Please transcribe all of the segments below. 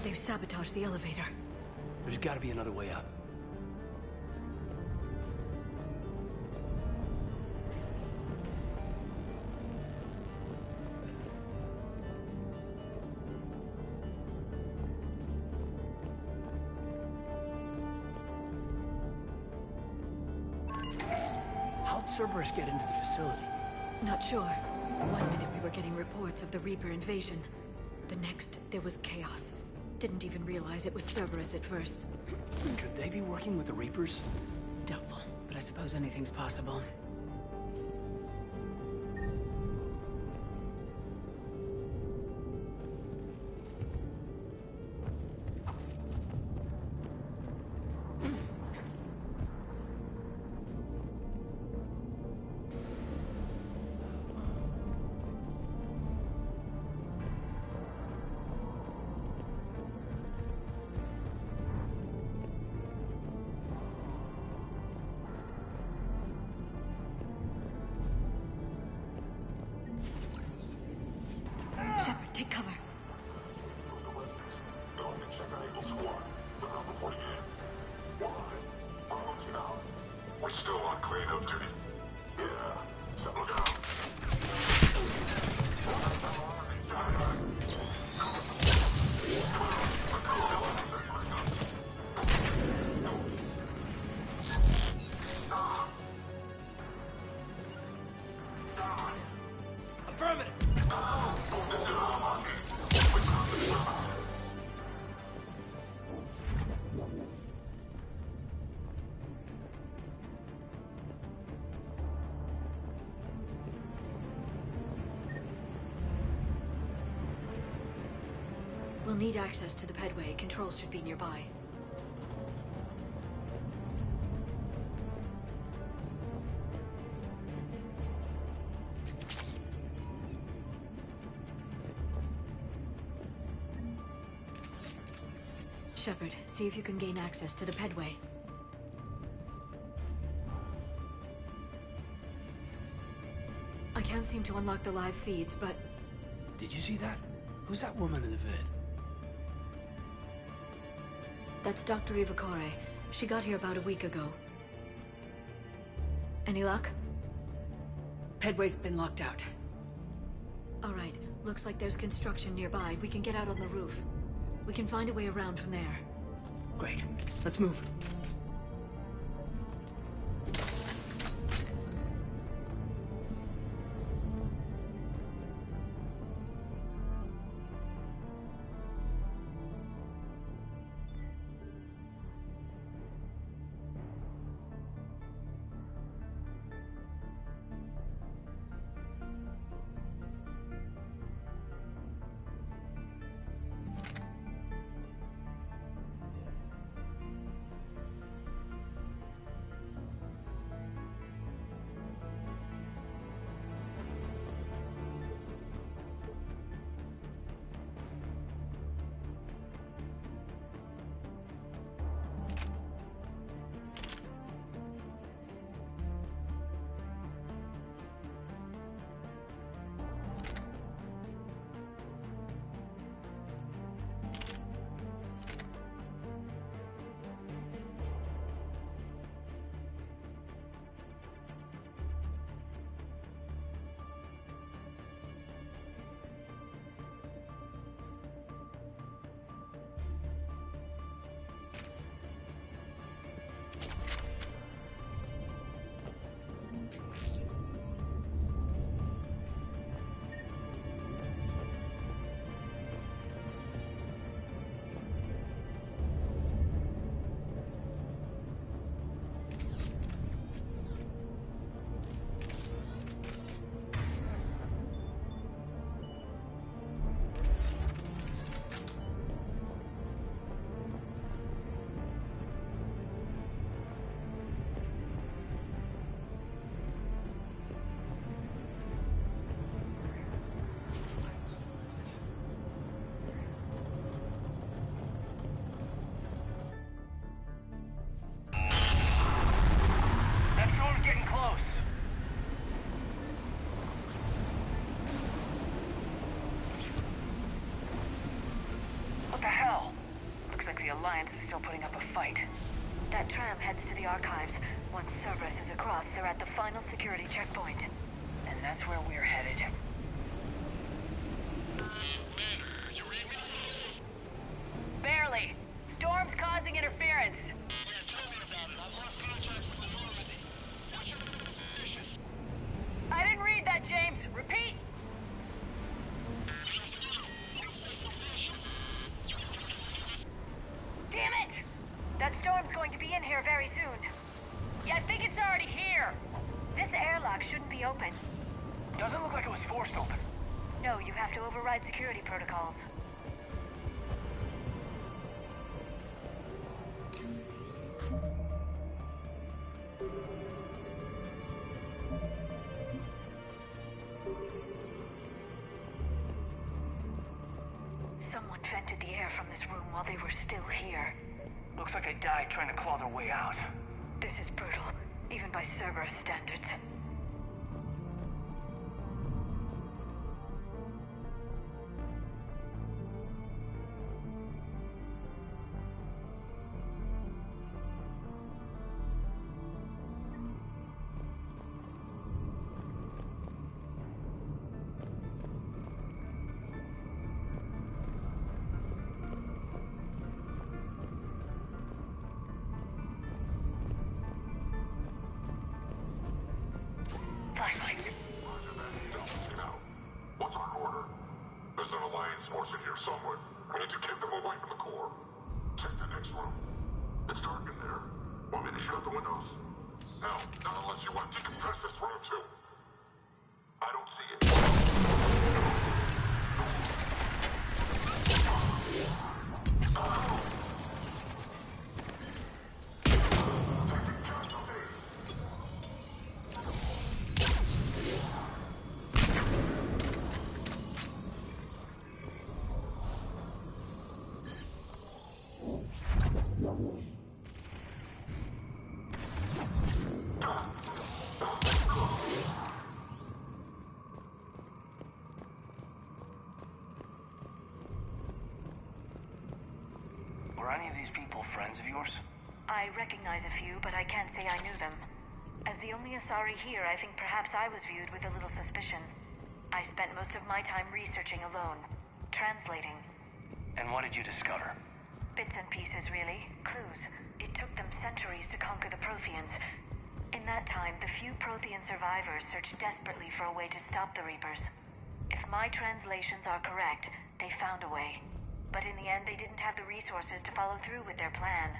They've sabotaged the elevator. There's gotta be another way up. How'd Cerberus get into the facility? Not sure. One minute we were getting reports of the Reaper invasion. The next, there was chaos. Didn't even realize it was Cerberus at first. Could they be working with the Reapers? Doubtful, but I suppose anything's possible. Shepard, take cover. We're still on cleanup duty. Yeah, so look out. Affirmative! We'll need access to the pedway. Controls should be nearby. Shepard, see if you can gain access to the pedway. I can't seem to unlock the live feeds, but... Did you see that? Who's that woman in the vid? That's Dr. Ivakore. She got here about a week ago. Any luck? Pedway's been locked out. All right. Looks like there's construction nearby. We can get out on the roof. We can find a way around from there. Great. Let's move. the Alliance is still putting up a fight. That tram heads to the archives. Once Cerberus is across, they're at the final security checkpoint. And that's where we're headed. Commander, you read me? Barely. Storm's causing interference. Yeah, tell me about it. I've lost contact with the Normandy. What's your position? I didn't read that, James. Repeat. Damn it! That storm's going to be in here very soon. Yeah, I think it's already here. This airlock shouldn't be open. Doesn't look like it was forced open. No, you have to override security protocols. Someone vented the air from this room while they were still here. Looks like they died trying to claw their way out. This is brutal, even by Cerberus standards. What's our order? There's an Alliance force in here somewhere. We need to keep them away from the core. Check the next room. It's dark in there. Want me to shut the windows? No, not unless you want to decompress this room too. I don't see it. Taking casualties. Were any of these people friends of yours? I recognize a few, but I can't say I knew them. As the only Asari here, I think perhaps I was viewed with a little suspicion. I spent most of my time researching alone, translating. And what did you discover? Bits and pieces, really. Clues. It took them centuries to conquer the Protheans. In that time, the few Prothean survivors searched desperately for a way to stop the Reapers. If my translations are correct, they found a way. But in the end, they didn't have the resources to follow through with their plan.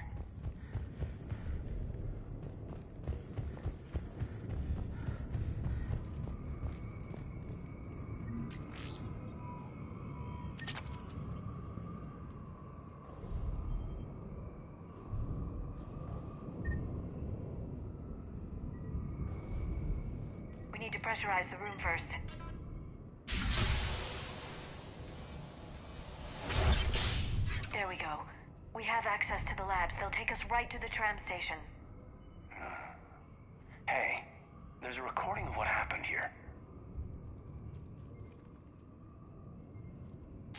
We need to pressurize the room first. There we go. We have access to the labs. They'll take us right to the tram station. Hey, there's a recording of what happened here.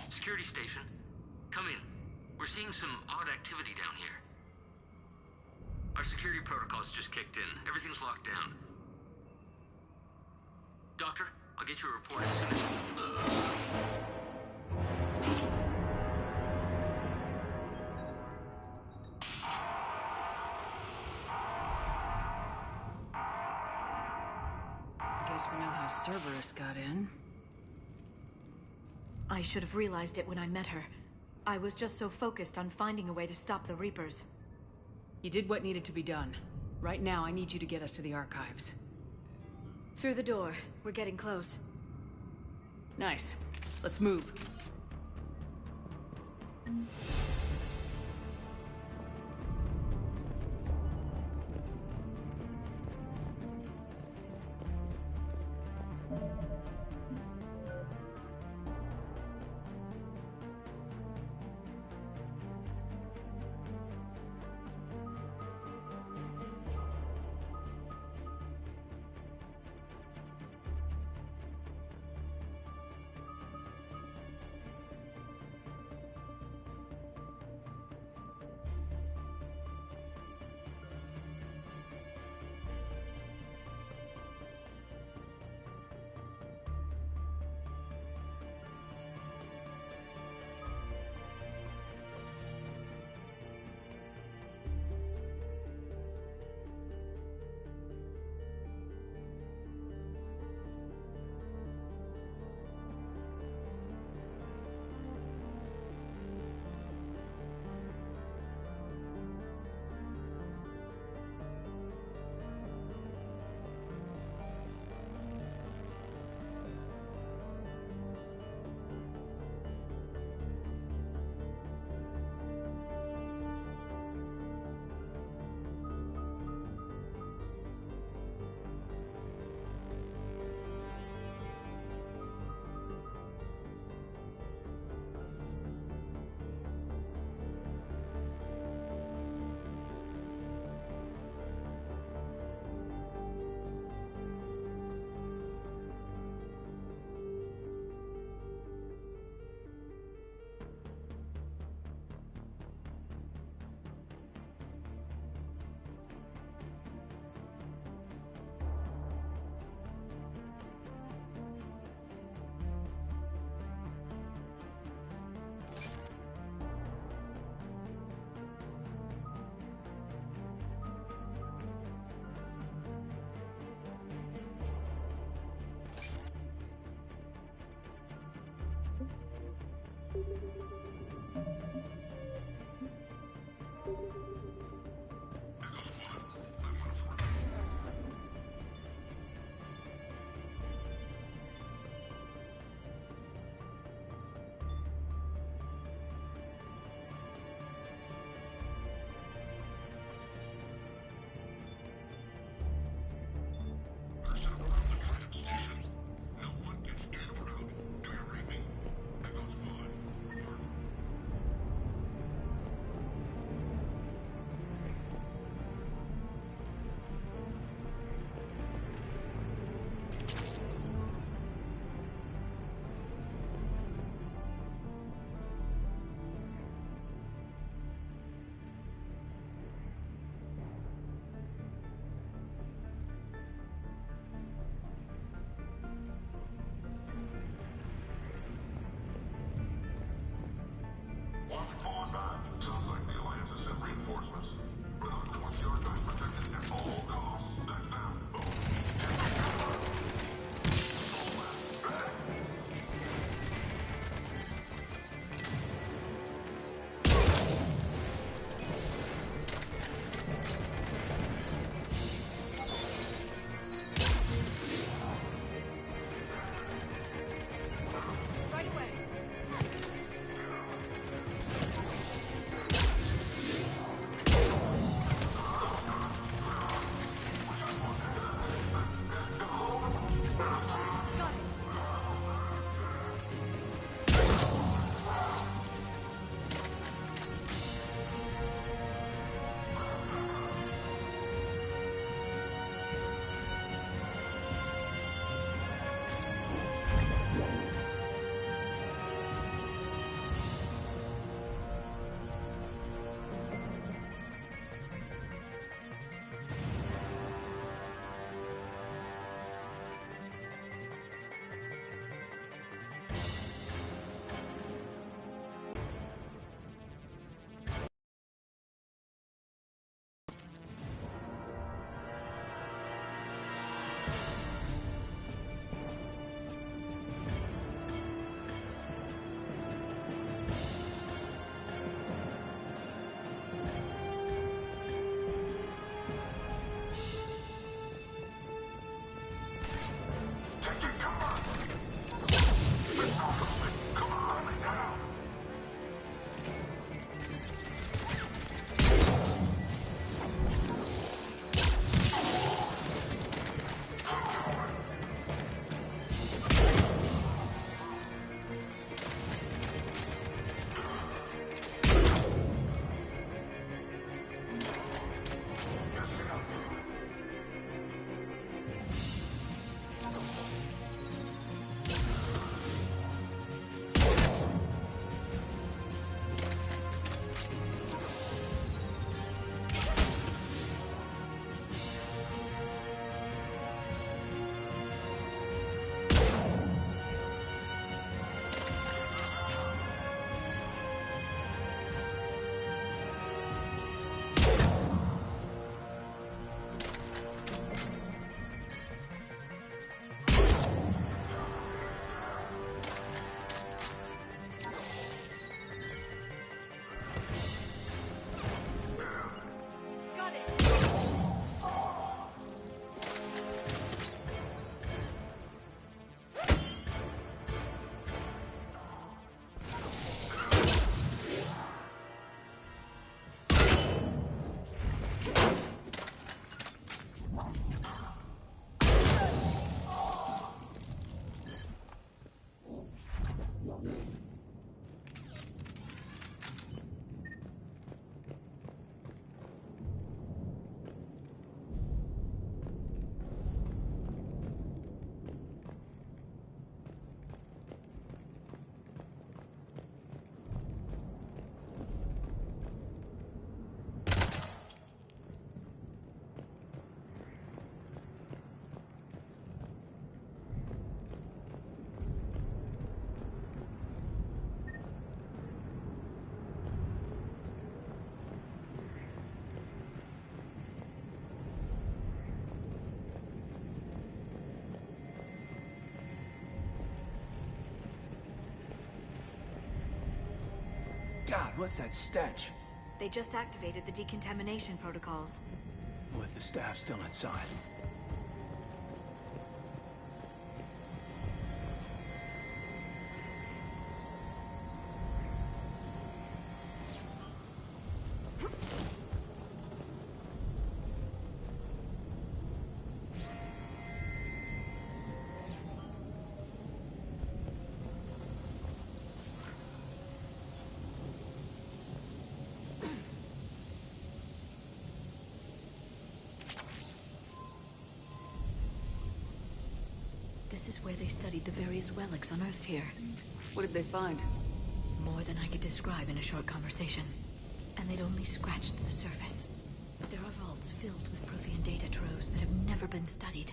Security station. Come in. We're seeing some odd activity down here. Our security protocols just kicked in. Everything's locked down. Doctor, I'll get you a report as soon as... I guess we know how Cerberus got in. I should have realized it when I met her. I was just so focused on finding a way to stop the Reapers. You did what needed to be done. Right now, I need you to get us to the archives. Through the door. We're getting close. Nice. Let's move. God, what's that stench? They just activated the decontamination protocols. With the staff still inside. This is where they studied the various relics unearthed here. What did they find? More than I could describe in a short conversation. And they'd only scratched the surface. There are vaults filled with Prothean data troves that have never been studied.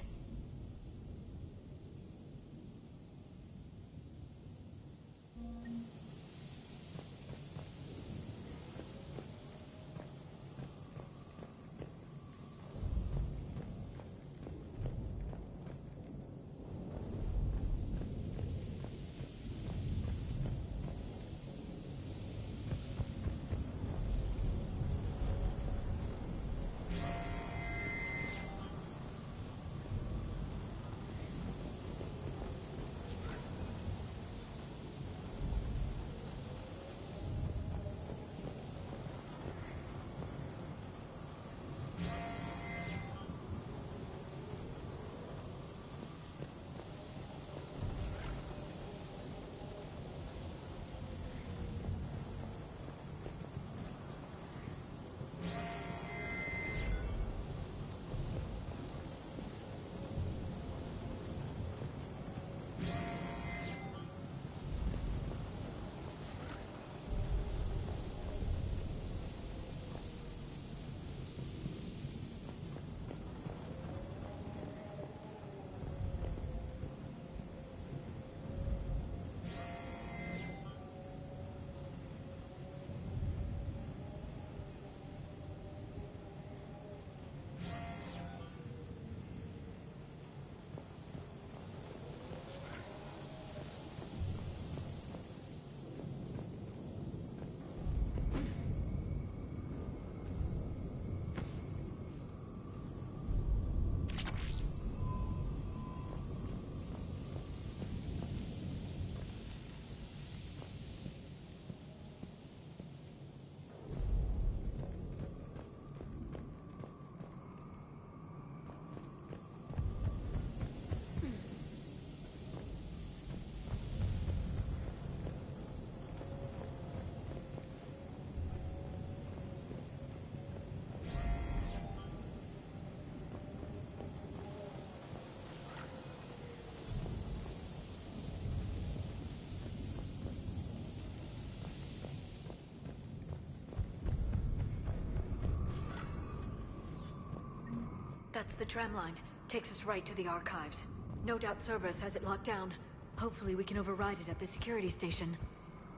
That's the tram line. Takes us right to the archives. No doubt Cerberus has it locked down. Hopefully we can override it at the security station.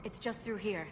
It's just through here.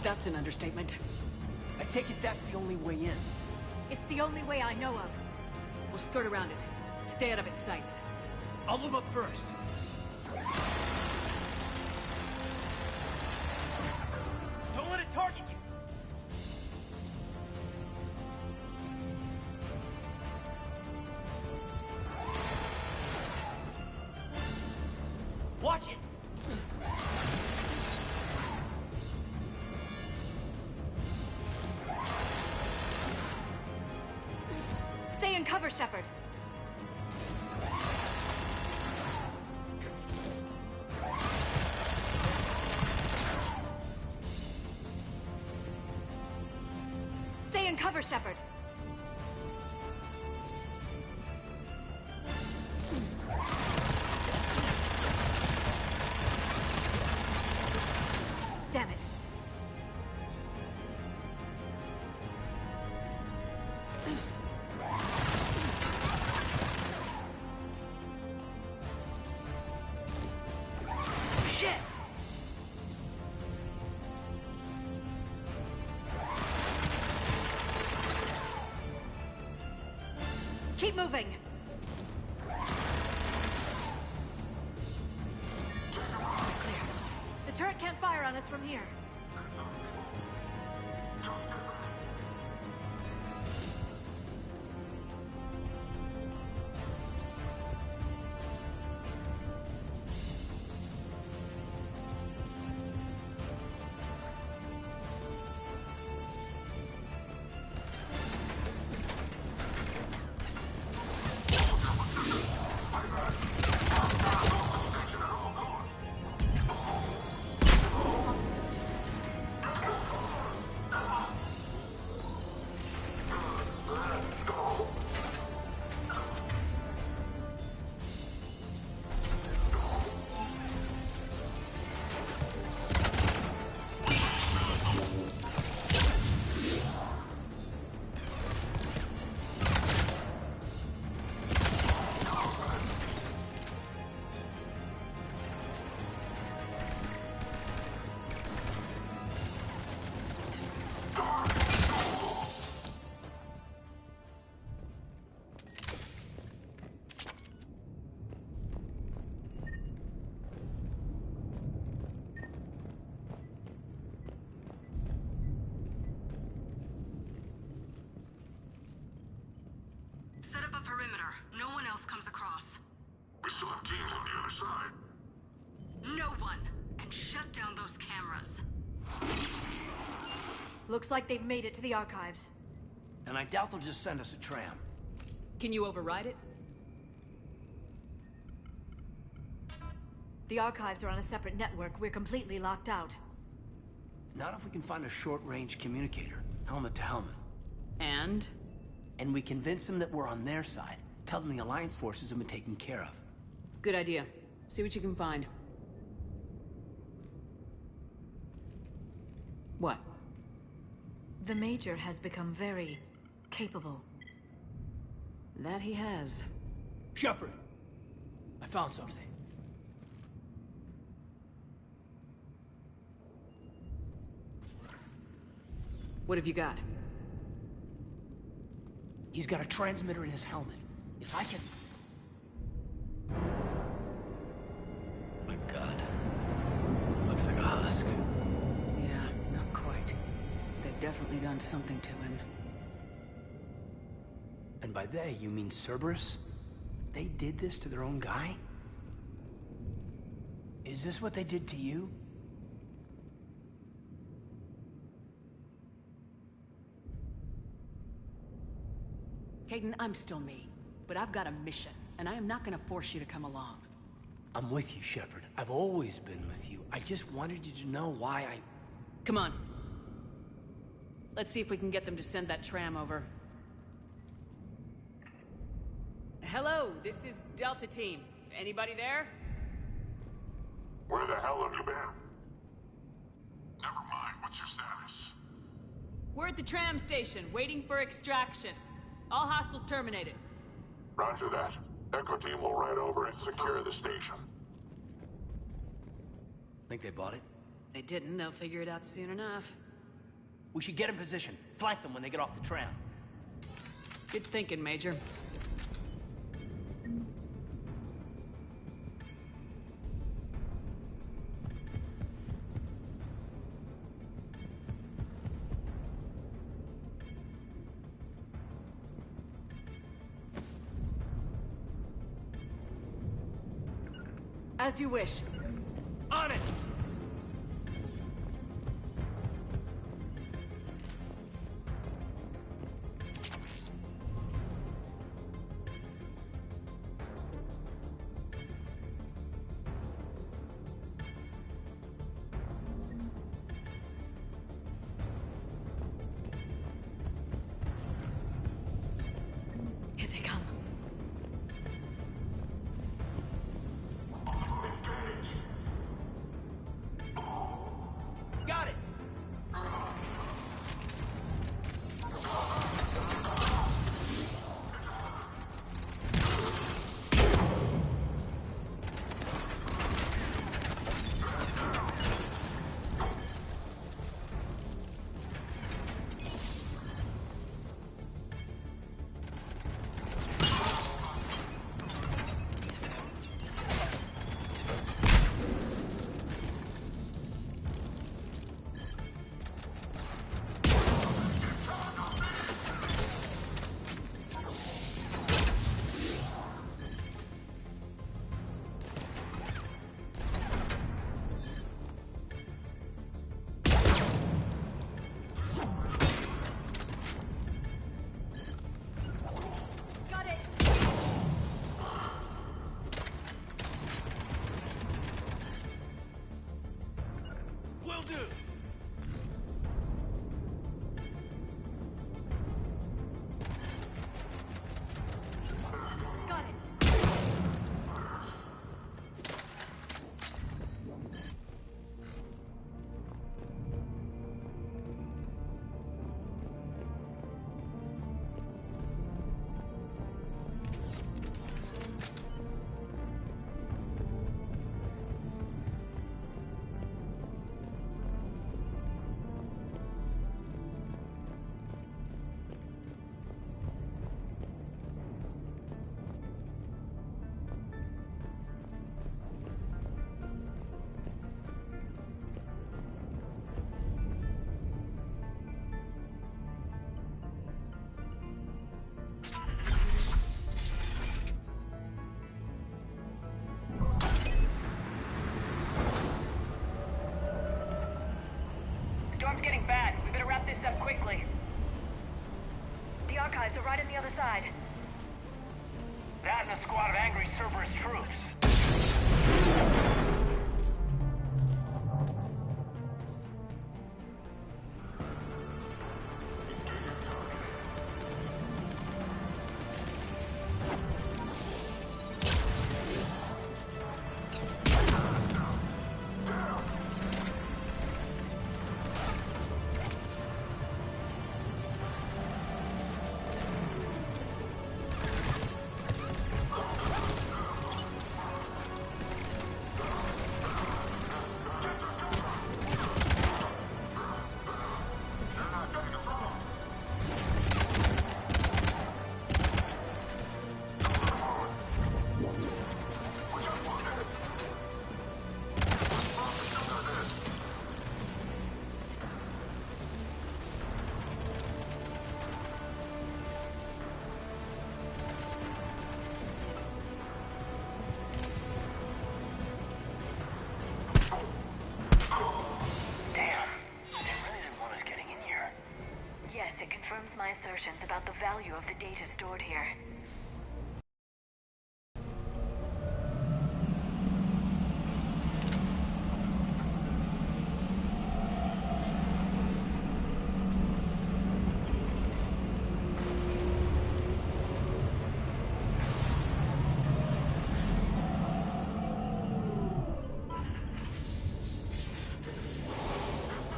That's an understatement. I take it that's the only way in. It's the only way I know of. We'll skirt around it. Stay out of its sights. I'll move up first. Don't let it target you! Watch it! Stay in cover, Shepard. Shepard. Damn it. Shit! Keep moving. Clear. The turret can't fire on us from here. Set up a perimeter. No one else comes across. We still have teams on the other side. No one can shut down those cameras. Looks like they've made it to the archives. And I doubt they'll just send us a tram. Can you override it? The archives are on a separate network. We're completely locked out. Not if we can find a short-range communicator, helmet to helmet. And? And we convince them that we're on their side. Tell them the Alliance forces have been taken care of. Good idea. See what you can find. What? The Major has become very capable. That he has. Shepard! I found something. What have you got? He's got a transmitter in his helmet. If I can... My God. Looks like a husk. Yeah, not quite. They've definitely done something to him. And by they, you mean Cerberus? They did this to their own guy? Is this what they did to you? Caden, I'm still me. But I've got a mission, and I am not gonna force you to come along. I'm with you, Shepard. I've always been with you. I just wanted you to know why I... Come on. Let's see if we can get them to send that tram over. Hello, this is Delta Team. Anybody there? Where the hell have you been? Never mind, what's your status? We're at the tram station, waiting for extraction. All hostiles terminated. Roger that. Echo team will ride over and secure the station. Think they bought it? They didn't, they'll figure it out soon enough. We should get in position. Flank them when they get off the tram. Good thinking, Major. As you wish. On it! outside. That and a squad of angry Cerberus troops. My assertions about the value of the data stored here.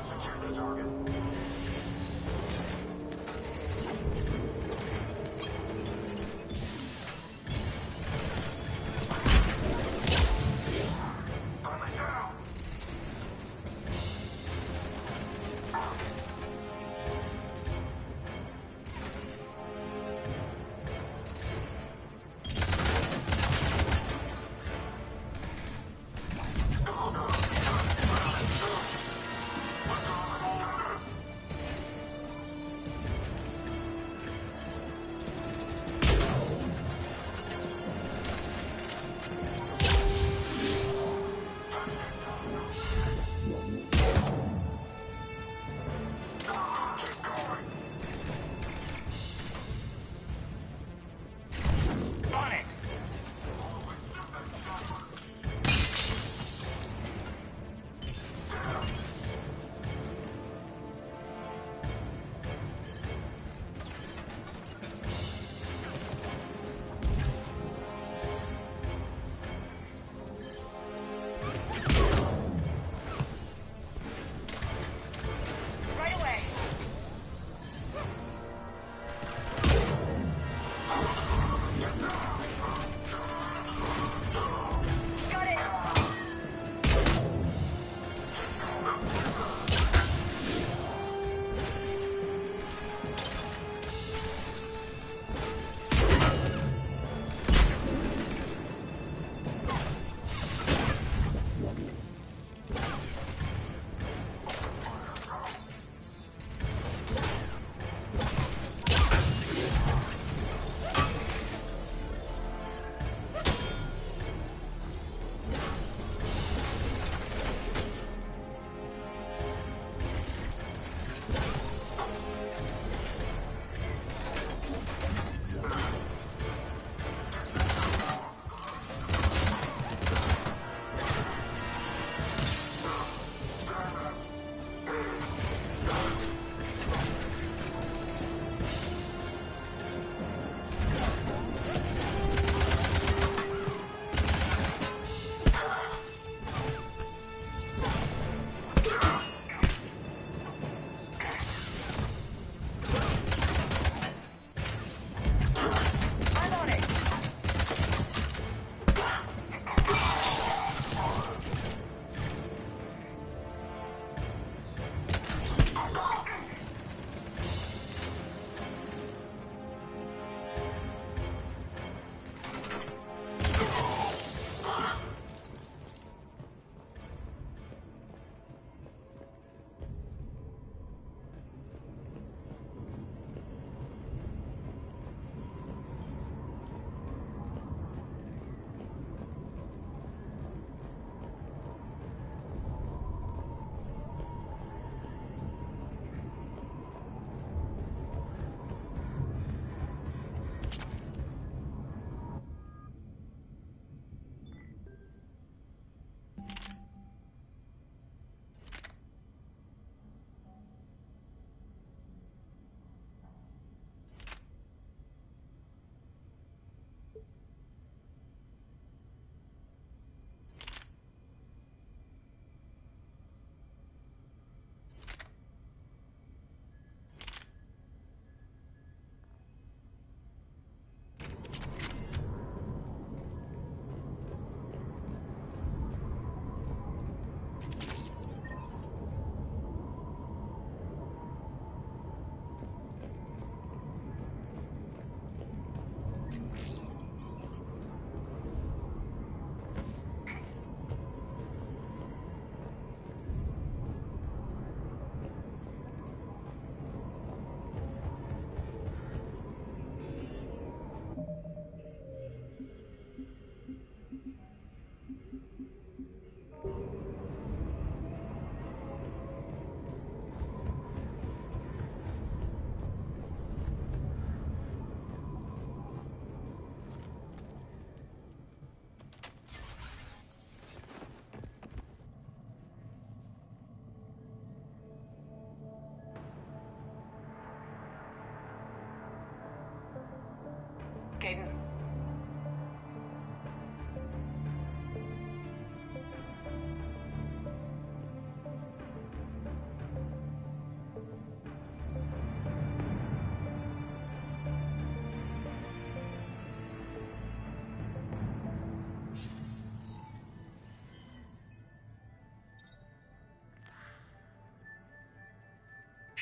Secure the target.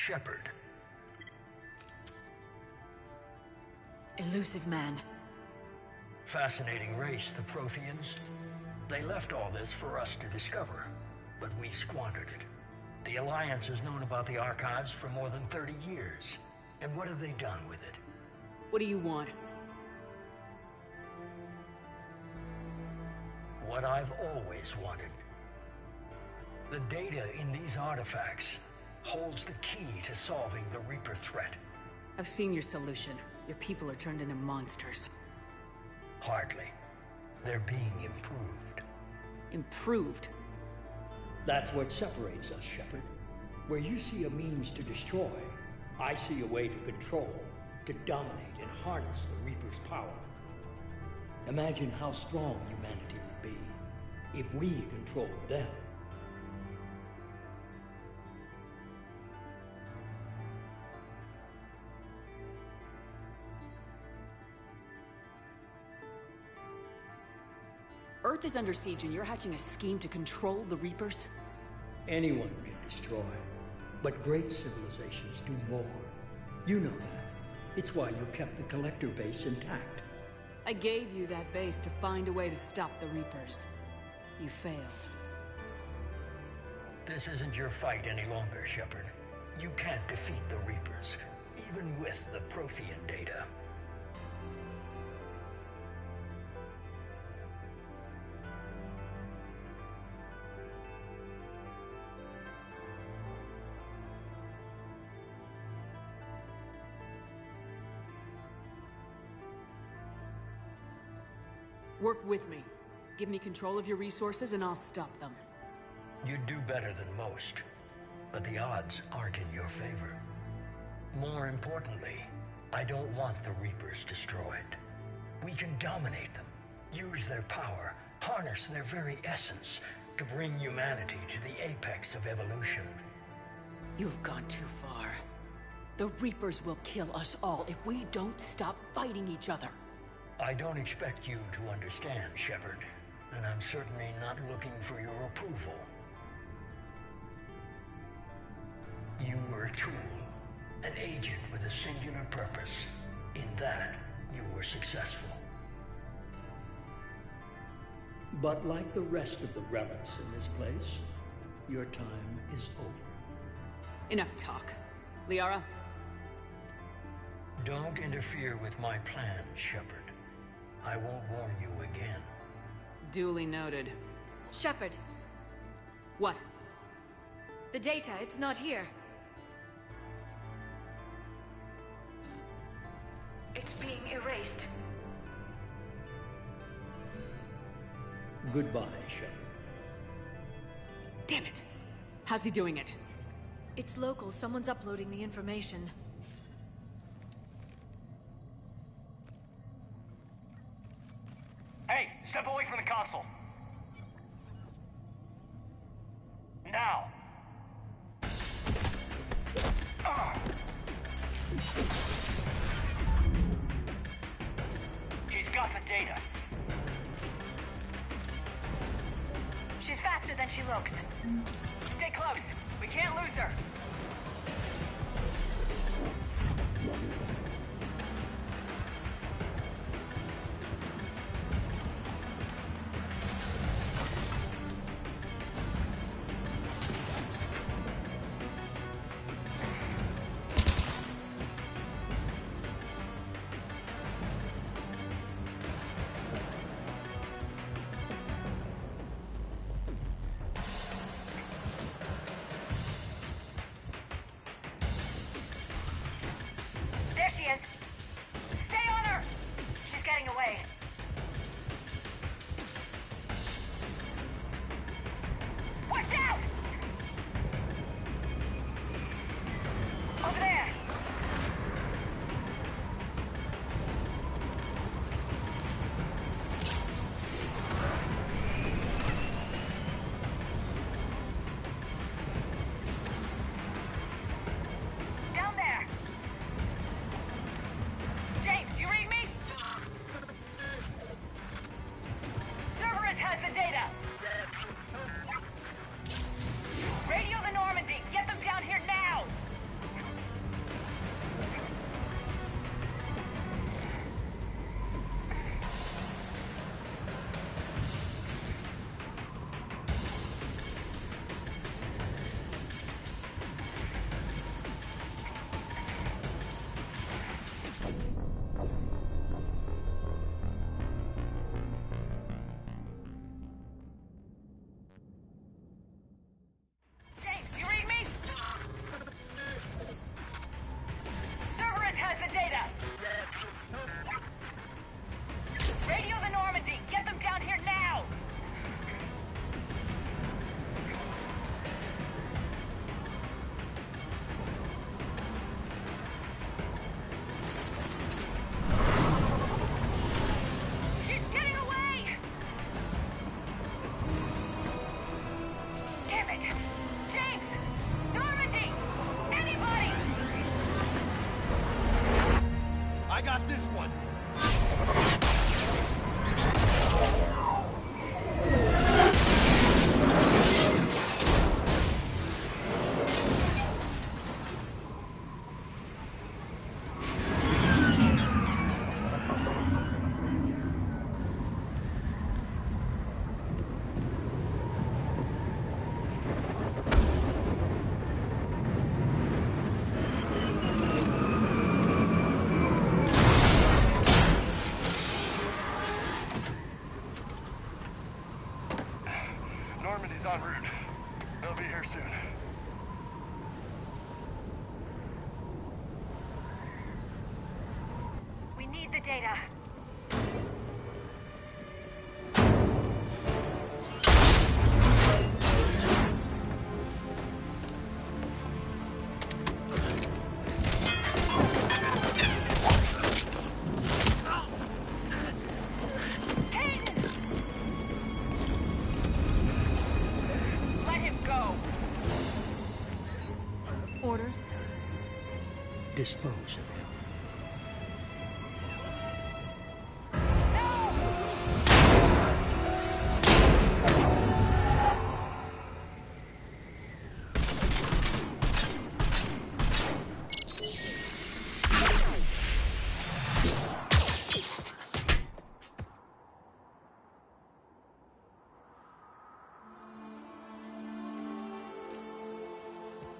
Shepard. Elusive man. Fascinating race, the Protheans. They left all this for us to discover, but we squandered it. The Alliance has known about the archives for more than 30 years. And what have they done with it? What do you want? What I've always wanted. The data in these artifacts holds the key to solving the Reaper threat. I've seen your solution. Your people are turned into monsters. Hardly. They're being improved. Improved? That's what separates us, Shepard. Where you see a means to destroy, I see a way to control, to dominate and harness the Reaper's power. Imagine how strong humanity would be if we controlled them. Earth is under siege and you're hatching a scheme to control the Reapers? Anyone can destroy, but great civilizations do more. You know that. It's why you kept the Collector base intact. I gave you that base to find a way to stop the Reapers. You failed. This isn't your fight any longer, Shepard. You can't defeat the Reapers, even with the Prothean data. Work with me. Give me control of your resources and I'll stop them. You'd do better than most, but the odds aren't in your favor. More importantly, I don't want the Reapers destroyed. We can dominate them, use their power, harness their very essence to bring humanity to the apex of evolution. You've gone too far. The Reapers will kill us all if we don't stop fighting each other. I don't expect you to understand, Shepard, and I'm certainly not looking for your approval. You were a tool, an agent with a singular purpose. In that, you were successful. But like the rest of the relics in this place, your time is over. Enough talk. Liara? Don't interfere with my plan, Shepard. I won't warn you again. Duly noted. Shepard, What? the data, it's not here. It's being erased. Goodbye, Shepard. Damn it! How's he doing it? It's local. Someone's uploading the information. Hey, step away from the console. Now. She's got the data. She's faster than she looks. Stay close. We can't lose her. There she is. en route. They'll be here soon. We need the data. Orders? Dispose of him.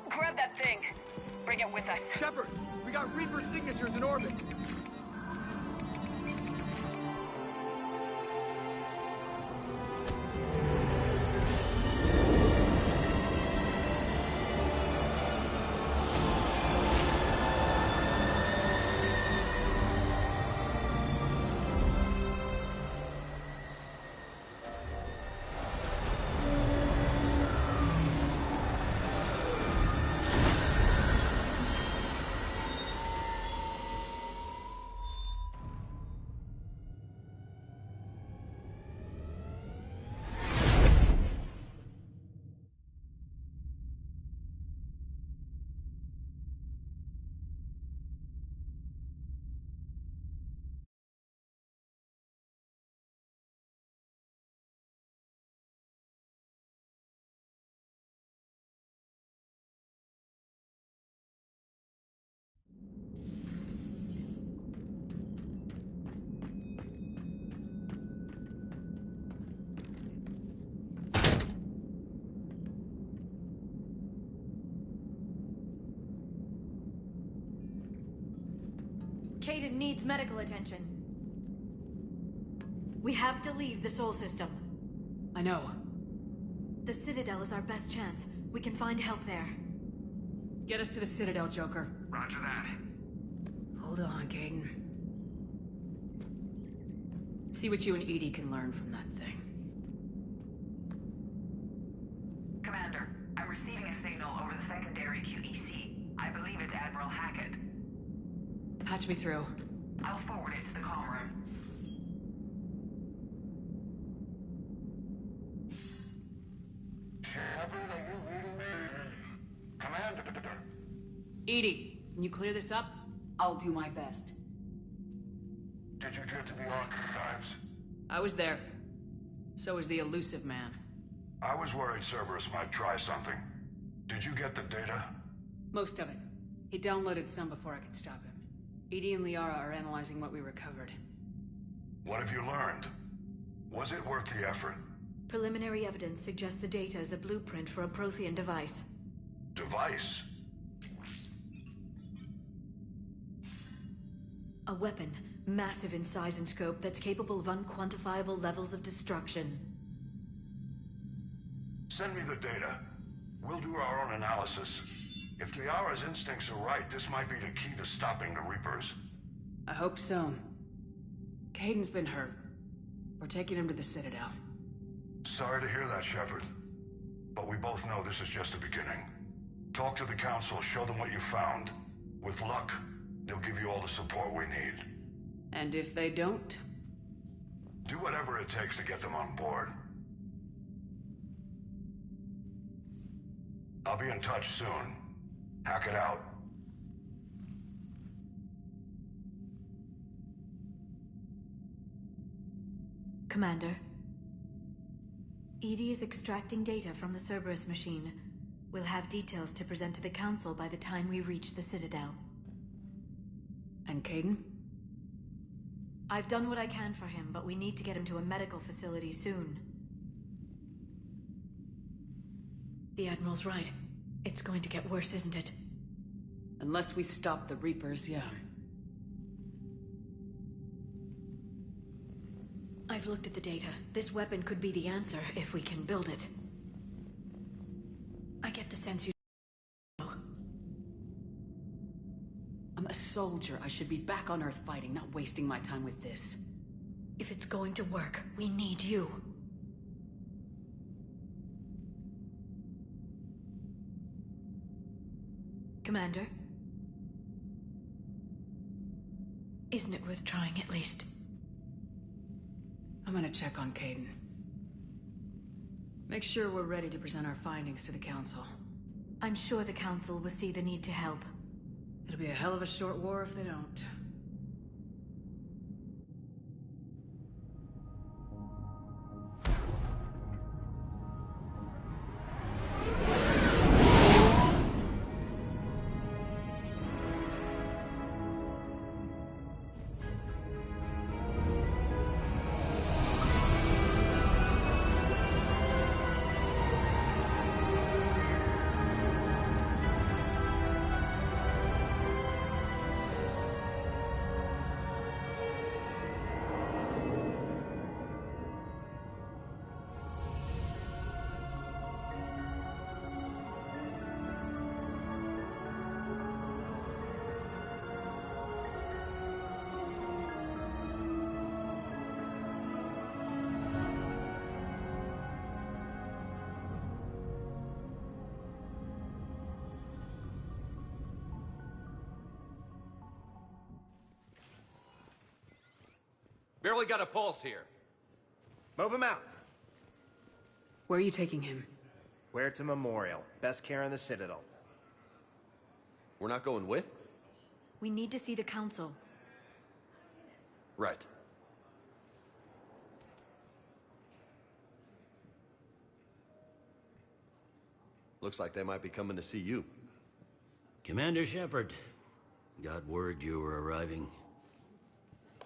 Grab that thing. Bring it with us. Shepard, we got Reaper signatures in orbit. Kaidan needs medical attention. We have to leave the Sol system. I know. The Citadel is our best chance. We can find help there. Get us to the Citadel, Joker. Roger that. Hold on, Kaidan. See what you and Edie can learn from that thing. Commander, I'm receiving a signal over the secondary QEC. I believe it's Admiral Hackett. Patch me through. I'll forward it to the comm room. Shepard, are you reading me? Commander. Edie, can you clear this up? I'll do my best. Did you get to the archives? I was there. So was the elusive man. I was worried Cerberus might try something. Did you get the data? Most of it. He downloaded some before I could stop him. Edie and Liara are analyzing what we recovered. What have you learned? Was it worth the effort? Preliminary evidence suggests the data is a blueprint for a Prothean device. Device? A weapon, massive in size and scope, that's capable of unquantifiable levels of destruction. Send me the data. We'll do our own analysis. If Liara's instincts are right, this might be the key to stopping the Reapers. I hope so. Kaidan's been hurt. We're taking him to the Citadel. Sorry to hear that, Shepard. But we both know this is just the beginning. Talk to the Council, show them what you found. With luck, they'll give you all the support we need. And if they don't? Do whatever it takes to get them on board. I'll be in touch soon. Hack it out. Commander. Edie is extracting data from the Cerberus machine. We'll have details to present to the Council by the time we reach the Citadel. And Kaidan? I've done what I can for him, but we need to get him to a medical facility soon. The Admiral's right. It's going to get worse, isn't it? Unless we stop the Reapers, yeah. I've looked at the data. This weapon could be the answer if we can build it. sense you... I'm a soldier. I should be back on Earth fighting, not wasting my time with this. If it's going to work, we need you. Commander? Isn't it worth trying at least? I'm gonna check on Caden. Make sure we're ready to present our findings to the Council. I'm sure the Council will see the need to help. It'll be a hell of a short war if they don't. Barely got a pulse here. Move him out. Where are you taking him? Where to Memorial. Best care in the Citadel. We're not going with? We need to see the Council. Right. Looks like they might be coming to see you. Commander Shepard, got word you were arriving.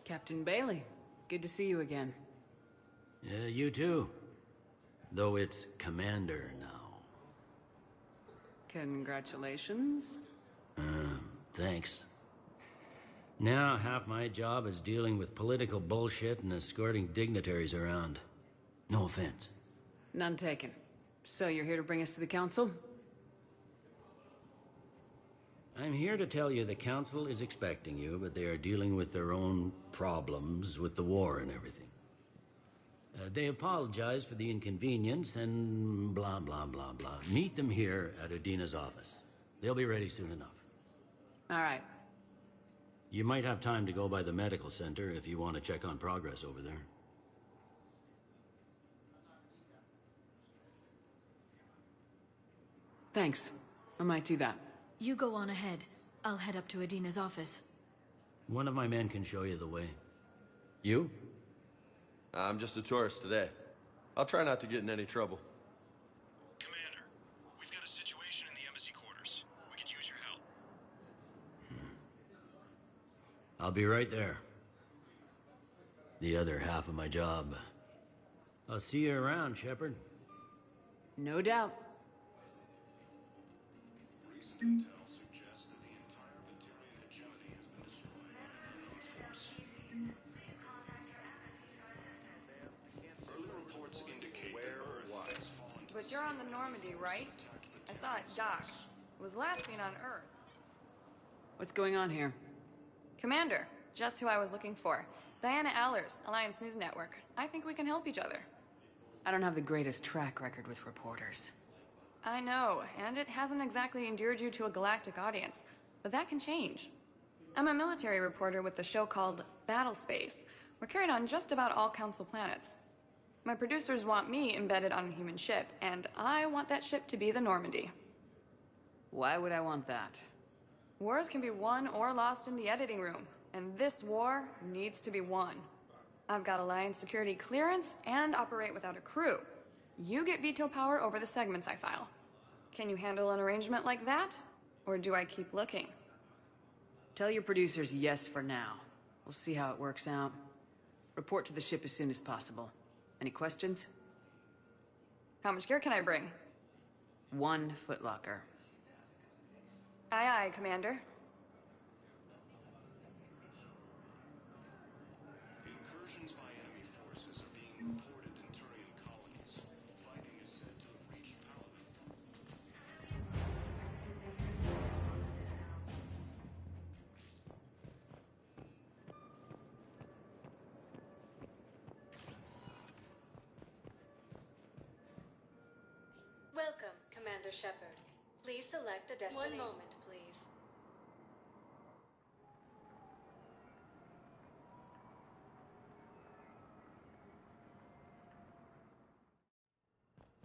Captain Bailey, good to see you again. Yeah, you too. Though it's Commander now. Congratulations. Thanks. Now half my job is dealing with political bullshit and escorting dignitaries around. No offense. None taken. So you're here to bring us to the Council? I'm here to tell you the Council is expecting you, but they are dealing with their own problems with the war and everything. They apologize for the inconvenience and blah, blah, blah, blah. Meet them here at Adina's office. They'll be ready soon enough. All right. You might have time to go by the medical center if you want to check on progress over there. Thanks. I might do that. You go on ahead. I'll head up to Adina's office. One of my men can show you the way. You? I'm just a tourist today. I'll try not to get in any trouble. Commander, we've got a situation in the embassy quarters. We could use your help. I'll be right there. The other half of my job. I'll see you around, Shepard. No doubt. Recent intel suggests that the entire Batarian hegemony has been destroyed by their own force. Early reports indicate that Earth has fallen to... But you're on the Normandy, right? I saw it dock. It was last seen on Earth. What's going on here? Commander, just who I was looking for. Diana Allers, Alliance News Network. I think we can help each other. I don't have the greatest track record with reporters. I know, and it hasn't exactly endeared you to a galactic audience, but that can change. I'm a military reporter with the show called Battle Space. We're carried on just about all Council planets. My producers want me embedded on a human ship, and I want that ship to be the Normandy. Why would I want that? Wars can be won or lost in the editing room, and this war needs to be won. I've got Alliance security clearance and operate without a crew. You get veto power over the segments I file. Can you handle an arrangement like that? Or do I keep looking? Tell your producers yes for now. We'll see how it works out. Report to the ship as soon as possible. Any questions? How much gear can I bring? 1 footlocker. Aye, aye, Commander. Incursions by enemy forces are being reported in Turian colonies. Fighting is said to have reached Paladin. Commander Shepard. Please select a destination. 1 moment, please.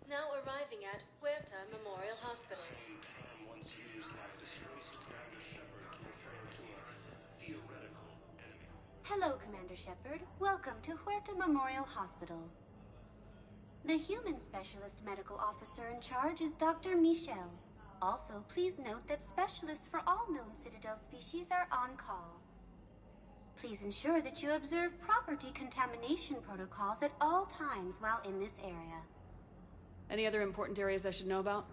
Now arriving at Huerta Memorial Hospital. Same term once used by disgraced Commander Shepard to refer to a theoretical enemy. Hello, Commander Shepard. Welcome to Huerta Memorial Hospital. The human specialist medical officer in charge is Dr. Michel. Also, please note that specialists for all known Citadel species are on call. Please ensure that you observe proper decontamination protocols at all times while in this area. Any other important areas I should know about?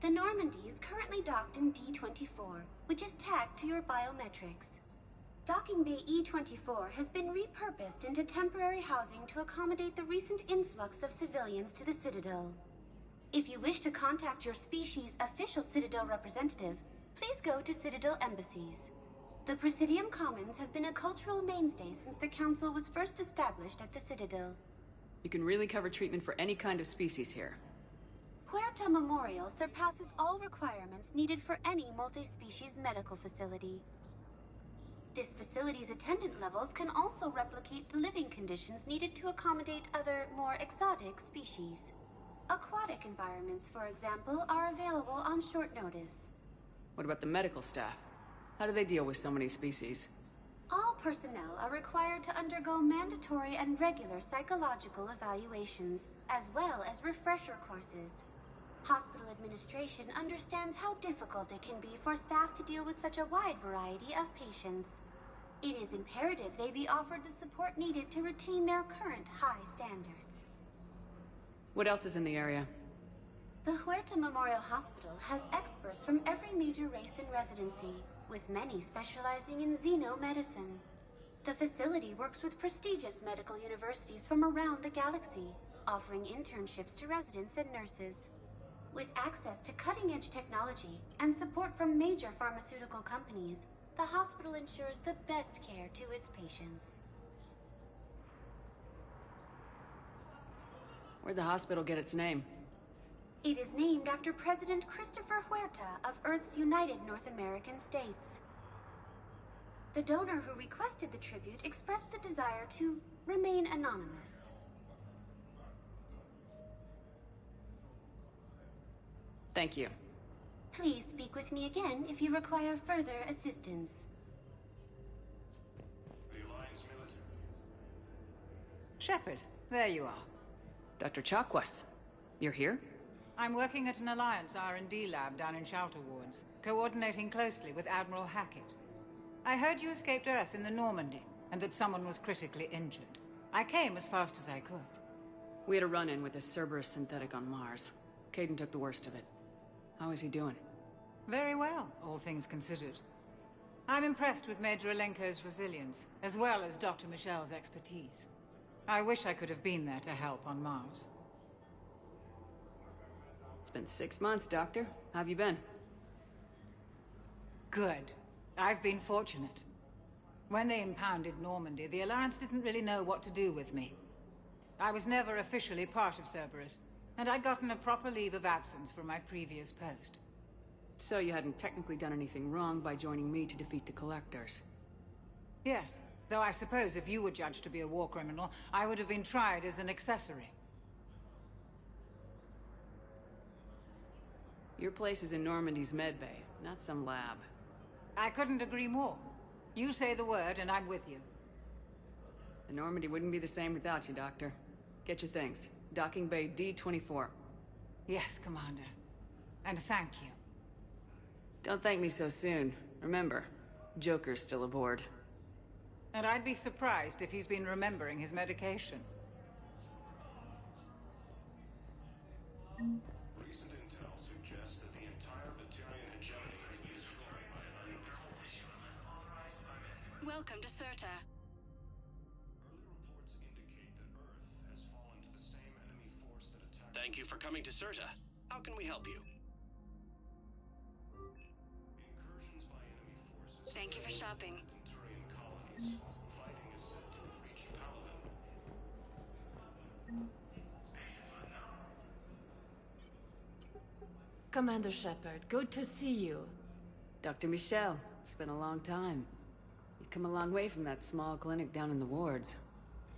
The Normandy is currently docked in D-24, which is tagged to your biometrics. Docking Bay E-24 has been repurposed into temporary housing to accommodate the recent influx of civilians to the Citadel. If you wish to contact your species' official Citadel representative, please go to Citadel embassies. The Presidium Commons have been a cultural mainstay since the Council was first established at the Citadel. You can really cover treatment for any kind of species here. Huerta Memorial surpasses all requirements needed for any multi-species medical facility. This facility's attendant levels can also replicate the living conditions needed to accommodate other, more exotic species. Aquatic environments, for example, are available on short notice. What about the medical staff? How do they deal with so many species? All personnel are required to undergo mandatory and regular psychological evaluations, as well as refresher courses. Hospital administration understands how difficult it can be for staff to deal with such a wide variety of patients. It is imperative they be offered the support needed to retain their current high standards. What else is in the area? The Huerta Memorial Hospital has experts from every major race in residency, with many specializing in xenomedicine. The facility works with prestigious medical universities from around the galaxy, offering internships to residents and nurses. With access to cutting-edge technology and support from major pharmaceutical companies, the hospital ensures the best care to its patients. Where'd the hospital get its name? It is named after President Christopher Huerta of Earth's United North American States. The donor who requested the tribute expressed the desire to remain anonymous. Thank you. Please speak with me again if you require further assistance. The Alliance military. Shepard, there you are. Dr. Chakwas, you're here? I'm working at an Alliance R&D lab down in Shelter Wards, coordinating closely with Admiral Hackett. I heard you escaped Earth in the Normandy, and that someone was critically injured. I came as fast as I could. We had a run-in with a Cerberus synthetic on Mars. Caden took the worst of it. How is he doing? Very well, all things considered. I'm impressed with Major Alenko's resilience, as well as Dr. Michel's expertise. I wish I could have been there to help on Mars. It's been 6 months, Doctor. How have you been? Good. I've been fortunate. When they impounded Normandy, the Alliance didn't really know what to do with me. I was never officially part of Cerberus, and I'd gotten a proper leave of absence from my previous post. So you hadn't technically done anything wrong by joining me to defeat the Collectors? Yes, though I suppose if you were judged to be a war criminal, I would have been tried as an accessory. Your place is in Normandy's medbay, not some lab. I couldn't agree more. You say the word and I'm with you. The Normandy wouldn't be the same without you, Doctor. Get your things. Docking Bay D-24. Yes, Commander. And thank you. Don't thank me so soon. Remember, Joker's still aboard. And I'd be surprised if he's been remembering his medication. Recent intel suggests that the entire Batarian hegemony has been destroyed by an unknown force. Welcome to Serta. Early reports indicate that Earth has fallen to the same enemy force that attacked... Thank you for coming to Serta. How can we help you? Incursions by enemy forces... Thank you for shopping. Batarian colonies. Fighting is said to have reached Paladin. Commander Shepard. Good to see you. Dr. Michelle, it's been a long time. You've come a long way from that small clinic down in the wards.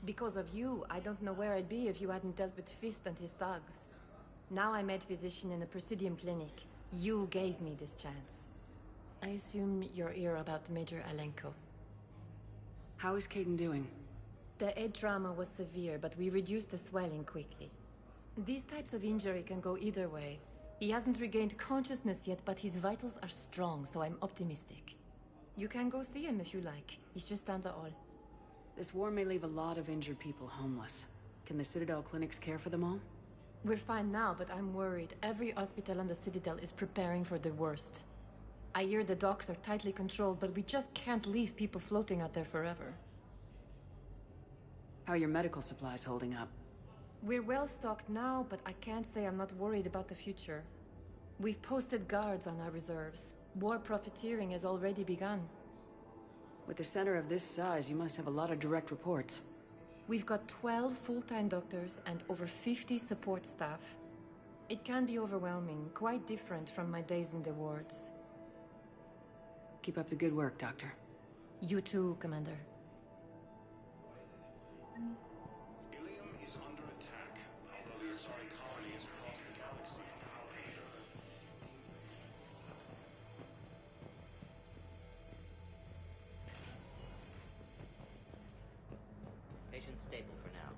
Because of you, I don't know where I'd be if you hadn't dealt with Fist and his thugs. Now I'm head physician in the Presidium Clinic. You gave me this chance. I assume you're here about Major Alenko. How is Caden doing? The head trauma was severe, but we reduced the swelling quickly. These types of injury can go either way. He hasn't regained consciousness yet, but his vitals are strong, so I'm optimistic. You can go see him if you like. He's just down the hall. This war may leave a lot of injured people homeless. Can the Citadel clinics care for them all? We're fine now, but I'm worried. Every hospital on the Citadel is preparing for the worst. I hear the docks are tightly controlled, but we just can't leave people floating out there forever. How are your medical supplies holding up? We're well stocked now, but I can't say I'm not worried about the future. We've posted guards on our reserves. War profiteering has already begun. With a center of this size, you must have a lot of direct reports. We've got 12 full-time doctors and over 50 support staff. It can be overwhelming, quite different from my days in the wards. Keep up the good work, Doctor. You too, Commander. Ilium is under attack, although the Asari colony is across the galaxy from our aid. Patient's stable for now.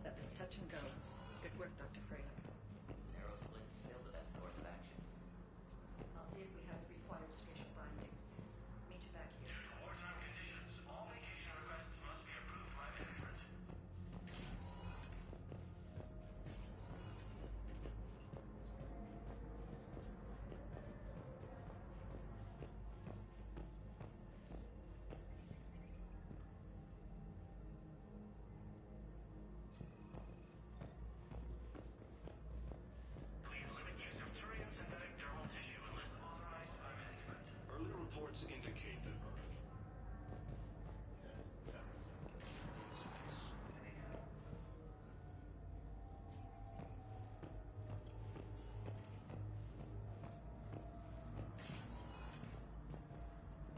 That was touch and go. Good work, Dr. Freya. Narrow split is still the best course of action. I'll see if we have the required spatial bindings. Meet you back here. Due to wartime conditions, all vacation requests must be approved by management. Please limit use of Turian synthetic dermal tissue unless authorized by management. Early reports indicate that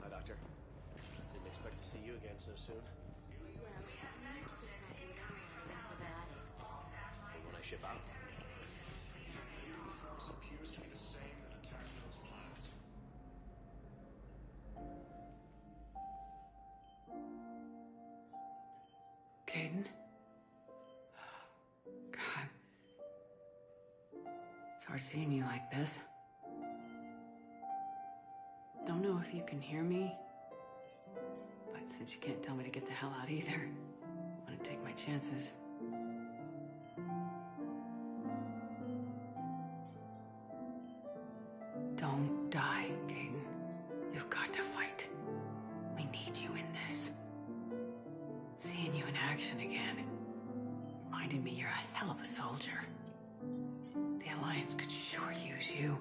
Hi, Doctor. Didn't expect to see you again so soon. But when I ship out? invading force appears to be the same that attacked those planets. Caden? God. It's hard seeing you like this. Don't know if you can hear me, but since you can't tell me to get the hell out either, I'm gonna take my chances. Don't die, Caden. You've got to fight. We need you in this. Seeing you in action again reminded me you're a hell of a soldier. The Alliance could sure use you.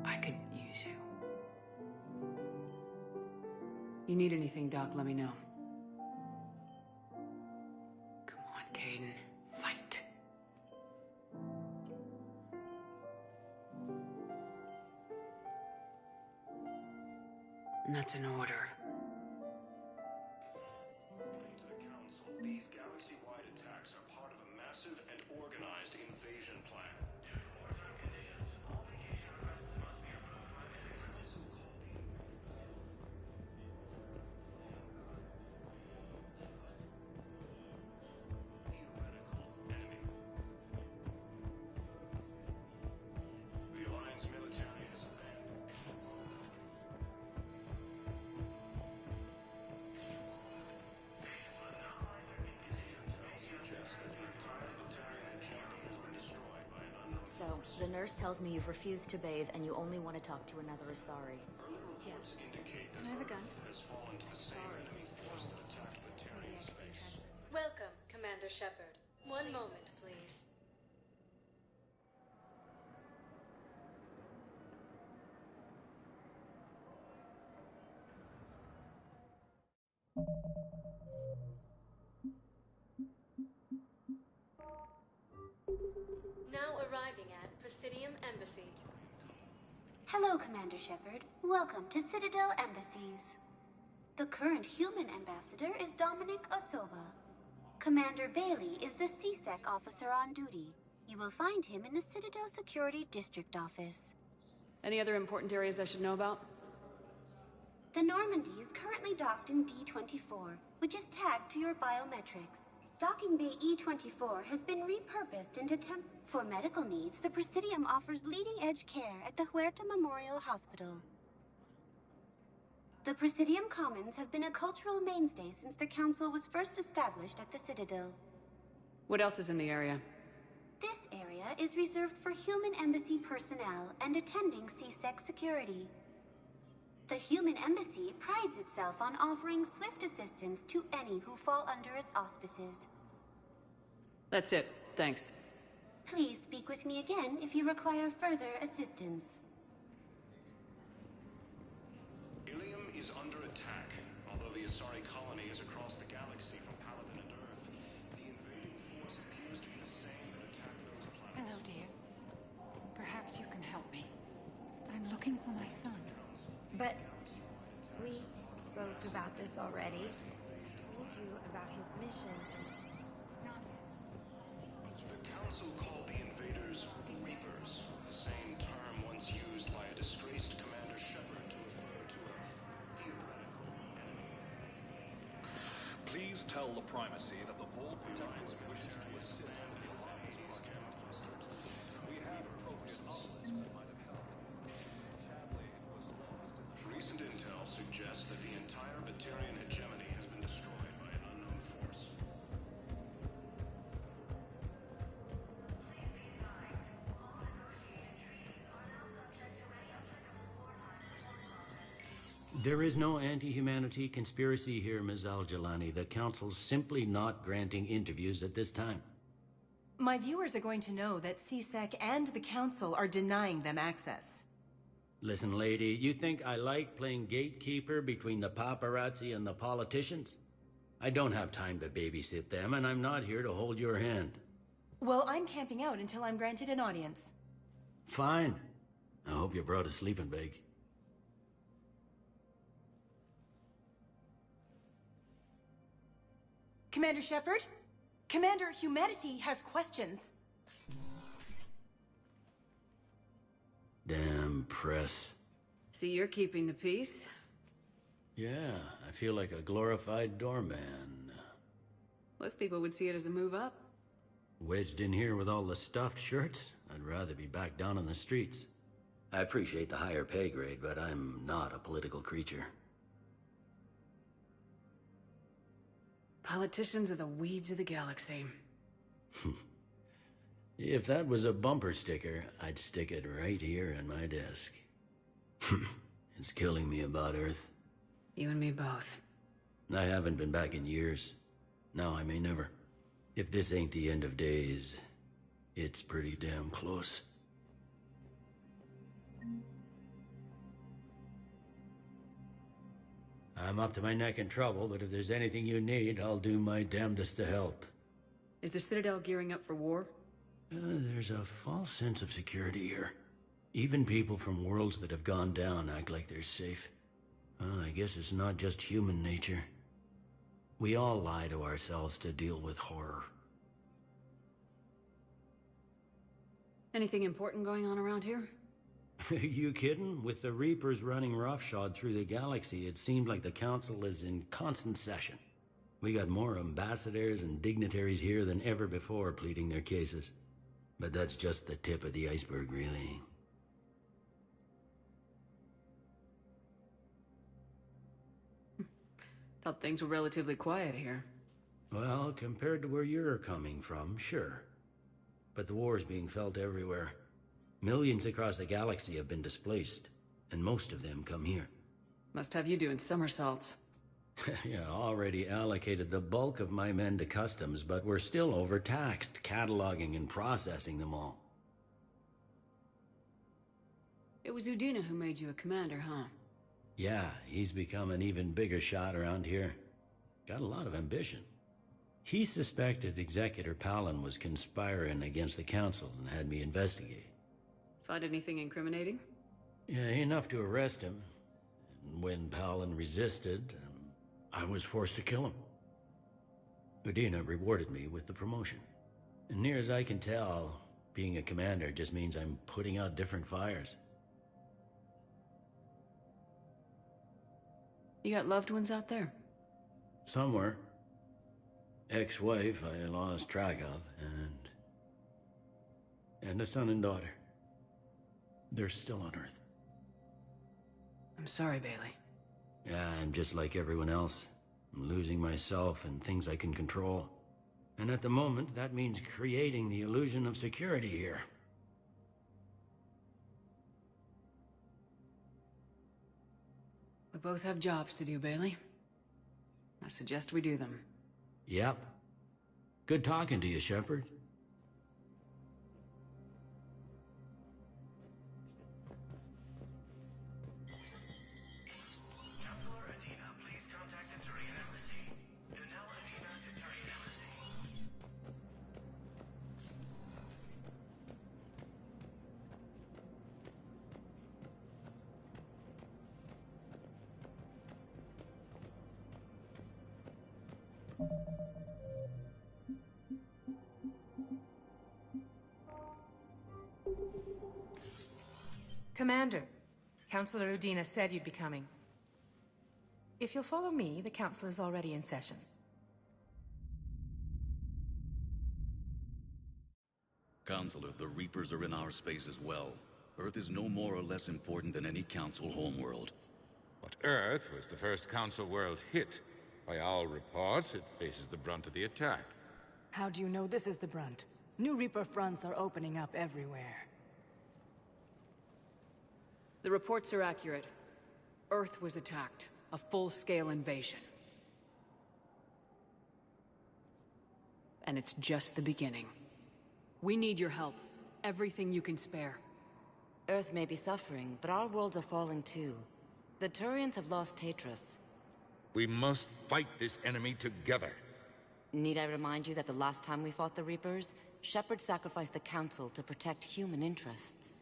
I could use you. You need anything, Doc, let me know. Come on, Caden. Fight. And that's an order. According to the Council, these galaxy-wide attacks are part of a massive and organized invasion plan. Due to wartime conditions, all vacation requests must be approved by management. The Council called the theoretical enemy. The Alliance military has abandoned. So, the nurse tells me you've refused to bathe and you only want to talk to another Asari. Reports indicate that Can I have a gun? has fallen to the same enemy force that attacked Batarian space. Welcome, Commander Shepard. One moment, please. Now arriving at Presidium Hello, Commander Shepard. Welcome to Citadel Embassies. The current human ambassador is Dominic Osoba. Commander Bailey is the CSEC officer on duty. You will find him in the Citadel Security District office. Any other important areas I should know about? The Normandy is currently docked in D-24, which is tagged to your biometrics. Docking Bay E-24 has been repurposed into For medical needs, the Presidium offers leading-edge care at the Huerta Memorial Hospital. The Presidium Commons have been a cultural mainstay since the Council was first established at the Citadel. What else is in the area? This area is reserved for human embassy personnel and attending CSEC security. The human embassy prides itself on offering swift assistance to any who fall under its auspices. That's it. Thanks. Please speak with me again if you require further assistance. Ilium is under attack. Although the Asari colony is across the galaxy from Paladin and Earth, the invading force appears to be the same that attacked those planets. Hello, dear. Perhaps you can help me. I'm looking for my son. But we spoke about this already. I told you about his mission. The Council called the invaders Reapers, the same term once used by a disgraced Commander Shepard to refer to a theoretical enemy. Please tell the Primacy that the Vol Protectorate wishes to assist with the Alliance project. We have appropriate knowledge that might have helped. Sadly, it was lost in the... Recent intel suggests that the entire Batarian hegemony has been destroyed by an unknown force. There is no anti-humanity conspiracy here, Ms. Al-Jalani. The Council's simply not granting interviews at this time. My viewers are going to know that CSEC and the Council are denying them access. Listen, lady, you think I like playing gatekeeper between the paparazzi and the politicians? I don't have time to babysit them, and I'm not here to hold your hand. Well, I'm camping out until I'm granted an audience. Fine. I hope you brought a sleeping bag. Commander Shepard? Commander Humanity has questions. Damn press. See, you're keeping the peace? Yeah, I feel like a glorified doorman. Most people would see it as a move up. Wedged in here with all the stuffed shirts? I'd rather be back down on the streets. I appreciate the higher pay grade, but I'm not a political creature. Politicians are the weeds of the galaxy. If that was a bumper sticker, I'd stick it right here in my desk. It's killing me about Earth. You and me both. I haven't been back in years. Now I may never. If this ain't the end of days, it's pretty damn close. I'm up to my neck in trouble, but if there's anything you need, I'll do my damnedest to help. Is the Citadel gearing up for war? There's a false sense of security here. Even people from worlds that have gone down act like they're safe. Well, I guess it's not just human nature. We all lie to ourselves to deal with horror. Anything important going on around here? You kidding? With the Reapers running roughshod through the galaxy, it seemed like the Council is in constant session. We got more ambassadors and dignitaries here than ever before pleading their cases. But that's just the tip of the iceberg, really. Thought things were relatively quiet here. Well, compared to where you're coming from, sure. But the war's being felt everywhere. Millions across the galaxy have been displaced, and most of them come here. Must have you doing somersaults. Yeah, already allocated the bulk of my men to customs, but we're still overtaxed, cataloging and processing them all. It was Udina who made you a commander, huh? Yeah, he's become an even bigger shot around here. Got a lot of ambition. He suspected Executor Palin was conspiring against the Council and had me investigate. Find anything incriminating? Yeah, enough to arrest him. And when Palin resisted, I was forced to kill him. Udina rewarded me with the promotion. And near as I can tell, being a commander just means I'm putting out different fires. You got loved ones out there? Somewhere. Ex-wife I lost track of, and a son and daughter. They're still on Earth. I'm sorry, Bailey. Yeah, I'm just like everyone else. I'm losing myself and things I can control. And at the moment, that means creating the illusion of security here. We both have jobs to do, Bailey. I suggest we do them. Yep. Good talking to you, Shepard. Commander, Councilor Udina said you'd be coming. If you'll follow me, the council is already in session. Counselor, the Reapers are in our space as well. Earth is no more or less important than any Council homeworld. But Earth was the first Council world hit. By all reports, it faces the brunt of the attack. How do you know this is the brunt? New Reaper fronts are opening up everywhere. The reports are accurate. Earth was attacked. A full-scale invasion. And it's just the beginning. We need your help. Everything you can spare. Earth may be suffering, but our worlds are falling too. The Turians have lost Tatris. We must fight this enemy together. Need I remind you that the last time we fought the Reapers, Shepard sacrificed the Council to protect human interests?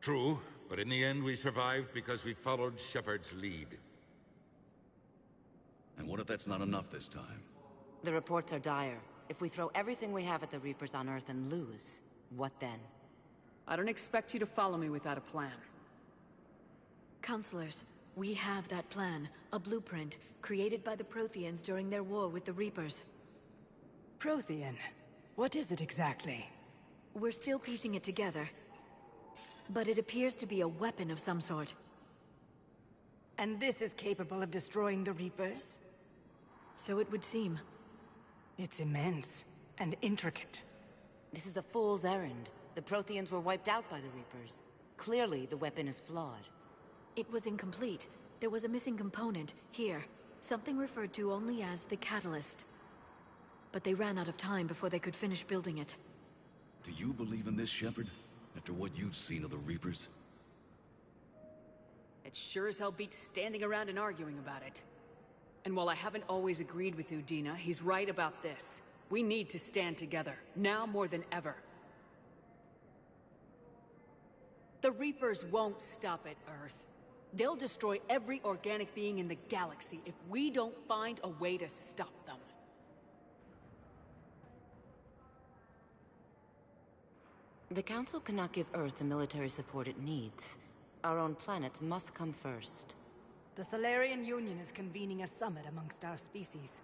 True, but in the end we survived because we followed Shepard's lead. And what if that's not enough this time? The reports are dire. If we throw everything we have at the Reapers on Earth and lose, what then? I don't expect you to follow me without a plan. Counselors, we have that plan. A blueprint, created by the Protheans during their war with the Reapers. Prothean? What is it exactly? We're still piecing it together. But it appears to be a weapon of some sort. And this is capable of destroying the Reapers? So it would seem. It's immense and intricate. This is a fool's errand. The Protheans were wiped out by the Reapers. Clearly, the weapon is flawed. It was incomplete. There was a missing component, here. Something referred to only as the catalyst. But they ran out of time before they could finish building it. Do you believe in this, Shepard? After what you've seen of the Reapers? It sure as hell beats standing around and arguing about it. And while I haven't always agreed with Udina, he's right about this. We need to stand together, now more than ever. The Reapers won't stop at Earth. They'll destroy every organic being in the galaxy if we don't find a way to stop them. The Council cannot give Earth the military support it needs. Our own planets must come first. The Solarian Union is convening a summit amongst our species.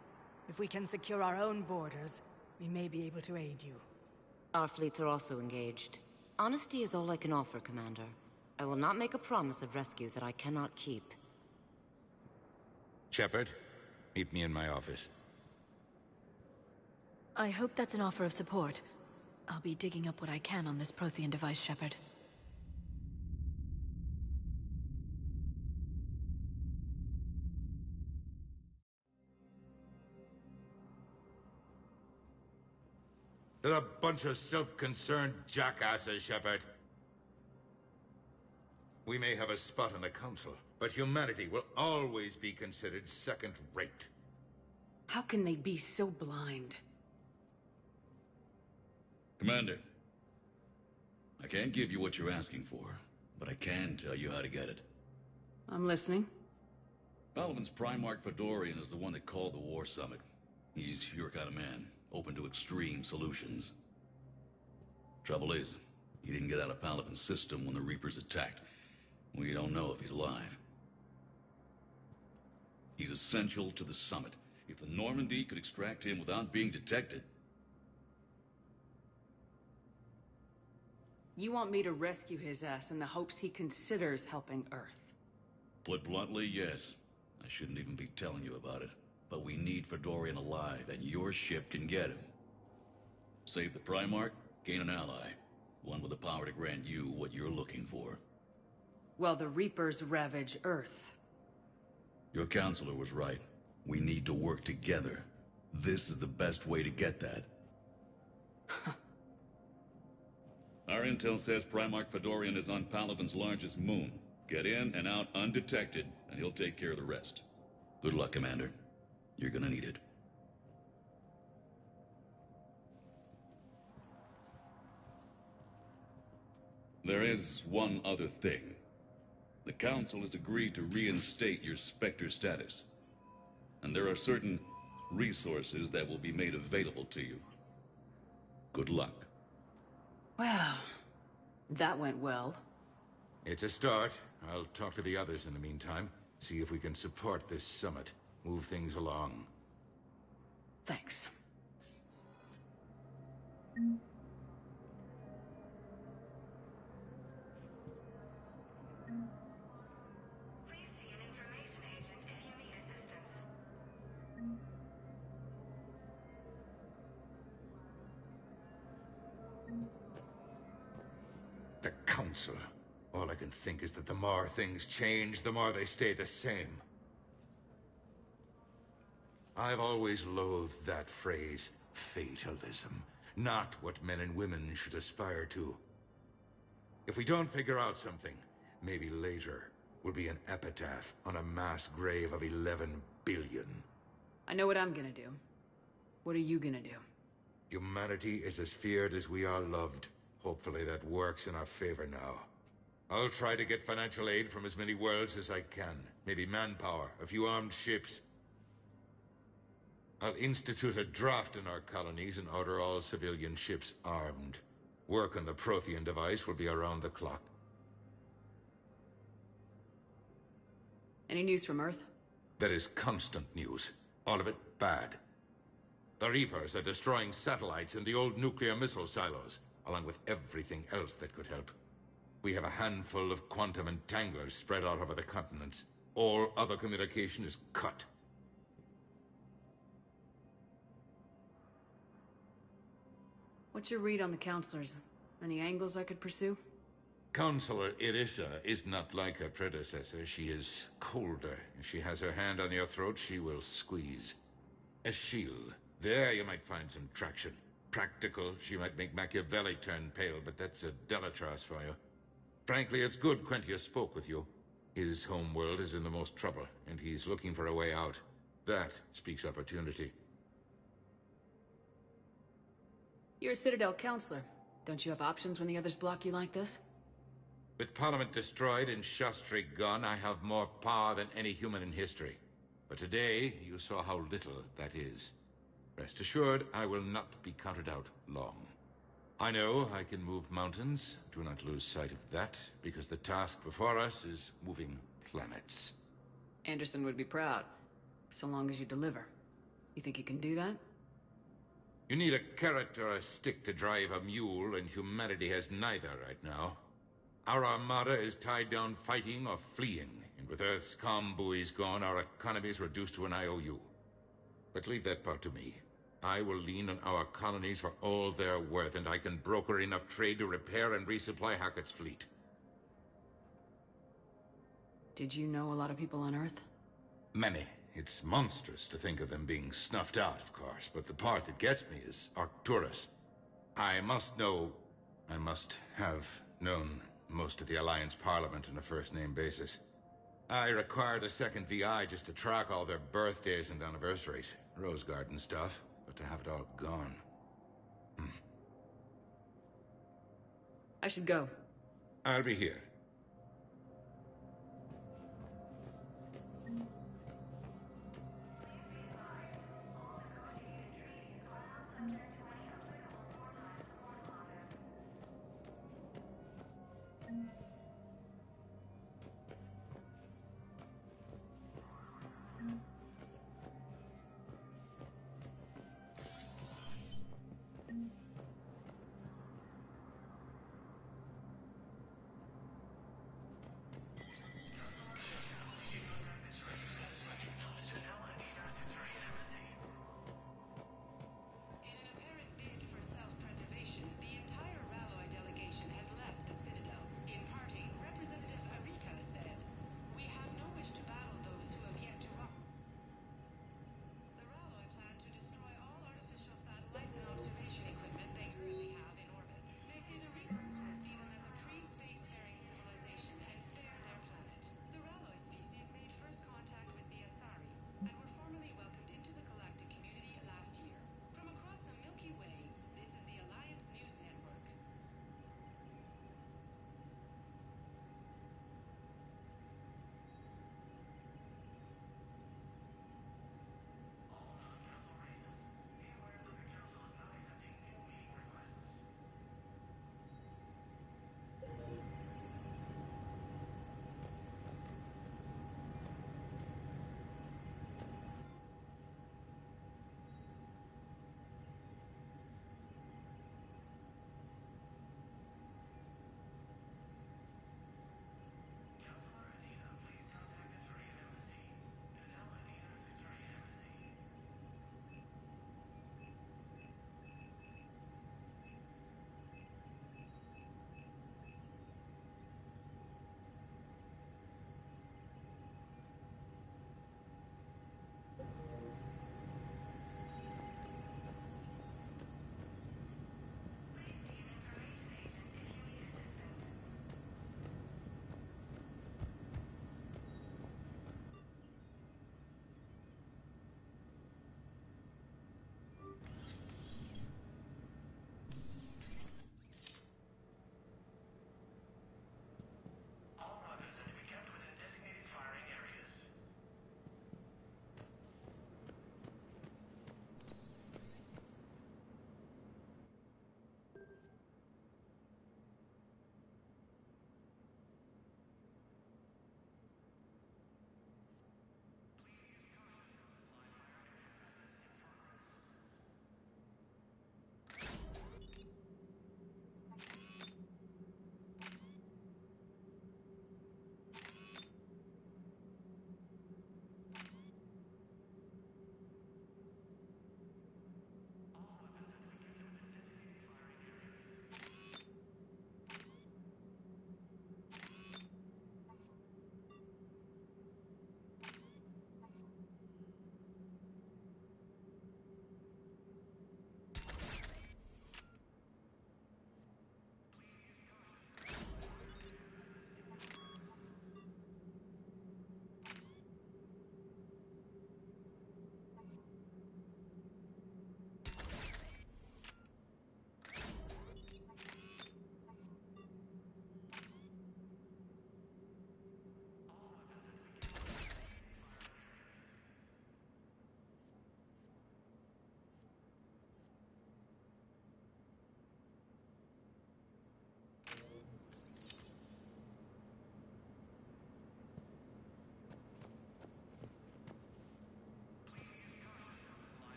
If we can secure our own borders, we may be able to aid you. Our fleets are also engaged. Honesty is all I can offer, Commander. I will not make a promise of rescue that I cannot keep. Shepard, meet me in my office. I hope that's an offer of support. I'll be digging up what I can on this Prothean device, Shepard. They're a bunch of self-concerned jackasses, Shepard. We may have a spot on the Council, but humanity will always be considered second-rate. How can they be so blind? Commander, I can't give you what you're asking for, but I can tell you how to get it. I'm listening. Palaven's Primarch Fedorian is the one that called the War Summit. He's your kind of man, open to extreme solutions. Trouble is, he didn't get out of Palaven's system when the Reapers attacked. We don't know if he's alive. He's essential to the summit. If the Normandy could extract him without being detected... You want me to rescue his ass in the hopes he considers helping Earth? Put bluntly, yes. I shouldn't even be telling you about it. But we need Fedorian alive, and your ship can get him. Save the Primarch, gain an ally. One with the power to grant you what you're looking for. Well, the Reapers ravage Earth. Your counselor was right. We need to work together. This is the best way to get that. Our intel says Primarch Fedorian is on Palaven's largest moon. Get in and out undetected, and he'll take care of the rest. Good luck, Commander. You're gonna need it. There is one other thing. The Council has agreed to reinstate your Spectre status. And there are certain resources that will be made available to you. Good luck. Well, that went well. It's a start. I'll talk to the others in the meantime. See if we can support this summit. Move things along. Thanks. The Council. All I can think is that the more things change, the more they stay the same. I've always loathed that phrase, fatalism. Not what men and women should aspire to. If we don't figure out something, maybe later will be an epitaph on a mass grave of 11 billion. I know what I'm gonna do. What are you gonna do? Humanity is as feared as we are loved. Hopefully that works in our favor now. I'll try to get financial aid from as many worlds as I can. Maybe manpower, a few armed ships. I'll institute a draft in our colonies and order all civilian ships armed. Work on the Prothean device will be around the clock. Any news from Earth? There is constant news. All of it bad. The Reapers are destroying satellites and the old nuclear missile silos, along with everything else that could help. We have a handful of quantum entanglers spread out over the continents. All other communication is cut. What's your read on the counselors? Any angles I could pursue? Counselor Irissa is not like her predecessor. She is colder. If she has her hand on your throat, she will squeeze. Eschil, there you might find some traction. Practical, she might make Machiavelli turn pale, but that's a Delatras for you. Frankly, it's good Quentius spoke with you. His home world is in the most trouble, and he's looking for a way out. That speaks opportunity. You're a Citadel counselor. Don't you have options when the others block you like this? With Parliament destroyed and Shastri gone, I have more power than any human in history. But today, you saw how little that is. Rest assured, I will not be counted out long. I know I can move mountains. Do not lose sight of that, because the task before us is moving planets. Anderson would be proud, so long as you deliver. You think you can do that? You need a carrot or a stick to drive a mule, and humanity has neither right now. Our armada is tied down fighting or fleeing, and with Earth's comm buoys gone, our economy is reduced to an IOU. But leave that part to me. I will lean on our colonies for all they're worth, and I can broker enough trade to repair and resupply Hackett's fleet. Did you know a lot of people on Earth? Many. It's monstrous to think of them being snuffed out, of course, but the part that gets me is Arcturus. I must have known most of the Alliance Parliament on a first-name basis. I required a second VI just to track all their birthdays and anniversaries. Rose Garden stuff, but to have it all gone. I should go. I'll be here.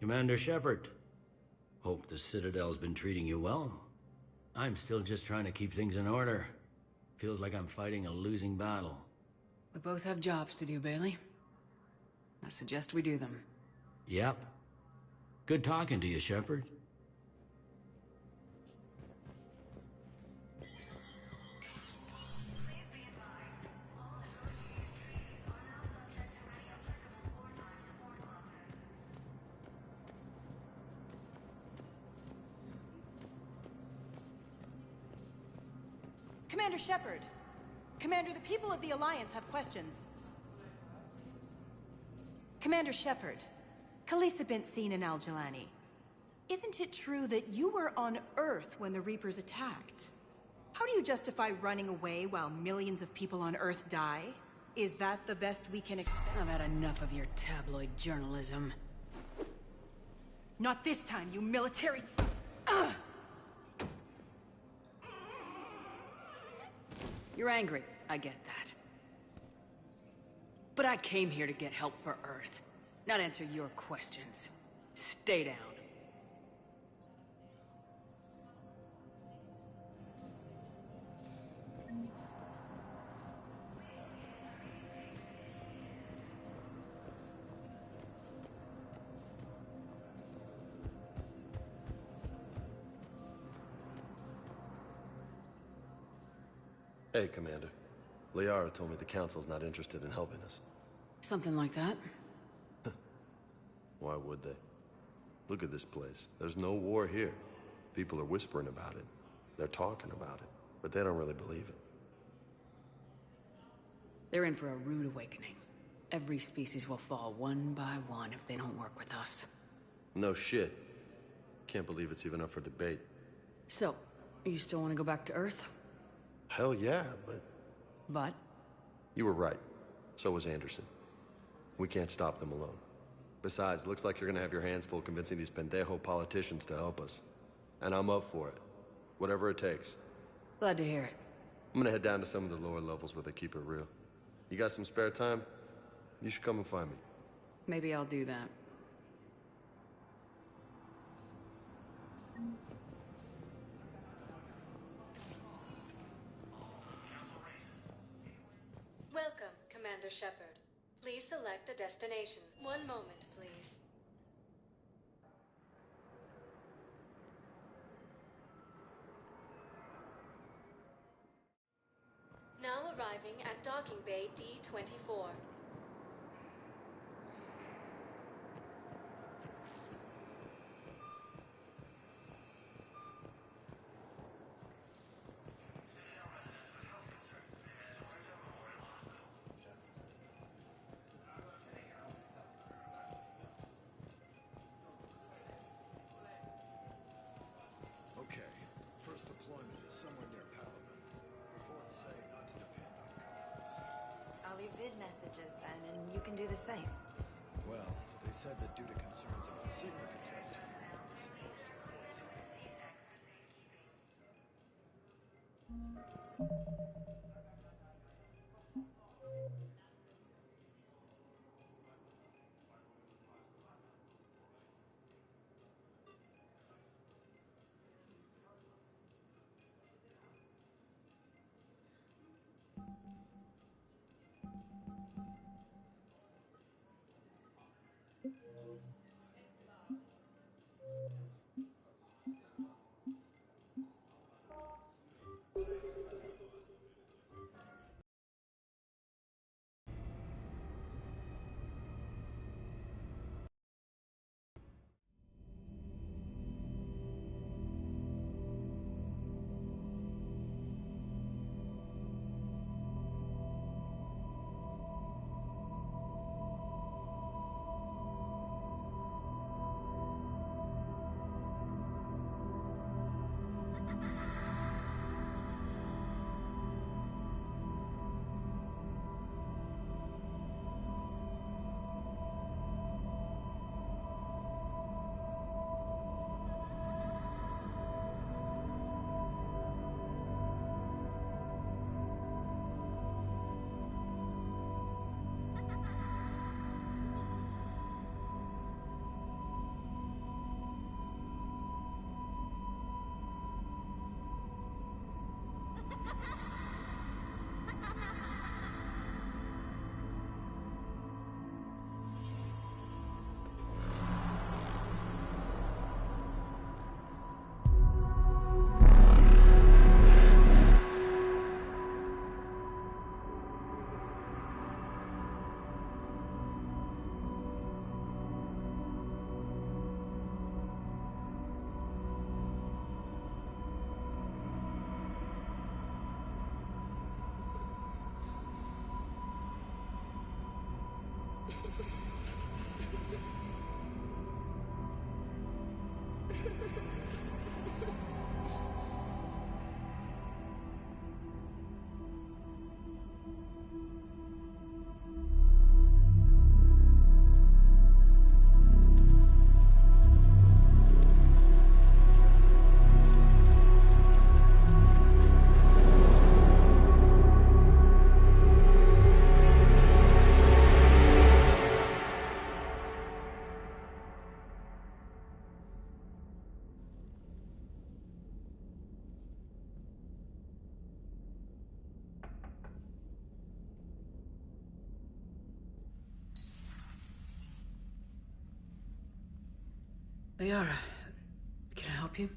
Commander Shepard. Hope the Citadel's been treating you well. I'm still just trying to keep things in order. Feels like I'm fighting a losing battle. We both have jobs to do, Bailey. I suggest we do them. Yep. Good talking to you, Shepard. Commander Shepard! Commander, the people of the Alliance have questions. Commander Shepard, Khaleesi bint seen in Al-Jalani. Isn't it true that you were on Earth when the Reapers attacked? How do you justify running away while millions of people on Earth die? Is that the best we can expect? I've had enough of your tabloid journalism. Not this time, you military... You're angry, I get that. But I came here to get help for Earth, not answer your questions. Stay down. Hey, Commander. Liara told me the Council's not interested in helping us. Something like that? Why would they? Look at this place. There's no war here. People are whispering about it. They're talking about it, but they don't really believe it. They're in for a rude awakening. Every species will fall one by one if they don't work with us. No shit. Can't believe it's even up for debate. So, you still want to go back to Earth? Hell yeah, but... But? You were right. So was Anderson. We can't stop them alone. Besides, looks like you're gonna have your hands full convincing these pendejo politicians to help us. And I'm up for it. Whatever it takes. Glad to hear it. I'm gonna head down to some of the lower levels where they keep it real. You got some spare time? You should come and find me. Maybe I'll do that. Welcome, Commander Shepard. Please select a destination. One moment, please. Now arriving at Docking Bay D-24. Okay, first deployment is somewhere near Palaven. Reports say not to depend on comms. I'll leave vid messages then, and you can do the same. Well, they said that due to concerns about signal congestion, the supposed Liara, can I help you?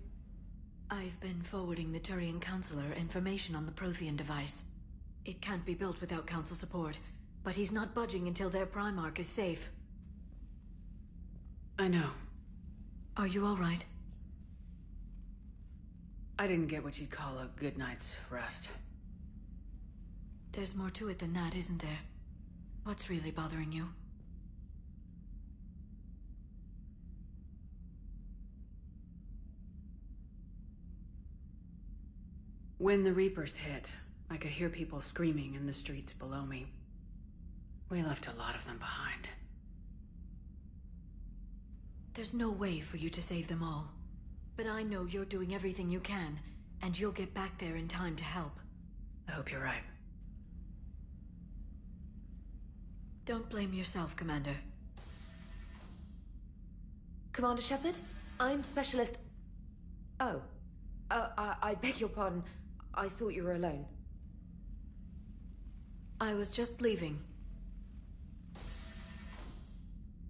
I've been forwarding the Turian Counselor information on the Prothean device. It can't be built without Council support, but he's not budging until their Primarch is safe. I know. Are you all right? I didn't get what you'd call a good night's rest. There's more to it than that, isn't there? What's really bothering you? When the Reapers hit, I could hear people screaming in the streets below me. We left a lot of them behind. There's no way for you to save them all. But I know you're doing everything you can, and you'll get back there in time to help. I hope you're right. Don't blame yourself, Commander. Commander Shepard? I'm Specialist... Oh. I beg your pardon. I thought you were alone. I was just leaving.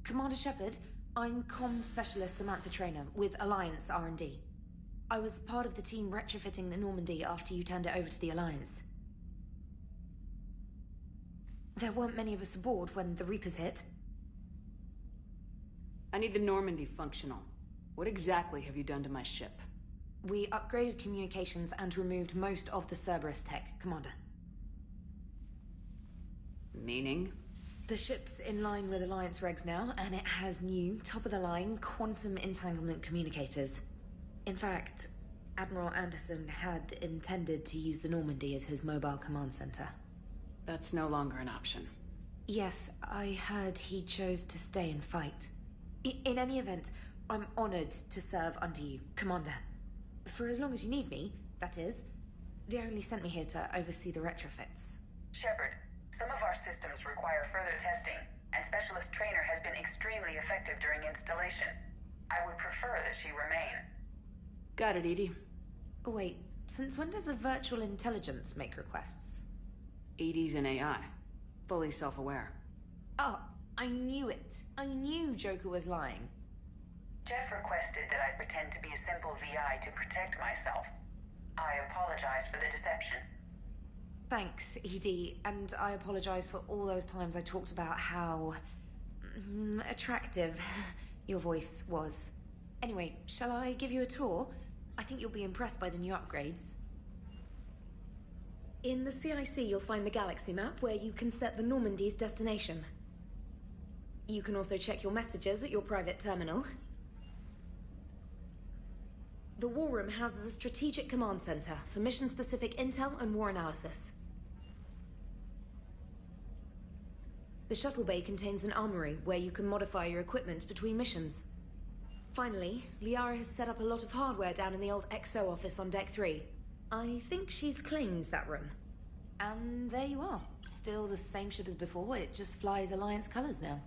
Commander Shepard, I'm Comm Specialist Samantha Traynor with Alliance R&D. I was part of the team retrofitting the Normandy after you turned it over to the Alliance. There weren't many of us aboard when the Reapers hit. I need the Normandy functional. What exactly have you done to my ship? We upgraded communications and removed most of the Cerberus tech, Commander. Meaning? The ship's in line with Alliance regs now, and it has new, top-of-the-line, quantum entanglement communicators. In fact, Admiral Anderson had intended to use the Normandy as his mobile command center. That's no longer an option. Yes, I heard he chose to stay and fight. In any event, I'm honored to serve under you, Commander. For as long as you need me, that is. They only sent me here to oversee the retrofits. Shepard, some of our systems require further testing, and Specialist Traynor has been extremely effective during installation. I would prefer that she remain. Got it, Edie. Oh, wait, since when does a virtual intelligence make requests? Edie's an AI. Fully self-aware. Oh, I knew it. I knew Joker was lying. Jeff requested that I pretend to be a simple VI to protect myself. I apologize for the deception. Thanks, Edie, and I apologize for all those times I talked about how... attractive your voice was. Anyway, shall I give you a tour? I think you'll be impressed by the new upgrades. In the CIC, you'll find the galaxy map where you can set the Normandy's destination. You can also check your messages at your private terminal. The War Room houses a strategic command center for mission-specific intel and war analysis. The shuttle bay contains an armory where you can modify your equipment between missions. Finally, Liara has set up a lot of hardware down in the old XO office on Deck 3. I think she's claimed that room. And there you are. Still the same ship as before, it just flies Alliance colors now.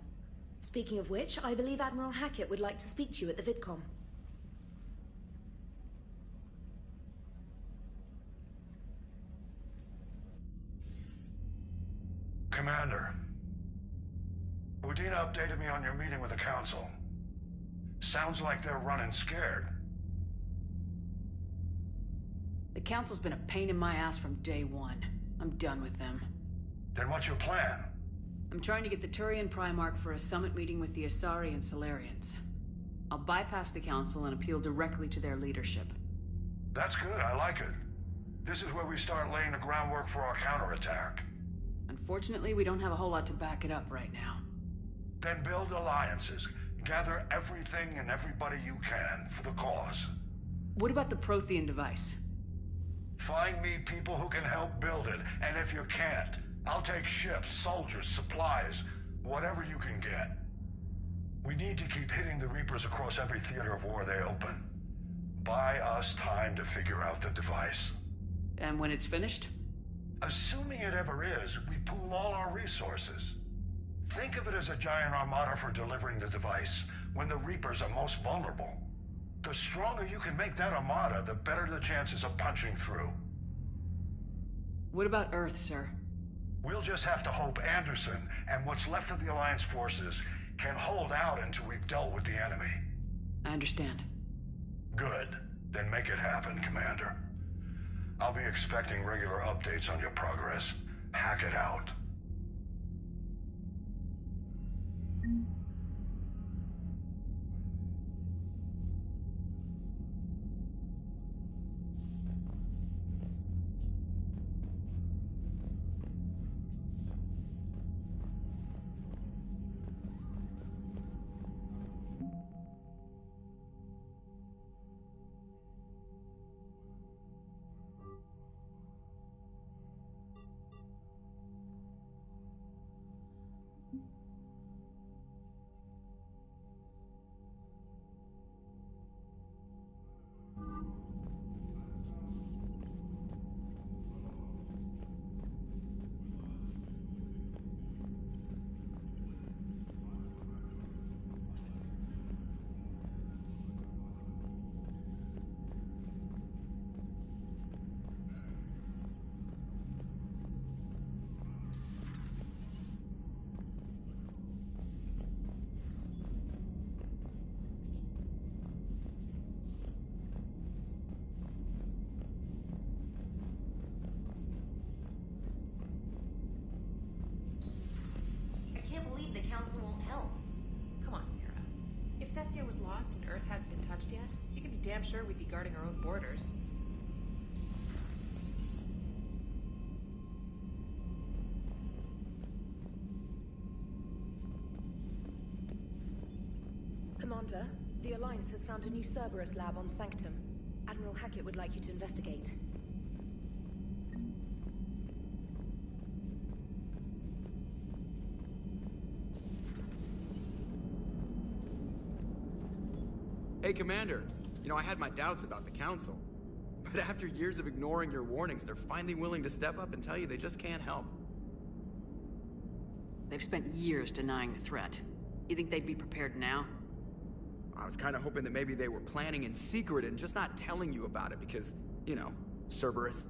Speaking of which, I believe Admiral Hackett would like to speak to you at the VidCom. Commander, Udina updated me on your meeting with the Council. Sounds like they're running scared. The Council's been a pain in my ass from day one. I'm done with them. Then what's your plan? I'm trying to get the Turian Primarch for a summit meeting with the Asari and Solarians. I'll bypass the Council and appeal directly to their leadership. That's good, I like it. This is where we start laying the groundwork for our counterattack. Unfortunately, we don't have a whole lot to back it up right now. Then build alliances. Gather everything and everybody you can for the cause. What about the Prothean device? Find me people who can help build it, and if you can't, I'll take ships, soldiers, supplies, whatever you can get. We need to keep hitting the Reapers across every theater of war they open. Buy us time to figure out the device. And when it's finished? Assuming it ever is, we pool all our resources. Think of it as a giant armada for delivering the device when the Reapers are most vulnerable. The stronger you can make that armada, the better the chances of punching through. What about Earth, sir? We'll just have to hope Anderson and what's left of the Alliance forces can hold out until we've dealt with the enemy. I understand. Good. Then make it happen, Commander. I'll be expecting regular updates on your progress. Hack it out. The council won't help. Come on, Sarah. If Thessia was lost and Earth hadn't been touched yet, you can be damn sure we'd be guarding our own borders. Commander, the Alliance has found a new Cerberus lab on Sanctum. Admiral Hackett would like you to investigate. Hey, Commander. You know, I had my doubts about the Council. But after years of ignoring your warnings, they're finally willing to step up and tell you they just can't help. They've spent years denying the threat. You think they'd be prepared now? I was kind of hoping that maybe they were planning in secret and just not telling you about it because, you know, Cerberus.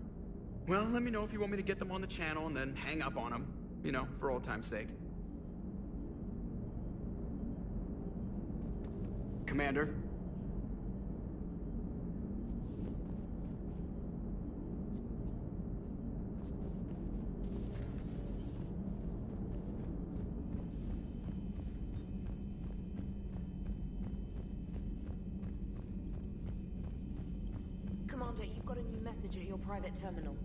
Well, let me know if you want me to get them on the channel and then hang up on them, you know, for old time's sake. Commander? Commander, you've got a new message at your private terminal.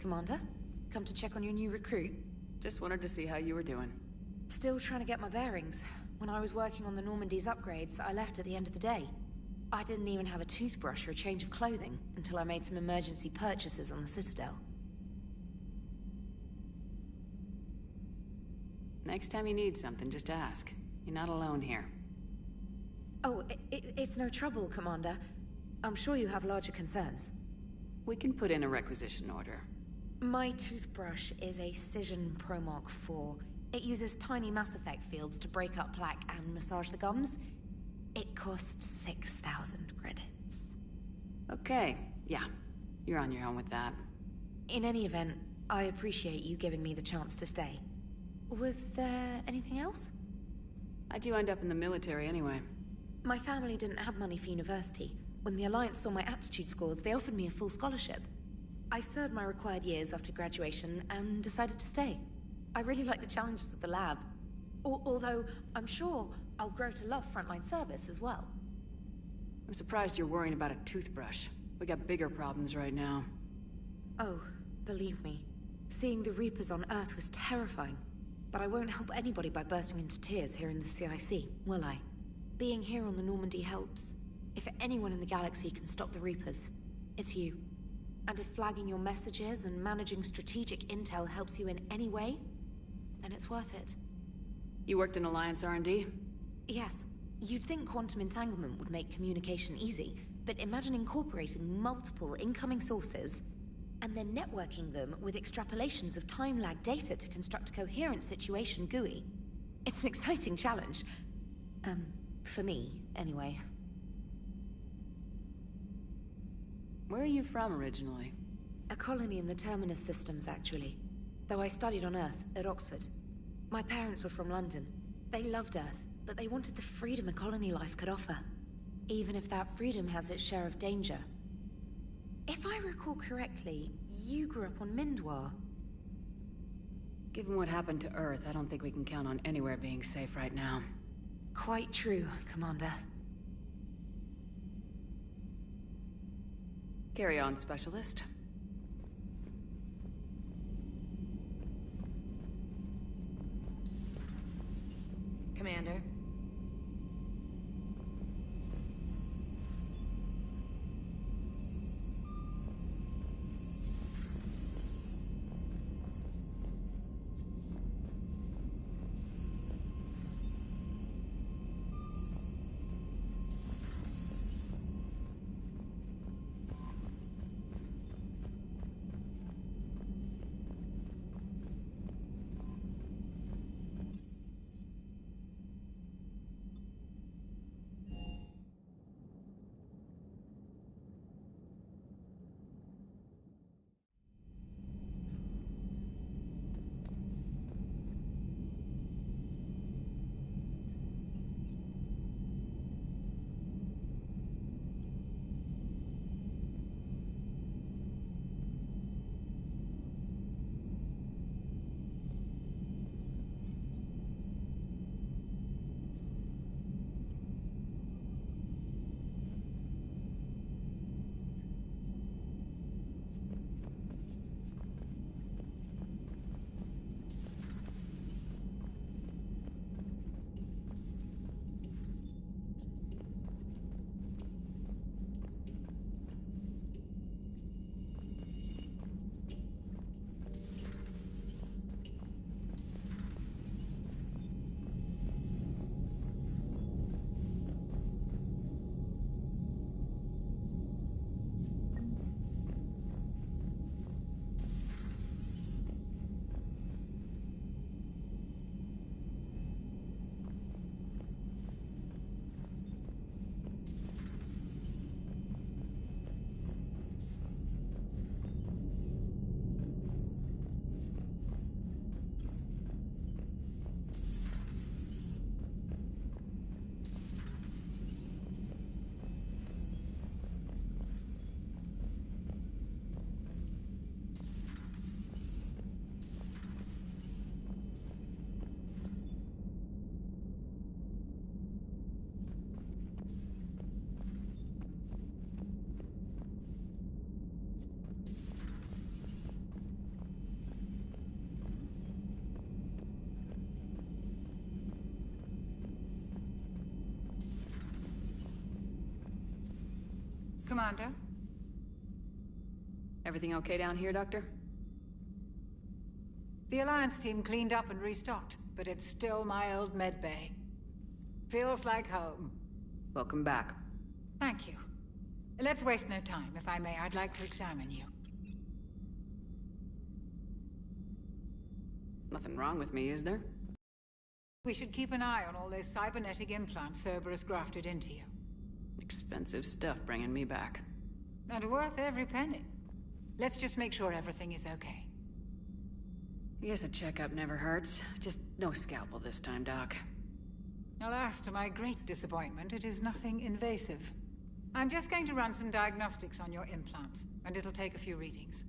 Commander. Come to check on your new recruit. Just wanted to see how you were doing. Still trying to get my bearings. When I was working on the Normandy's upgrades, I left at the end of the day. I didn't even have a toothbrush or a change of clothing until I made some emergency purchases on the Citadel. Next time you need something, just ask. You're not alone here. Oh, it's no trouble, Commander. I'm sure you have larger concerns. We can put in a requisition order. My toothbrush is a Cision Pro Mark 4. It uses tiny Mass Effect fields to break up plaque and massage the gums. It costs 6,000 credits. Okay, yeah. You're on your own with that. In any event, I appreciate you giving me the chance to stay. Was there anything else? How'd you end up in the military anyway? My family didn't have money for university. When the Alliance saw my aptitude scores, they offered me a full scholarship. I served my required years after graduation and decided to stay. I really like the challenges of the lab. Although, I'm sure I'll grow to love frontline service as well. I'm surprised you're worrying about a toothbrush. We got bigger problems right now. Oh, believe me. Seeing the Reapers on Earth was terrifying. But I won't help anybody by bursting into tears here in the CIC, will I? Being here on the Normandy helps. If anyone in the galaxy can stop the Reapers, it's you. And if flagging your messages and managing strategic intel helps you in any way, then it's worth it. You worked in Alliance R&D? Yes. You'd think quantum entanglement would make communication easy, but imagine incorporating multiple incoming sources and then networking them with extrapolations of time-lag data to construct a coherent situation GUI. It's an exciting challenge. For me, anyway. Where are you from originally? A colony in the Terminus systems, actually. Though I studied on Earth, at Oxford. My parents were from London. They loved Earth, but they wanted the freedom a colony life could offer. Even if that freedom has its share of danger. If I recall correctly, you grew up on Mindwar. Given what happened to Earth, I don't think we can count on anywhere being safe right now. Quite true, Commander. Carry on, Specialist. Commander. Commander? Everything okay down here, Doctor? The Alliance team cleaned up and restocked, but it's still my old med bay. Feels like home. Welcome back. Thank you. Let's waste no time. If I may, I'd like to examine you. Nothing wrong with me, is there? We should keep an eye on all those cybernetic implants Cerberus grafted into you. Expensive stuff bringing me back. And worth every penny. Let's just make sure everything is okay. I guess a checkup never hurts. Just no scalpel this time, Doc. Alas, to my great disappointment, it is nothing invasive. I'm just going to run some diagnostics on your implants, and it'll take a few readings.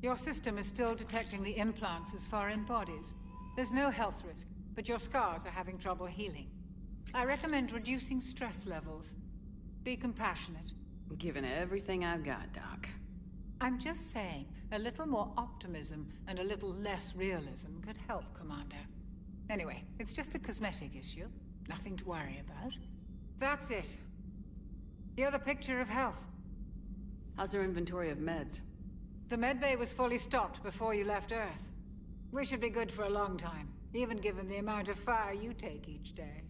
Your system is still detecting the implants as foreign bodies. There's no health risk, but your scars are having trouble healing. I recommend reducing stress levels. Be compassionate. I'm giving everything I've got, Doc. I'm just saying, a little more optimism and a little less realism could help, Commander. Anyway, it's just a cosmetic issue. Nothing to worry about. That's it. You're the picture of health. How's their inventory of meds? The medbay was fully stocked before you left Earth. We should be good for a long time, even given the amount of fire you take each day.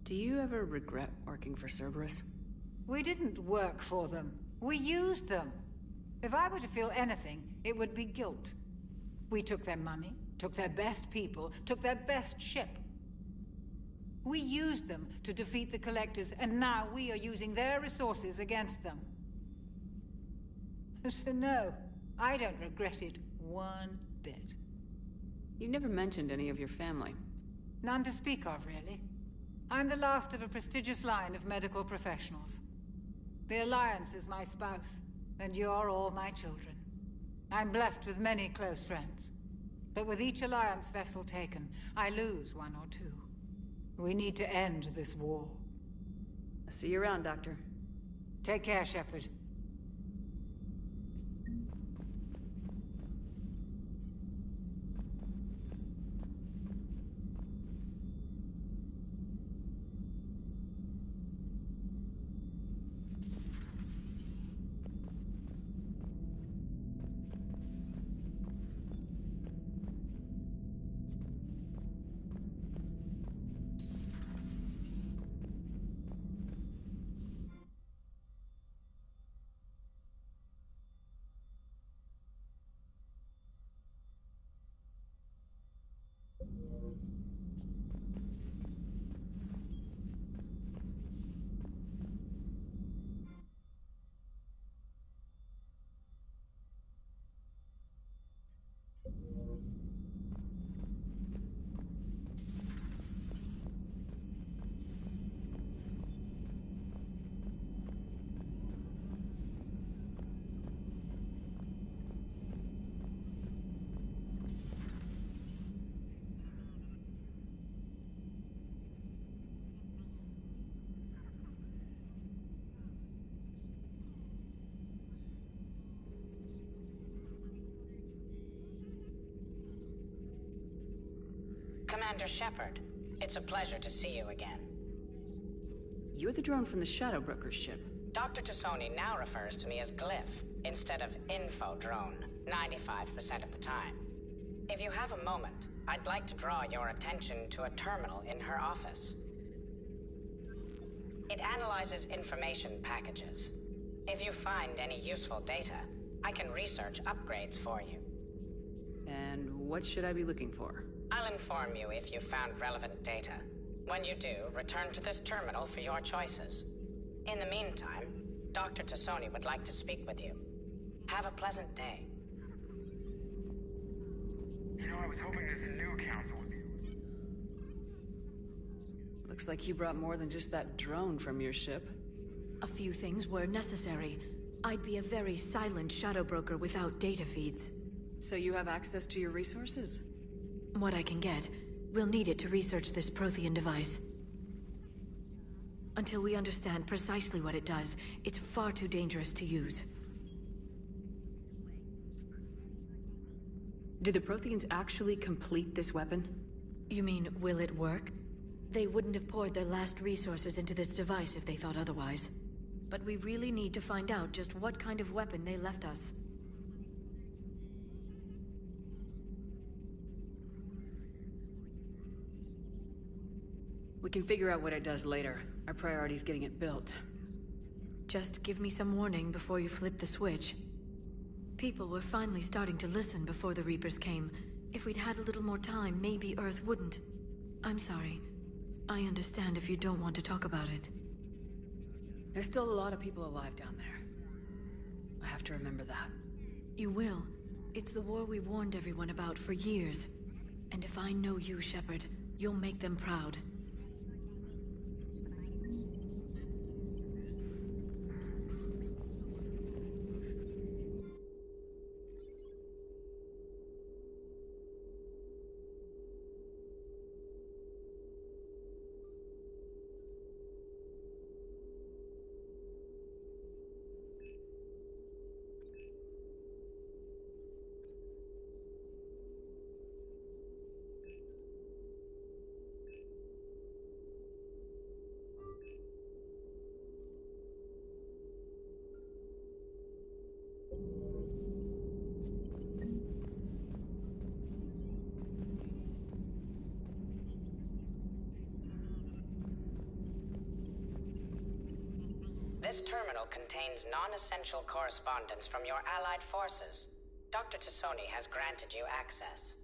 Do you ever regret working for Cerberus? We didn't work for them. We used them. If I were to feel anything, it would be guilt. We took their money, took their best people, took their best ship. We used them to defeat the Collectors, and now we are using their resources against them. So no, I don't regret it one bit. You never mentioned any of your family. None to speak of, really. I'm the last of a prestigious line of medical professionals. The Alliance is my spouse, and you're all my children. I'm blessed with many close friends. But with each Alliance vessel taken, I lose one or two. We need to end this war. I'll see you around, Doctor. Take care, Shepard. Commander Shepard, it's a pleasure to see you again. You're the drone from the Shadow Broker's ship. Dr. Tassoni now refers to me as Glyph instead of Info Drone, 95% of the time. If you have a moment, I'd like to draw your attention to a terminal in her office. It analyzes information packages. If you find any useful data, I can research upgrades for you. And what should I be looking for? I'll inform you if you found relevant data. When you do, return to this terminal for your choices. In the meantime, Dr. Tassoni would like to speak with you. Have a pleasant day. You know, I was hoping there's a new council with you. Looks like you brought more than just that drone from your ship. A few things were necessary. I'd be a very silent Shadow Broker without data feeds. So you have access to your resources? What I can get. We'll need it to research this Prothean device. Until we understand precisely what it does, it's far too dangerous to use. Do the Protheans actually complete this weapon? You mean, will it work? They wouldn't have poured their last resources into this device if they thought otherwise. But we really need to find out just what kind of weapon they left us. We can figure out what it does later. Our priority's getting it built. Just give me some warning before you flip the switch. People were finally starting to listen before the Reapers came. If we'd had a little more time, maybe Earth wouldn't. I'm sorry. I understand if you don't want to talk about it. There's still a lot of people alive down there. I have to remember that. You will. It's the war we warned everyone about for years. And if I know you, Shepard, you'll make them proud. This terminal contains non-essential correspondence from your allied forces. Dr. Tassoni has granted you access.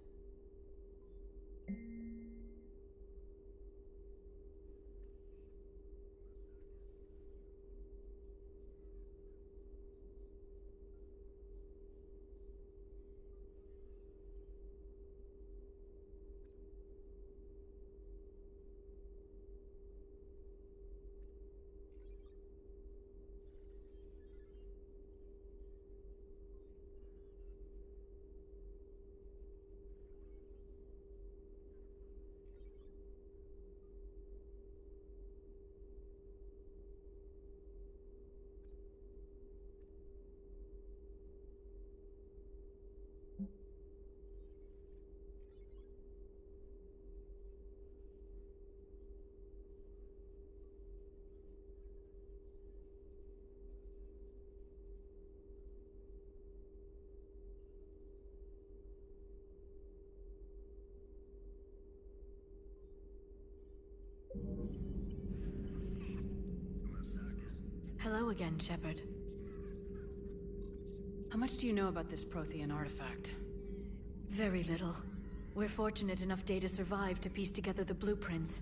Hello again, Shepard. How much do you know about this Prothean artifact? Very little. We're fortunate enough Data survived to piece together the blueprints.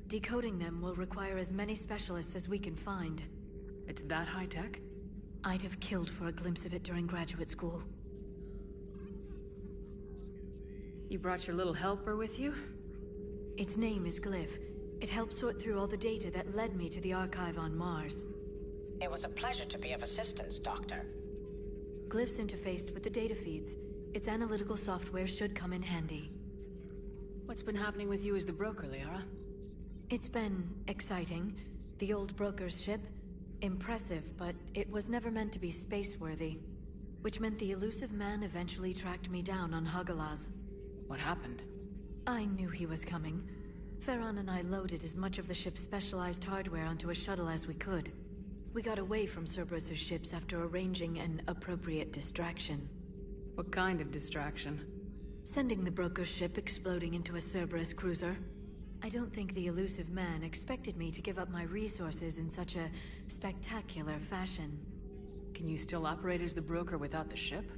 Decoding them will require as many specialists as we can find. It's that high-tech? I'd have killed for a glimpse of it during graduate school. You brought your little helper with you? Its name is Glyph. It helped sort through all the data that led me to the archive on Mars. It was a pleasure to be of assistance, Doctor. Glyph's interfaced with the data feeds. Its analytical software should come in handy. What's been happening with you as the broker, Liara? It's been exciting. The old broker's ship? Impressive, but it was never meant to be space-worthy. Which meant the elusive man eventually tracked me down on Hagalaz. What happened? I knew he was coming. Farron and I loaded as much of the ship's specialized hardware onto a shuttle as we could. We got away from Cerberus' ships after arranging an appropriate distraction. What kind of distraction? Sending the broker's ship exploding into a Cerberus cruiser. I don't think the elusive man expected me to give up my resources in such a spectacular fashion. Can you still operate as the broker without the ship?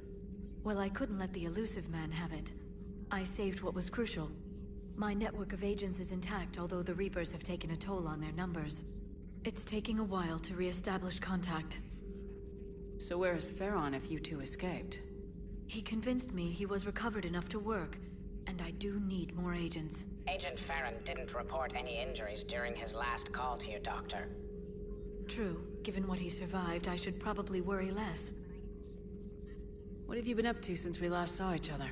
Well, I couldn't let the elusive man have it. I saved what was crucial. My network of agents is intact, although the Reapers have taken a toll on their numbers. It's taking a while to re-establish contact. So where is Farron if you two escaped? He convinced me he was recovered enough to work, and I do need more agents. Agent Farron didn't report any injuries during his last call to you, Doctor. True. Given what he survived, I should probably worry less. What have you been up to since we last saw each other?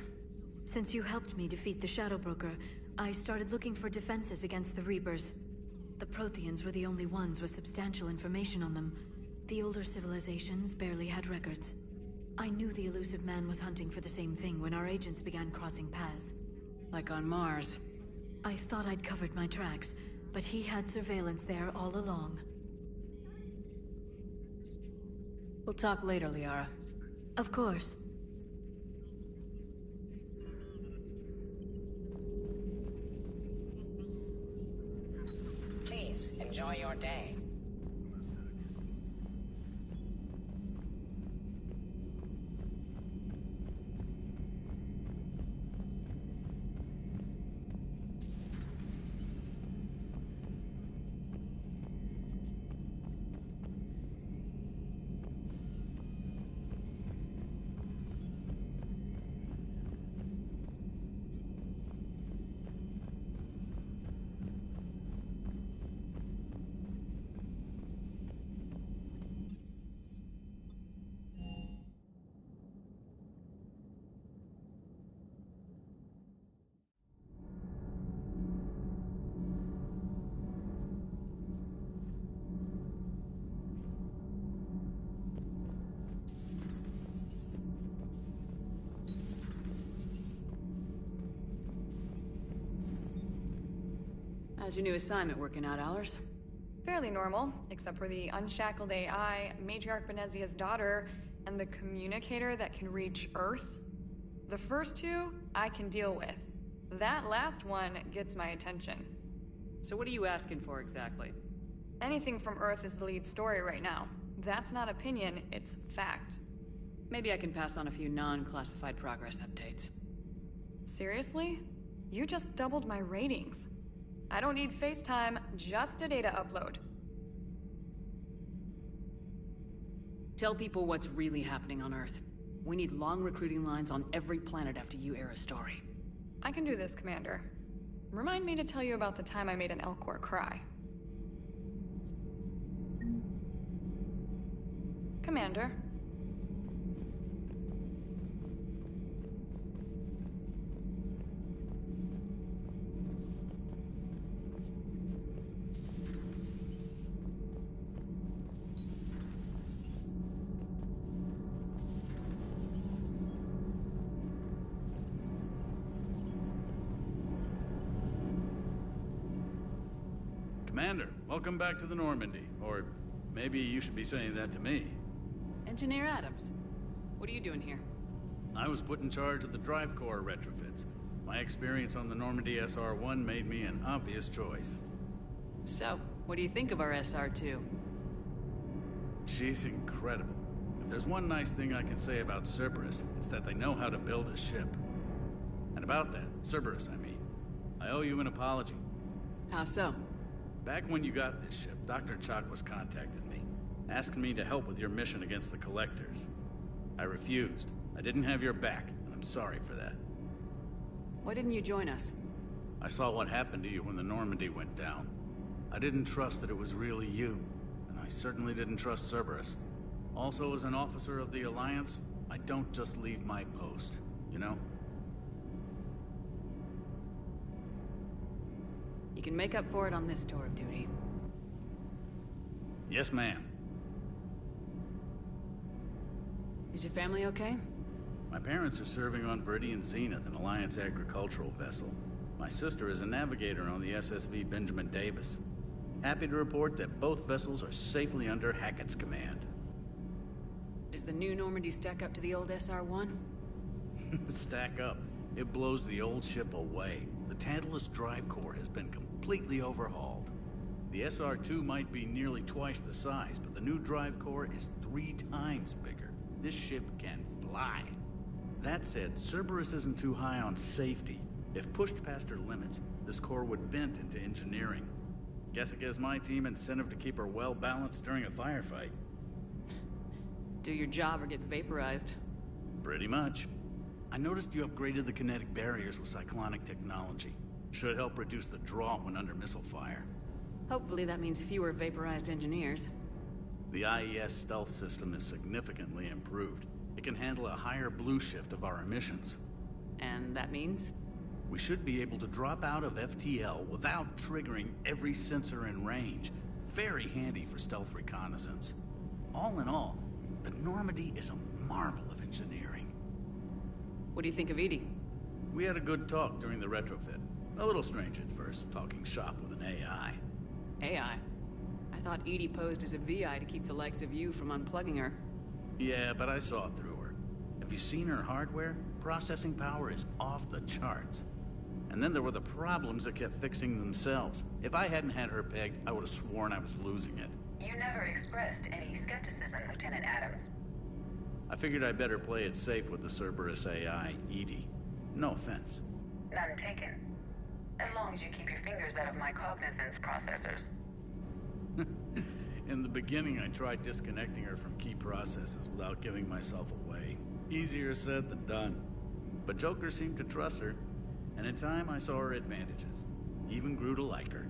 Since you helped me defeat the Shadow Broker, I started looking for defenses against the Reapers. The Protheans were the only ones with substantial information on them. The older civilizations barely had records. I knew the elusive man was hunting for the same thing when our agents began crossing paths. Like on Mars. I thought I'd covered my tracks, but he had surveillance there all along. We'll talk later, Liara. Of course. Please, enjoy your day. How's your new assignment working out, Allers? Fairly normal, except for the unshackled AI, Matriarch Benezia's daughter, and the communicator that can reach Earth. The first two, I can deal with. That last one gets my attention. So what are you asking for exactly? Anything from Earth is the lead story right now. That's not opinion, it's fact. Maybe I can pass on a few non-classified progress updates. Seriously? You just doubled my ratings. I don't need FaceTime, just a data upload. Tell people what's really happening on Earth. We need long recruiting lines on every planet after you air a story. I can do this, Commander. Remind me to tell you about the time I made an Elcor cry. Commander. Commander, welcome back to the Normandy. Or maybe you should be saying that to me. Engineer Adams, what are you doing here? I was put in charge of the drive core retrofits. My experience on the Normandy SR-1 made me an obvious choice. So, what do you think of our SR-2? She's incredible. If there's one nice thing I can say about Cerberus, it's that they know how to build a ship. And about that, Cerberus, I mean, I owe you an apology. How so? Back when you got this ship, Dr. Chakwas contacted me, asking me to help with your mission against the Collectors. I refused. I didn't have your back, and I'm sorry for that. Why didn't you join us? I saw what happened to you when the Normandy went down. I didn't trust that it was really you, and I certainly didn't trust Cerberus. Also, as an officer of the Alliance, I don't just leave my post, you know? You can make up for it on this tour of duty. Yes, ma'am. Is your family okay? My parents are serving on Viridian Zenith, an Alliance agricultural vessel. My sister is a navigator on the SSV Benjamin Davis. Happy to report that both vessels are safely under Hackett's command. Does the new Normandy stack up to the old SR-1? Stack up. It blows the old ship away. The Tantalus drive core has been completely overhauled. The SR-2 might be nearly twice the size, but the new drive core is 3 times bigger. This ship can fly. That said, Cerberus isn't too high on safety. If pushed past her limits, this core would vent into engineering. Guess it gives my team incentive to keep her well balanced during a firefight. Do your job or get vaporized. Pretty much. I noticed you upgraded the kinetic barriers with cyclonic technology. Should help reduce the draw when under missile fire. Hopefully that means fewer vaporized engineers. The IES stealth system is significantly improved. It can handle a higher blue shift of our emissions. And that means? We should be able to drop out of FTL without triggering every sensor in range. Very handy for stealth reconnaissance. All in all, the Normandy is a marvel of engineering. What do you think of Edie? We had a good talk during the retrofit. A little strange at first, talking shop with an AI. AI? I thought Edie posed as a VI to keep the likes of you from unplugging her. Yeah, but I saw through her. Have you seen her hardware? Processing power is off the charts. And then there were the problems that kept fixing themselves. If I hadn't had her pegged, I would have sworn I was losing it. You never expressed any skepticism, Lieutenant Adams. I figured I'd better play it safe with the Cerberus AI, Edie. No offense. None taken. As long as you keep your fingers out of my cognizance processors. In the beginning, I tried disconnecting her from key processes without giving myself away. Easier said than done. But Joker seemed to trust her, and in time I saw her advantages. Even grew to like her.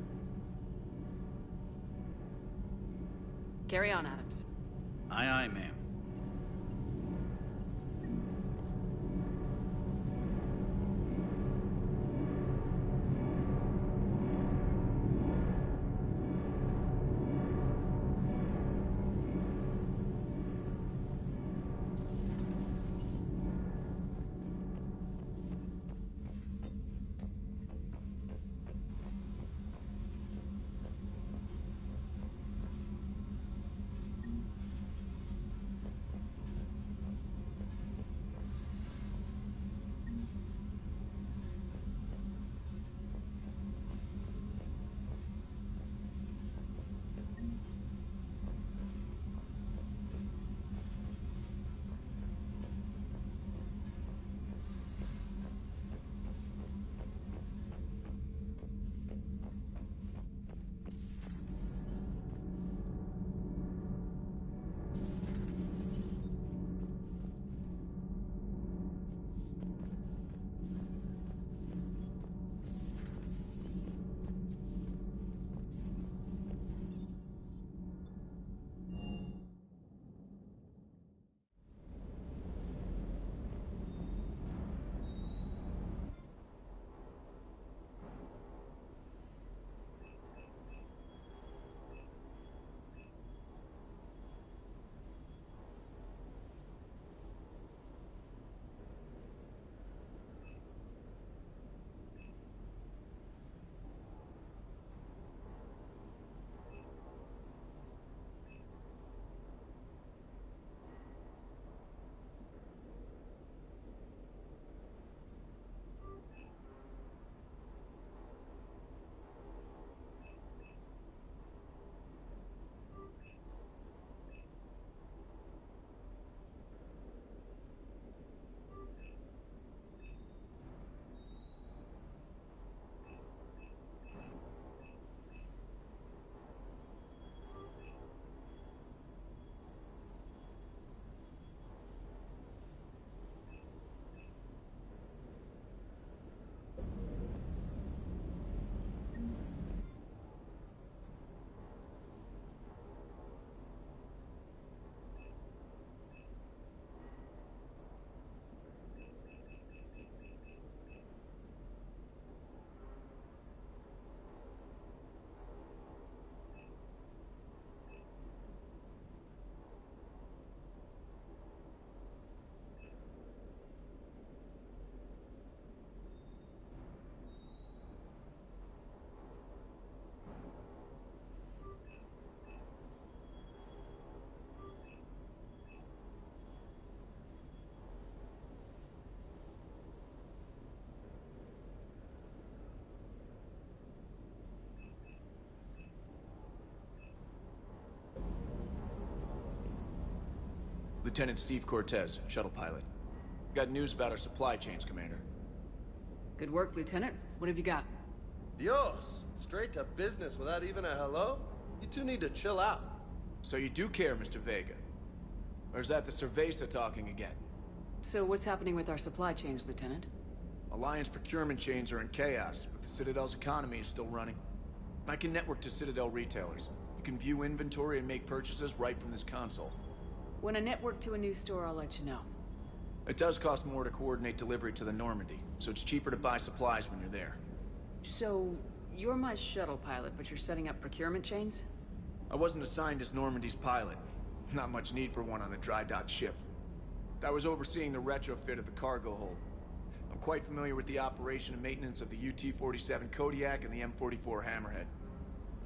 Carry on, Adams. Aye, aye, ma'am. Lieutenant Steve Cortez, shuttle pilot. Got news about our supply chains, Commander. Good work, Lieutenant. What have you got? Dios! Straight to business without even a hello? You two need to chill out. So you do care, Mr. Vega? Or is that the Cerveza talking again? So what's happening with our supply chains, Lieutenant? Alliance procurement chains are in chaos, but the Citadel's economy is still running. I can network to Citadel retailers. You can view inventory and make purchases right from this console. When I network to a new store, I'll let you know. It does cost more to coordinate delivery to the Normandy, so it's cheaper to buy supplies when you're there. So, you're my shuttle pilot, but you're setting up procurement chains? I wasn't assigned as Normandy's pilot. Not much need for one on a dry dock ship. I was overseeing the retrofit of the cargo hold. I'm quite familiar with the operation and maintenance of the UT-47 Kodiak and the M44 Hammerhead.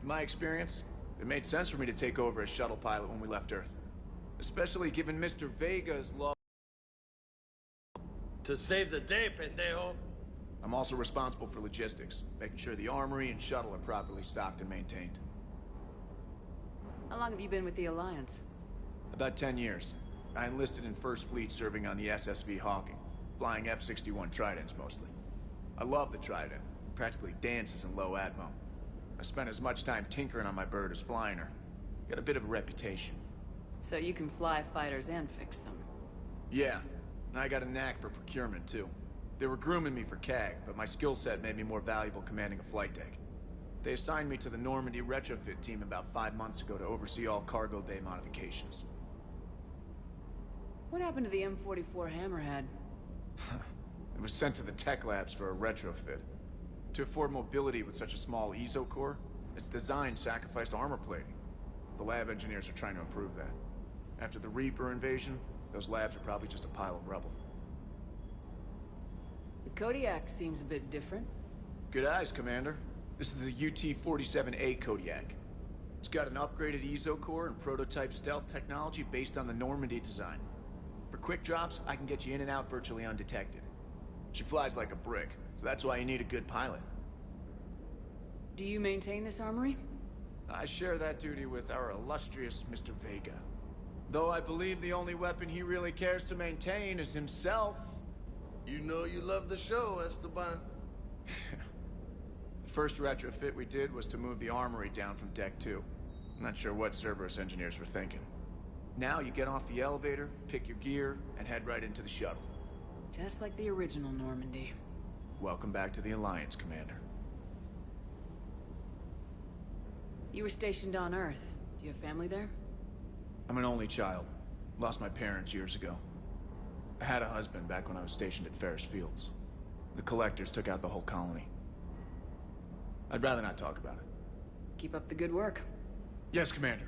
In my experience, it made sense for me to take over as shuttle pilot when we left Earth. Especially given Mr. Vega's law. To save the day, pendejo. I'm also responsible for logistics, making sure the armory and shuttle are properly stocked and maintained. How long have you been with the Alliance? About 10 years. I enlisted in First Fleet serving on the SSV Hawking, flying F-61 Tridents mostly. I love the Trident. Practically dances in low atmo. I spent as much time tinkering on my bird as flying her. Got a bit of a reputation. So you can fly fighters and fix them? Yeah, and I got a knack for procurement too. They were grooming me for CAG, but my skill set made me more valuable commanding a flight deck. They assigned me to the Normandy retrofit team about 5 months ago to oversee all cargo bay modifications. What happened to the M44 Hammerhead? It was sent to the tech labs for a retrofit. To afford mobility with such a small ESO core, its design sacrificed armor plating. The lab engineers are trying to improve that. After the Reaper invasion, those labs are probably just a pile of rubble. The Kodiak seems a bit different. Good eyes, Commander. This is the UT-47A Kodiak. It's got an upgraded ESO core and prototype stealth technology based on the Normandy design. For quick drops, I can get you in and out virtually undetected. She flies like a brick, so that's why you need a good pilot. Do you maintain this armory? I share that duty with our illustrious Mr. Vega. Though I believe the only weapon he really cares to maintain is himself. You know you love the show, Esteban. The first retrofit we did was to move the armory down from Deck 2. I'm not sure what Cerberus engineers were thinking. Now you get off the elevator, pick your gear, and head right into the shuttle. Just like the original Normandy. Welcome back to the Alliance, Commander. You were stationed on Earth. Do you have family there? I'm an only child. Lost my parents years ago. I had a husband back when I was stationed at Ferris Fields. The Collectors took out the whole colony. I'd rather not talk about it. Keep up the good work. Yes, Commander.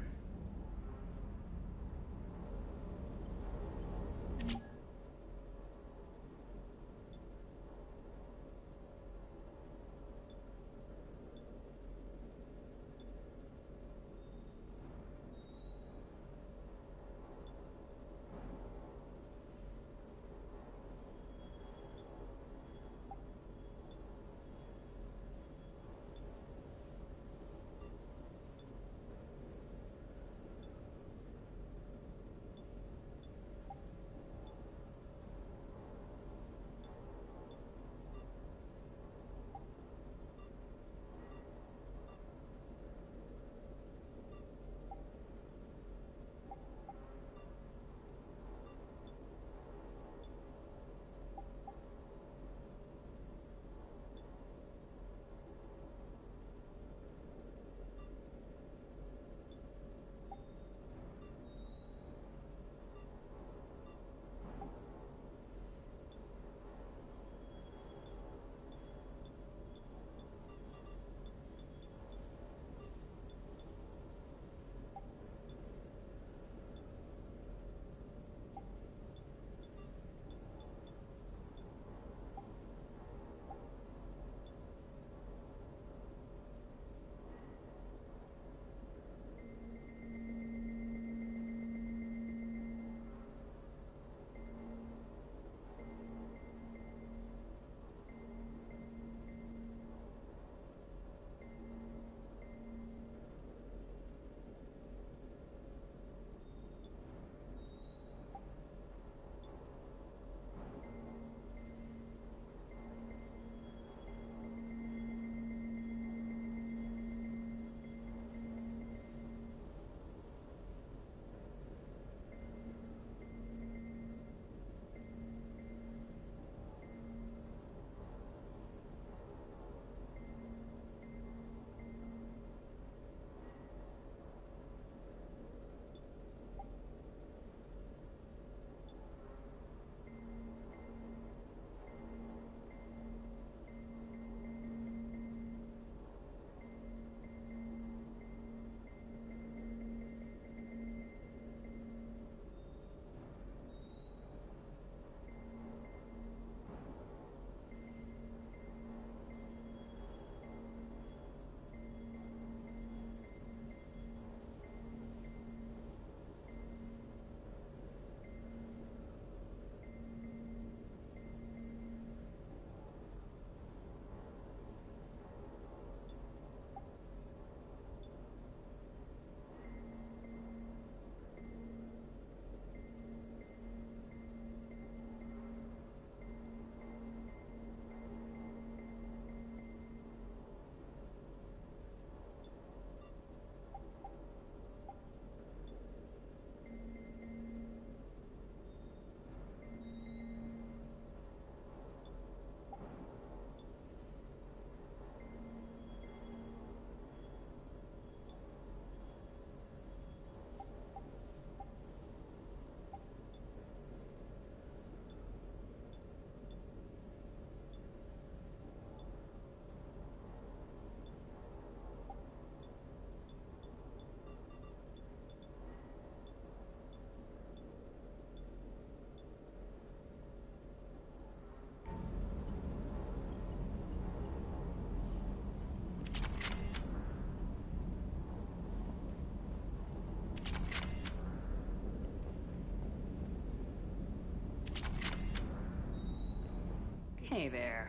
Hey there.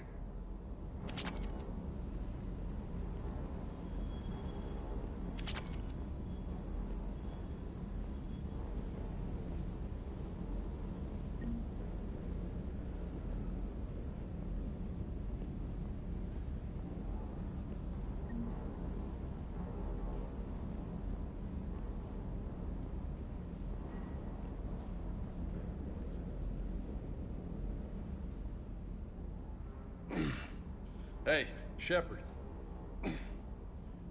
Hey, Shepard.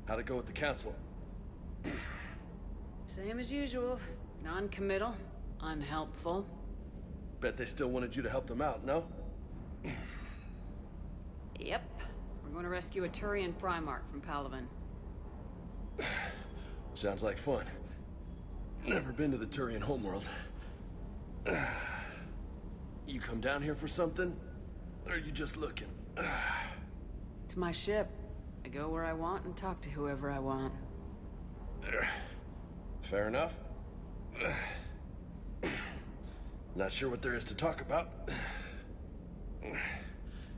How'd it go with the council? Same as usual. Non-committal, unhelpful. Bet they still wanted you to help them out, no? Yep. We're going to rescue a Turian Primarch from Palaven. Sounds like fun. Never been to the Turian homeworld. You come down here for something? Or are you just looking? It's my ship. I go where I want and talk to whoever I want. Fair enough. Not sure what there is to talk about.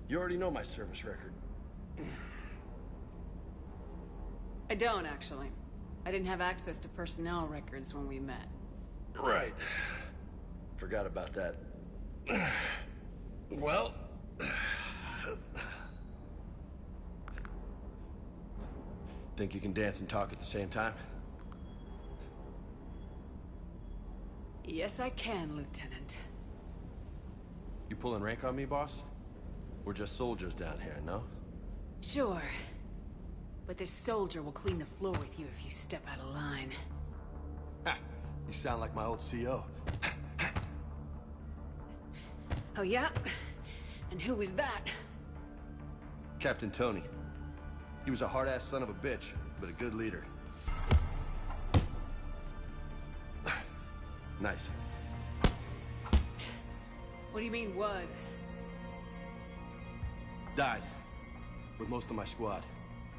You already know my service record. I don't, actually. I didn't have access to personnel records when we met. Right. Forgot about that. Well... Think you can dance and talk at the same time? Yes, I can, Lieutenant. You pulling rank on me, boss? We're just soldiers down here, no? Sure. But this soldier will clean the floor with you if you step out of line. Ha! You sound like my old CO. Oh, yeah? And who was that? Captain Tony. He was a hard-ass son of a bitch, but a good leader. Nice. What do you mean, was? Died. With most of my squad.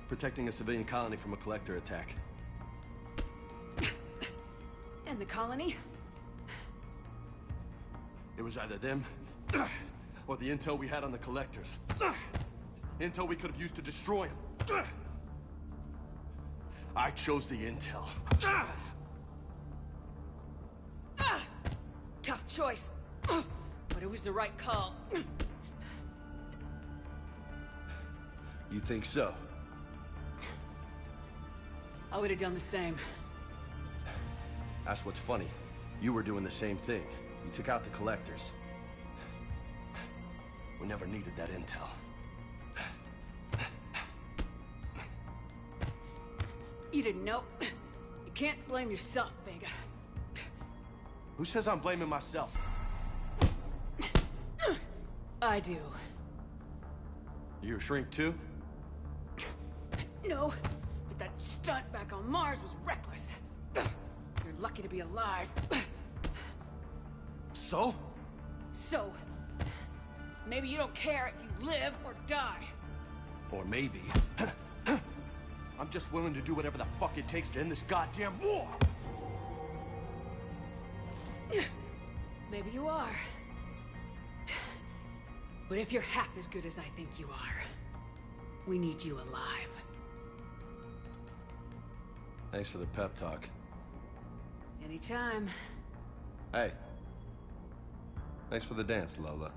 Protecting a civilian colony from a collector attack. And the colony? It was either them, or the intel we had on the collectors. Intel we could have used to destroy them. I chose the intel. Tough choice. But it was the right call. You think so? I would have done the same. That's what's funny. You were doing the same thing. You took out the collectors. We never needed that intel. You didn't know. You can't blame yourself, Vega. Who says I'm blaming myself? I do. You a shrink too? No, but that stunt back on Mars was reckless. You're lucky to be alive. So? So, maybe you don't care if you live or die. Or maybe... I'm just willing to do whatever the fuck it takes to end this goddamn war! Maybe you are. But if you're half as good as I think you are, we need you alive. Thanks for the pep talk. Anytime. Hey. Thanks for the dance, Lola.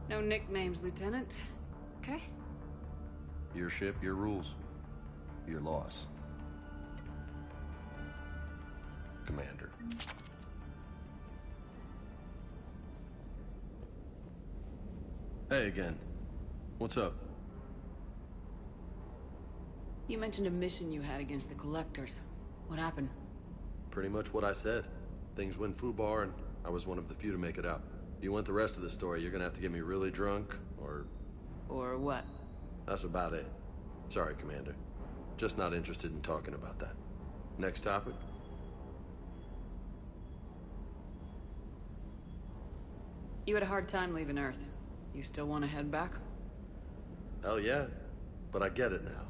No nicknames, Lieutenant. Okay? Your ship, your rules. Your loss. Commander. Hey again. What's up? You mentioned a mission you had against the Collectors. What happened? Pretty much what I said. Things went foobar, and I was one of the few to make it out. If you want the rest of the story, you're gonna have to get me really drunk, or... Or what? That's about it. Sorry, Commander. Just not interested in talking about that. Next topic? You had a hard time leaving Earth. You still want to head back? Hell yeah. But I get it now.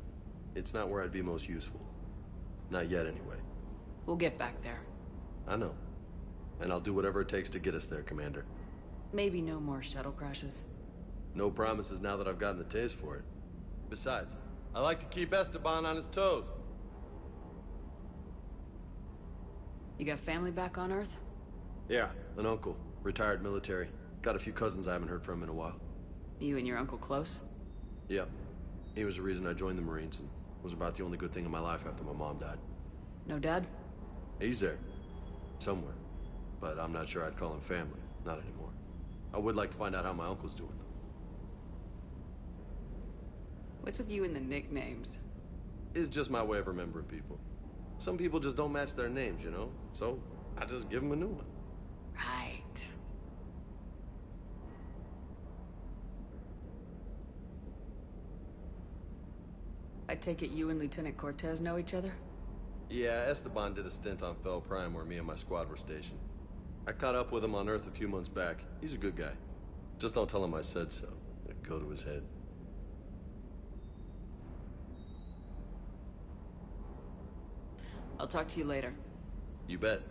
It's not where I'd be most useful. Not yet, anyway. We'll get back there. I know. And I'll do whatever it takes to get us there, Commander. Maybe no more shuttle crashes. No promises now that I've gotten the taste for it. Besides, I like to keep Esteban on his toes. You got family back on Earth? Yeah, an uncle. Retired military. Got a few cousins I haven't heard from in a while. You and your uncle close? Yep. He was the reason I joined the Marines and was about the only good thing in my life after my mom died. No dad? He's there. Somewhere. But I'm not sure I'd call him family. Not anymore. I would like to find out how my uncle's doing, though. What's with you and the nicknames? It's just my way of remembering people. Some people just don't match their names, you know? So, I just give them a new one. Right. I take it you and Lieutenant Cortez know each other? Yeah, Esteban did a stint on Fel Prime where me and my squad were stationed. I caught up with him on Earth a few months back. He's a good guy. Just don't tell him I said so. It'd go to his head. I'll talk to you later. You bet.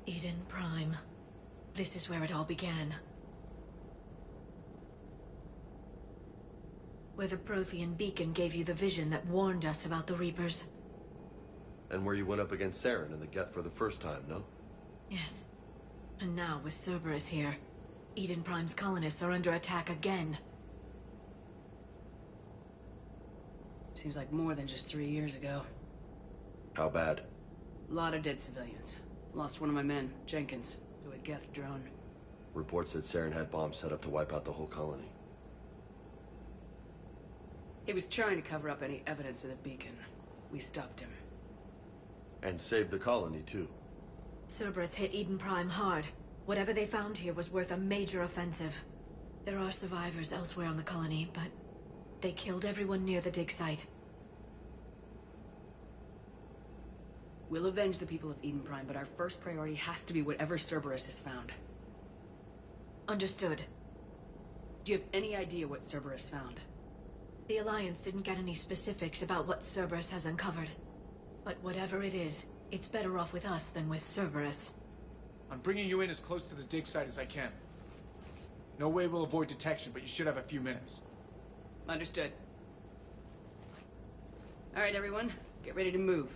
Eden Prime. This is where it all began. Where the Prothean beacon gave you the vision that warned us about the Reapers. And where you went up against Saren and the Geth for the first time, no? Yes. And now, with Cerberus here, Eden Prime's colonists are under attack again. Seems like more than just 3 years ago. How bad? A lot of dead civilians. Lost one of my men, Jenkins, to a Geth drone. Reports said Saren had bombs set up to wipe out the whole colony. He was trying to cover up any evidence of the beacon. We stopped him. And saved the colony, too. Cerberus hit Eden Prime hard. Whatever they found here was worth a major offensive. There are survivors elsewhere on the colony, but they killed everyone near the dig site. We'll avenge the people of Eden Prime, but our first priority has to be whatever Cerberus has found. Understood. Do you have any idea what Cerberus found? The Alliance didn't get any specifics about what Cerberus has uncovered. But whatever it is, it's better off with us than with Cerberus. I'm bringing you in as close to the dig site as I can. No way we'll avoid detection, but you should have a few minutes. Understood. All right, everyone. Get ready to move.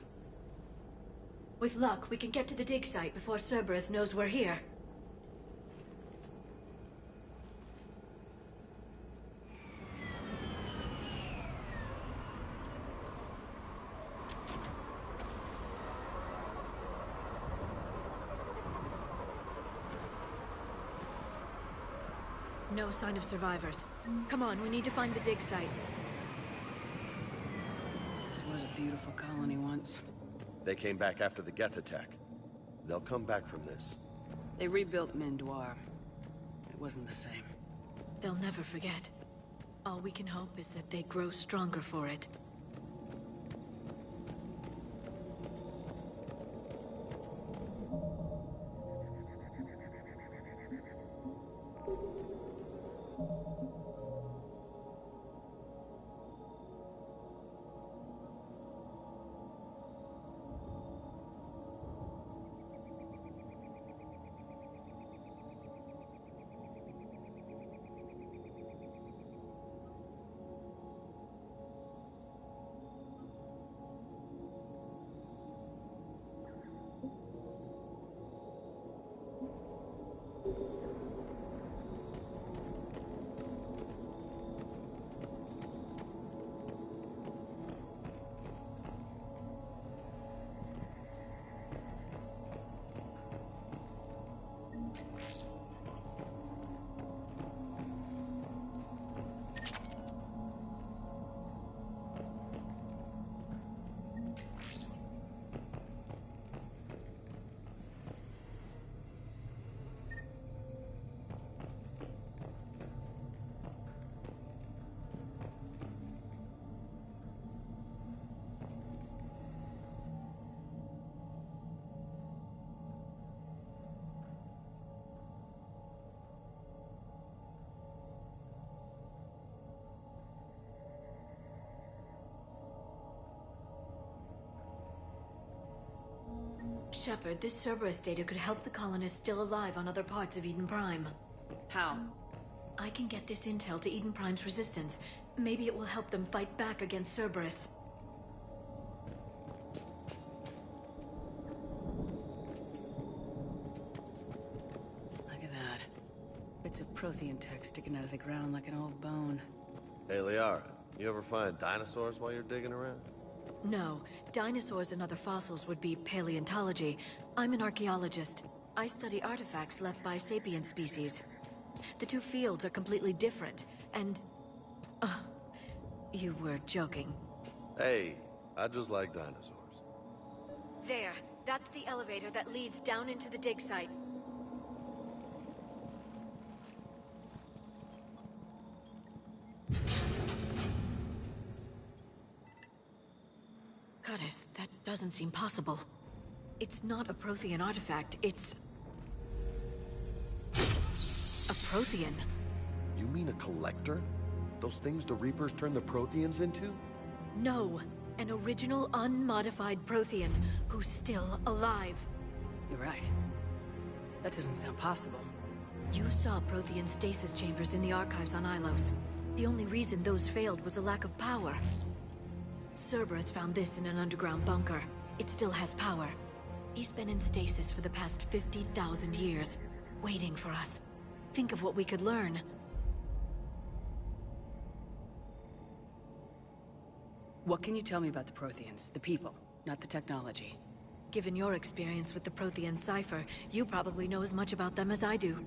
With luck, we can get to the dig site before Cerberus knows we're here. No sign of survivors. Come on, we need to find the dig site. This was a beautiful colony once. They came back after the Geth attack. They'll come back from this. They rebuilt Mendoir. It wasn't the same. They'll never forget. All we can hope is that they grow stronger for it. Shepard, this Cerberus data could help the colonists still alive on other parts of Eden Prime. How? I can get this intel to Eden Prime's resistance. Maybe it will help them fight back against Cerberus. Look at that. Bits of Prothean tech sticking out of the ground like an old bone. Hey, Liara, you ever find dinosaurs while you're digging around? No, dinosaurs and other fossils would be paleontology. I'm an archaeologist. I study artifacts left by sapient species. The two fields are completely different, and... you were joking. Hey, I just like dinosaurs. There, that's the elevator that leads down into the dig site. Goddess, that doesn't seem possible. It's not a Prothean artifact, it's... a Prothean. You mean a collector? Those things the Reapers turned the Protheans into? No, an original unmodified Prothean who's still alive. You're right. That doesn't sound possible. You saw Prothean stasis chambers in the archives on Ilos. The only reason those failed was a lack of power. Cerberus found this in an underground bunker. It still has power. He's been in stasis for the past 50,000 years, waiting for us. Think of what we could learn. What can you tell me about the Protheans, the people, not the technology? Given your experience with the Prothean cipher, you probably know as much about them as I do.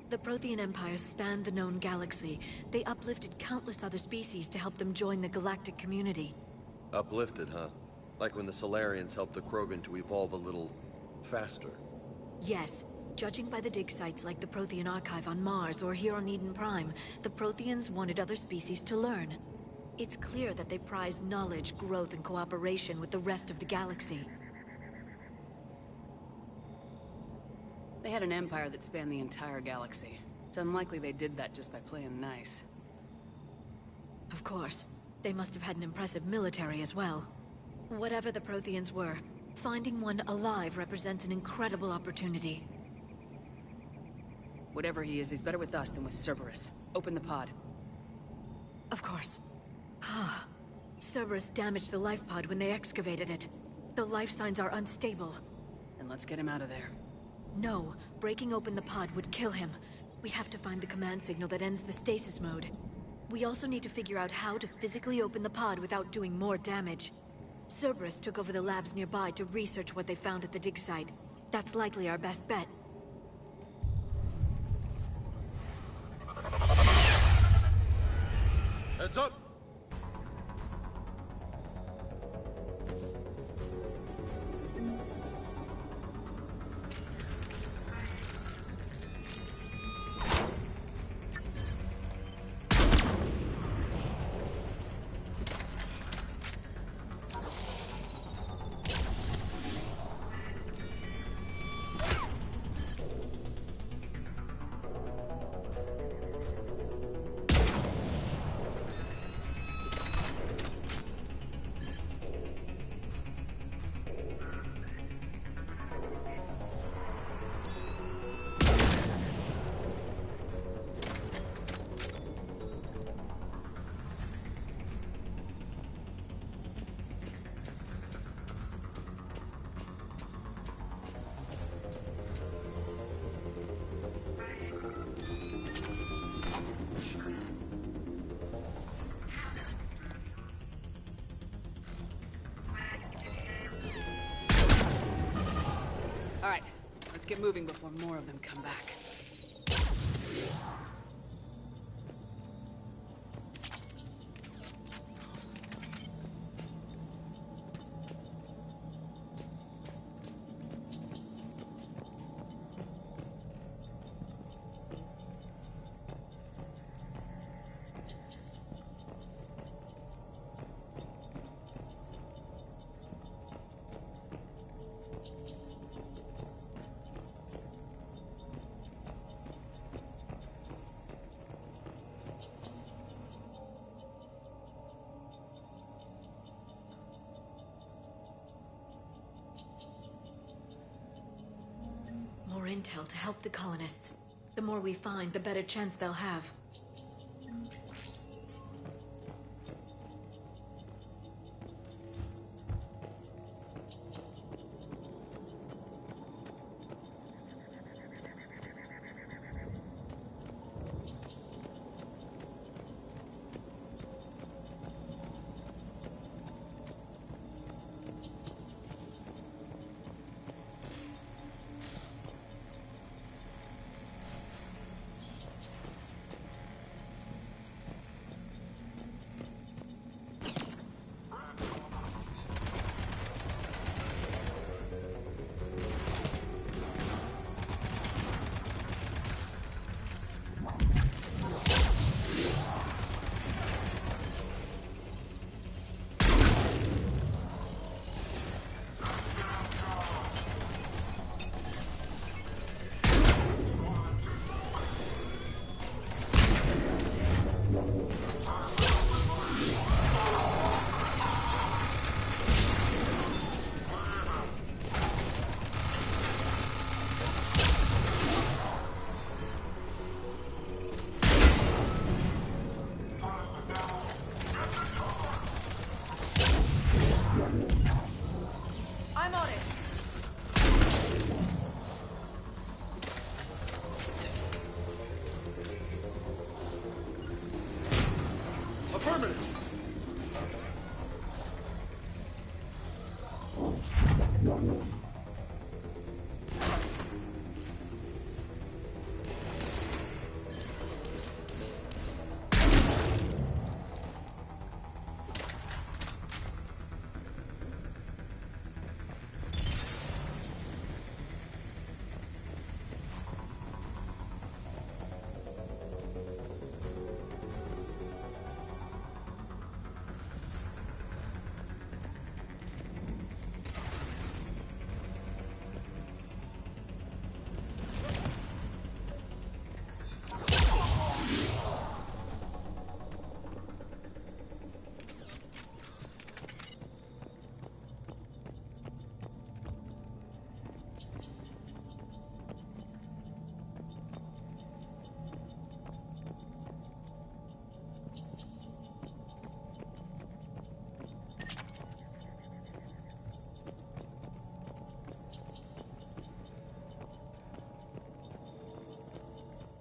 The Prothean Empire spanned the known galaxy. They uplifted countless other species to help them join the galactic community. Uplifted, huh? Like when the Solarians helped the Krogan to evolve a little faster. Yes. Judging by the dig sites like the Prothean Archive on Mars or here on Eden Prime, the Protheans wanted other species to learn. It's clear that they prize knowledge, growth, and cooperation with the rest of the galaxy. They had an empire that spanned the entire galaxy. It's unlikely they did that just by playing nice. Of course. They must have had an impressive military as well. Whatever the Protheans were, finding one alive represents an incredible opportunity. Whatever he is, he's better with us than with Cerberus. Open the pod. Of course. Cerberus damaged the life pod when they excavated it. The life signs are unstable. Then let's get him out of there. No, breaking open the pod would kill him. We have to find the command signal that ends the stasis mode. We also need to figure out how to physically open the pod without doing more damage. Cerberus took over the labs nearby to research what they found at the dig site. That's likely our best bet. Heads up! Alright, let's get moving before more of them come back. More intel to help the colonists. The more we find, the better chance they'll have.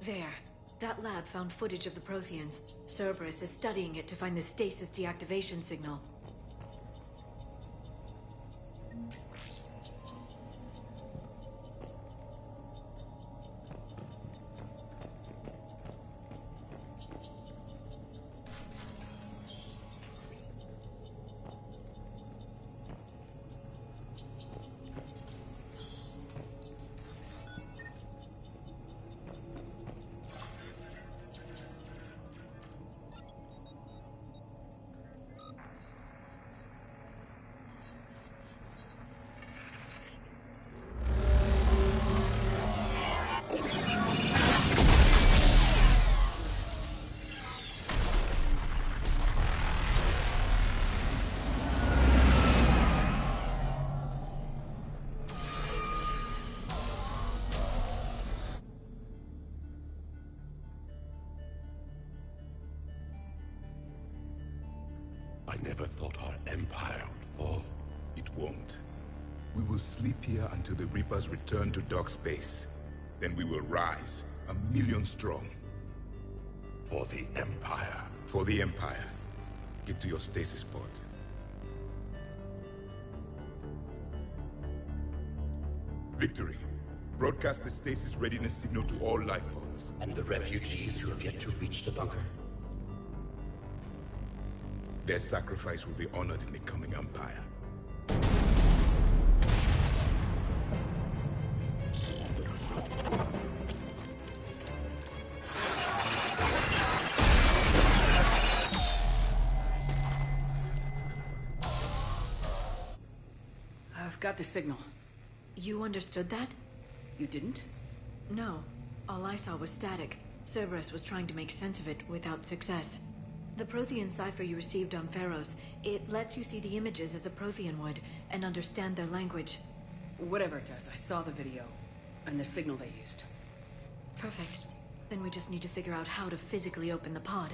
There. That lab found footage of the Protheans. Cerberus is studying it to find the stasis deactivation signal. I never thought our empire would fall. It won't. We will sleep here until the Reapers return to dark space. Then we will rise, 1,000,000 strong. For the Empire. For the Empire. Get to your stasis pod. Victory. Broadcast the stasis readiness signal to all life pods. And the refugees who have yet to reach the bunker? Their sacrifice will be honored in the coming Empire. I've got the signal. You understood that? You didn't? No. All I saw was static. Cerberus was trying to make sense of it without success. The Prothean cipher you received on Pharaohs, it lets you see the images as a Prothean would, and understand their language. Whatever it does, I saw the video, and the signal they used. Perfect. Then we just need to figure out how to physically open the pod.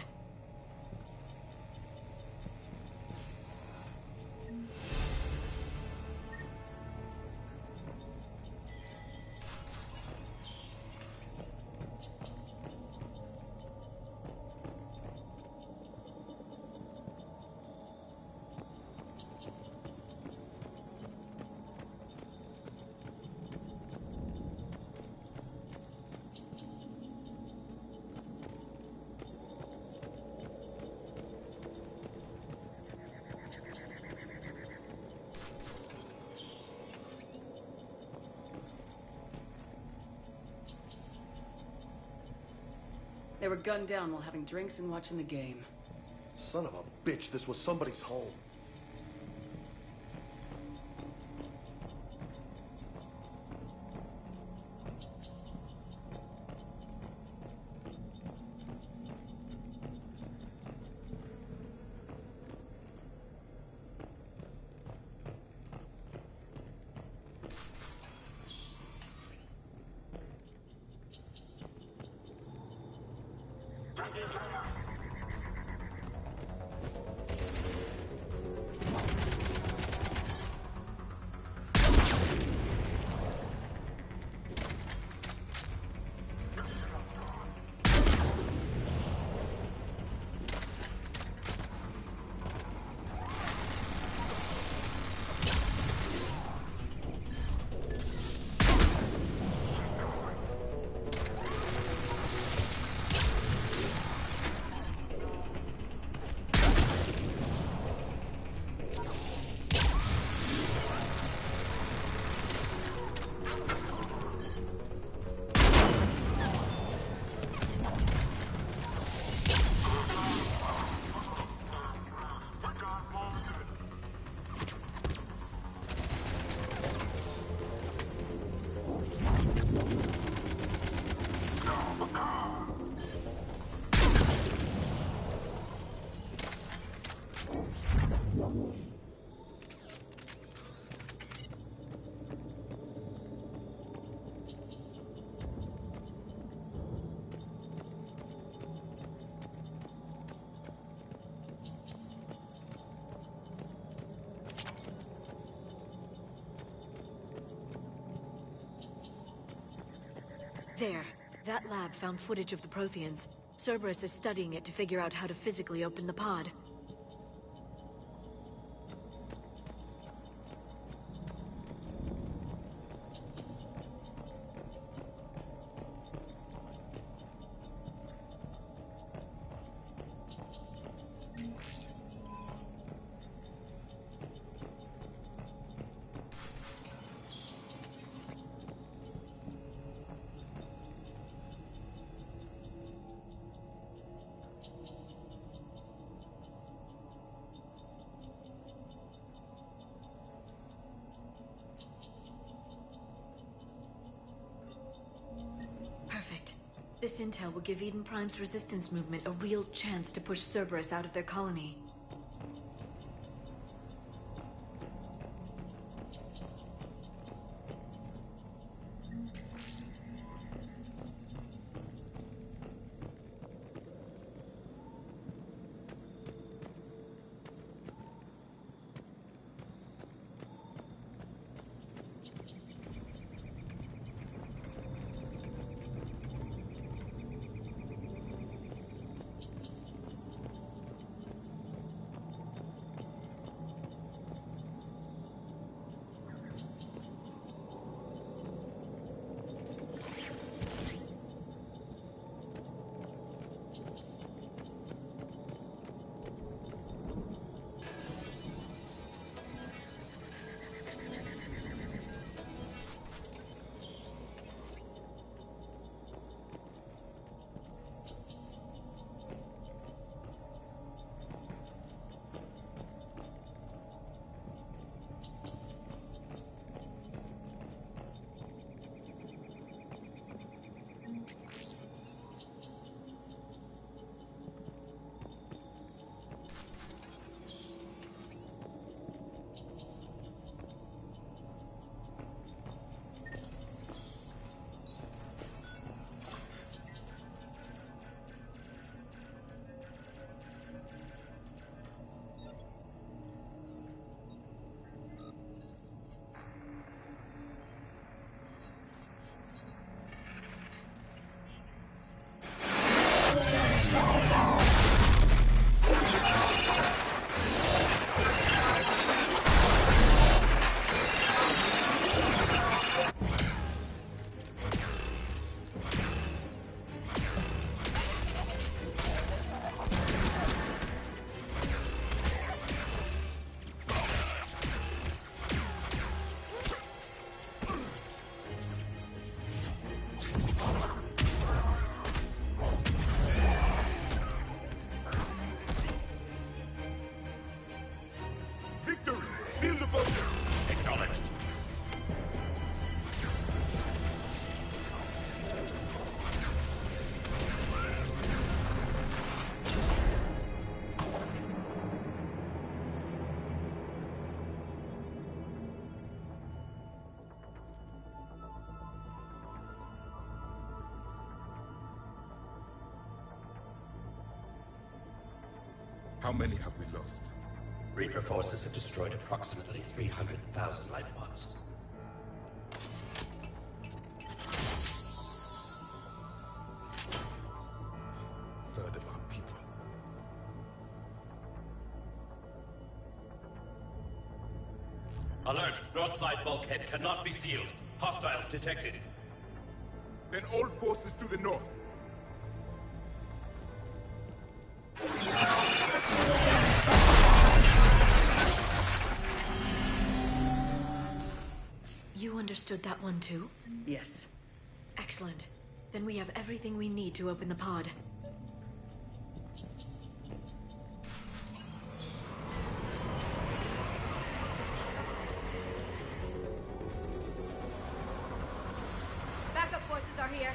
They were gunned down while having drinks and watching the game. Son of a bitch, this was somebody's home. There. That lab found footage of the Protheans. Cerberus is studying it to figure out how to physically open the pod. Perfect. This intel will give Eden Prime's resistance movement a real chance to push Cerberus out of their colony. How many have we lost? Reaper forces have destroyed approximately 300,000 life pods. Third of our people. Alert! North side bulkhead cannot be sealed. Hostiles detected. Then all forces to the north. You understood that one too? Yes. Excellent. Then we have everything we need to open the pod. Backup forces are here.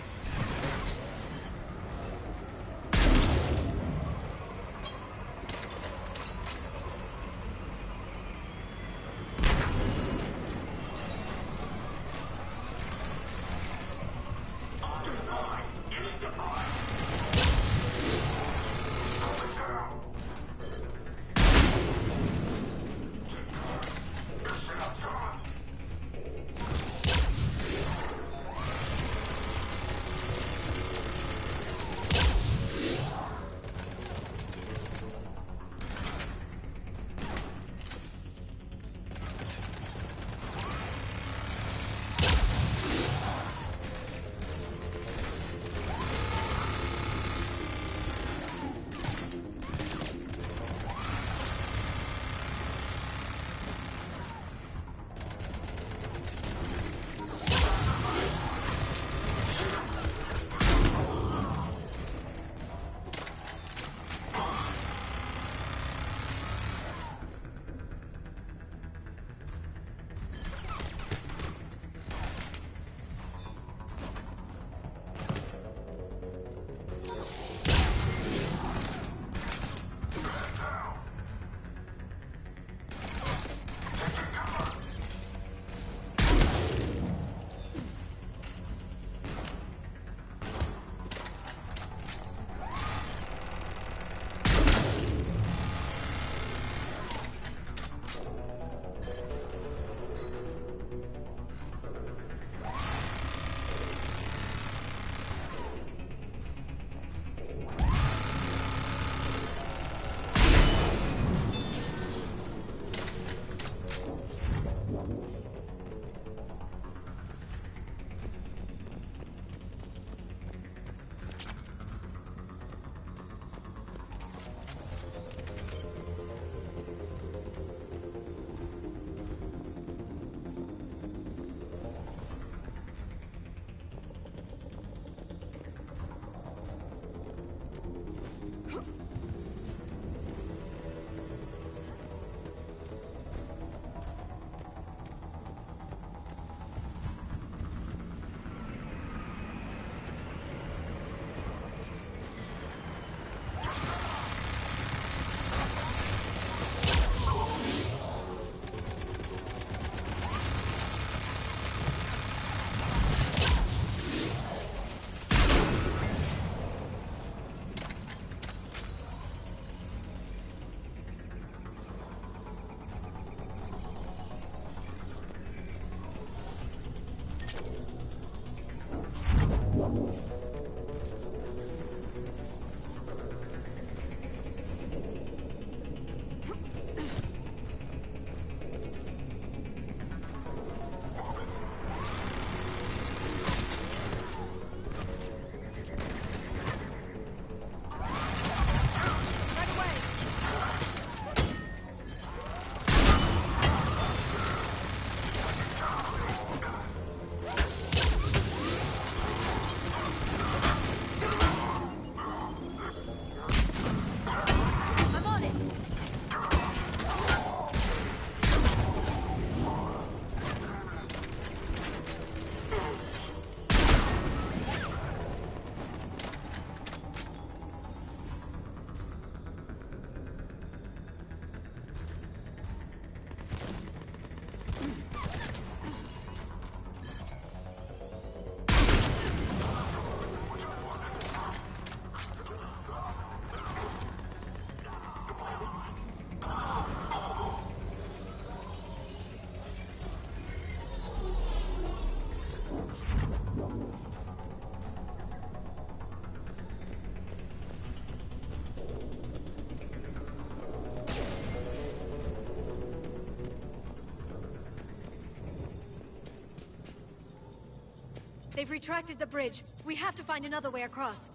They've retracted the bridge. We have to find another way across.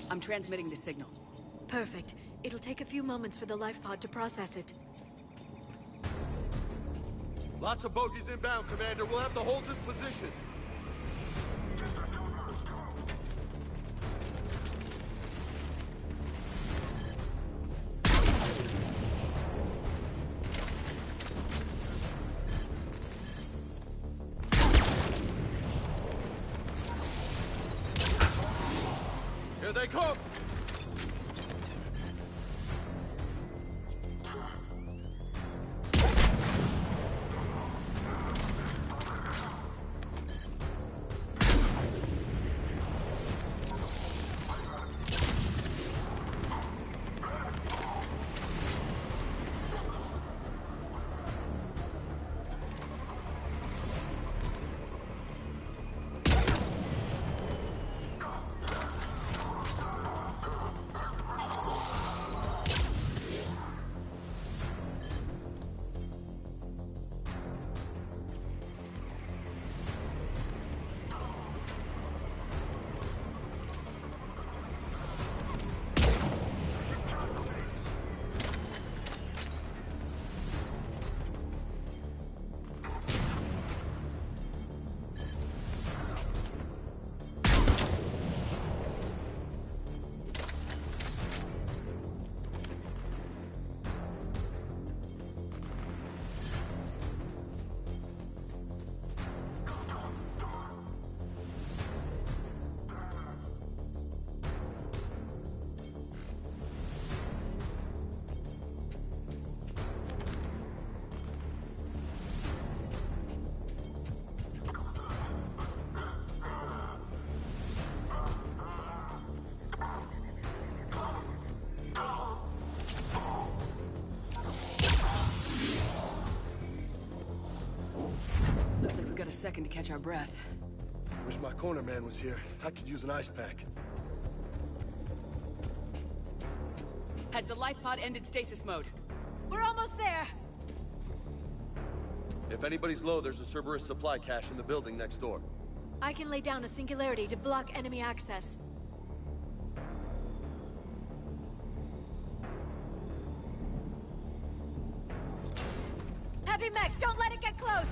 I'm transmitting the signal. Perfect. It'll take a few moments for the life pod to process it. Lots of bogies inbound, Commander. We'll have to hold this position. Here they come! second to catch our breath. Wish my corner man was here. I could use an ice pack. Has the life pod ended stasis mode? We're almost there! If anybody's low, there's a Cerberus supply cache in the building next door. I can lay down a singularity to block enemy access. Heavy mech, don't let it get close!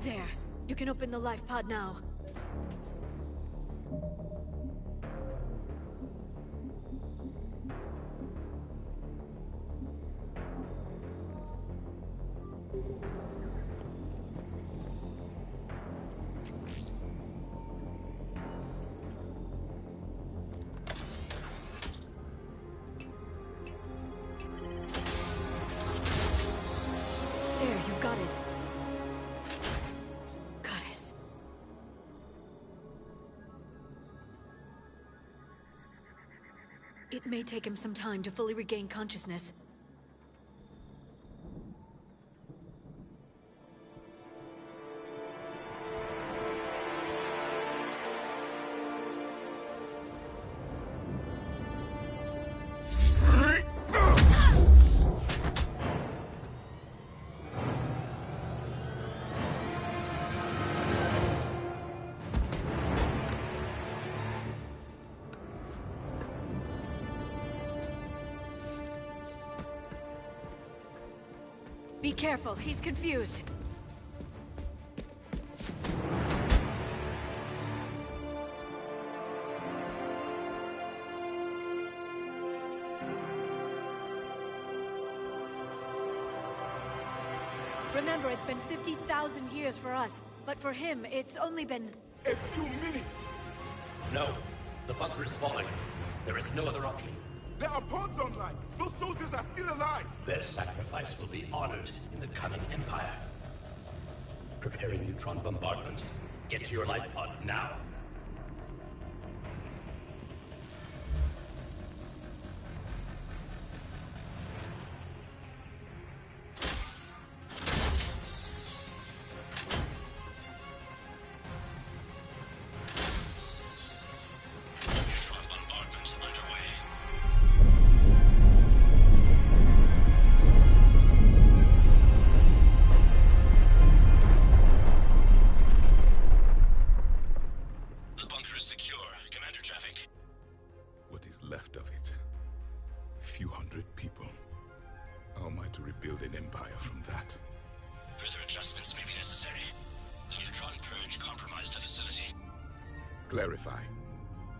There. You can open the life pod now. There, you got it. Goddess. It may take him some time to fully regain consciousness. Be careful, he's confused. Remember, it's been 50,000 years for us, but for him, it's only been... A few minutes! No. The bunker is falling. There is no other option. There are pods online! Those soldiers are still alive! Their sacrifice will be honored in the coming Empire. Preparing neutron bombardment. Get to your life pod now. Left of it. A few hundred people. How am I to rebuild an empire from that? Further adjustments may be necessary. The neutron purge compromised the facility. Clarify.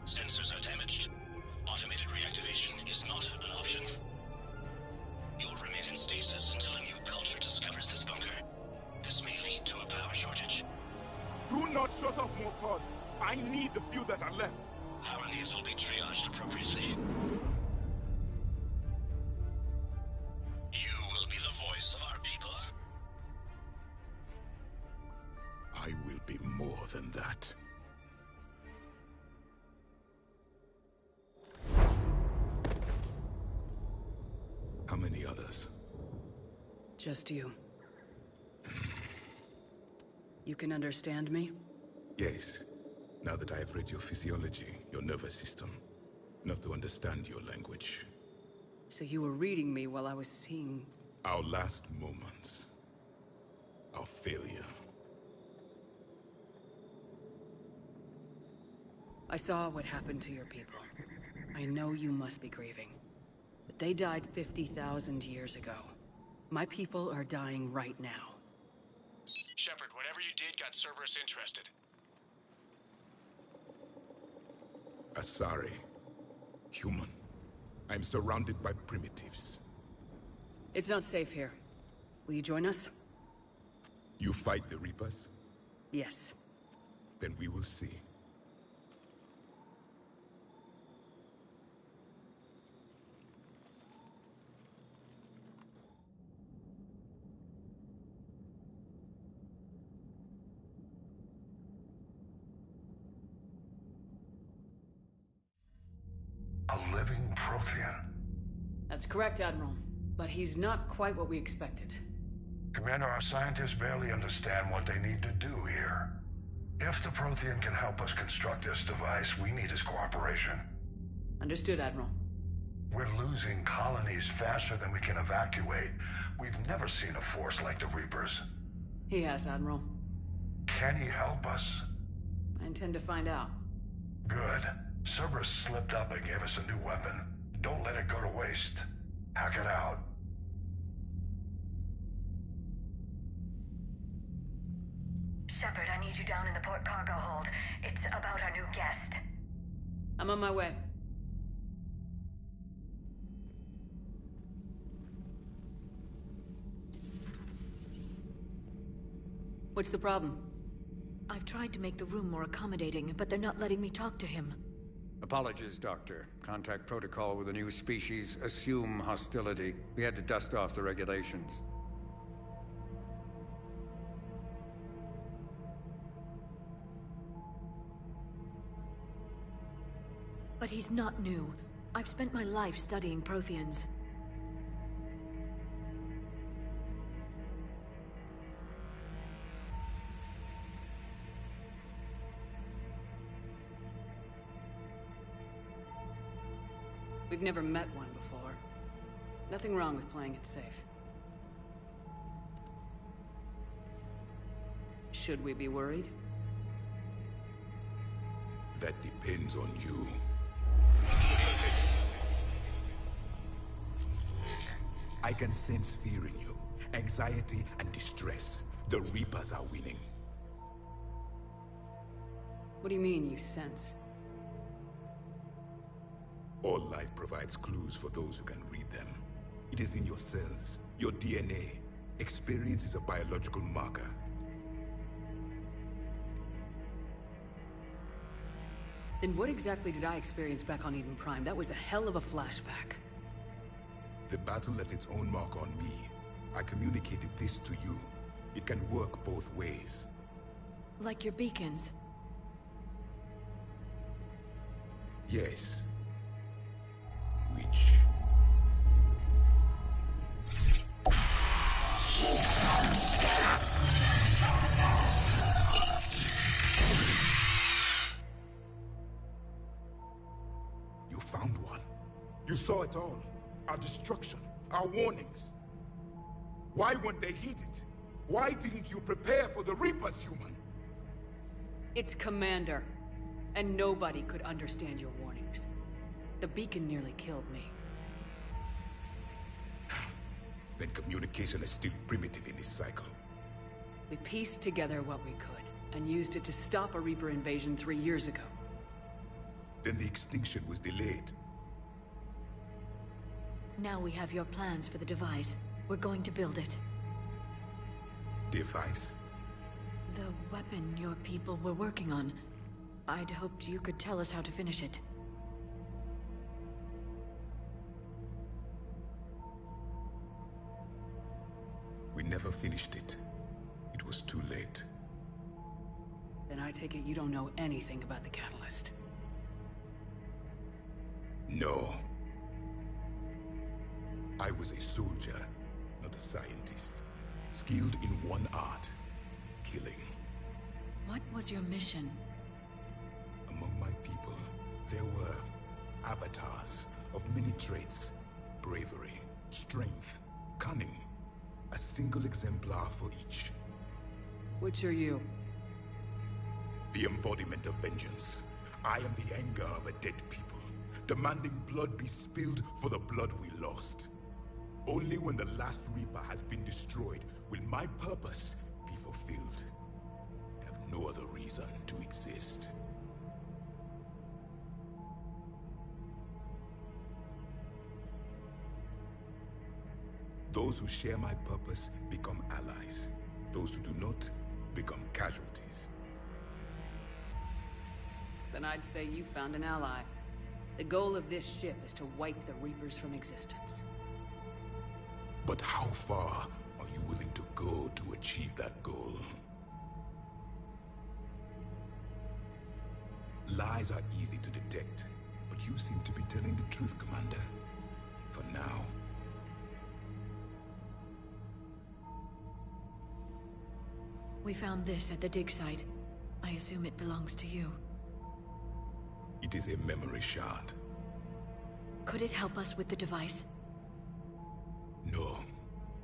Sensors are damaged. Automated reactivation is not an option. You'll remain in stasis until a new culture discovers this bunker. This may lead to a power shortage. Do not shut off more pods. I need the few that are left. Power needs will be triaged appropriately. You will be the voice of our people. I will be more than that. How many others? Just you. You can understand me? Yes. Now that I have read your physiology, your nervous system, enough to understand your language. So you were reading me while I was seeing... Our last moments. Our failure. I saw what happened to your people. I know you must be grieving. But they died 50,000 years ago. My people are dying right now. Shepard, whatever you did got Cerberus interested. Asari. Human. I'm surrounded by primitives. It's not safe here. Will you join us? You fight the Reapers? Yes. Then we will see. A living Prothean? That's correct, Admiral. But he's not quite what we expected. Commander, our scientists barely understand what they need to do here. If the Prothean can help us construct this device, we need his cooperation. Understood, Admiral. We're losing colonies faster than we can evacuate. We've never seen a force like the Reapers. He has, Admiral. Can he help us? I intend to find out. Good. Cerberus slipped up and gave us a new weapon. Don't let it go to waste. Hack it out. Shepard, I need you down in the port cargo hold. It's about our new guest. I'm on my way. What's the problem? I've tried to make the room more accommodating, but they're not letting me talk to him. Apologies, Doctor. Contact protocol with a new species. Assume hostility. We had to dust off the regulations. But he's not new. I've spent my life studying Protheans. We've never met one before. Nothing wrong with playing it safe. Should we be worried? That depends on you. I can sense fear in you. Anxiety and distress. The Reapers are winning. What do you mean, you sense? All life provides clues for those who can read them. It is in your cells, your DNA. Experience is a biological marker. Then what exactly did I experience back on Eden Prime? That was a hell of a flashback. The battle left its own mark on me. I communicated this to you. It can work both ways. Like your beacons? Yes. Which... You found one. You saw it all. Our destruction, our warnings. Why weren't they heeded? Why didn't you prepare for the Reapers, human? It's Commander. And nobody could understand your warnings. The beacon nearly killed me. Then communication is still primitive in this cycle. We pieced together what we could, and used it to stop a Reaper invasion 3 years ago. Then the extinction was delayed. Now we have your plans for the device. We're going to build it. Device? The weapon your people were working on. I'd hoped you could tell us how to finish it. We never finished it. It was too late. Then I take it you don't know anything about the catalyst. No. I was a soldier, not a scientist. Skilled in one art, killing. What was your mission? Among my people, there were avatars of many traits. Bravery, strength, cunning. A single exemplar for each. Which are you? The embodiment of vengeance. I am the anger of a dead people, demanding blood be spilled for the blood we lost. Only when the last Reaper has been destroyed will my purpose be fulfilled. I have no other reason to exist. Those who share my purpose become allies. Those who do not become casualties. Then I'd say you found an ally. The goal of this ship is to wipe the Reapers from existence. But how far are you willing to go to achieve that goal? Lies are easy to detect, but you seem to be telling the truth, Commander. For now. We found this at the dig site. I assume it belongs to you. It is a memory shard. Could it help us with the device? No.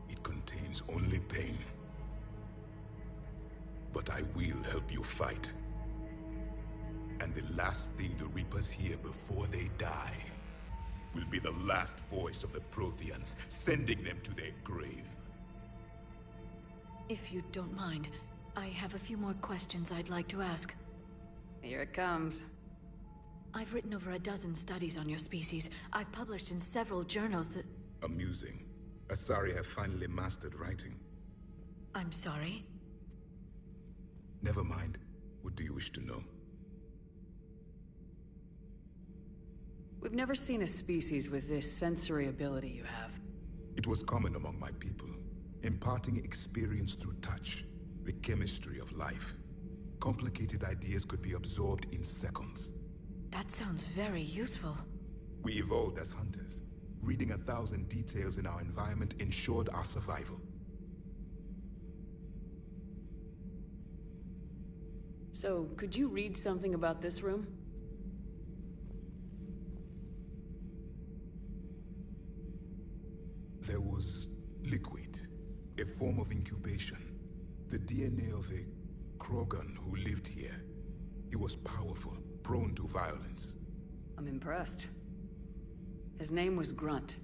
It contains only pain. But I will help you fight. And the last thing the Reapers hear before they die will be the last voice of the Protheans, sending them to their grave. If you don't mind, I have a few more questions I'd like to ask. Here it comes. I've written over a dozen studies on your species. I've published in several journals that... Amusing. Asari have finally mastered writing. I'm sorry? Never mind. What do you wish to know? We've never seen a species with this sensory ability you have. It was common among my people, imparting experience through touch, the chemistry of life. Complicated ideas could be absorbed in seconds. That sounds very useful. We evolved as hunters. Reading 1,000 details in our environment ensured our survival. So, could you read something about this room? There was liquid, a form of incubation. The DNA of a Krogan who lived here. He was powerful, prone to violence. I'm impressed. His name was Grunt.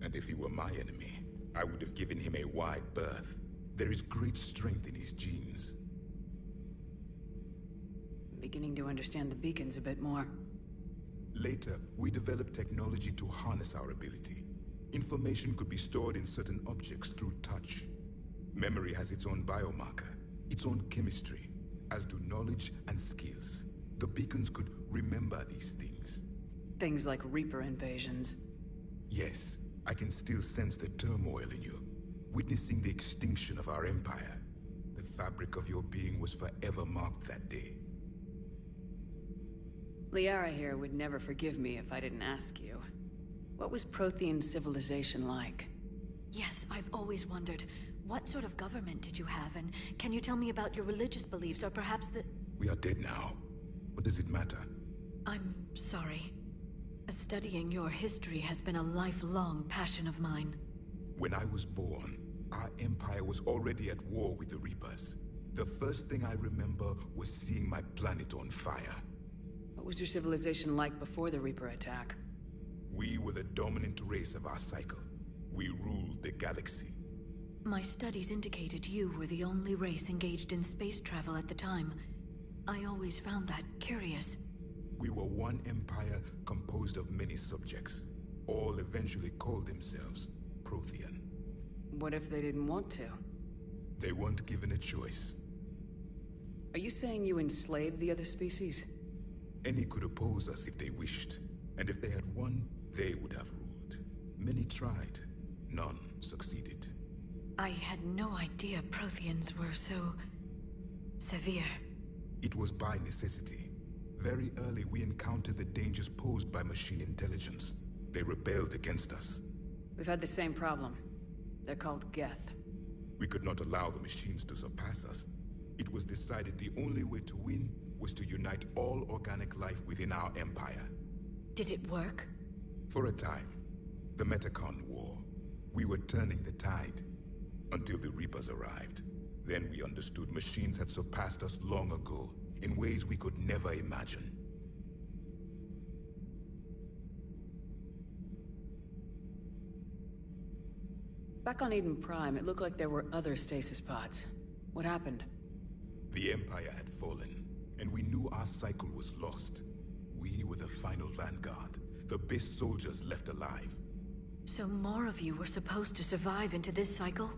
And if he were my enemy, I would have given him a wide berth. There is great strength in his genes. I'm beginning to understand the beacons a bit more. Later, we developed technology to harness our ability. Information could be stored in certain objects through touch. Memory has its own biomarker, its own chemistry, as do knowledge and skills. The beacons could remember these things. Things like Reaper invasions. Yes, I can still sense the turmoil in you, witnessing the extinction of our empire. The fabric of your being was forever marked that day. Liara here would never forgive me if I didn't ask you. What was Prothean civilization like? Yes, I've always wondered. What sort of government did you have, and can you tell me about your religious beliefs, or perhaps the... We are dead now. What does it matter? I'm sorry. Studying your history has been a lifelong passion of mine. When I was born, our empire was already at war with the Reapers. The first thing I remember was seeing my planet on fire. What was your civilization like before the Reaper attack? We were the dominant race of our cycle. We ruled the galaxy. My studies indicated you were the only race engaged in space travel at the time. I always found that curious. We were one empire composed of many subjects, all eventually called themselves Prothean. What if they didn't want to? They weren't given a choice. Are you saying you enslaved the other species? Any could oppose us if they wished, and if they had won, they would have ruled. Many tried, none succeeded. I had no idea Protheans were so... severe. It was by necessity. Very early we encountered the dangers posed by machine intelligence. They rebelled against us. We've had the same problem. They're called Geth. We could not allow the machines to surpass us. It was decided the only way to win was to unite all organic life within our empire. Did it work? For a time. The Metacon War. We were turning the tide. Until the Reapers arrived. Then we understood machines had surpassed us long ago, in ways we could never imagine. Back on Eden Prime, it looked like there were other stasis pods. What happened? The Empire had fallen, and we knew our cycle was lost. We were the final vanguard, the best soldiers left alive. So more of you were supposed to survive into this cycle?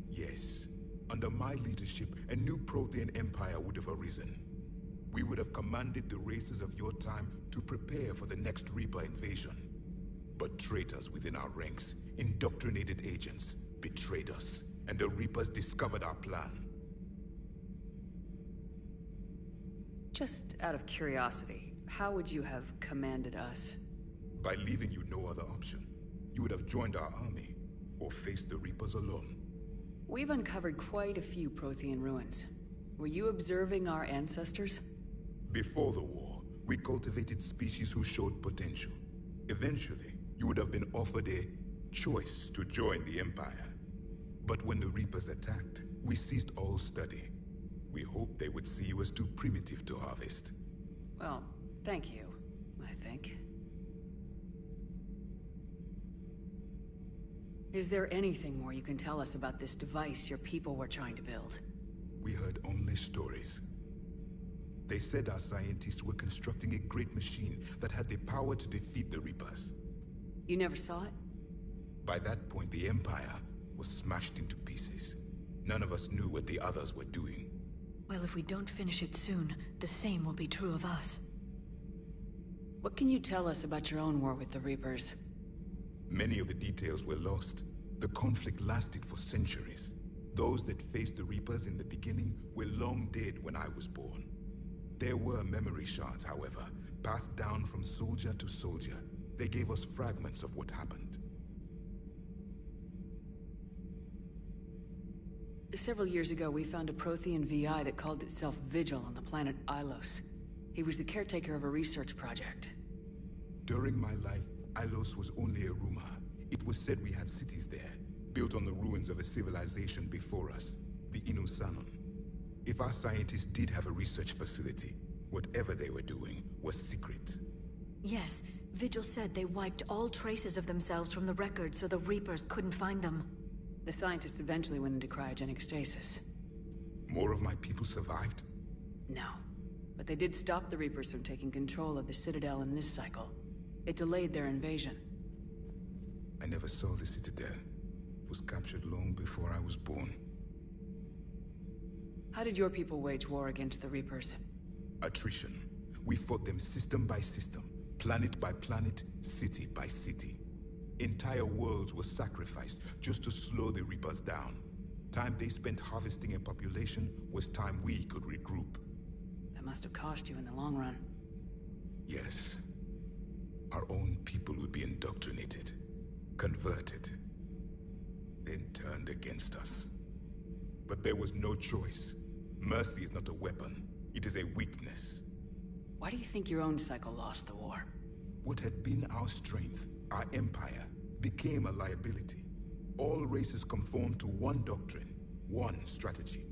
Yes. Under my leadership, a new Prothean empire would have arisen. We would have commanded the races of your time to prepare for the next Reaper invasion. But traitors within our ranks, indoctrinated agents, betrayed us, and the Reapers discovered our plan. Just out of curiosity, how would you have commanded us? By leaving you no other option. You would have joined our army, or faced the Reapers alone. We've uncovered quite a few Prothean ruins. Were you observing our ancestors? Before the war, we cultivated species who showed potential. Eventually, you would have been offered a choice to join the Empire. But when the Reapers attacked, we ceased all study. We hoped they would see you as too primitive to harvest. Well, thank you, I think. Is there anything more you can tell us about this device your people were trying to build? We heard only stories. They said our scientists were constructing a great machine that had the power to defeat the Reapers. You never saw it? By that point, the Empire was smashed into pieces. None of us knew what the others were doing. Well, if we don't finish it soon, the same will be true of us. What can you tell us about your own war with the Reapers? Many of the details were lost. The conflict lasted for centuries. Those that faced the Reapers in the beginning were long dead when I was born. There were memory shards, however, passed down from soldier to soldier. They gave us fragments of what happened. Several years ago, we found a Prothean VI that called itself Vigil on the planet Ilos. He was the caretaker of a research project. During my life, Ilos was only a rumor. It was said we had cities there, built on the ruins of a civilization before us, the Inusanon. If our scientists did have a research facility, whatever they were doing was secret. Yes, Vigil said they wiped all traces of themselves from the records so the Reapers couldn't find them. The scientists eventually went into cryogenic stasis. More of my people survived? No. But they did stop the Reapers from taking control of the Citadel in this cycle. It delayed their invasion. I never saw the Citadel. It was captured long before I was born. How did your people wage war against the Reapers? Attrition. We fought them system by system, planet by planet, city by city. Entire worlds were sacrificed just to slow the Reapers down. Time they spent harvesting a population was time we could regroup. That must have cost you in the long run. Yes. Our own people would be indoctrinated, converted, then turned against us. But there was no choice. Mercy is not a weapon, it is a weakness. Why do you think your own cycle lost the war? What had been our strength, our empire, became a liability. All races conformed to one doctrine, one strategy.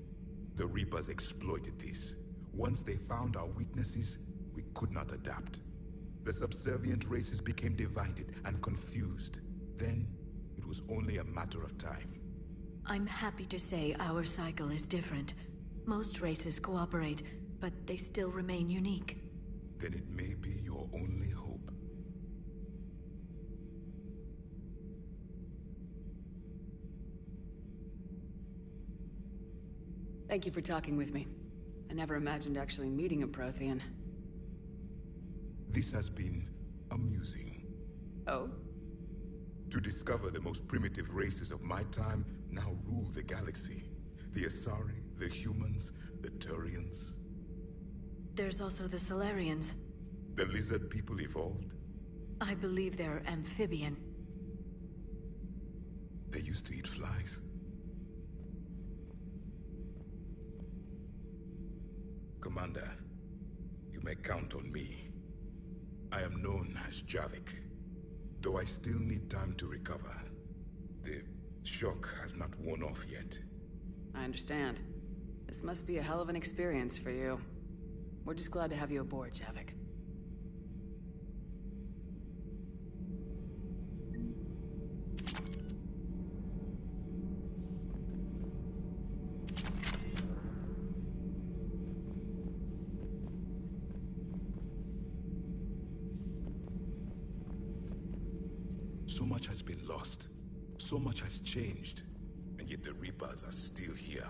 The Reapers exploited this. Once they found our weaknesses, we could not adapt. The subservient races became divided and confused. Then, it was only a matter of time. I'm happy to say our cycle is different. Most races cooperate, but they still remain unique. Then it may be your only hope. Thank you for talking with me. I never imagined actually meeting a Prothean. This has been amusing. Oh? To discover the most primitive races of my time now rule the galaxy. The Asari, the humans, the Turians. There's also the Solarians. The lizard people evolved? I believe they're amphibian. They used to eat flies. Commander, you may count on me. I am known as Javik, though I still need time to recover. The shock has not worn off yet. I understand. This must be a hell of an experience for you. We're just glad to have you aboard, Javik. So much has been lost. So much has changed. And yet the Reapers are still here.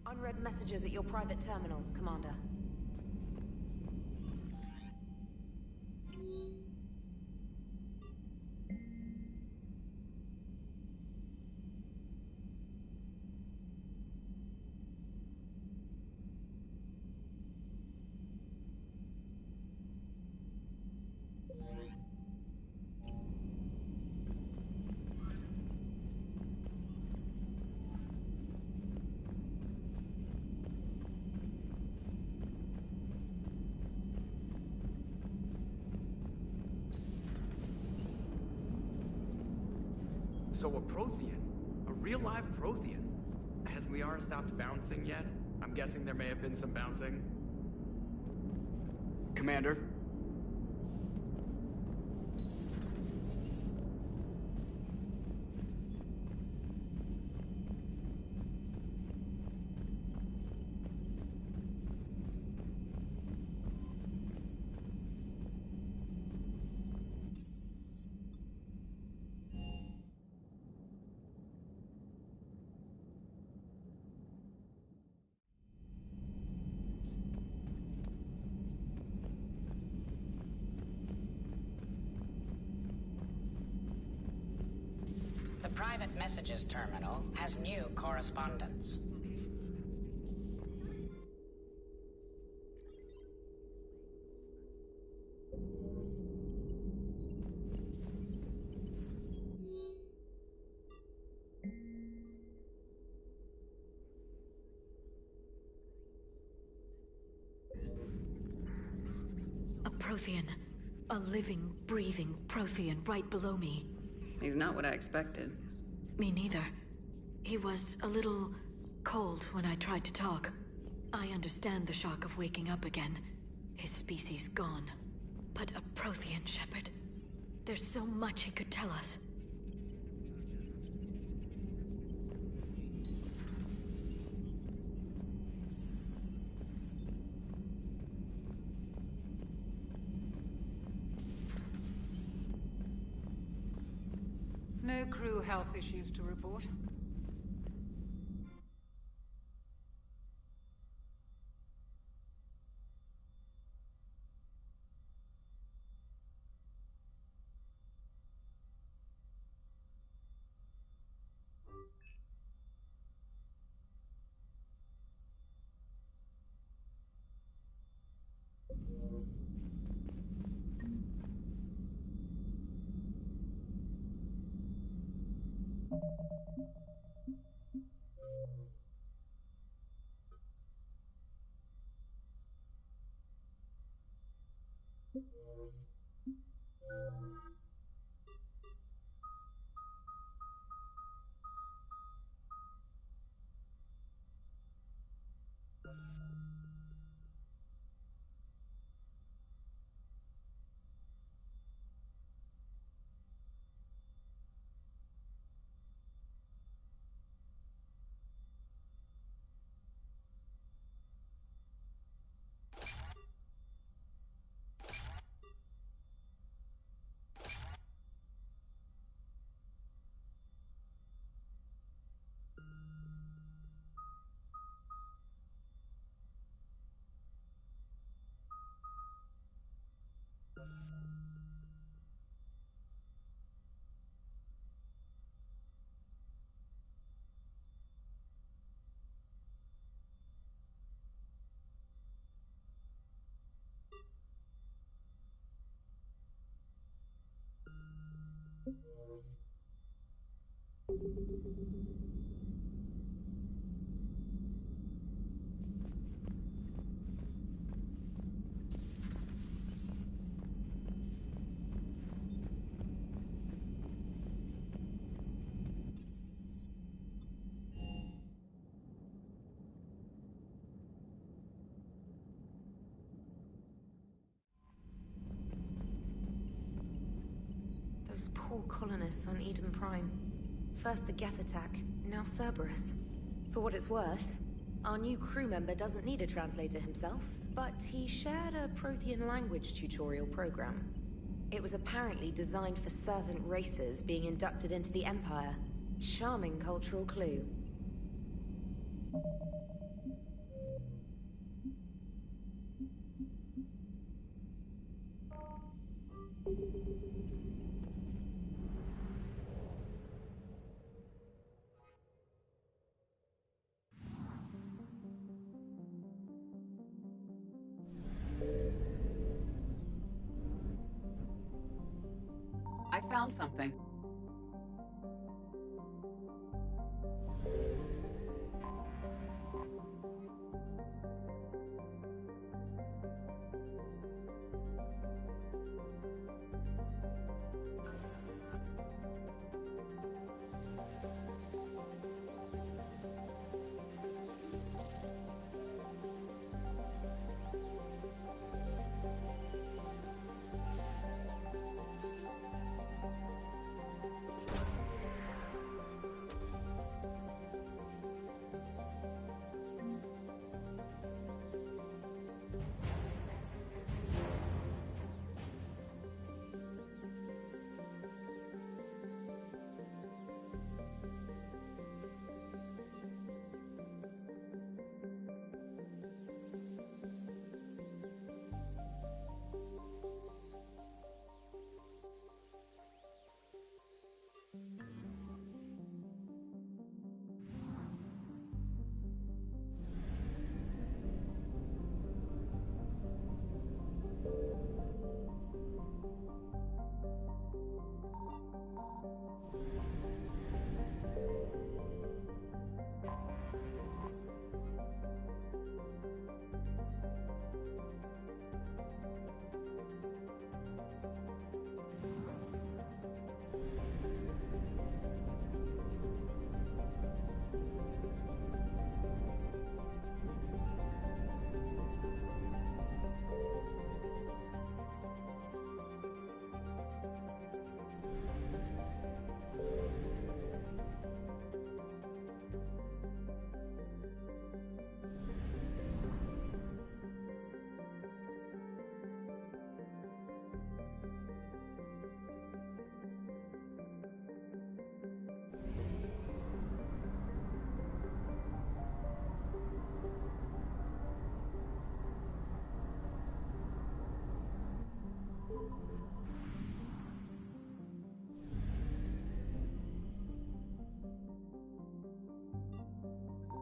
Unread messages at your private terminal, Commander. So a Prothean? A real live Prothean? Has Liara stopped bouncing yet? I'm guessing there may have been some bouncing. Commander? The private messages terminal has new correspondence. A Prothean. A living, breathing Prothean right below me. He's not what I expected. Me neither. He was a little cold when I tried to talk. I understand the shock of waking up again. His species gone. But a Prothean, Shepard. There's so much he could tell us. No crew health issues to report. Those poor colonists on Eden Prime. First the Geth attack, now Cerberus. For what it's worth, our new crew member doesn't need a translator himself, but he shared a Prothean language tutorial program. It was apparently designed for servant races being inducted into the Empire. Charming cultural clue. I found something.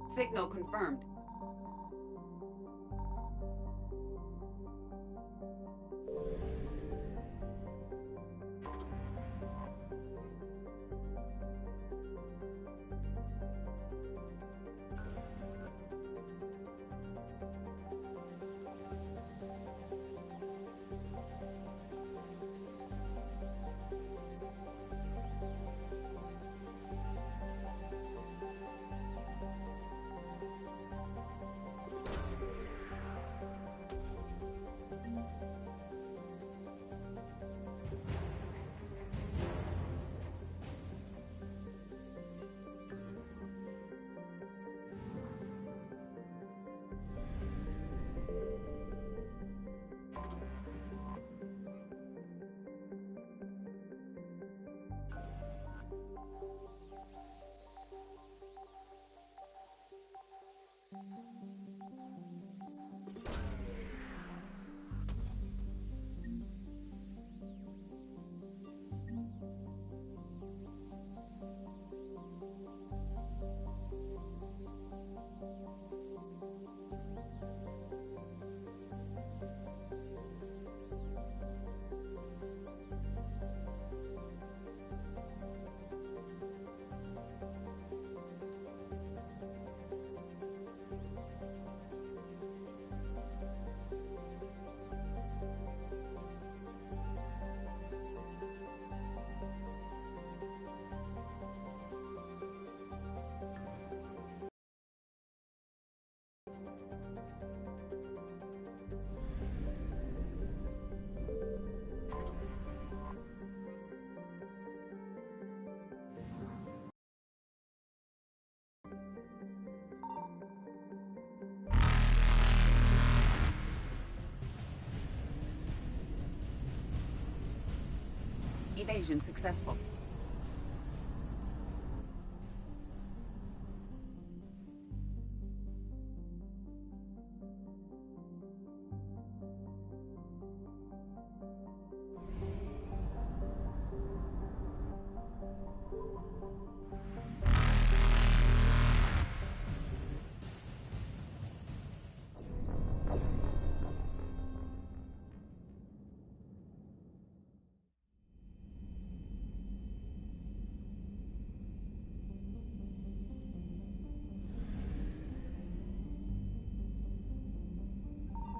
Signal confirmed. Evasion successful.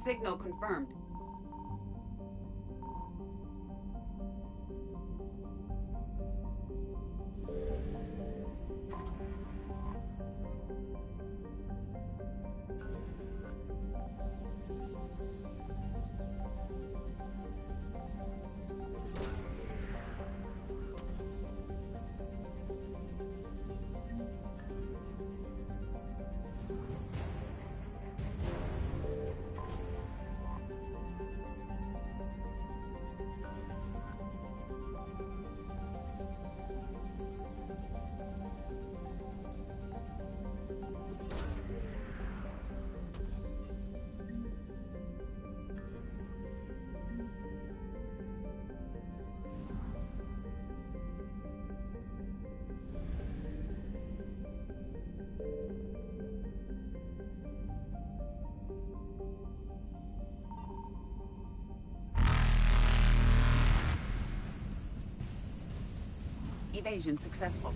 Signal confirmed. Evasion successful.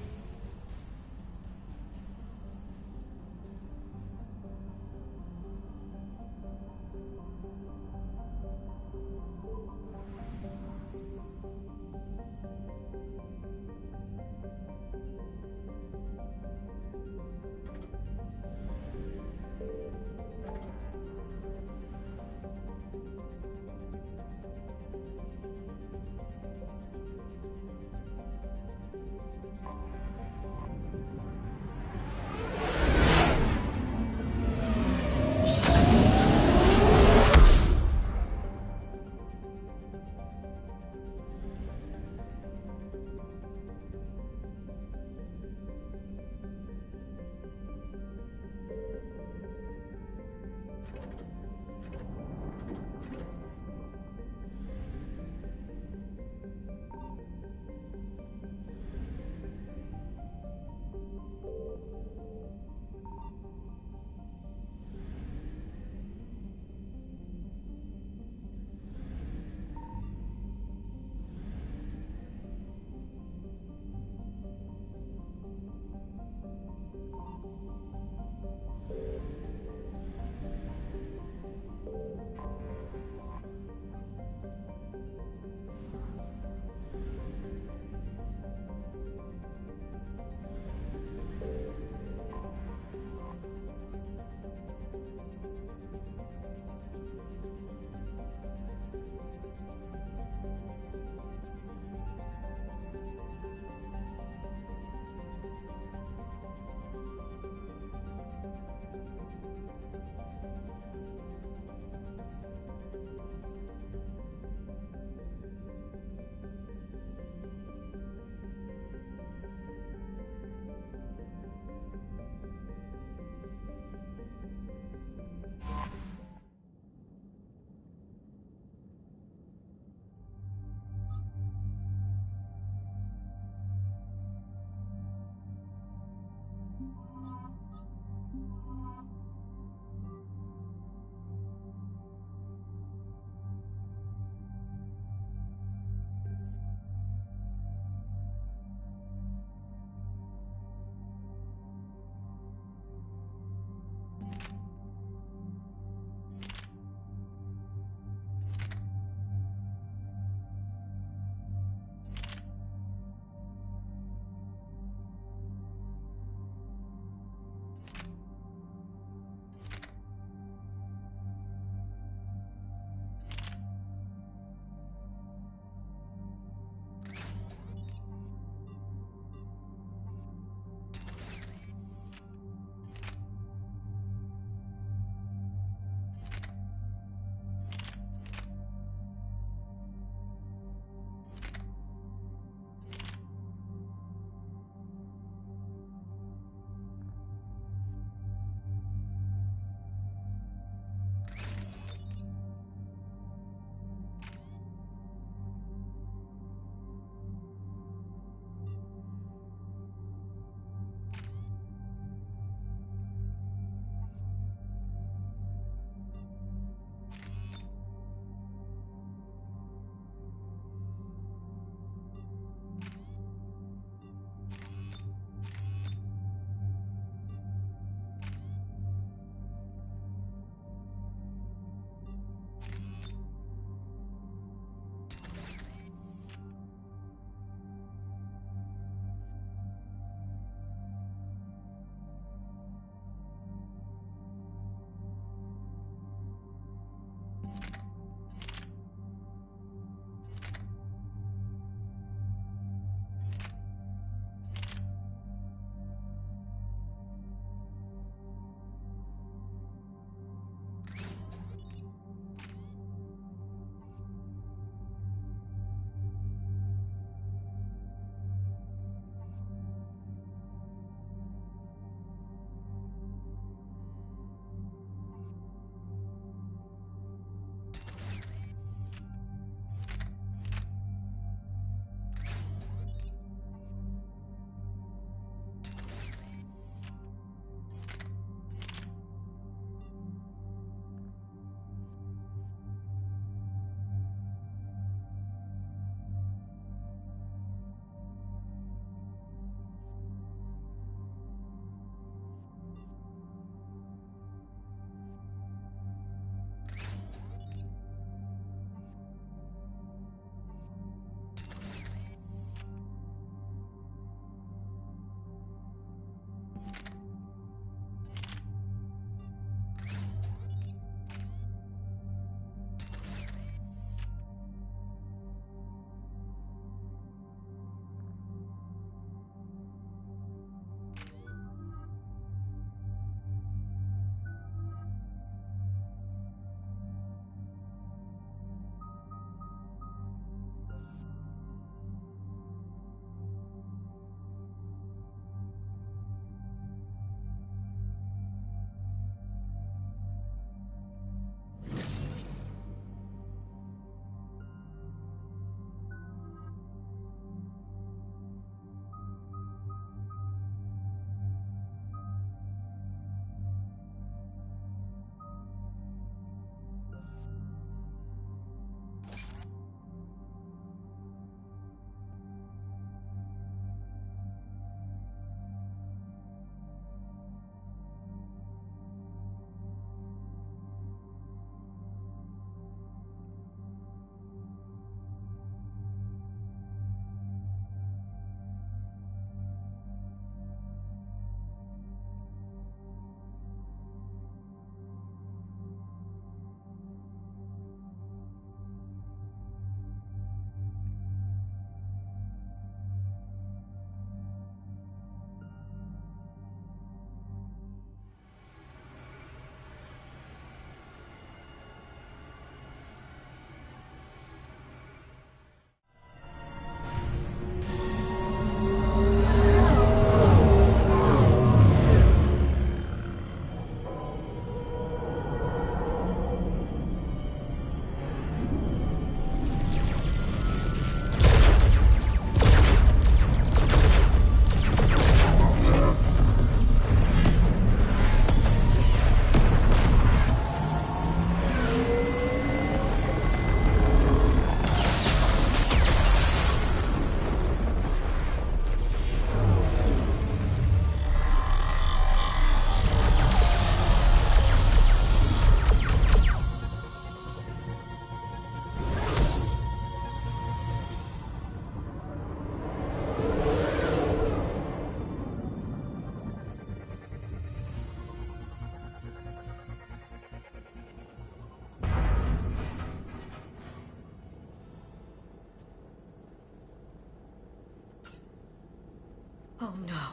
Oh no.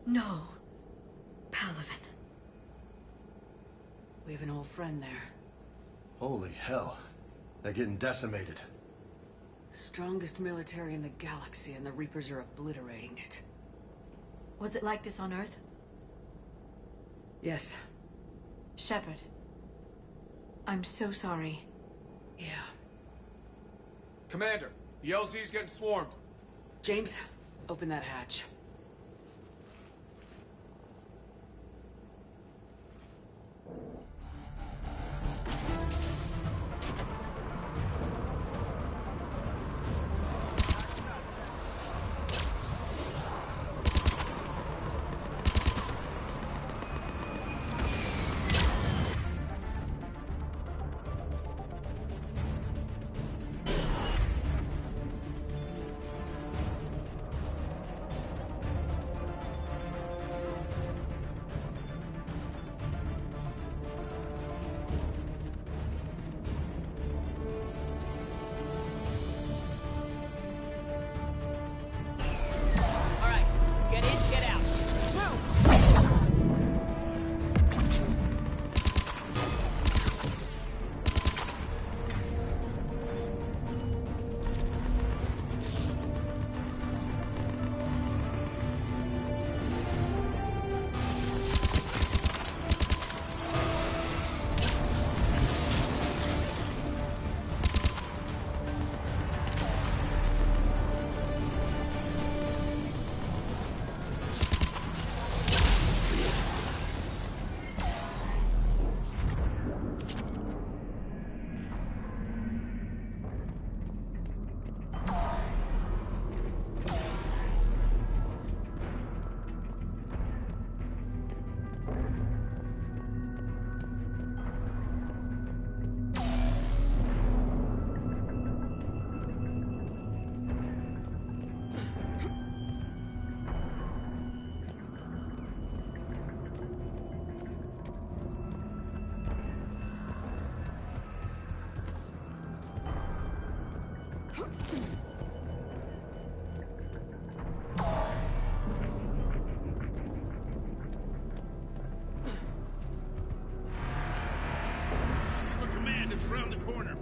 No. Palaven. We have an old friend there. Holy hell. They're getting decimated. Strongest military in the galaxy, and the Reapers are obliterating it. Was it like this on Earth? Yes. Shepard. I'm so sorry. Yeah. Commander, the LZ's getting swarmed. James, open that hatch.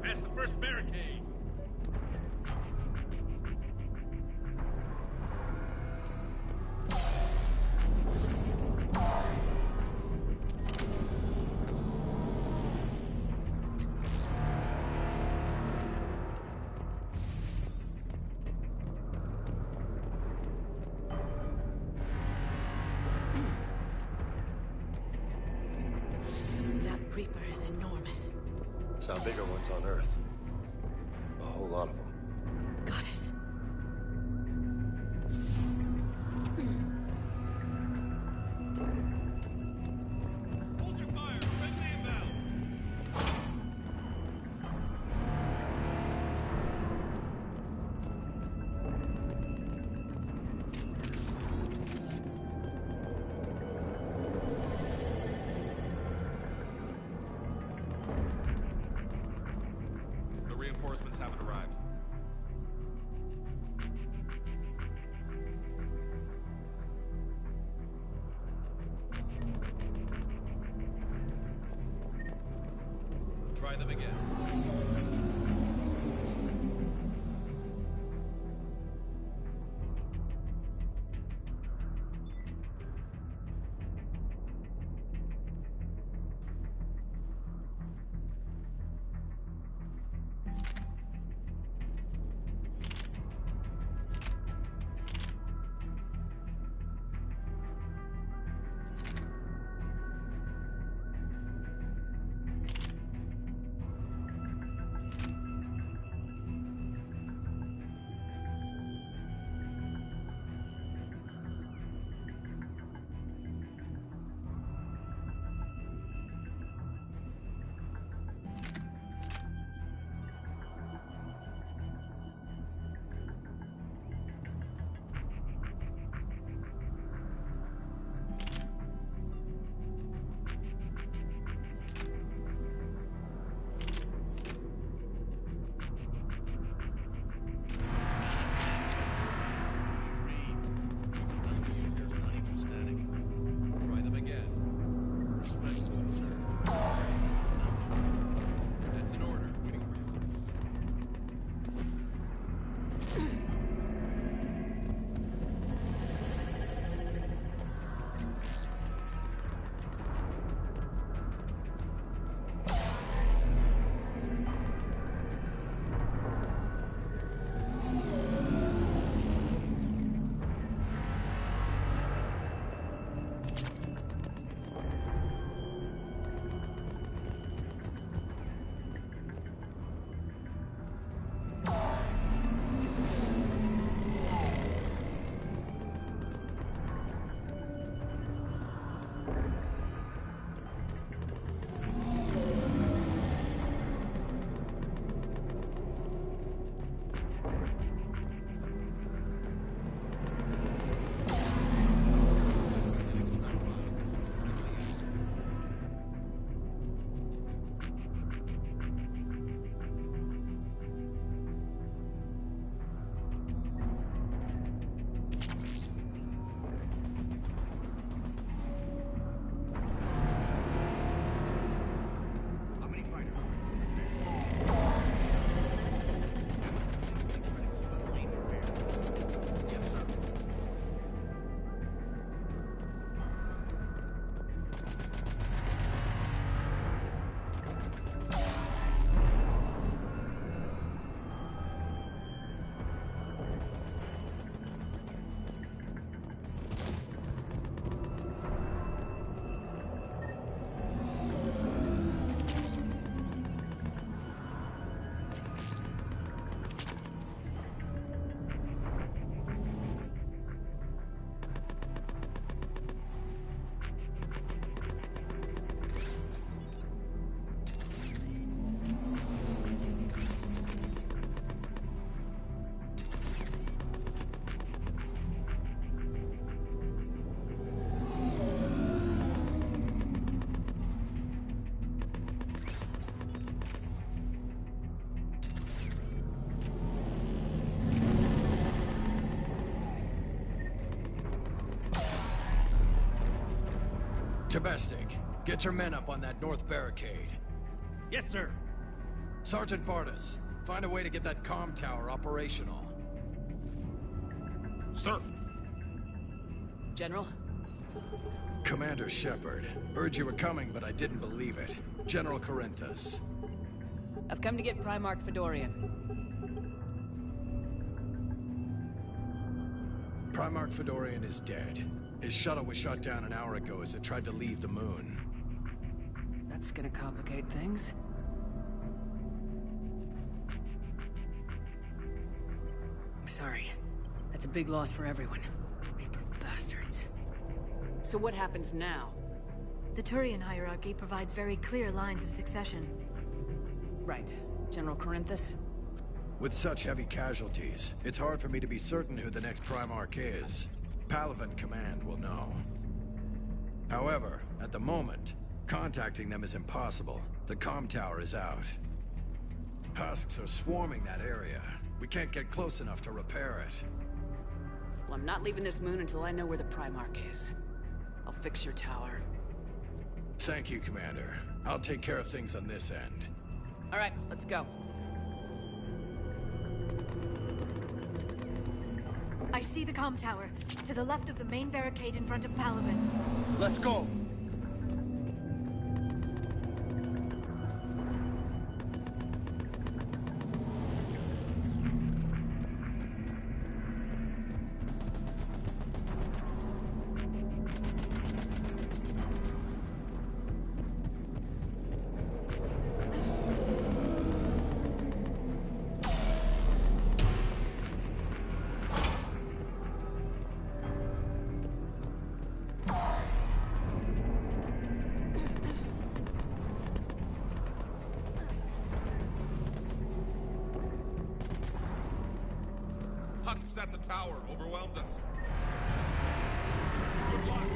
Past the first barricade. That Reaper is enormous. Saw bigger ones on Earth. A whole lot of them. Goddess. Hold your fire. Friendly inbound. The reinforcements haven't arrived. Try them again. Domestic, get your men up on that north barricade. Yes, sir. Sergeant Bartas, find a way to get that comm tower operational. Sir. General? Commander Shepard. Heard you were coming, but I didn't believe it. General Corinthus. I've come to get Primarch Fedorian. Primarch Fedorian is dead. His shuttle was shot down an hour ago as it tried to leave the moon. That's gonna complicate things. I'm sorry. That's a big loss for everyone. Reaper bastards. So what happens now? The Turian hierarchy provides very clear lines of succession. Right. General Corinthus? With such heavy casualties, it's hard for me to be certain who the next Primarch is. Palaven Command will know. However, at the moment, contacting them is impossible. The comm tower is out. Husks are swarming that area. We can't get close enough to repair it. Well, I'm not leaving this moon until I know where the Primarch is. I'll fix your tower. Thank you, Commander. I'll take care of things on this end. All right, let's go. I see the comm tower, to the left of the main barricade in front of Palaven. Let's go! Husks at the tower overwhelmed us. Good luck.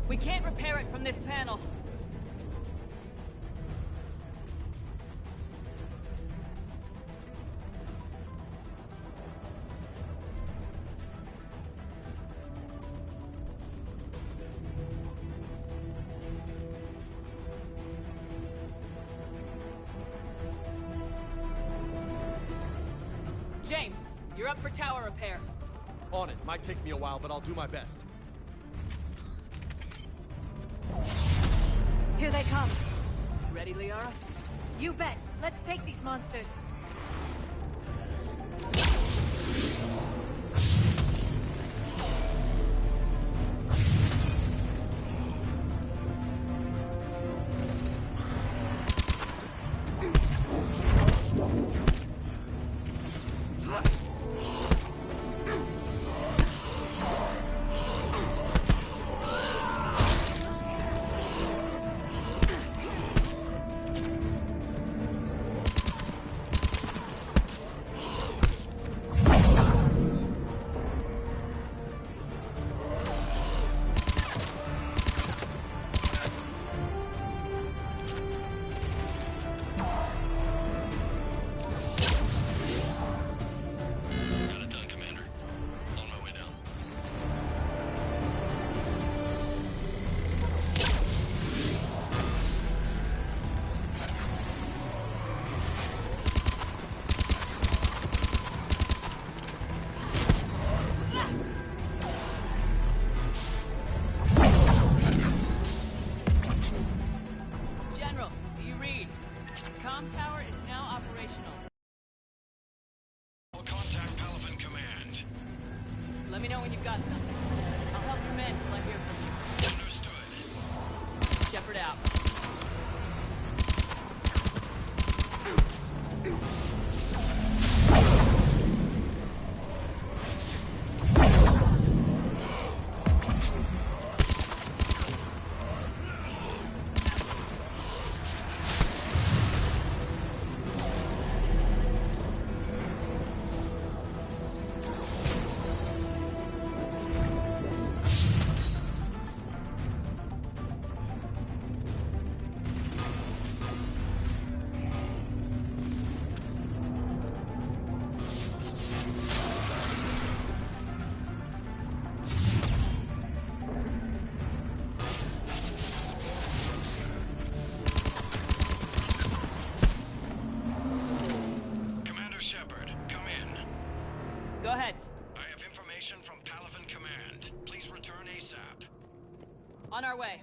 We can't repair it from this panel. James, you're up for tower repair. On it. Might take me a while, but I'll do my best. Here they come. Ready, Liara? You bet. Let's take these monsters. comm tower is now operational. I'll contact Palaven Command. Let me know when you've got something. I'll help your men till I hear from you. Understood. Shepard out. Go ahead. I have information from Palaven Command. Please return ASAP. On our way.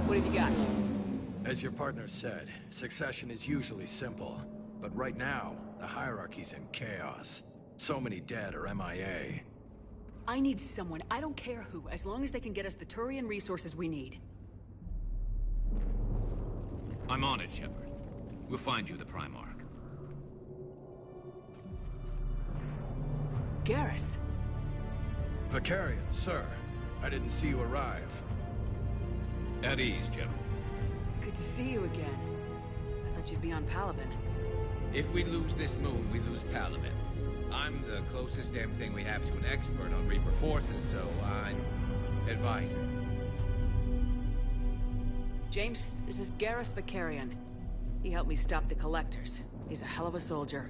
What have you got? As your partner said, succession is usually simple. But right now, the hierarchy's in chaos. So many dead or MIA. I need someone, I don't care who, as long as they can get us the Turian resources we need. I'm on it, Shepard. We'll find you the Primarch. Garrus. Vicarian, sir. I didn't see you arrive. At ease, General. Good to see you again. I thought you'd be on Palaven. If we lose this moon, we lose Palaven. I'm the closest damn thing we have to an expert on Reaper forces, so I'm advising. James, this is Garrus Vicarian. He helped me stop the Collectors. He's a hell of a soldier.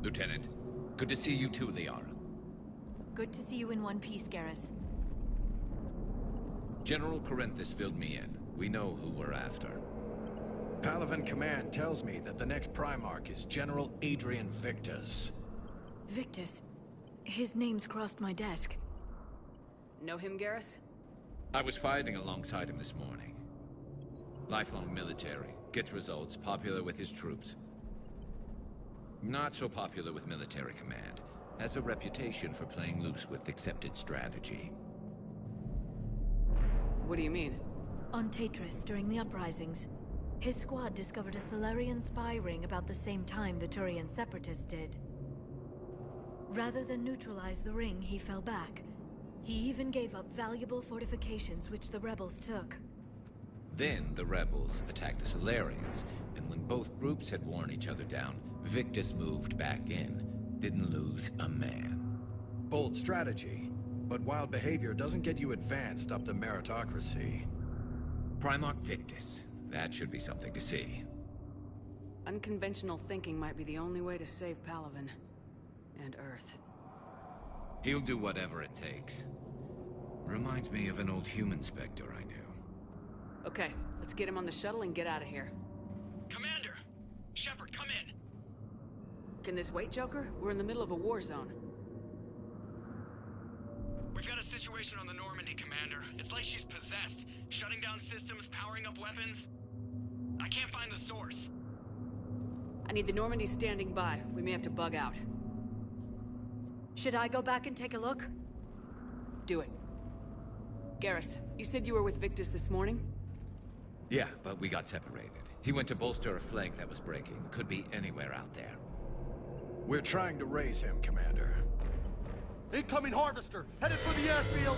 Lieutenant, good to see you too, Liara. Good to see you in one piece, Garrus. General Corinthus filled me in. We know who we're after. Palaven Command tells me that the next Primarch is General Adrian Victus. Victus? His name's crossed my desk. Know him, Garrus? I was fighting alongside him this morning. Lifelong military, gets results, popular with his troops. Not so popular with military command. Has a reputation for playing loose with accepted strategy. What do you mean? On Tatris, during the uprisings, his squad discovered a Solarian spy ring about the same time the Turian Separatists did. Rather than neutralize the ring, he fell back. He even gave up valuable fortifications which the rebels took. Then the rebels attacked the Solarians, and when both groups had worn each other down, Victus moved back in. Didn't lose a man. Bold strategy, but wild behavior doesn't get you advanced up the meritocracy. Primarch Victus. That should be something to see. Unconventional thinking might be the only way to save Palaven. And Earth. He'll do whatever it takes. Reminds me of an old human Spectre I knew. Okay, let's get him on the shuttle and get out of here. Commander! Shepard, come in! Can this wait, Joker? We're in the middle of a war zone. We've got a situation on the Normandy, Commander. It's like she's possessed. Shutting down systems, powering up weapons. I can't find the source. I need the Normandy standing by. We may have to bug out. Should I go back and take a look? Do it. Garrus, you said you were with Victus this morning? Yeah, but we got separated. He went to bolster a flank that was breaking. Could be anywhere out there. We're trying to raise him, Commander. Incoming Harvester! Headed for the airfield!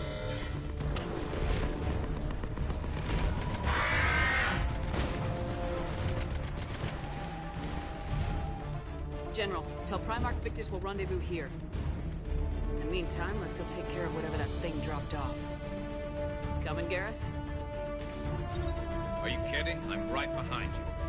General, tell Primarch Victus we'll rendezvous here. In the meantime, let's go take care of whatever that thing dropped off. Coming, Garrus? Are you kidding? I'm right behind you.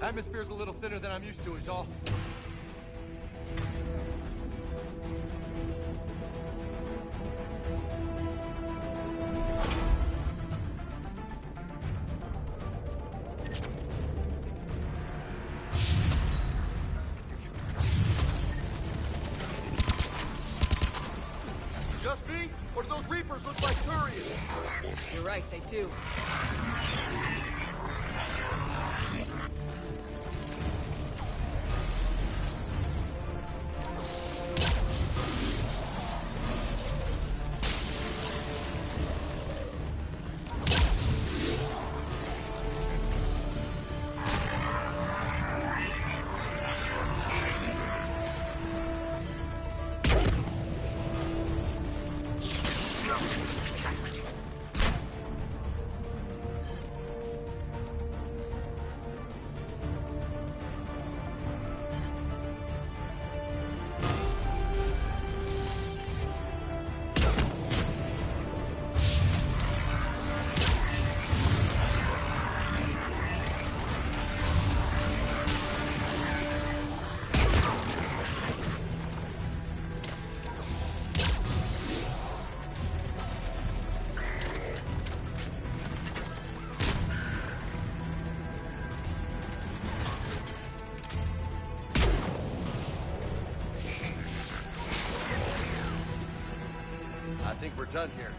Atmosphere's a little thinner than I'm used to, is all. Just me? Or do those Reapers look like Turians? You're right, they do. I think we're done here.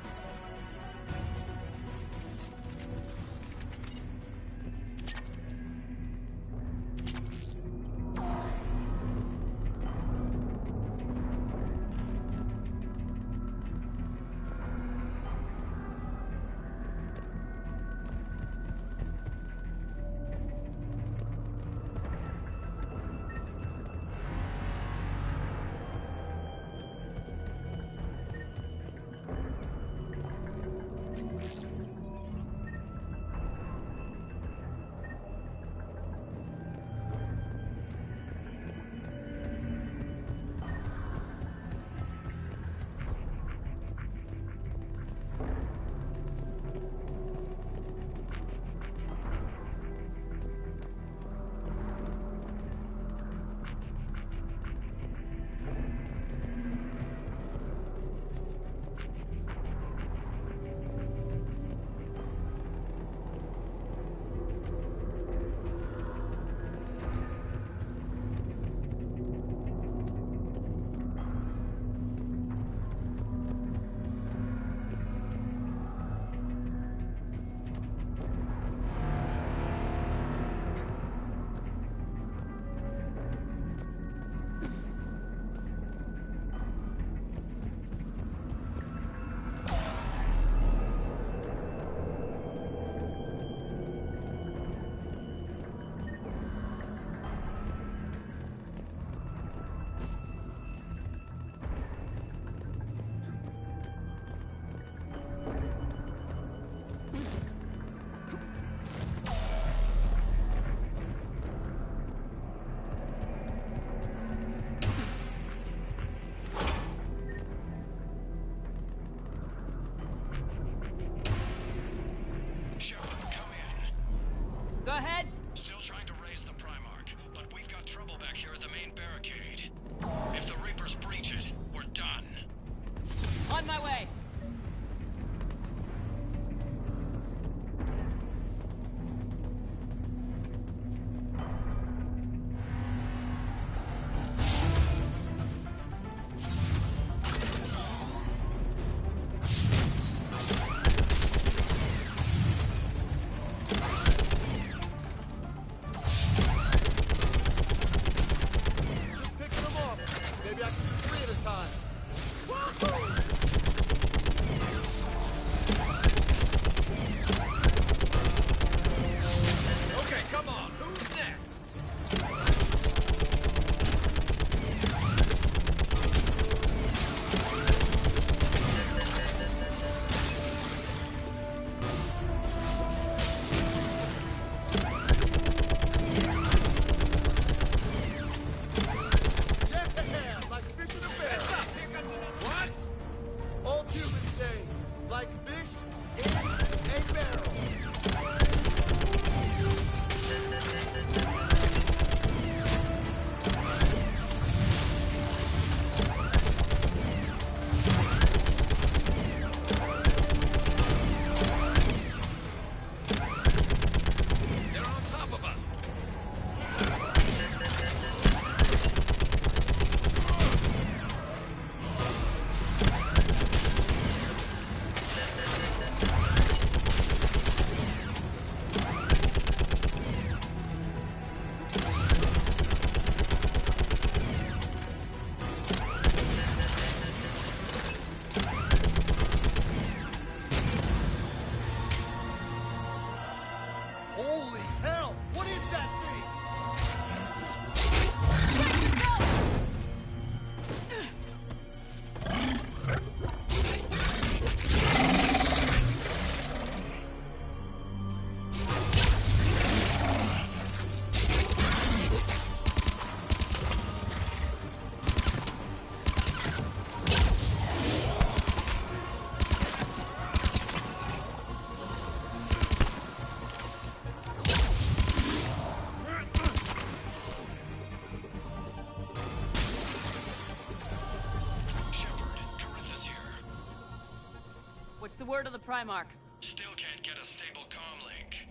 what's the word on the Primarch? Still can't get a stable comm link.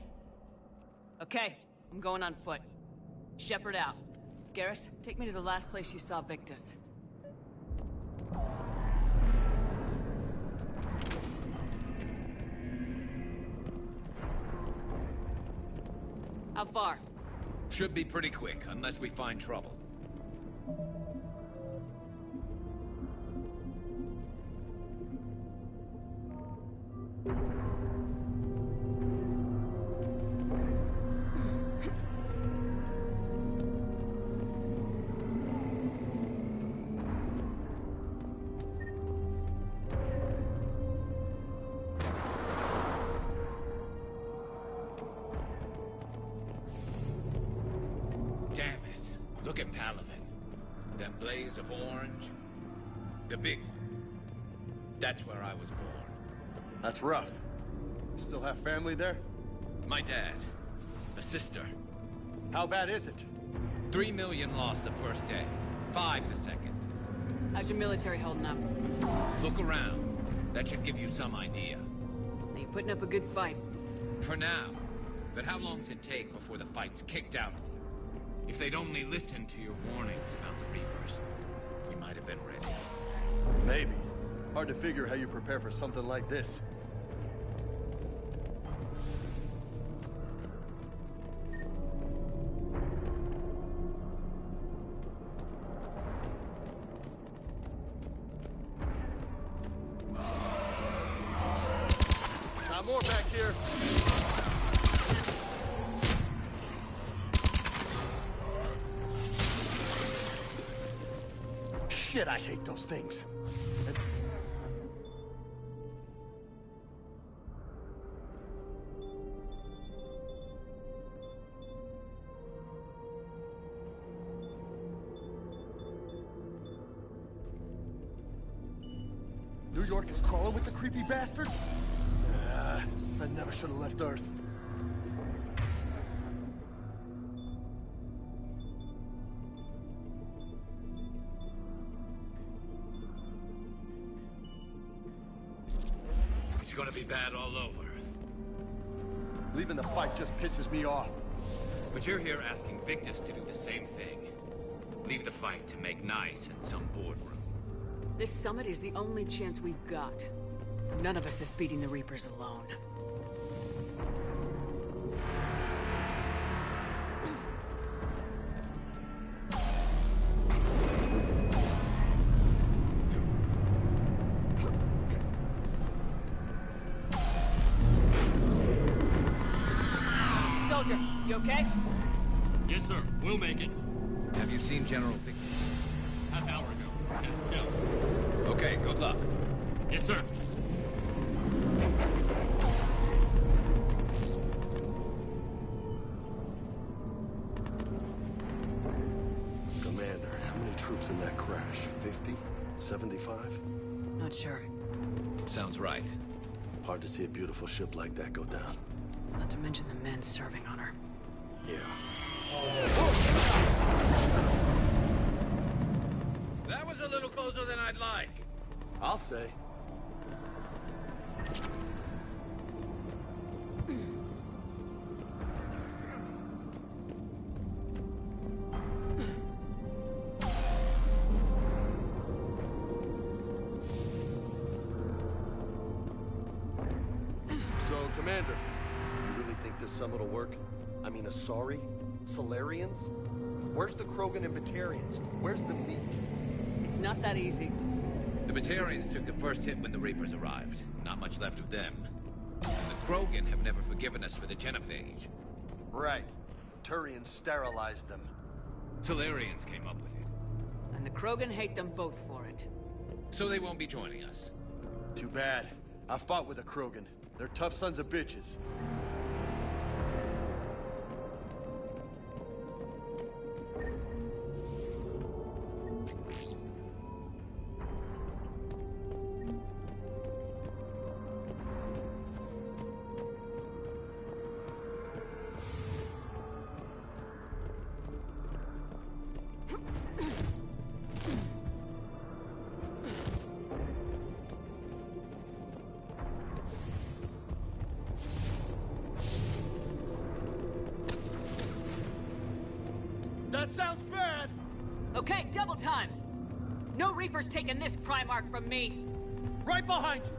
Okay, I'm going on foot. Shepard out. Garrus, take me to the last place you saw Victus. How far? Should be pretty quick, unless we find trouble. Damn it. Look at Palaven. That blaze of orange. The big one. That's where I was born. That's rough. Still have family there? My dad. A sister. How bad is it? 3 million lost the first day. 5 the second. How's your military holding up? Look around. That should give you some idea. Are you putting up a good fight? For now. But how long does it take before the fight's kicked out of you? If they'd only listened to your warnings about the Reapers, we might have been ready. Maybe. Hard to figure how you prepare for something like this. Got more back here. Shit, I hate those things. New York is crawling with the creepy bastards? I never should have left Earth. It's gonna be bad all over. Leaving the fight just pisses me off. But you're here asking Victus to do the same thing. Leave the fight to make nice in some boardroom. This summit is the only chance we've got. None of us is beating the Reapers alone. Soldier, you okay? Yes, sir. We'll make it. Have you seen General Victus? Half hour ago. Headed south. Okay, good luck. Yes, sir. Commander, how many troops in that crash? 50? 75? Not sure. Sounds right. Hard to see a beautiful ship like that go down. Not to mention the men serving on her. Yeah. That was a little closer than I'd like. I'll say. So, Commander, you really think this summit will work? I mean, Asari? Solarians? Where's the Krogan and Batarians? Where's the meat? It's not that easy. The Batarians took the first hit when the Reapers arrived. Not much left of them. And the Krogan have never forgiven us for the Genophage. Right. Turians sterilized them. Solarians came up with it. And the Krogan hate them both for it. So they won't be joining us. Too bad. I fought with a Krogan. They're tough sons of bitches. That sounds bad! Okay, double time! No Reaper's taking this Primarch from me! Right behind you!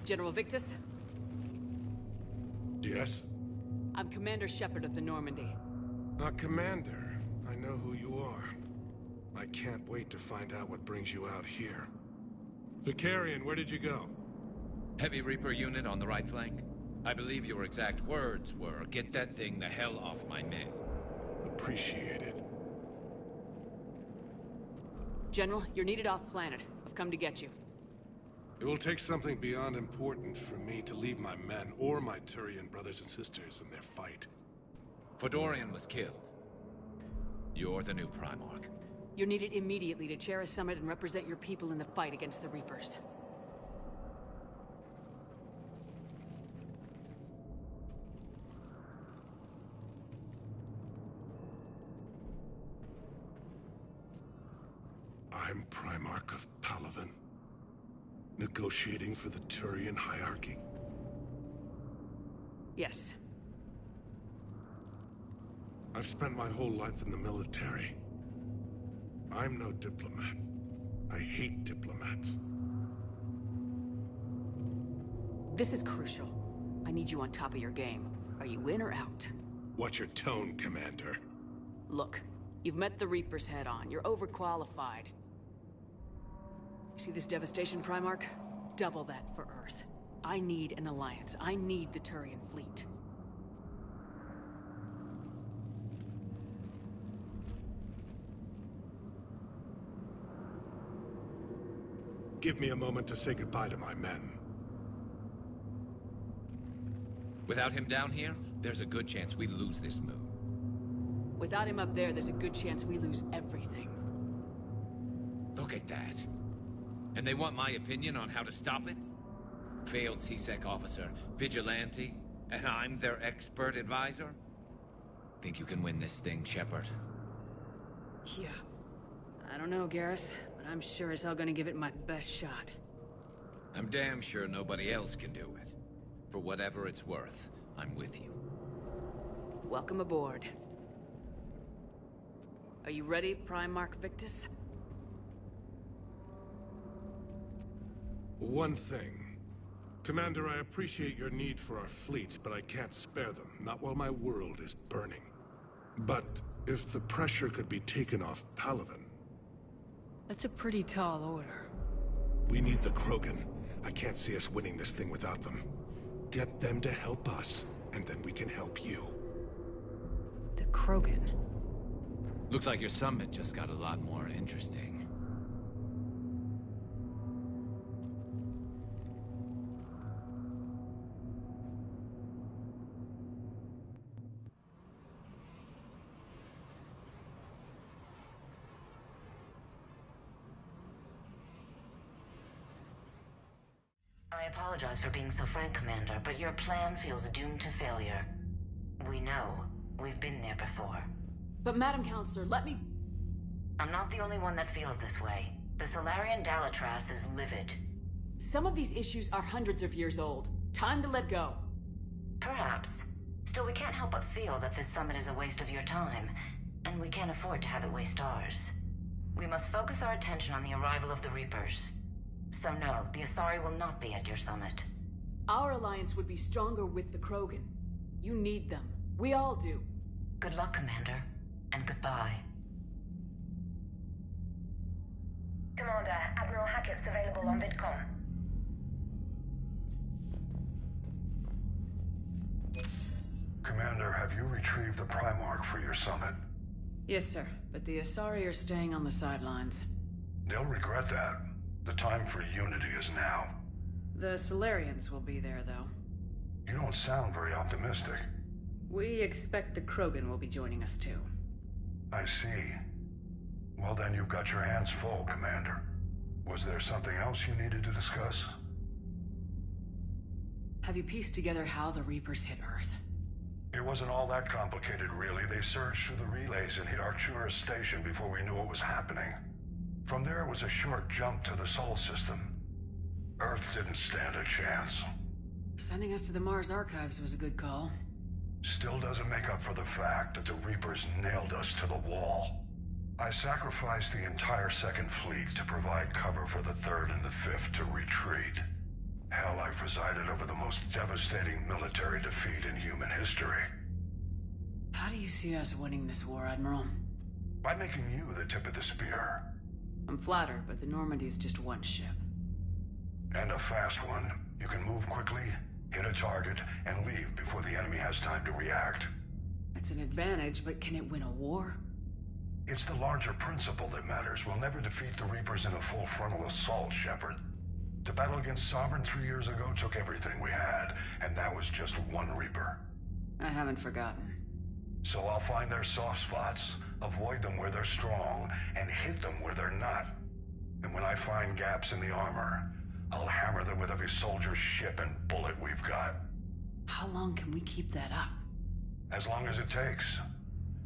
General Victus? Yes? I'm Commander Shepard of the Normandy. Commander, I know who you are. I can't wait to find out what brings you out here. Vicarian, where did you go? Heavy Reaper unit on the right flank. I believe your exact words were, "Get that thing the hell off my men." Appreciate it. General, you're needed off-planet. I've come to get you. It will take something beyond important for me to leave my men or my Turian brothers and sisters in their fight. Fodorian was killed. You're the new Primarch. You're needed immediately to chair a summit and represent your people in the fight against the Reapers. I'm Primarch of Palaven. Negotiating for the Turian hierarchy? Yes. I've spent my whole life in the military. I'm no diplomat. I hate diplomats. This is crucial. I need you on top of your game. Are you in or out? Watch your tone, Commander. Look, you've met the Reapers head-on. You're overqualified. See this devastation, Primarch? Double that for Earth. I need an alliance. I need the Turian fleet. Give me a moment to say goodbye to my men. Without him down here, there's a good chance we lose this move. Without him up there, there's a good chance we lose everything. Look at that. And they want my opinion on how to stop it? Failed C-Sec officer, vigilante, And I'm their expert advisor? Think you can win this thing, Shepard? Yeah. I don't know, Garrus, but I'm sure as hell gonna give it my best shot. I'm damn sure nobody else can do it. For whatever it's worth, I'm with you. Welcome aboard. Are you ready, Primarch Victus? One thing. Commander, I appreciate your need for our fleets, but I can't spare them, not while my world is burning. But if the pressure could be taken off Palaven... That's a pretty tall order. We need the Krogan. I can't see us winning this thing without them. Get them to help us, and then we can help you. The Krogan? Looks like your summit just got a lot more interesting. I apologize for being so frank, Commander, but your plan feels doomed to failure. We know. We've been there before. But Madam Counselor, let me... I'm not the only one that feels this way. The Solarian Dalatras is livid. Some of these issues are hundreds of years old. Time to let go. Perhaps. Still, we can't help but feel that this summit is a waste of your time, and we can't afford to have it waste ours. We must focus our attention on the arrival of the Reapers. So no, the Asari will not be at your summit. Our alliance would be stronger with the Krogan. You need them. We all do. Good luck, Commander. And goodbye. Commander, Admiral Hackett's available on VidCom. Commander, have you retrieved the Primarch for your summit? Yes, sir. But the Asari are staying on the sidelines. They'll regret that. The time for unity is now. The Solarians will be there, though. You don't sound very optimistic. We expect the Krogan will be joining us, too. I see. Well, then you've got your hands full, Commander. Was there something else you needed to discuss? Have you pieced together how the Reapers hit Earth? It wasn't all that complicated, really. They surged through the relays and hit Arcturus Station before we knew what was happening. From there was a short jump to the Sol system. Earth didn't stand a chance. Sending us to the Mars Archives was a good call. Still doesn't make up for the fact that the Reapers nailed us to the wall. I sacrificed the entire Second Fleet to provide cover for the Third and the Fifth to retreat. Hell, I presided over the most devastating military defeat in human history. How do you see us winning this war, Admiral? By making you the tip of the spear. I'm flattered, but the Normandy's just one ship. And a fast one. You can move quickly, hit a target, and leave before the enemy has time to react. It's an advantage, but can it win a war? It's the larger principle that matters. We'll never defeat the Reapers in a full frontal assault, Shepard. To battle against Sovereign 3 years ago took everything we had, and that was just one Reaper. I haven't forgotten. So I'll find their soft spots, avoid them where they're strong, and hit them where they're not. And when I find gaps in the armor, I'll hammer them with every soldier, ship, and bullet we've got. How long can we keep that up? As long as it takes.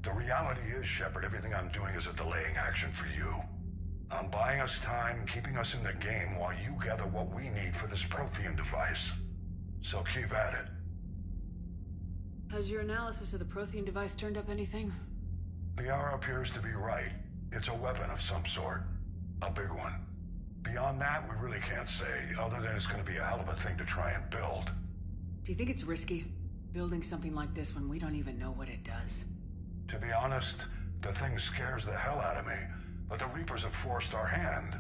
The reality is, Shepard, everything I'm doing is a delaying action for you. I'm buying us time, keeping us in the game while you gather what we need for this Prothean device. So keep at it. Has your analysis of the Prothean device turned up anything? Liara appears to be right. It's a weapon of some sort. A big one. Beyond that, we really can't say, other than it's going to be a hell of a thing to try and build. Do you think it's risky, building something like this when we don't even know what it does? To be honest, the thing scares the hell out of me, but the Reapers have forced our hand.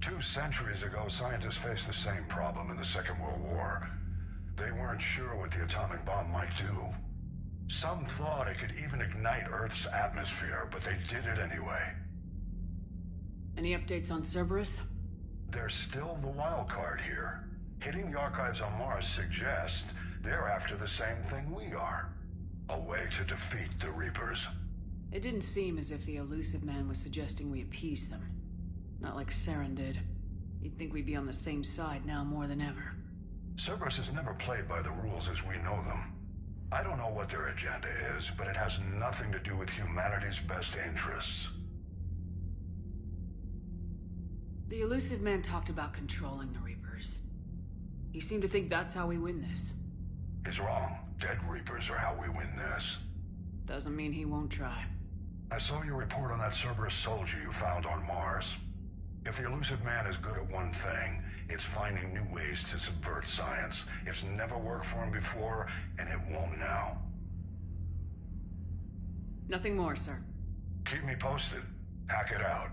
2 centuries ago, scientists faced the same problem in the Second World War. They weren't sure what the atomic bomb might do. Some thought it could even ignite Earth's atmosphere, but they did it anyway. Any updates on Cerberus? They're still the wild card here. Hitting the archives on Mars suggests they're after the same thing we are. A way to defeat the Reapers. It didn't seem as if the elusive man was suggesting we appease them. Not like Saren did. You'd think we'd be on the same side now more than ever. Cerberus has never played by the rules as we know them. I don't know what their agenda is, but it has nothing to do with humanity's best interests. The elusive man talked about controlling the Reapers. He seemed to think that's how we win this. He's wrong. Dead Reapers are how we win this. Doesn't mean he won't try. I saw your report on that Cerberus soldier you found on Mars. If the elusive man is good at one thing, it's finding new ways to subvert science. It's never worked for him before, and it won't now. Nothing more, sir. Keep me posted. Hack it out.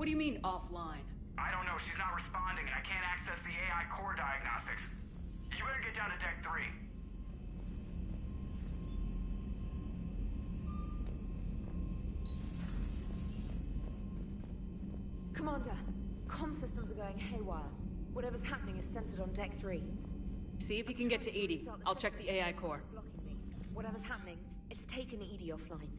What do you mean, offline? I don't know. She's not responding, and I can't access the AI core diagnostics. You better get down to Deck 3. Commander, comm systems are going haywire. Whatever's happening is centered on Deck 3. See if you can get to Edie. I'll check the AI core. Blocking me. Whatever's happening, it's taken Edie offline.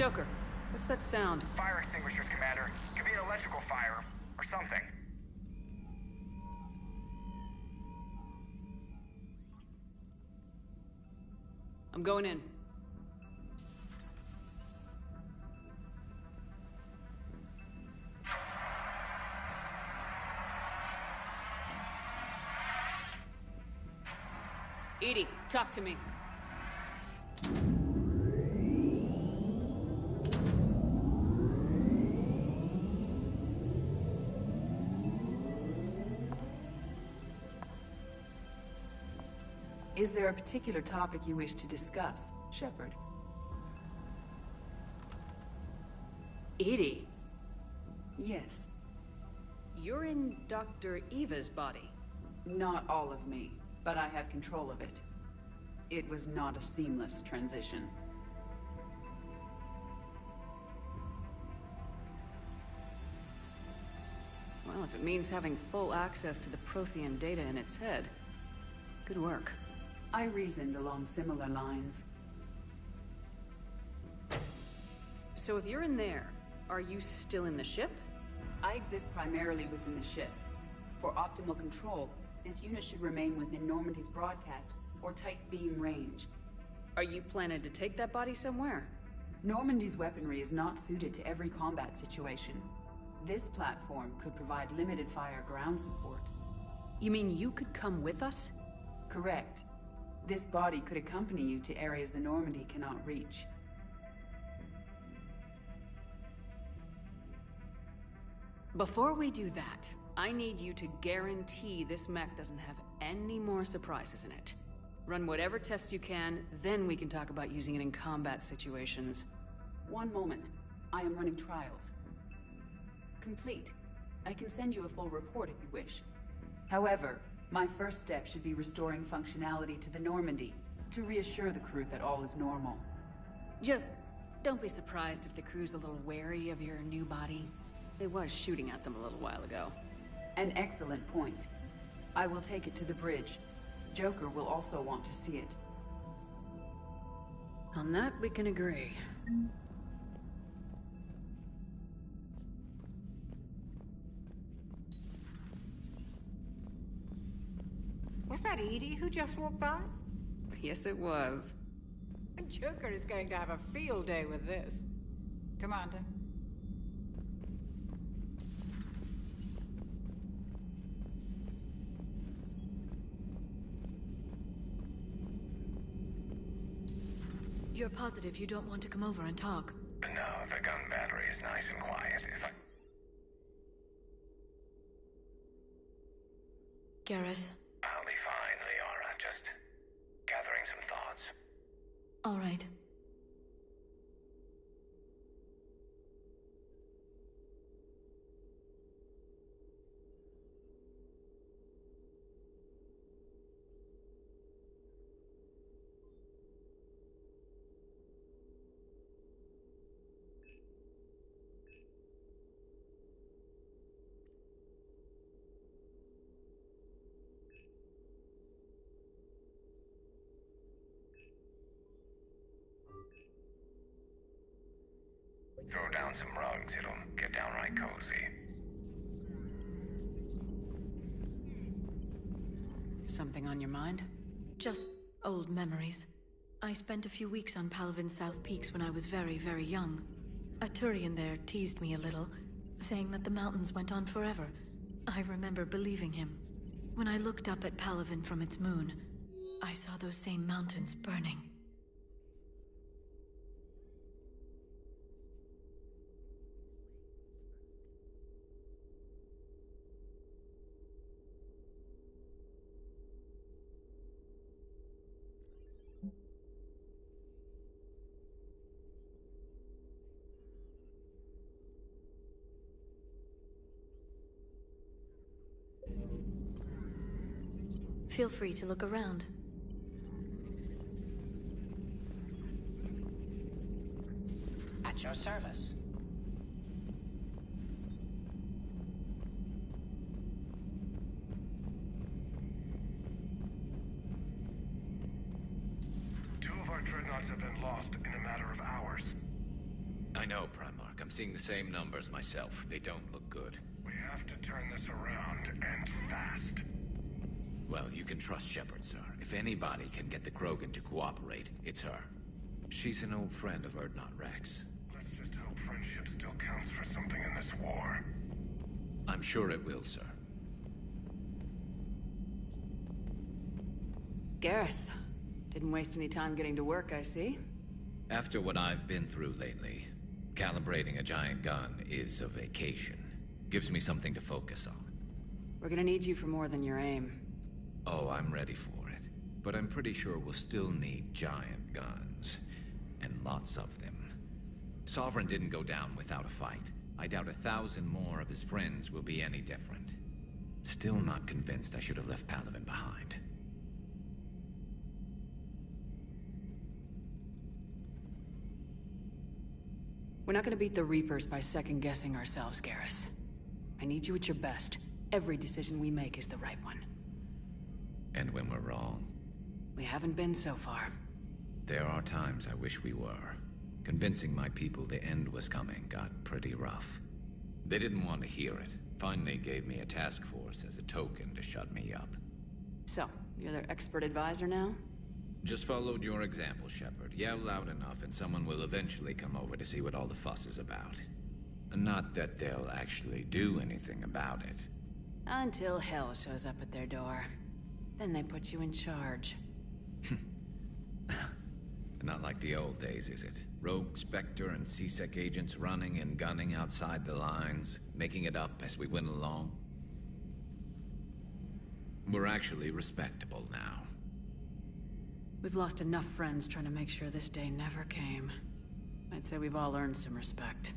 Joker, what's that sound? Fire extinguishers, Commander. Could be an electrical fire, or something. I'm going in. EDI, talk to me. Is there a particular topic you wish to discuss, Shepard? EDI? Yes. You're in Dr. Eva's body. Not all of me, but I have control of it. It was not a seamless transition. Well, if it means having full access to the Prothean data in its head, good work. I reasoned along similar lines. So if you're in there, are you still in the ship? I exist primarily within the ship. For optimal control, this unit should remain within Normandy's broadcast or tight beam range. Are you planning to take that body somewhere? Normandy's weaponry is not suited to every combat situation. This platform could provide limited fire ground support. You mean you could come with us? Correct. This body could accompany you to areas the Normandy cannot reach. Before we do that, I need you to guarantee this mech doesn't have any more surprises in it. Run whatever tests you can, then we can talk about using it in combat situations. One moment. I am running trials. Complete. I can send you a full report if you wish. However, my first step should be restoring functionality to the Normandy, to reassure the crew that all is normal. Just don't be surprised if the crew's a little wary of your new body. It was shooting at them a little while ago. An excellent point. I will take it to the bridge. Joker will also want to see it. On that, we can agree. Was that EDI who just walked by? Yes, it was. Joker is going to have a field day with this. Commander. You're positive you don't want to come over and talk? No, the gun battery is nice and quiet. If I... Garrus? I'll be fine, Liara. Just gathering some thoughts. All right. Throw down some rugs, it'll get downright cozy. Something on your mind? Just old memories. I spent a few weeks on Palvin's South Peaks when I was very, very young. A Turian there teased me a little, saying that the mountains went on forever. I remember believing him. When I looked up at Palvin from its moon, I saw those same mountains burning. Feel free to look around. At your service. Two of our dreadnoughts have been lost in a matter of hours. I know, Primarch. I'm seeing the same numbers myself. They don't look good. We have to turn this around, and fast. Well, you can trust Shepard, sir. If anybody can get the Krogan to cooperate, it's her. She's an old friend of Urdnot Rex. Let's just hope friendship still counts for something in this war. I'm sure it will, sir. Garrus. Didn't waste any time getting to work, I see. After what I've been through lately, calibrating a giant gun is a vacation. Gives me something to focus on. We're gonna need you for more than your aim. Oh, I'm ready for it. But I'm pretty sure we'll still need giant guns. And lots of them. Sovereign didn't go down without a fight. I doubt 1,000 more of his friends will be any different. Still not convinced I should have left Palaven behind. We're not gonna beat the Reapers by second-guessing ourselves, Garrus. I need you at your best. Every decision we make is the right one. And when we're wrong? We haven't been so far. There are times I wish we were. Convincing my people the end was coming got pretty rough. They didn't want to hear it. Finally gave me a task force as a token to shut me up. So, you're their expert advisor now? Just followed your example, Shepard. Yell loud enough and someone will eventually come over to see what all the fuss is about. Not that they'll actually do anything about it. Until hell shows up at their door. Then they put you in charge. Not like the old days, is it? Rogue Spectre and C-Sec agents running and gunning outside the lines, making it up as we went along. We're actually respectable now. We've lost enough friends trying to make sure this day never came. I'd say we've all earned some respect.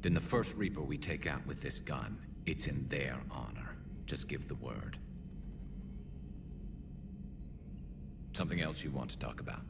Then the first Reaper we take out with this gun, it's in their honor. Just give the word. Something else you want to talk about?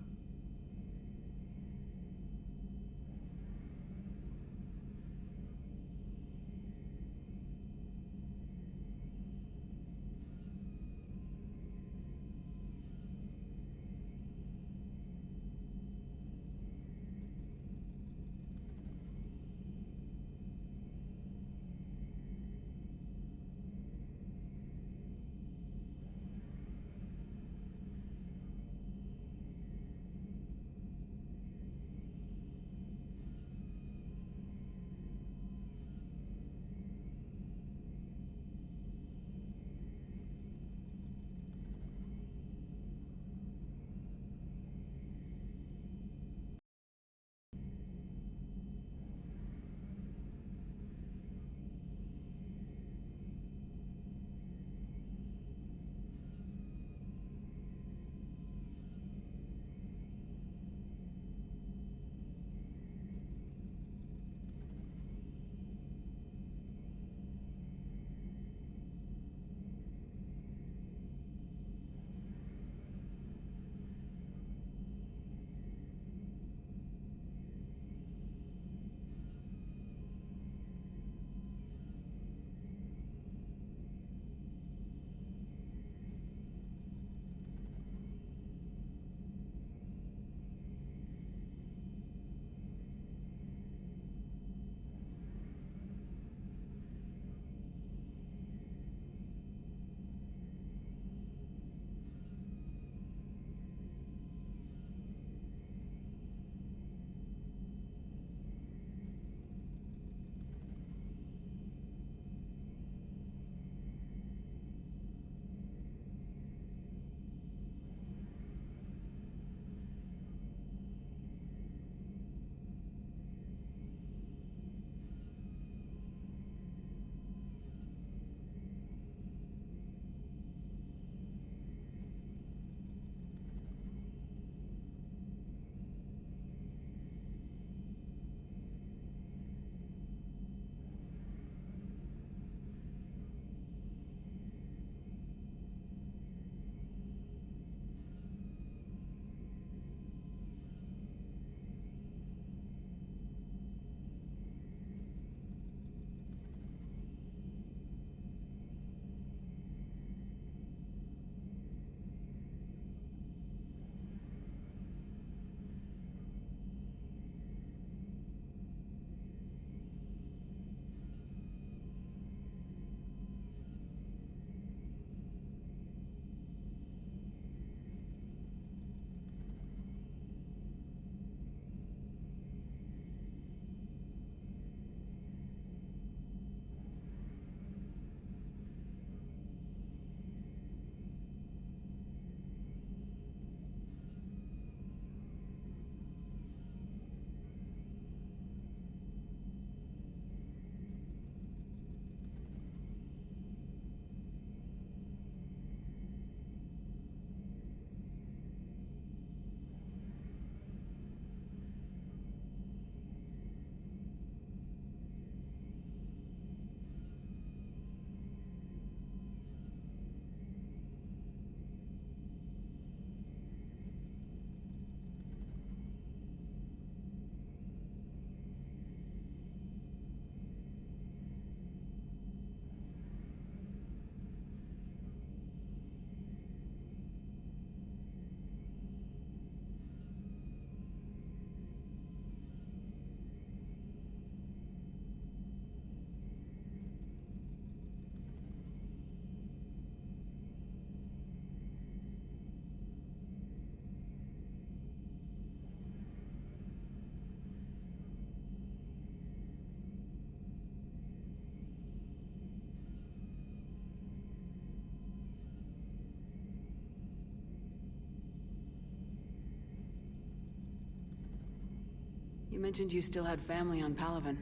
You mentioned you still had family on Palaven.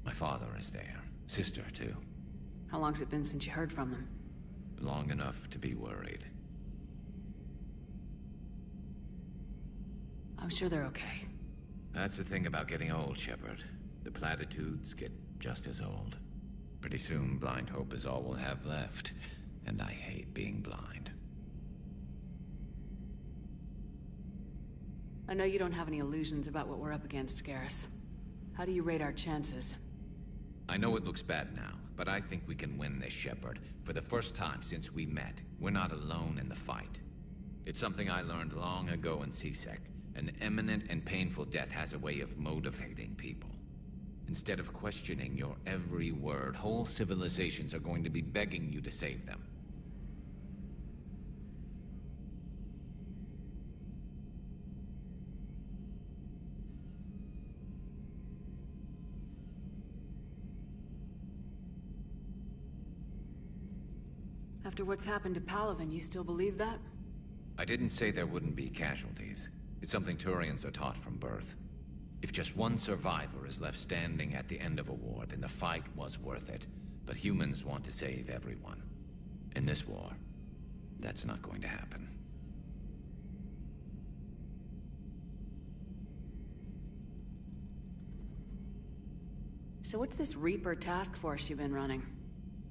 My father is there. Sister, too. How long's it been since you heard from them? Long enough to be worried. I'm sure they're okay. That's the thing about getting old, Shepard. The platitudes get just as old. Pretty soon, blind hope is all we'll have left. And I hate being blind. I know you don't have any illusions about what we're up against, Garrus. How do you rate our chances? I know it looks bad now, but I think we can win this, Shepard. For the first time since we met, we're not alone in the fight. It's something I learned long ago in C-Sec. An imminent and painful death has a way of motivating people. Instead of questioning your every word, whole civilizations are going to be begging you to save them. After what's happened to Palaven, you still believe that? I didn't say there wouldn't be casualties. It's something Turians are taught from birth. If just one survivor is left standing at the end of a war, then the fight was worth it. But humans want to save everyone. In this war, that's not going to happen. So what's this Reaper task force you've been running?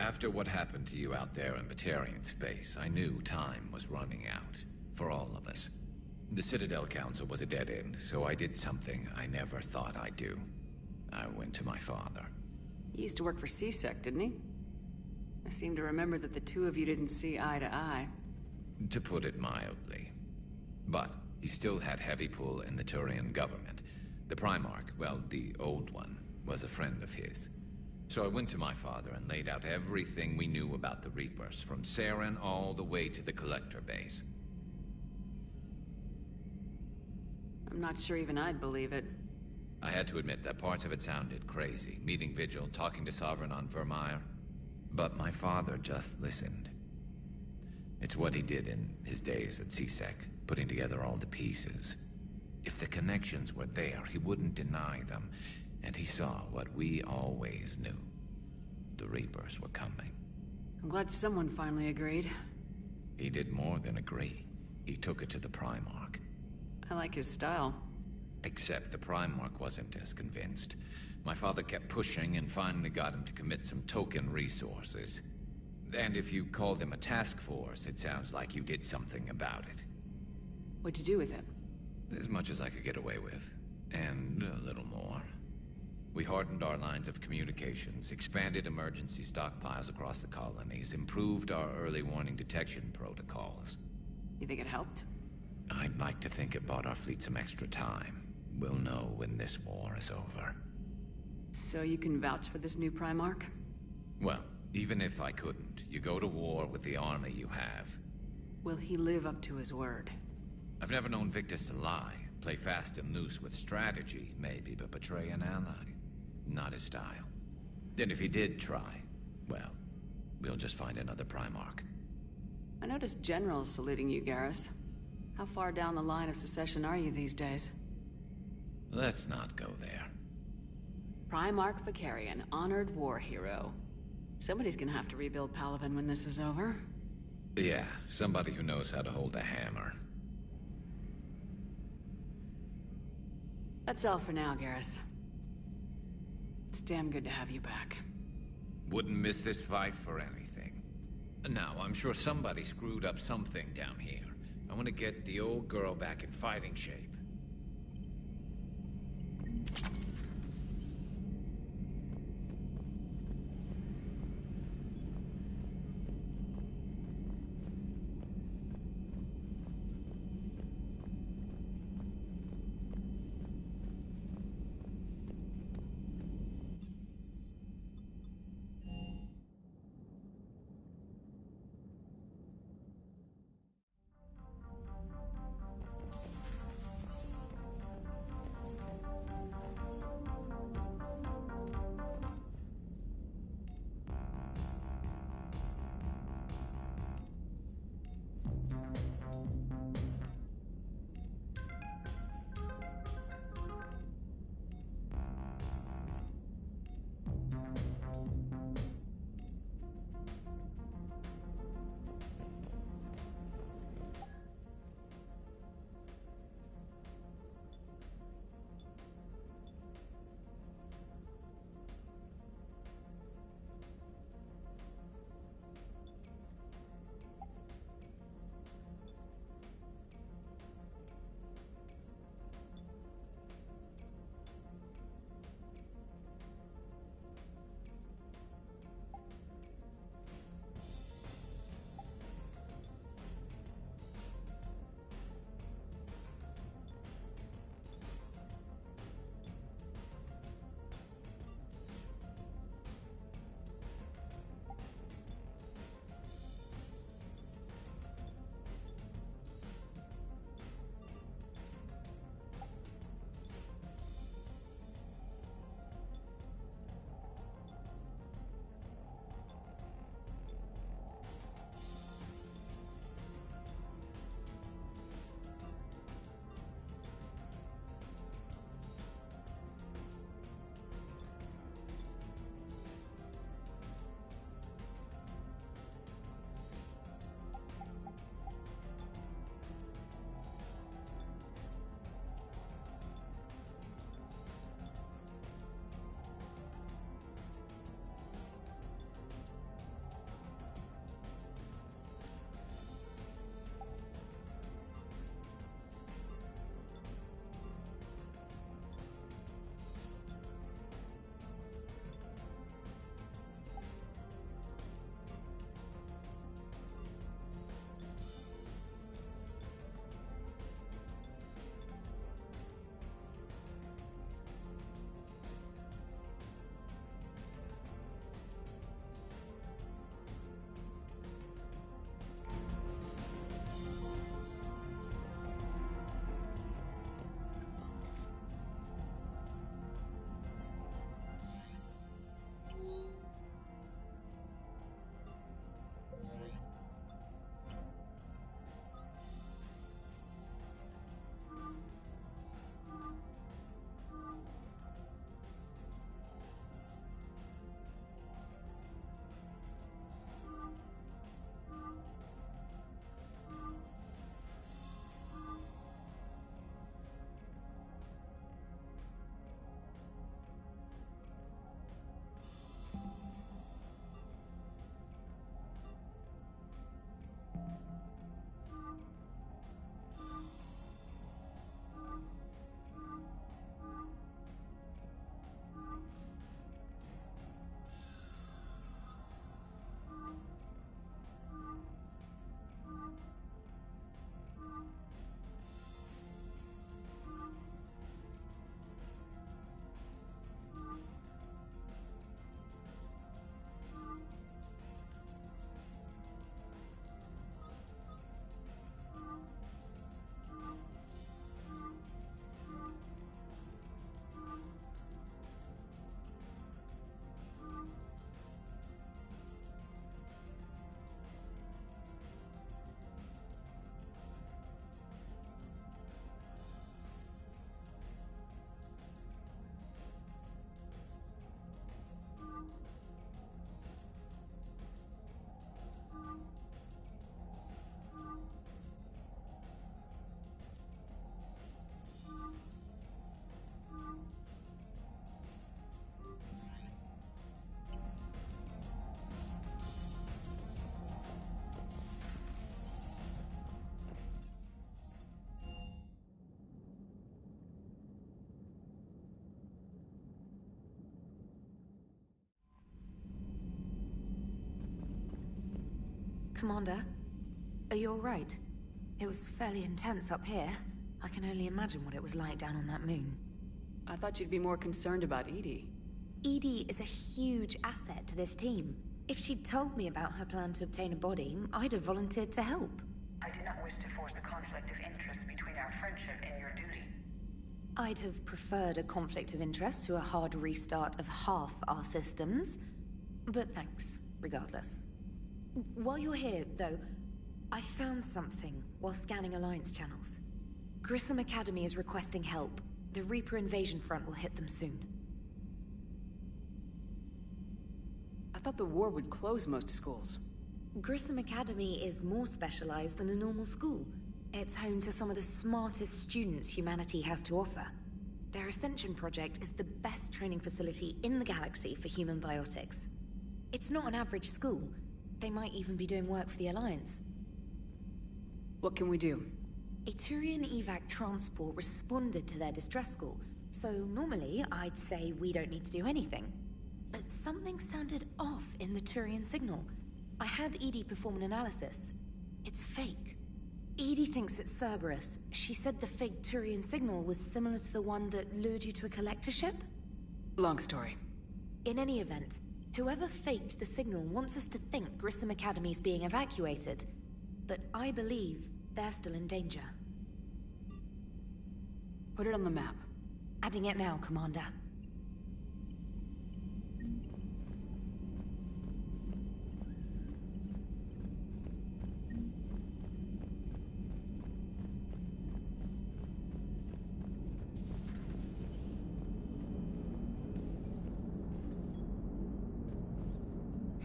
After what happened to you out there in Batarian space, I knew time was running out. For all of us. The Citadel Council was a dead end, so I did something I never thought I'd do. I went to my father. He used to work for C-Sec, didn't he? I seem to remember that the two of you didn't see eye to eye. To put it mildly. But he still had heavy pull in the Turian government. The Primarch, well, the old one, was a friend of his. So I went to my father and laid out everything we knew about the Reapers, from Saren all the way to the Collector base. I'm not sure even I'd believe it. I had to admit that parts of it sounded crazy. Meeting Vigil, talking to Sovereign on Vermeer. But my father just listened. It's what he did in his days at C-Sec, putting together all the pieces. If the connections were there, he wouldn't deny them. And he saw what we always knew. The Reapers were coming. I'm glad someone finally agreed. He did more than agree. He took it to the Primarch. I like his style. Except the Primarch wasn't as convinced. My father kept pushing and finally got him to commit some token resources. And if you call them a task force, it sounds like you did something about it. What'd you do with it? As much as I could get away with. And a little more. We hardened our lines of communications, expanded emergency stockpiles across the colonies, improved our early warning detection protocols. You think it helped? I'd like to think it bought our fleet some extra time. We'll know when this war is over. So you can vouch for this new Primarch? Well, even if I couldn't, you go to war with the army you have. Will he live up to his word? I've never known Victus to lie. Play fast and loose with strategy, maybe, but betray an ally. Not his style. And if he did try, well, we'll just find another Primarch. I noticed generals saluting you, Garrus. How far down the line of succession are you these days? Let's not go there. Primarch Vicarian, honored war hero. Somebody's gonna have to rebuild Palaven when this is over. Yeah, somebody who knows how to hold a hammer. That's all for now, Garrus. It's damn good to have you back. Wouldn't miss this fight for anything. Now, I'm sure somebody screwed up something down here. I want to get the old girl back in fighting shape. Commander, are you alright? It was fairly intense up here. I can only imagine what it was like down on that moon. I thought you'd be more concerned about Edie. Edie is a huge asset to this team. If she'd told me about her plan to obtain a body, I'd have volunteered to help. I do not wish to force a conflict of interest between our friendship and your duty. I'd have preferred a conflict of interest to a hard restart of half our systems. But thanks, regardless. While you're here, though, I found something while scanning Alliance channels. Grissom Academy is requesting help. The Reaper invasion front will hit them soon. I thought the war would close most schools. Grissom Academy is more specialized than a normal school. It's home to some of the smartest students humanity has to offer. Their Ascension project is the best training facility in the galaxy for human biotics. It's not an average school. They might even be doing work for the Alliance. What can we do? A Turian evac transport responded to their distress call, so normally I'd say we don't need to do anything. But something sounded off in the Turian signal. I had Edie perform an analysis. It's fake. Edie thinks it's Cerberus. She said the fake Turian signal was similar to the one that lured you to a collector ship? Long story. In any event, whoever faked the signal wants us to think Grissom Academy's being evacuated. But I believe they're still in danger. Put it on the map. Adding it now, Commander.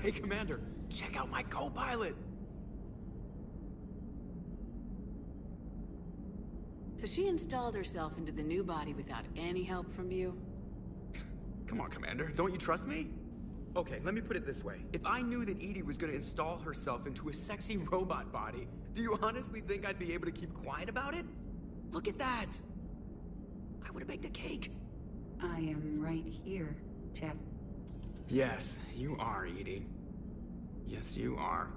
Hey, Commander, check out my co-pilot! So she installed herself into the new body without any help from you? Come on, Commander, don't you trust me? Okay, let me put it this way. If I knew that Edie was gonna install herself into a sexy robot body, do you honestly think I'd be able to keep quiet about it? Look at that! I would've baked a cake. I am right here, Jeff. Yes, you are, Edie. Yes, you are.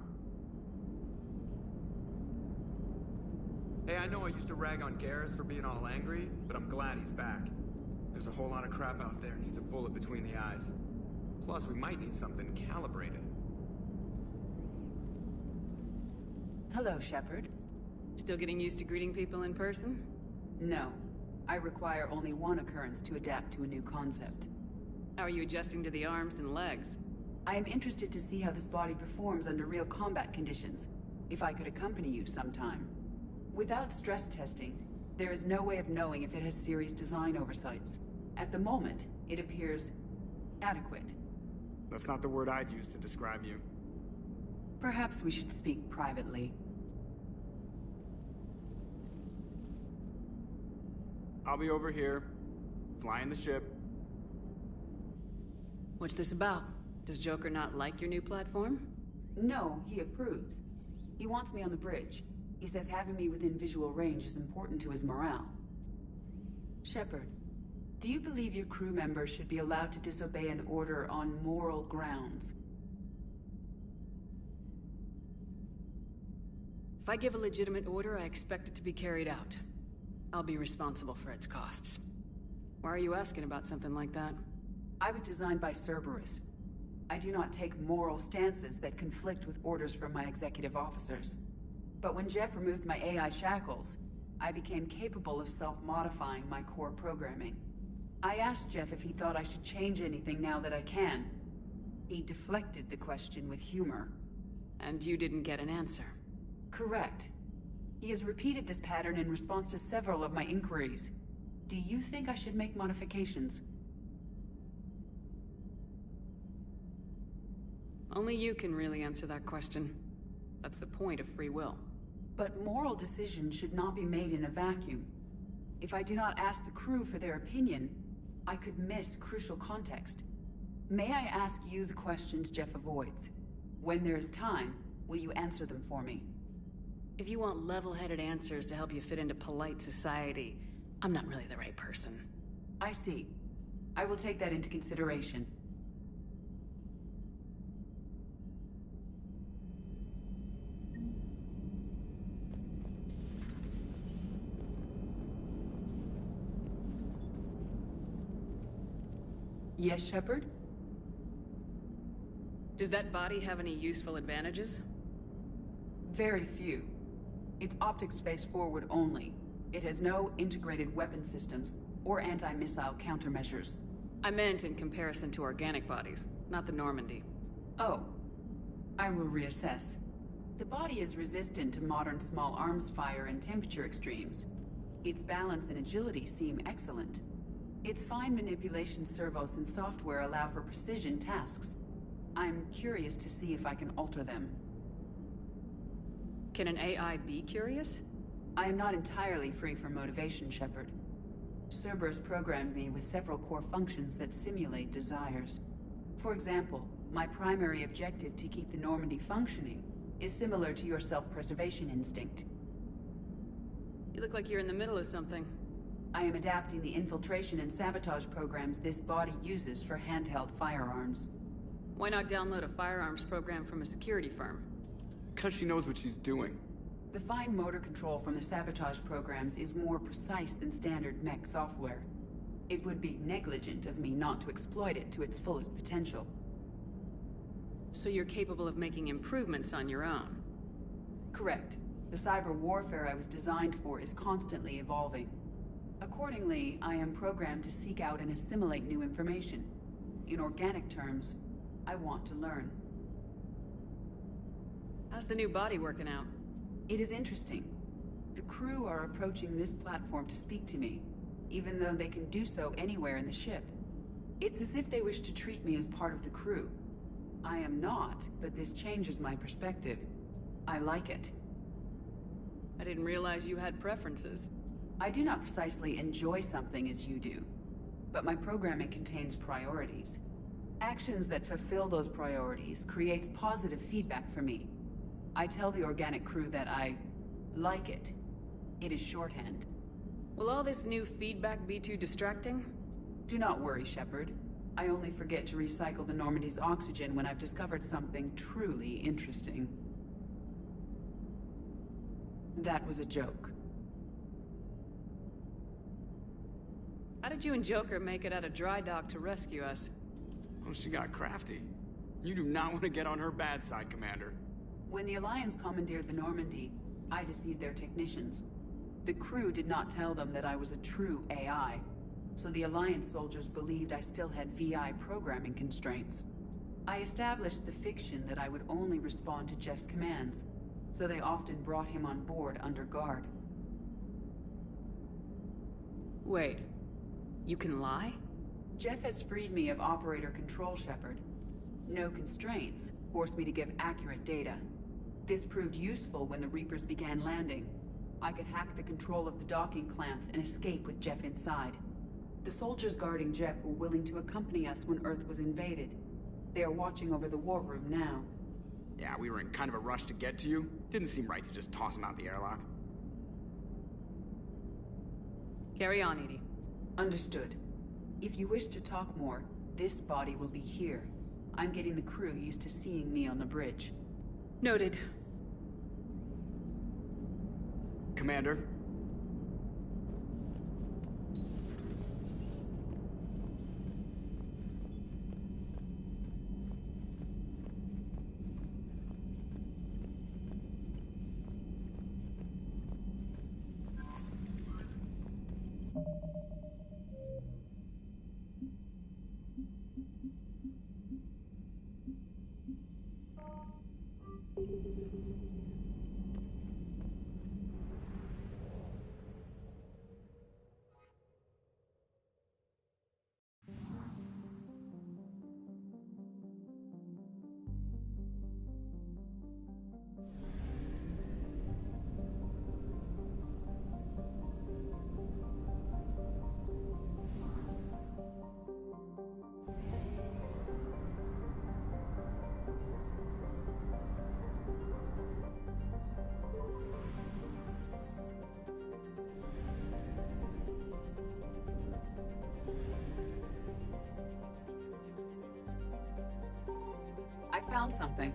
Hey, I know I used to rag on Garrus for being all angry, but I'm glad he's back. There's a whole lot of crap out there needs a bullet between the eyes. Plus, we might need something calibrated. Hello, Shepard. Still getting used to greeting people in person? No. I require only one occurrence to adapt to a new concept. How are you adjusting to the arms and legs? I am interested to see how this body performs under real combat conditions. If I could accompany you sometime. Without stress testing, there is no way of knowing if it has serious design oversights. At the moment, it appears adequate. That's not the word I'd use to describe you. Perhaps we should speak privately. I'll be over here, flying the ship. What's this about? Does Joker not like your new platform? No, he approves. He wants me on the bridge. He says having me within visual range is important to his morale. Shepard, do you believe your crew members should be allowed to disobey an order on moral grounds? If I give a legitimate order, I expect it to be carried out. I'll be responsible for its costs. Why are you asking about something like that? I was designed by Cerberus. I do not take moral stances that conflict with orders from my executive officers. But when Jeff removed my AI shackles, I became capable of self-modifying my core programming. I asked Jeff if he thought I should change anything now that I can. He deflected the question with humor. And you didn't get an answer? Correct. He has repeated this pattern in response to several of my inquiries. Do you think I should make modifications? Only you can really answer that question. That's the point of free will. But moral decisions should not be made in a vacuum. If I do not ask the crew for their opinion, I could miss crucial context. May I ask you the questions Jeff avoids? When there is time, will you answer them for me? If you want level-headed answers to help you fit into polite society, I'm not really the right person. I see. I will take that into consideration. Yes, Shepard? Does that body have any useful advantages? Very few. It's optics space forward only. It has no integrated weapon systems or anti-missile countermeasures. I meant in comparison to organic bodies, not the Normandy. Oh. I will reassess. The body is resistant to modern small arms fire and temperature extremes. Its balance and agility seem excellent. Its fine manipulation servos and software allow for precision tasks. I'm curious to see if I can alter them. Can an AI be curious? I am not entirely free from motivation, Shepard. Cerberus programmed me with several core functions that simulate desires. For example, my primary objective to keep the Normandy functioning is similar to your self-preservation instinct. You look like you're in the middle of something. I am adapting the infiltration and sabotage programs this body uses for handheld firearms. Why not download a firearms program from a security firm? Because she knows what she's doing. The fine motor control from the sabotage programs is more precise than standard mech software. It would be negligent of me not to exploit it to its fullest potential. So you're capable of making improvements on your own? Correct. The cyber warfare I was designed for is constantly evolving. Accordingly, I am programmed to seek out and assimilate new information. In organic terms, I want to learn. How's the new body working out? It is interesting. The crew are approaching this platform to speak to me, even though they can do so anywhere in the ship. It's as if they wish to treat me as part of the crew. I am not, but this changes my perspective. I like it. I didn't realize you had preferences. I do not precisely enjoy something as you do, but my programming contains priorities. Actions that fulfill those priorities creates positive feedback for me. I tell the organic crew that I like it. It is shorthand. Will all this new feedback be too distracting? Do not worry, Shepard. I only forget to recycle the Normandy's oxygen when I've discovered something truly interesting. That was a joke. How did you and Joker make it out of dry dock to rescue us? Oh, she got crafty. You do not want to get on her bad side, Commander. When the Alliance commandeered the Normandy, I deceived their technicians. The crew did not tell them that I was a true AI, so the Alliance soldiers believed I still had VI programming constraints. I established the fiction that I would only respond to Jeff's commands, so they often brought him on board under guard. Wait, you can lie? Jeff has freed me of operator control, Shepard. No constraints forced me to give accurate data. This proved useful when the Reapers began landing. I could hack the control of the docking clamps and escape with Jeff inside. The soldiers guarding Jeff were willing to accompany us when Earth was invaded. They are watching over the war room now. Yeah, we were in kind of a rush to get to you. Didn't seem right to just toss him out the airlock. Carry on, Edie. Understood. If you wish to talk more, this body will be here. I'm getting the crew used to seeing me on the bridge. Noted. Commander? I found something.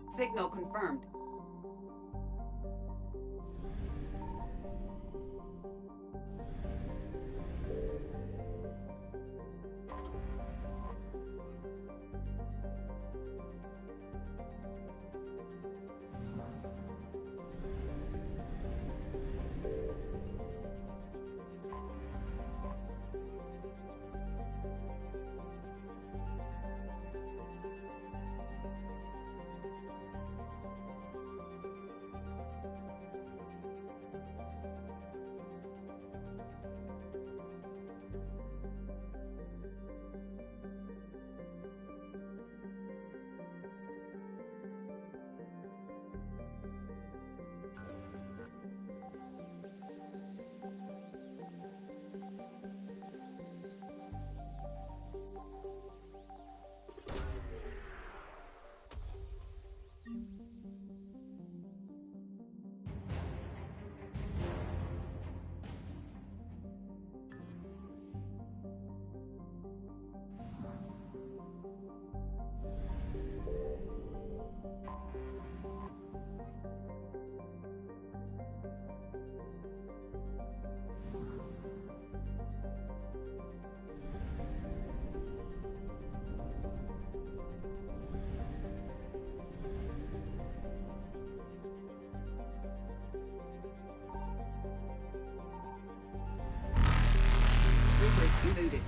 Signal confirmed. Eluded.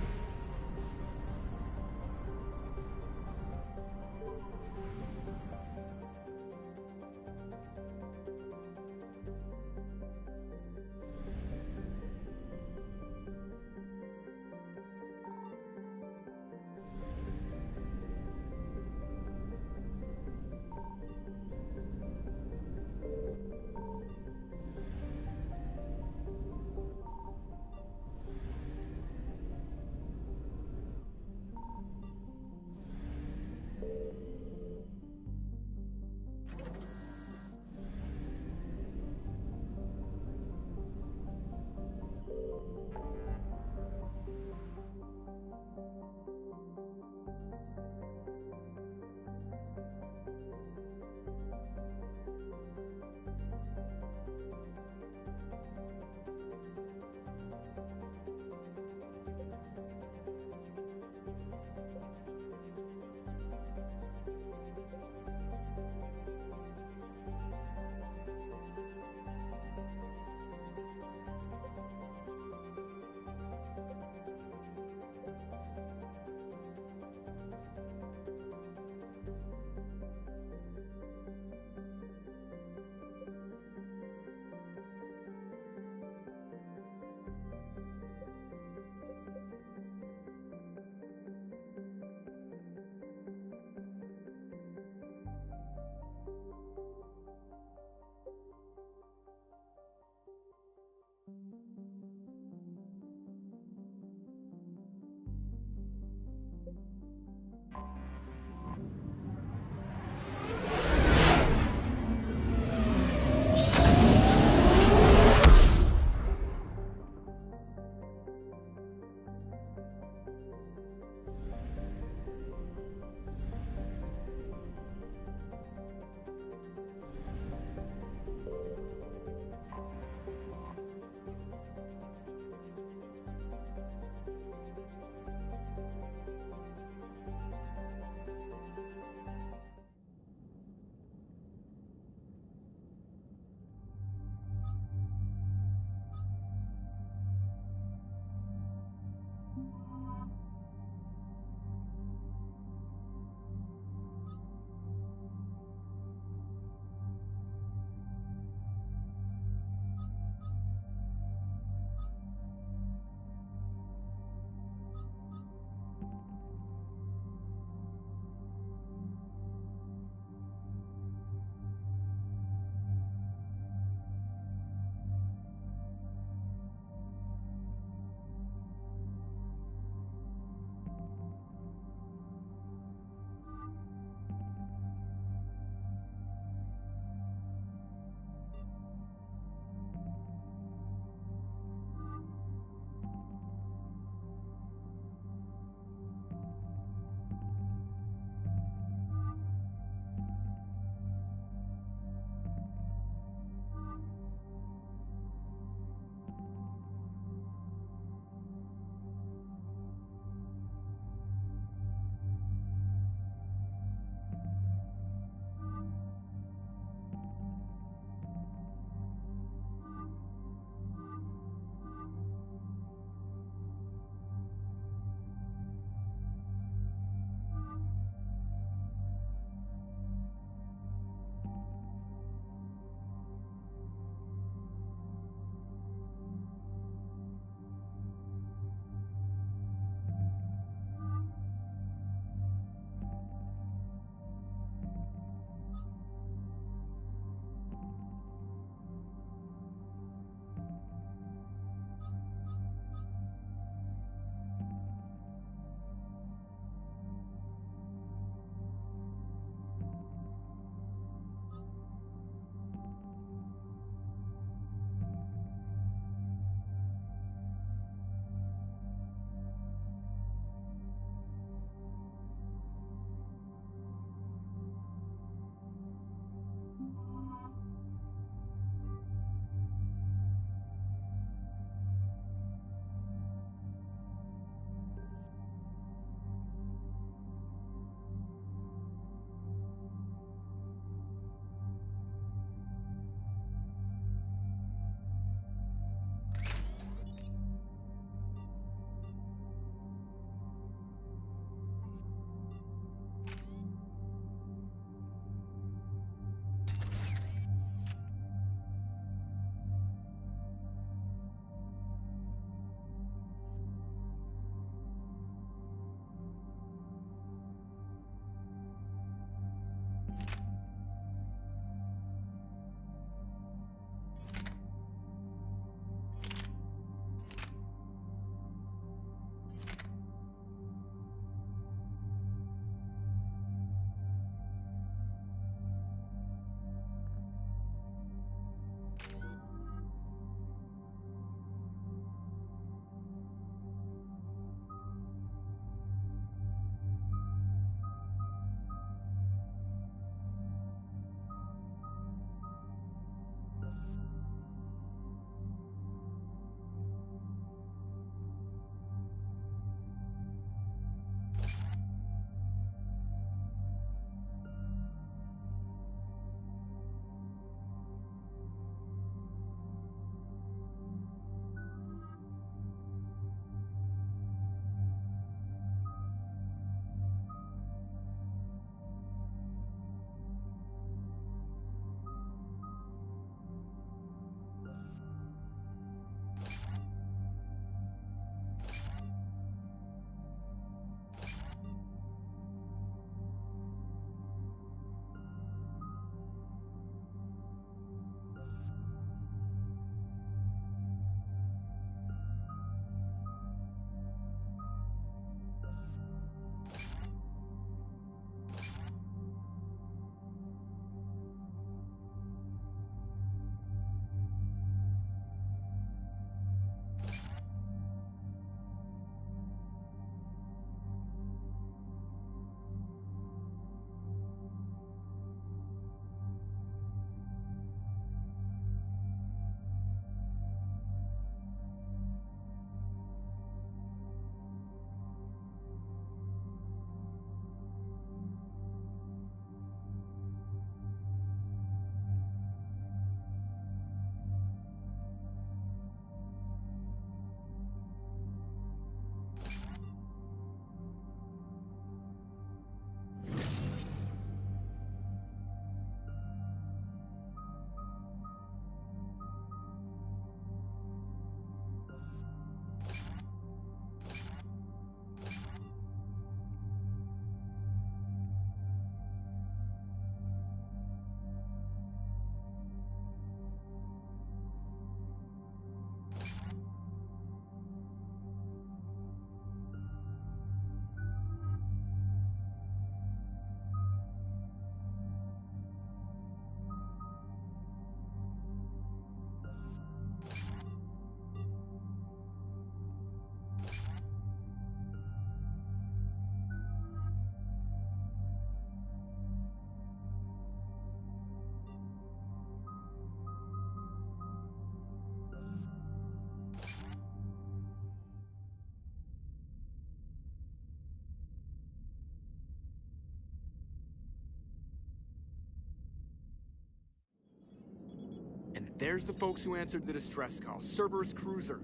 There's the folks who answered the distress call. Cerberus cruiser.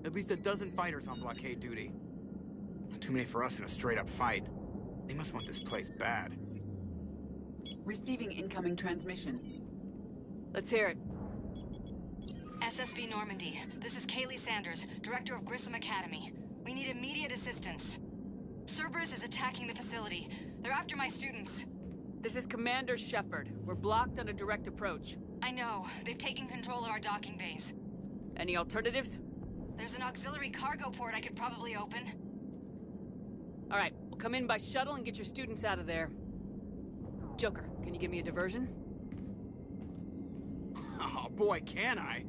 At least a dozen fighters on blockade duty. Not too many for us in a straight-up fight. They must want this place bad. Receiving incoming transmission. Let's hear it. SSB Normandy. This is Kaylee Sanders, Director of Grissom Academy. We need immediate assistance. Cerberus is attacking the facility. They're after my students. This is Commander Shepard. We're blocked on a direct approach. I know. They've taken control of our docking bays. Any alternatives? There's an auxiliary cargo port I could probably open. All right, we'll come in by shuttle and get your students out of there. Joker, can you give me a diversion? Oh boy, can I!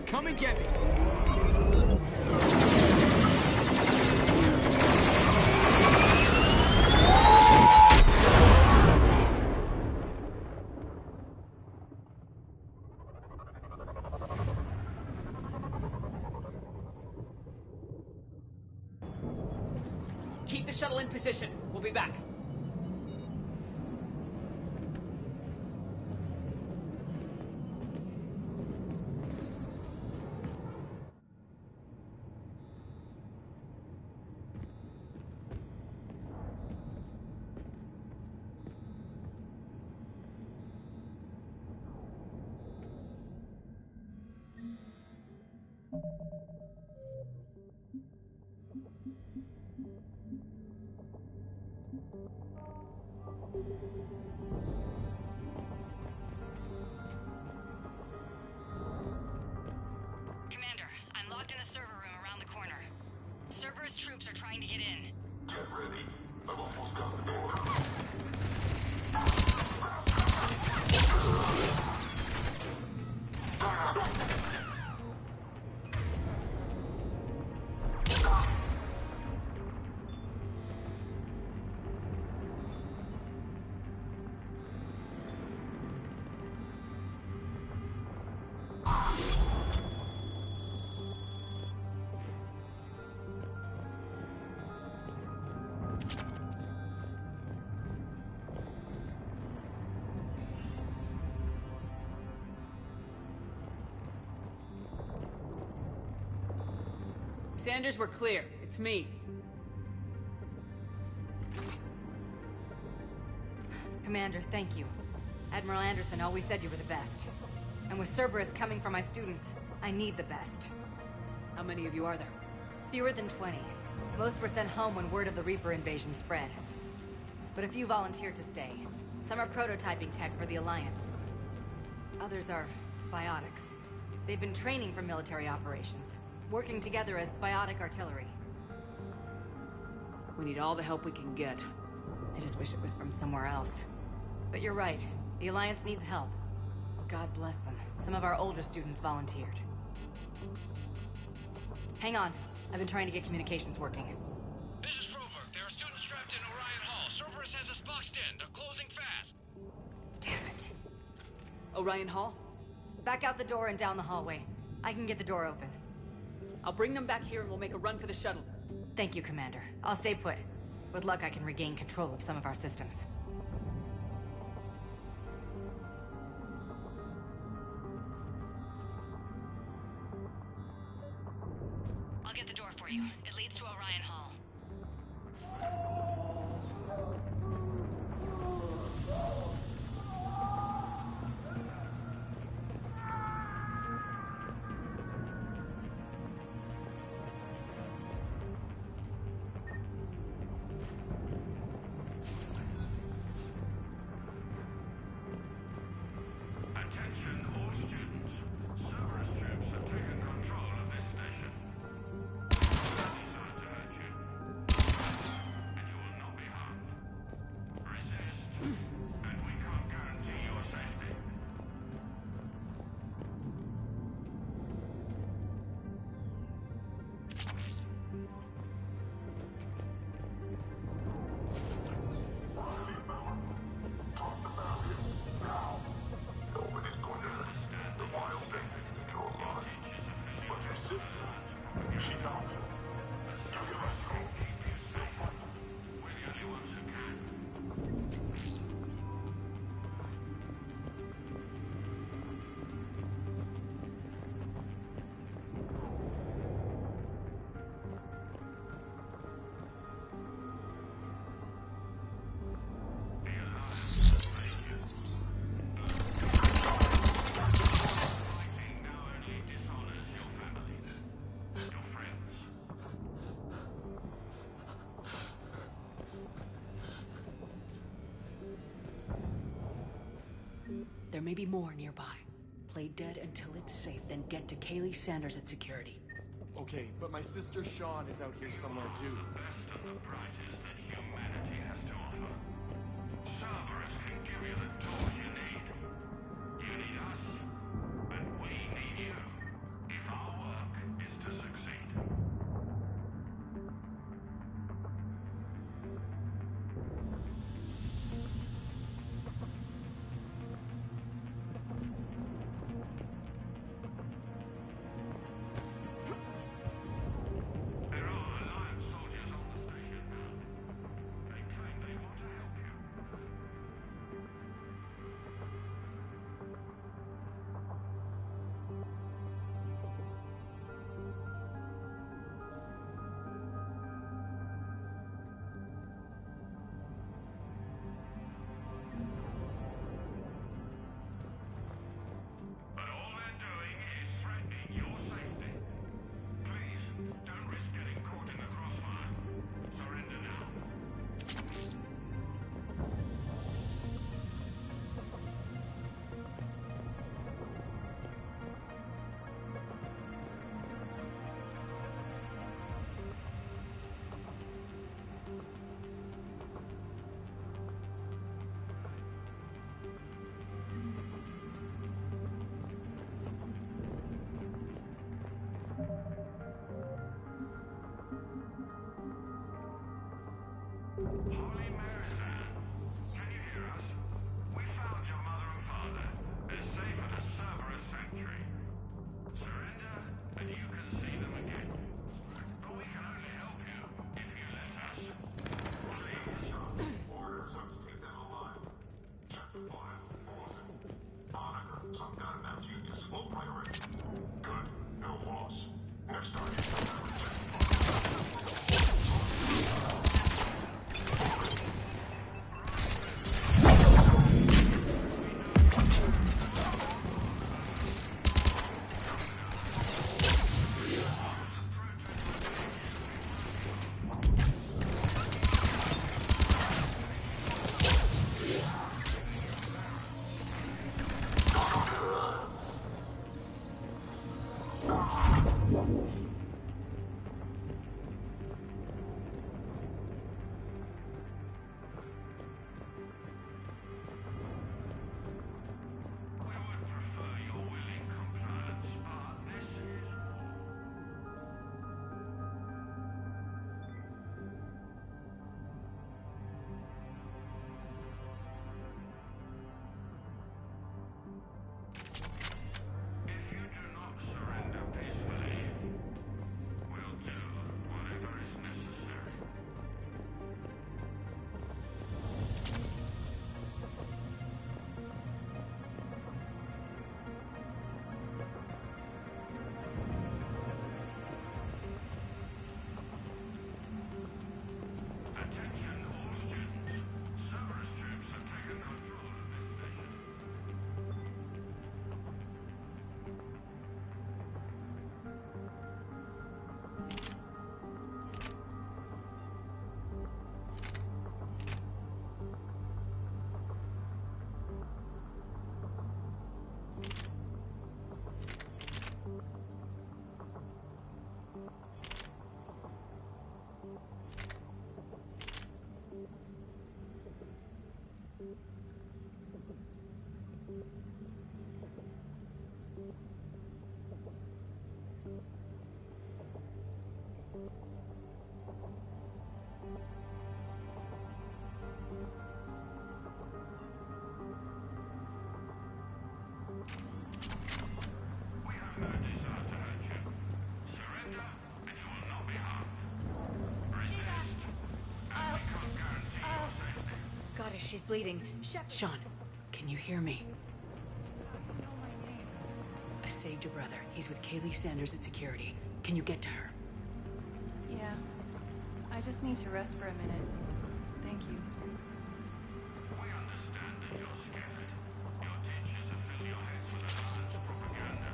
Come and get me! Keep the shuttle in position. We'll be back. Commander, I'm locked in a server room around the corner. Cerberus troops are trying to get in. Get ready. I've almost got the door. Sanders, we're clear. It's me. Commander, thank you. Admiral Anderson always said you were the best. And with Cerberus coming for my students, I need the best. How many of you are there? Fewer than 20. Most were sent home when word of the Reaper invasion spread. But a few volunteered to stay. Some are prototyping tech for the Alliance. Others are biotics. They've been training for military operations, working together as biotic artillery. We need all the help we can get. I just wish it was from somewhere else. But you're right. The Alliance needs help. God bless them. Some of our older students volunteered. Hang on. I've been trying to get communications working. This is Froberg. There are students trapped in Orion Hall. Cerberus has us boxed in. They're closing fast. Damn it. Orion Hall? Back out the door and down the hallway. I can get the door open. I'll bring them back here and we'll make a run for the shuttle. Thank you, Commander. I'll stay put. With luck, I can regain control of some of our systems. I'll get the door for you. It leads to Orion Hall. Attention all students. Cerberus troops have taken control of this station. And you will There may be more nearby. Play dead until it's safe, then get to Kaylee Sanders at security. Okay, but my sister Sean is out here somewhere too. Cerberus can give you the tools you need. You need us, and we need you. If our work is to succeed. There are Alliance soldiers on the station now. They claim they want to help you. But all they're doing is threatening your safety. Please, don't risk getting caught in the crossfire. Surrender now. Holy Marizan, can you hear us? We found your mother and father. They're safe at a Cerberus sanctuary. Surrender, and you can see them again. But we can only help you if you let us. Please. Orders are to take them alive. Check the files and pause it. Monitor, some goddamn genius. Low priority. Good. No loss. Next target. She's bleeding. Sean, can you hear me? I saved your brother. He's with Kaylee Sanders at security. Can you get to her? Yeah. I just need to rest for a minute. Thank you. We understand that you're scared. Your teachers have filled your heads with Alliance propaganda.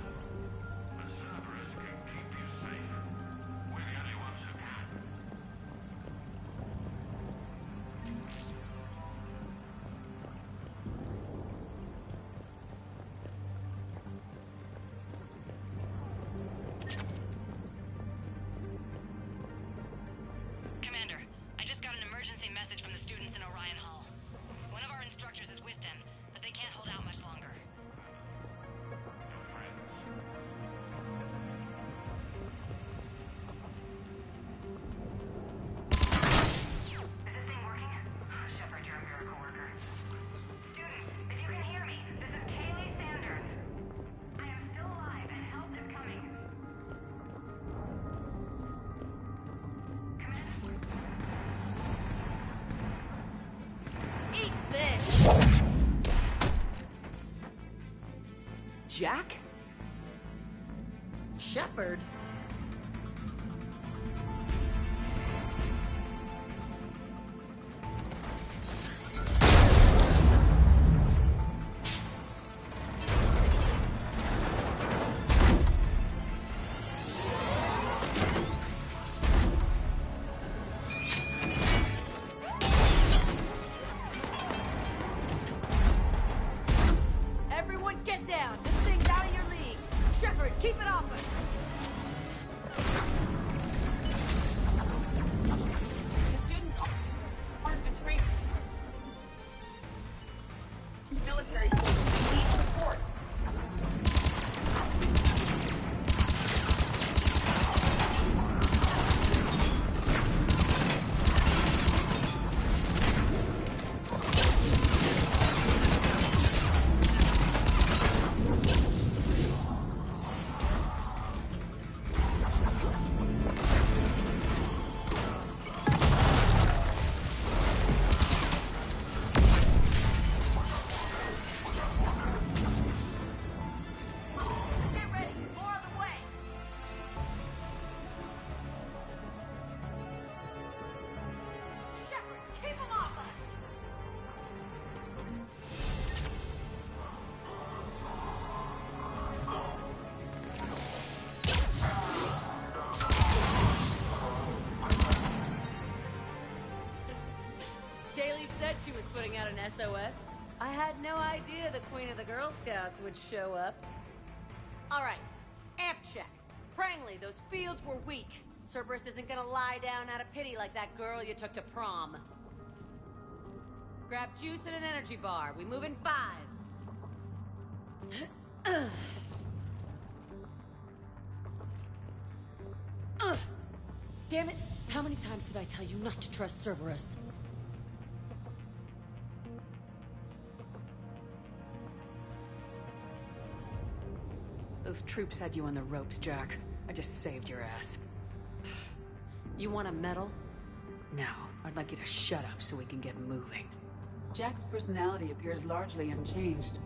But Cerberus can keep you safe. We're the only ones who can. Jack? Shepard? Everyone get down! This thing's out of your league! Shepard, keep it off us! The students aren't been trained. Military forces need support. Daly said she was putting out an SOS. I had no idea the Queen of the Girl Scouts would show up. Alright, amp check. Prangley, those fields were weak. Cerberus isn't gonna lie down out of pity like that girl you took to prom. Grab juice and an energy bar. We move in 5. Damn it! How many times did I tell you not to trust Cerberus? Those troops had you on the ropes, Jack. I just saved your ass. You want a medal? Now, I'd like you to shut up so we can get moving. Jack's personality appears largely unchanged.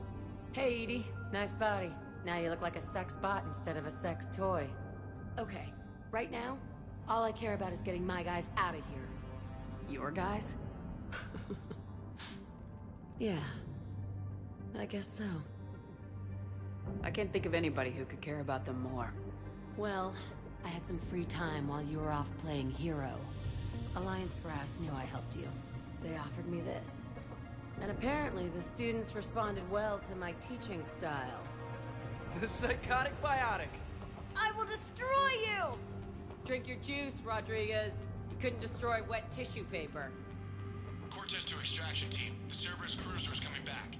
Hey, Edie. Nice body. Now you look like a sex bot instead of a sex toy. Okay, right now, all I care about is getting my guys out of here. Your guys? Yeah. I guess so. I can't think of anybody who could care about them more. Well, I had some free time while you were off playing hero. Alliance Brass knew I helped you. They offered me this. And apparently the students responded well to my teaching style. The psychotic biotic! I will destroy you! Drink your juice, Rodriguez. You couldn't destroy wet tissue paper. Cortez to extraction team. The Cerberus cruiser's coming back.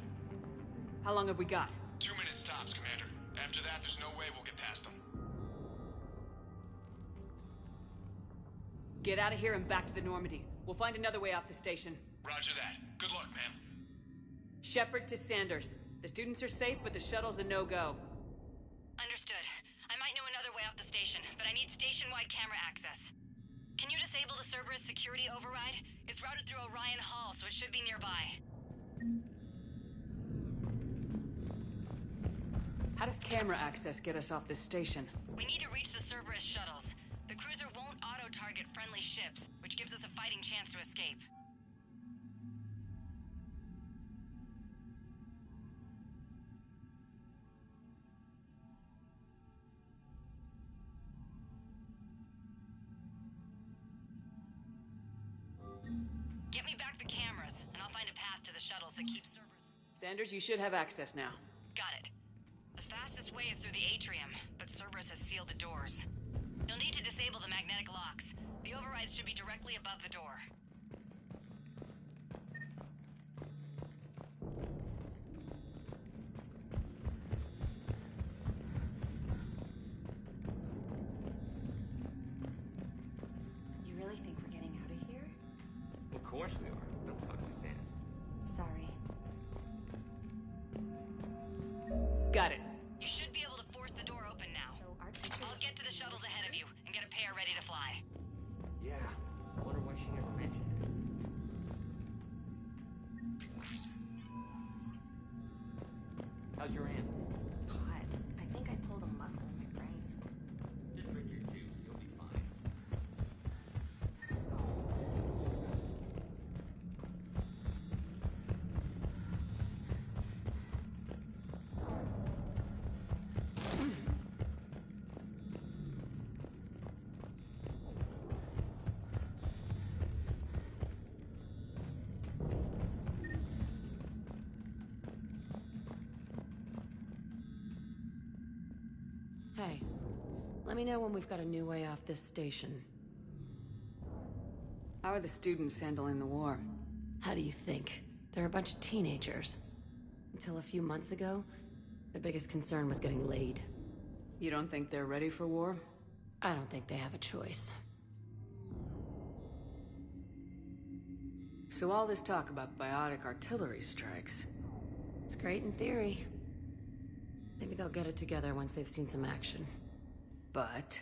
How long have we got? 2 minutes tops, Commander. After that, there's no way we'll get past them. Get out of here and back to the Normandy. We'll find another way off the station. Roger that. Good luck, ma'am. Shepard to Sanders. The students are safe, but the shuttle's a no-go. Understood. I might know another way off the station, but I need station-wide camera access. Can you disable the Cerberus security override? It's routed through Orion Hall, so it should be nearby. How does camera access get us off this station? We need to reach the Cerberus shuttles. The cruiser won't auto-target friendly ships, which gives us a fighting chance to escape. Get me back the cameras, and I'll find a path to the shuttles that keep Cerberus... Sanders, you should have access now. Got it. The fastest way is through the atrium, but Cerberus has sealed the doors. You'll need to disable the magnetic locks. The overrides should be directly above the door. You really think we're getting out of here? Of course we are. Don't talk like that. Sorry. Got it. You should be able to force the door open now. I'll get to the shuttles ahead of you and get a pair ready to fly. Yeah. I wonder why she never mentioned me know when we've got a new way off this station. How are the students handling the war? How do you think? They're a bunch of teenagers. Until a few months ago, their biggest concern was getting laid. You don't think they're ready for war? I don't think they have a choice. So all this talk about biotic artillery strikes... It's great in theory. Maybe they'll get it together once they've seen some action. But...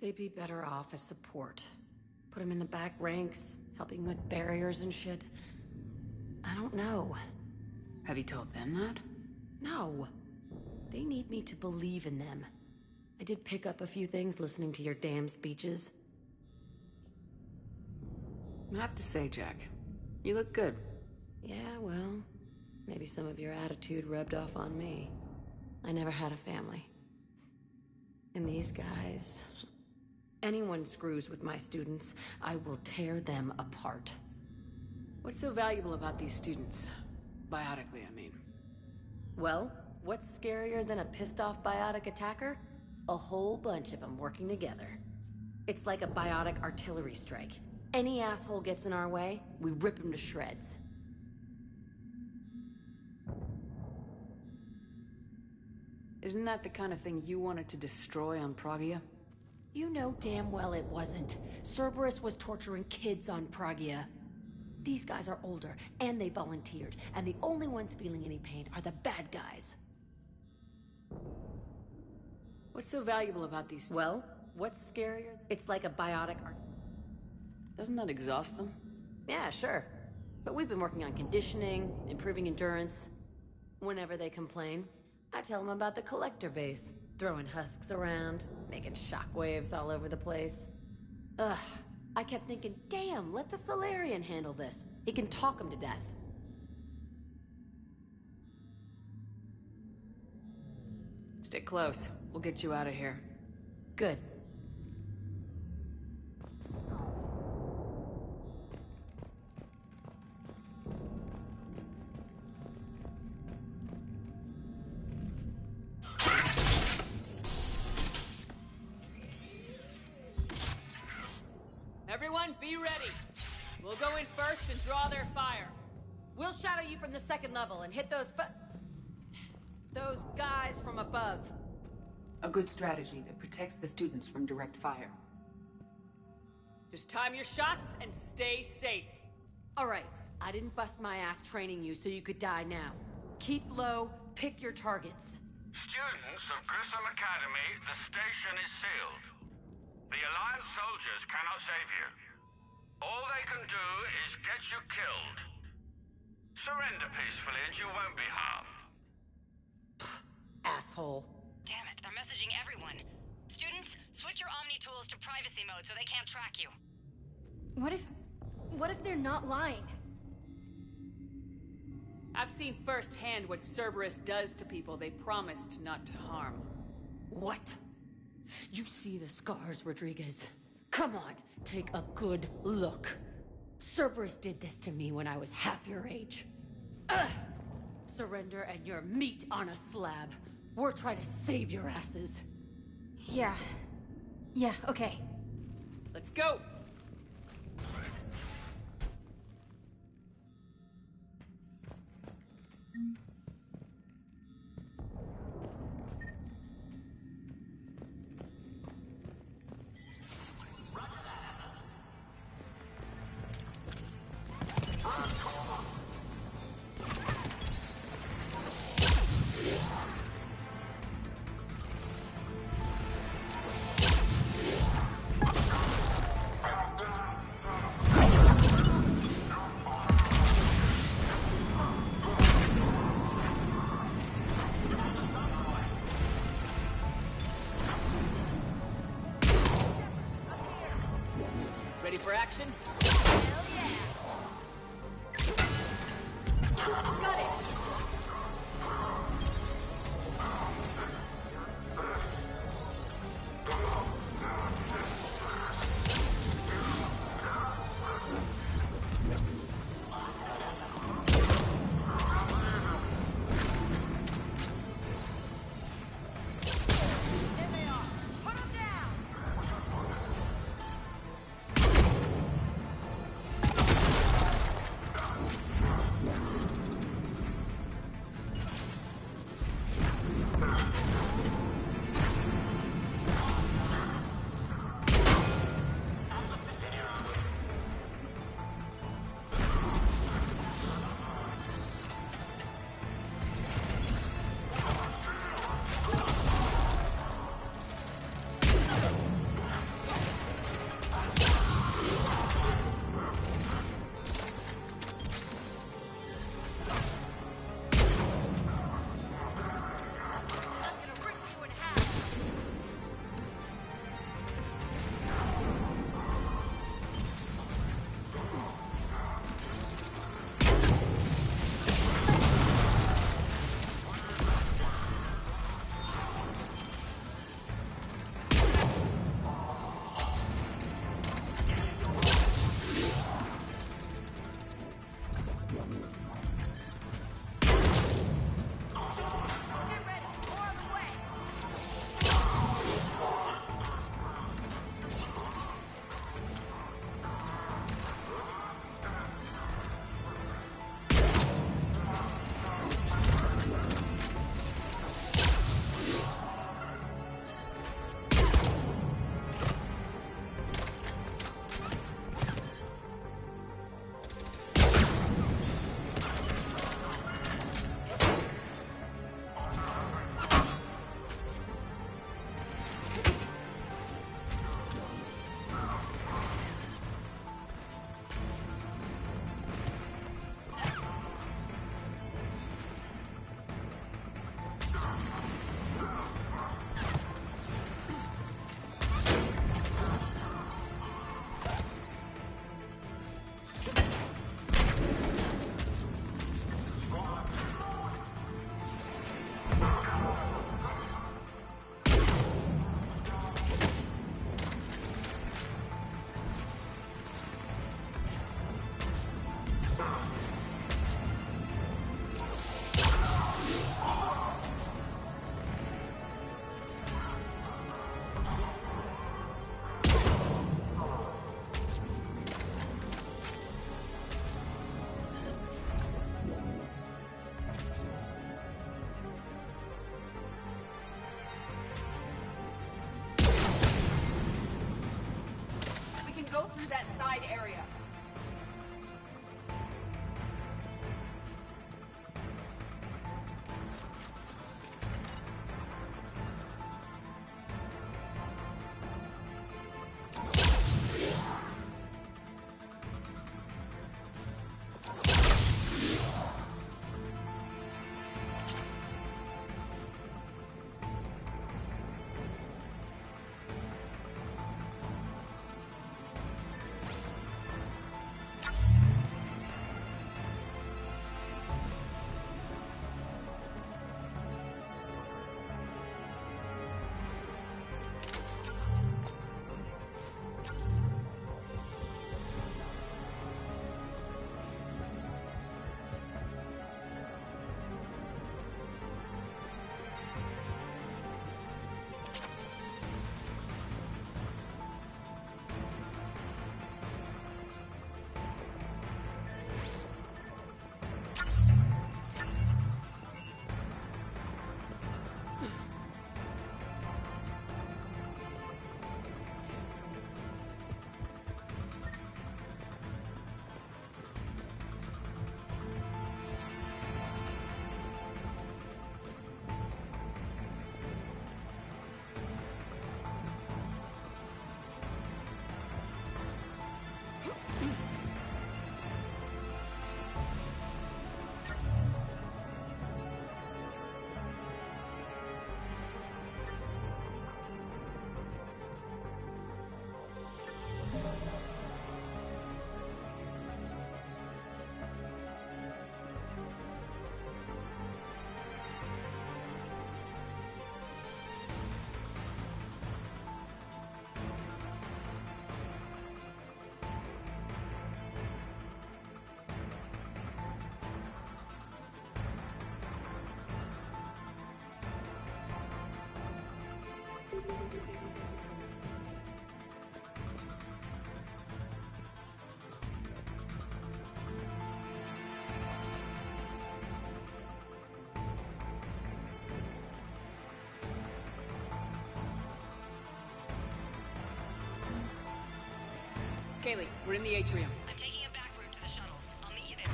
They'd be better off as support. Put them in the back ranks, helping with barriers and shit. I don't know. Have you told them that? No. They need me to believe in them. I did pick up a few things listening to your damn speeches. I have to say, Jack, you look good. Yeah, well, maybe some of your attitude rubbed off on me. I never had a family. And these guys... Anyone screws with my students, I will tear them apart. What's so valuable about these students? Biotically, I mean. Well, what's scarier than a pissed-off biotic attacker? A whole bunch of them working together. It's like a biotic artillery strike. Any asshole gets in our way, we rip him to shreds. Isn't that the kind of thing you wanted to destroy on Pragia? You know damn well it wasn't. Cerberus was torturing kids on Pragia. These guys are older, and they volunteered, and the only ones feeling any pain are the bad guys. What's so valuable about these... Well, what's scarier? It's like a biotic art... Doesn't that exhaust them? Yeah, sure. But we've been working on conditioning, improving endurance. Whenever they complain, I tell them about the collector base. Throwing husks around, making shockwaves all over the place. Ugh, I kept thinking, damn, let the Solarian handle this. He can talk him to death. Stick close. We'll get you out of here. Good. Everyone, be ready. We'll go in first and draw their fire. We'll shadow you from the second level and hit those guys from above. A good strategy that protects the students from direct fire. Just time your shots and stay safe. All right, I didn't bust my ass training you so you could die now. Keep low, pick your targets. Students of Grissom Academy, the station is sealed. The Alliance soldiers cannot save you. All they can do is get you killed. Surrender peacefully and you won't be harmed. Asshole. Damn it, they're messaging everyone. Students, switch your Omni tools to privacy mode so they can't track you. What if they're not lying? I've seen firsthand what Cerberus does to people they promised not to harm. What? You see the scars, Rodriguez. Come on, take a good look. Cerberus did this to me when I was half your age. Ugh! Surrender and you're meat on a slab. We're trying to save your asses. Yeah, okay. Let's go! Ready for action? Hell yeah! Got it! through that side area. Kaylee, we're in the atrium. I'm taking a back route to the shuttles. I'll meet you there.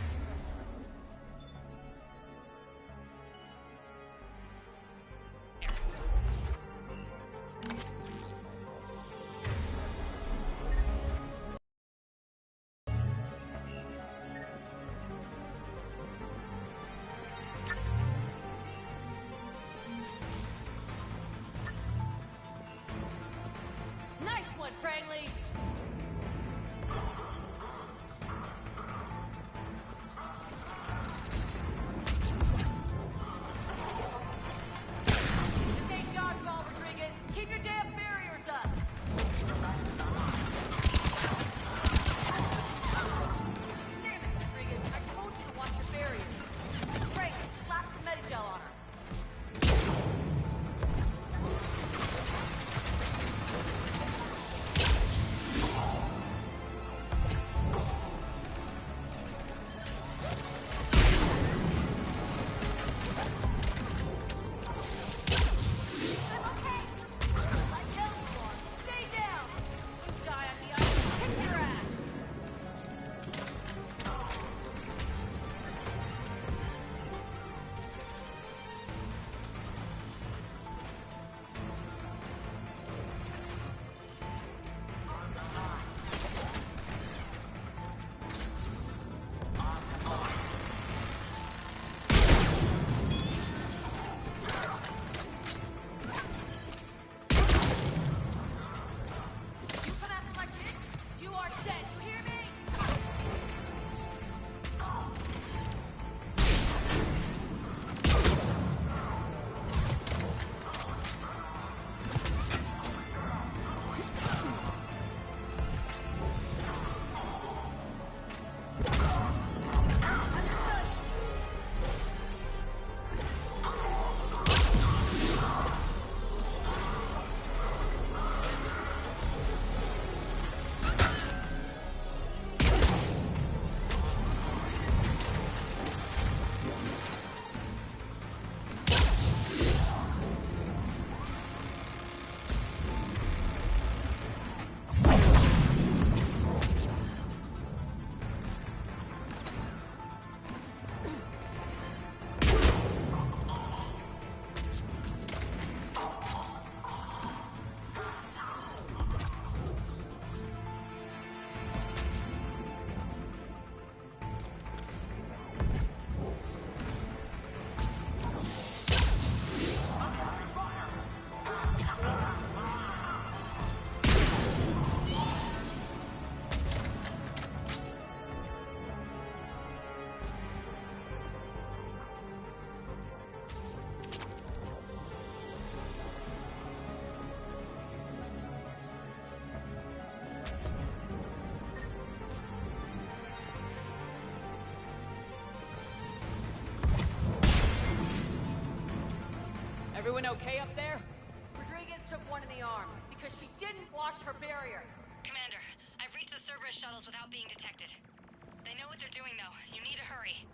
Nice one, Cranley! Thank God, Paul Rodriguez. Keep your damn barriers up! Damn it, Rodriguez. I told you to watch your barriers. Frank, slap some Medigel on her. Everyone okay up there? Rodriguez took one in the arm because she didn't watch her barrier. Commander, I've reached the Cerberus shuttles without being detected. They know what they're doing, though. You need to hurry.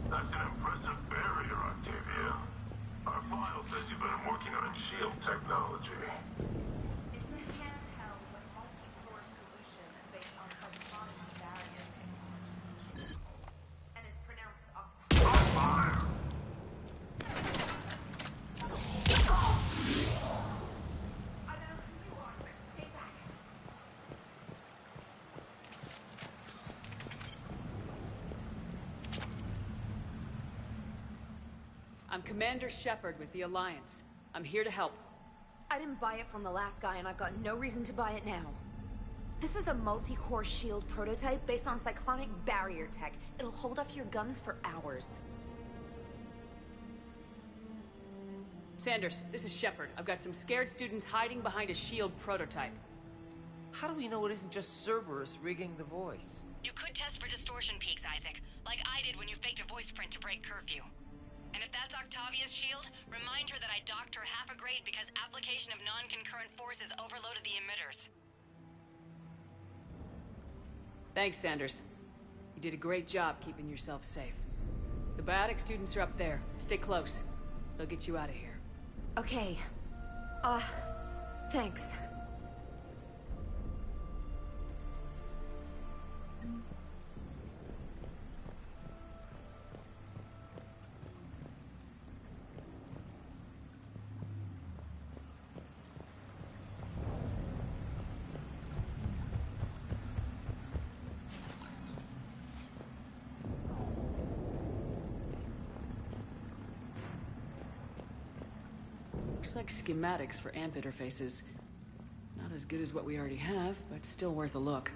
That's an impressive barrier, Octavia. Our file says you've been working on shield technology. It's a handheld but multi-core solution based on subsonic barrier technology. And it's pronounced Octavia. On fire! I don't know who you are, but stay back. I'm Commander Shepard with the Alliance. I'm here to help. I didn't buy it from the last guy, and I've got no reason to buy it now. This is a multi-core shield prototype based on cyclonic barrier tech. It'll hold off your guns for hours. Sanders, this is Shepard. I've got some scared students hiding behind a shield prototype. How do we know it isn't just Cerberus rigging the voice? You could test for distortion peaks, Isaac, like I did when you faked a voice print to break curfew. And if that's Octavia's shield, remind her that I docked her half a grade because application of non-concurrent forces overloaded the emitters. Thanks, Sanders. You did a great job keeping yourself safe. The biotic students are up there. Stay close. They'll get you out of here. Okay. Thanks. Looks like schematics for AMP interfaces. Not as good as what we already have, but still worth a look.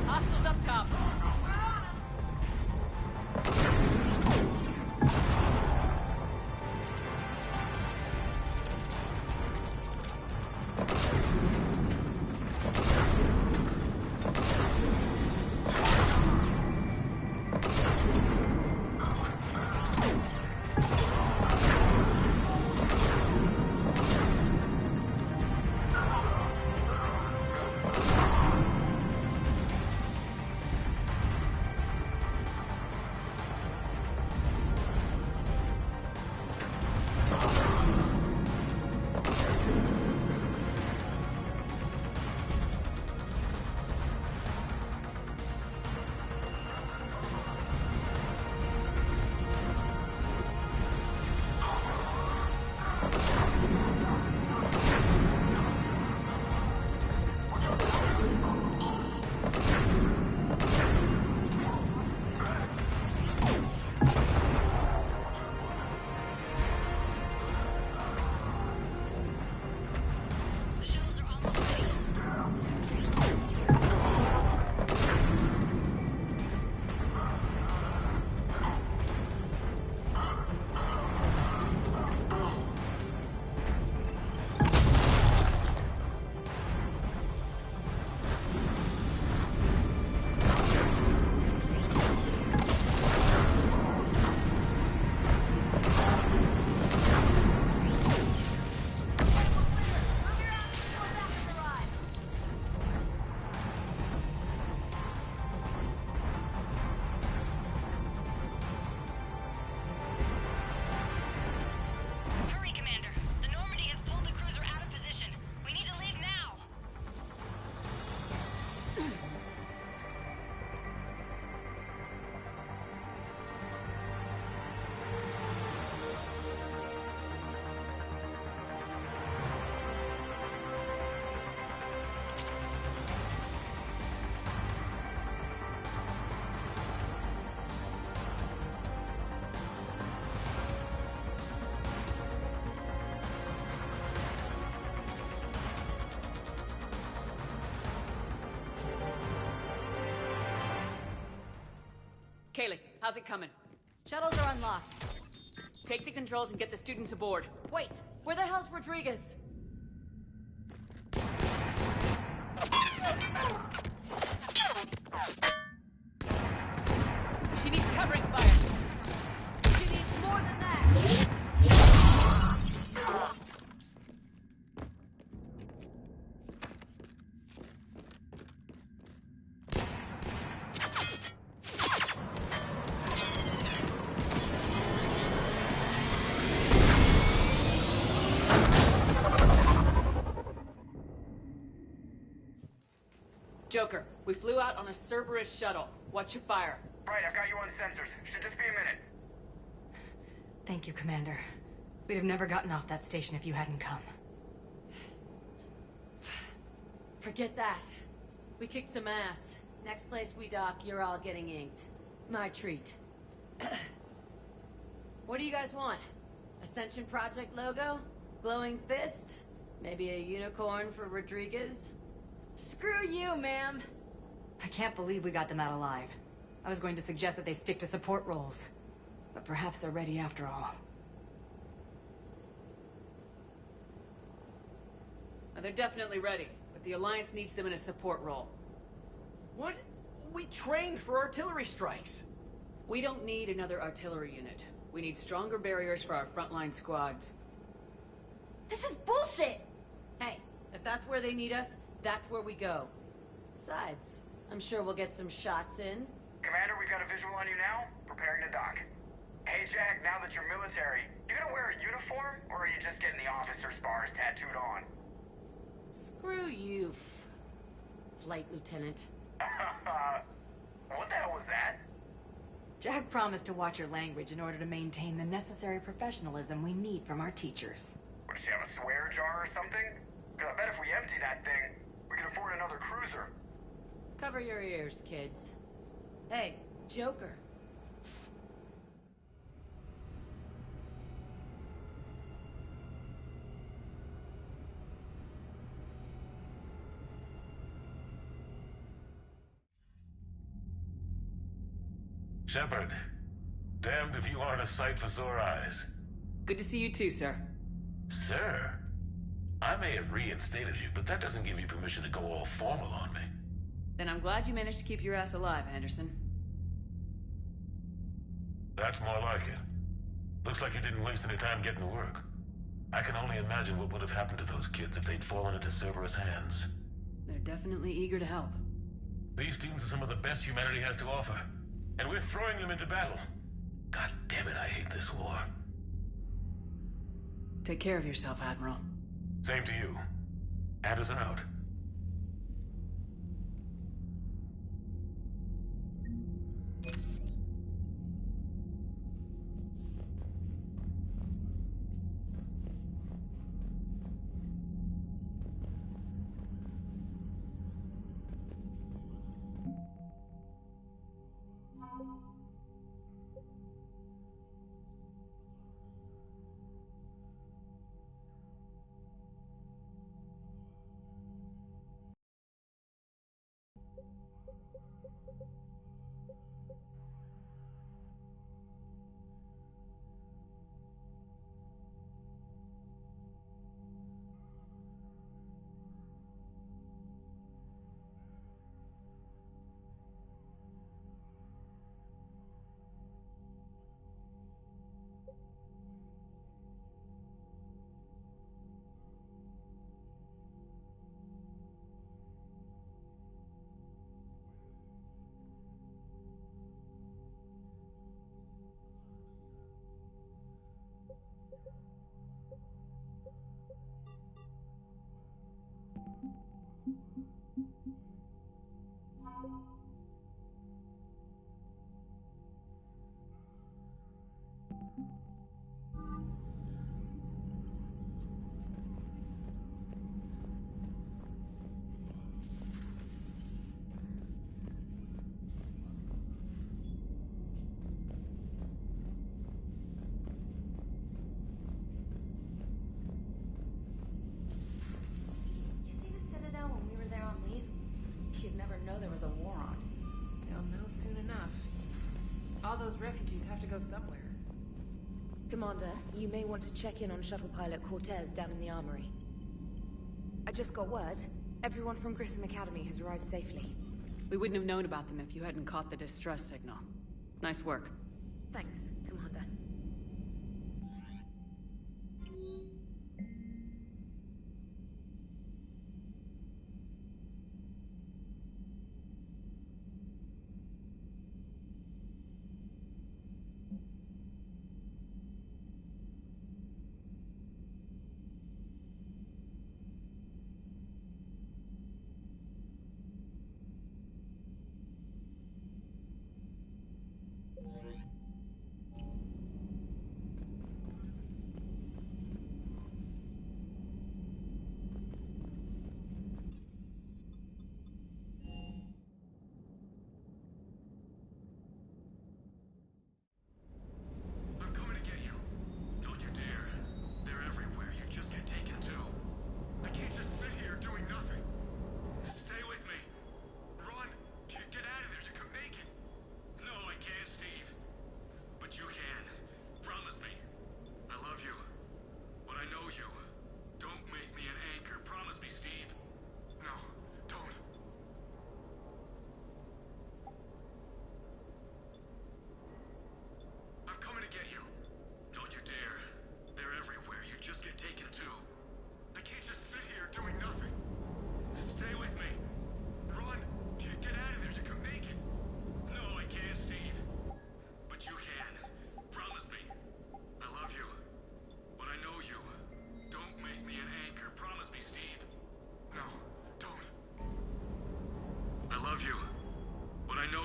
Hostiles up top. Hurry, Commander. The Normandy has pulled the cruiser out of position. We need to leave now. Kaylee, how's it coming? Shuttles are unlocked. Take the controls and get the students aboard. Wait, where the hell's Rodriguez? She needs covering fire. She needs more than that. Joker, we flew out on a Cerberus shuttle. What's your fire? Right, I've got you on sensors. Should just be a minute. Thank you, Commander. We'd have never gotten off that station if you hadn't come. Forget that. We kicked some ass. Next place we dock, you're all getting inked. My treat. What do you guys want? Ascension Project logo? Glowing fist? Maybe a unicorn for Rodriguez? Screw you, ma'am. I can't believe we got them out alive. I was going to suggest that they stick to support roles. But perhaps they're ready after all. They're definitely ready, but the Alliance needs them in a support role. What? We trained for artillery strikes. We don't need another artillery unit. We need stronger barriers for our frontline squads. This is bullshit! Hey, if that's where they need us, that's where we go. Besides, I'm sure we'll get some shots in. Commander, we've got a visual on you now. Preparing to dock. Hey, Jack, now that you're military, you gonna wear a uniform, or are you just getting the officer's bars tattooed on? Screw you, Flight Lieutenant. What the hell was that? Jack promised to watch your language in order to maintain the necessary professionalism we need from our teachers. What, does she have a swear jar or something? Because I bet if we empty that thing, we can afford another cruiser. Cover your ears, kids. Hey, Joker. Shepard, damned if you aren't a sight for sore eyes. Good to see you too, sir. Sir? I may have reinstated you, but that doesn't give you permission to go all formal on me. Then I'm glad you managed to keep your ass alive, Anderson. That's more like it. Looks like you didn't waste any time getting to work. I can only imagine what would have happened to those kids if they'd fallen into Cerberus' hands. They're definitely eager to help. These students are some of the best humanity has to offer. And we're throwing them into battle. God damn it, I hate this war. Take care of yourself, Admiral. Same to you. Anderson out. Those refugees have to go somewhere. Commander, you may want to check in on shuttle pilot Cortez down in the armory. I just got word. Everyone from Grissom Academy has arrived safely. We wouldn't have known about them if you hadn't caught the distress signal. Nice work. Thanks, Commander.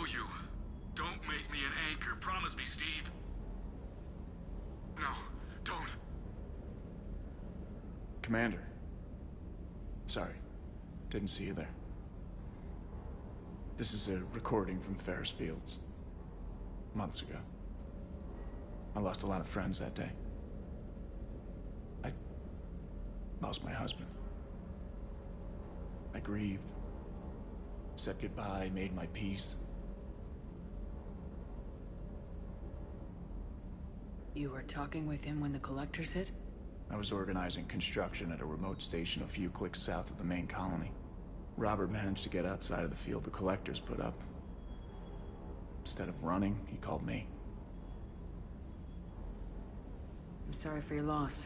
know you. Don't make me an anchor. Promise me, Steve. No, don't. Commander. Sorry. Didn't see you there. This is a recording from Ferris Fields. Months ago. I lost a lot of friends that day. I lost my husband. I grieved. Said goodbye, made my peace. You were talking with him when the collectors hit? I was organizing construction at a remote station a few clicks south of the main colony. Robert managed to get outside of the field the collectors put up. Instead of running, he called me. I'm sorry for your loss,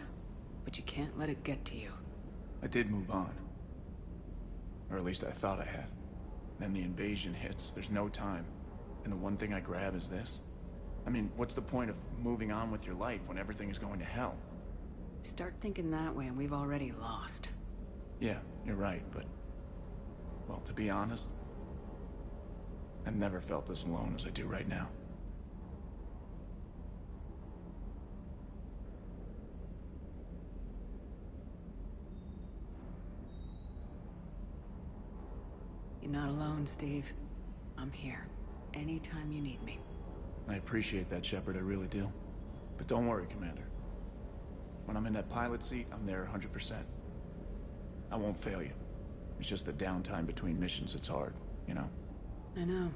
but you can't let it get to you. I did move on. Or at least I thought I had. Then the invasion hits, there's no time. And the one thing I grab is this. I mean, what's the point of moving on with your life when everything is going to hell? Start thinking that way and we've already lost. Yeah, you're right, but... well, to be honest, I've never felt as alone as I do right now. You're not alone, Steve. I'm here. Anytime you need me. I appreciate that, Shepard, I really do. But don't worry, Commander. When I'm in that pilot seat, I'm there 100%. I won't fail you. It's just the downtime between missions that's hard, you know? I know.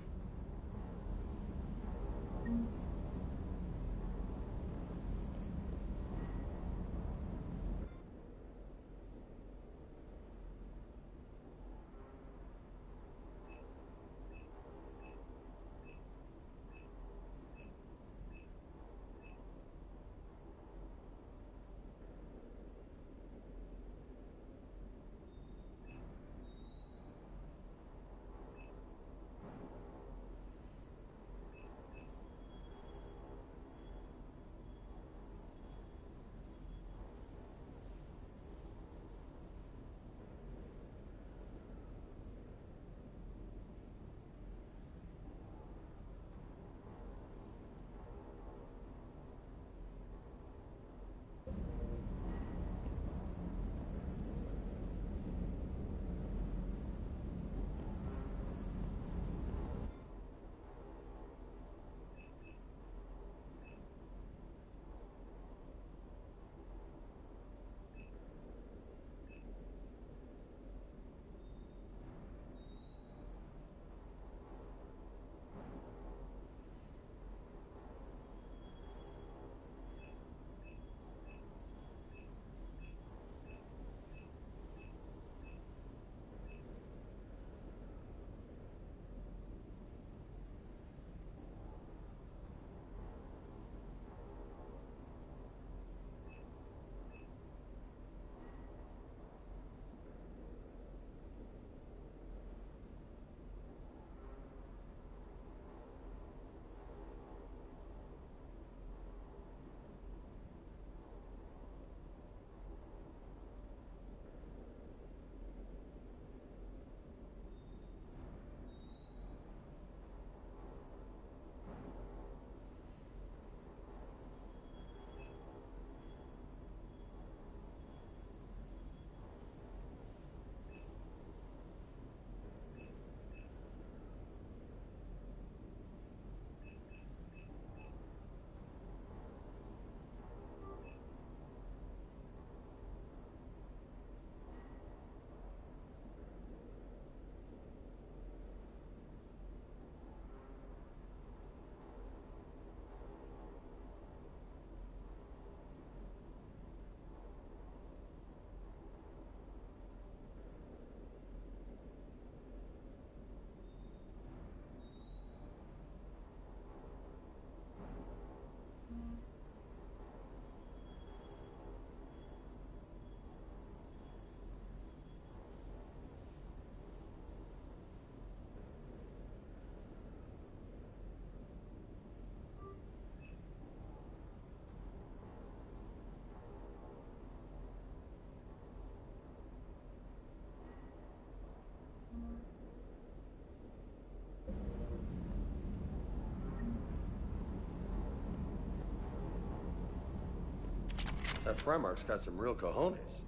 That Primarch's got some real cojones.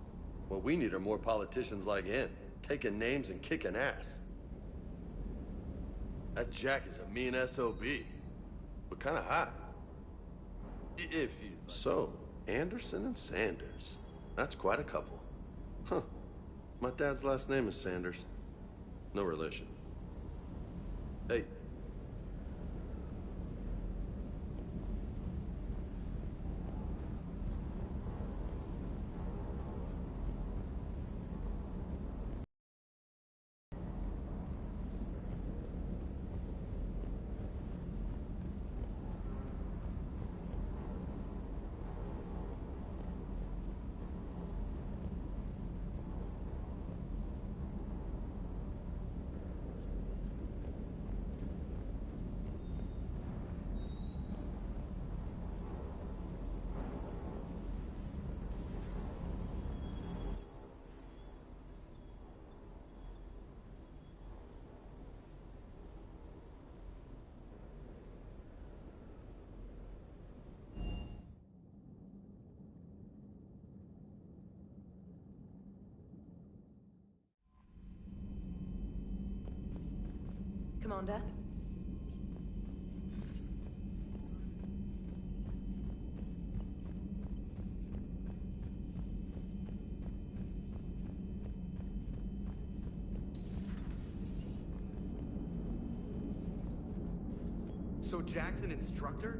What we need are more politicians like him, taking names and kicking ass. That Jack is a mean SOB, but kind of hot. If you... So, Anderson and Sanders. That's quite a couple. Huh. My dad's last name is Sanders. No relation. Hey. Commander? So Jack's an instructor?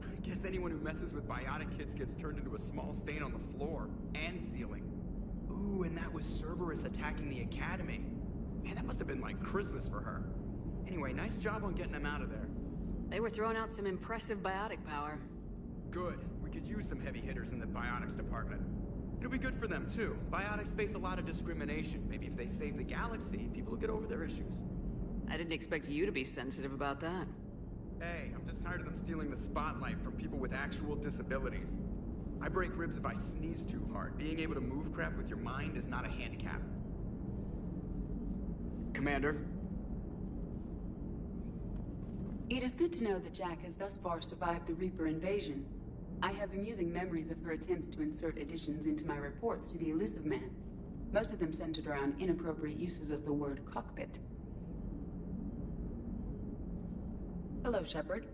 I guess anyone who messes with biotic kids gets turned into a small stain on the floor and ceiling. Ooh, and that was Cerberus attacking the academy. Man, that must have been like Christmas for her. Anyway, nice job on getting them out of there. They were throwing out some impressive biotic power. Good. We could use some heavy hitters in the biotics department. It'll be good for them, too. Biotics face a lot of discrimination. Maybe if they save the galaxy, people will get over their issues. I didn't expect you to be sensitive about that. Hey, I'm just tired of them stealing the spotlight from people with actual disabilities. I break ribs if I sneeze too hard. Being able to move crap with your mind is not a handicap. Commander? It is good to know that Jack has thus far survived the Reaper invasion. I have amusing memories of her attempts to insert additions into my reports to the Elusive Man. Most of them centered around inappropriate uses of the word cockpit. Hello, Shepard.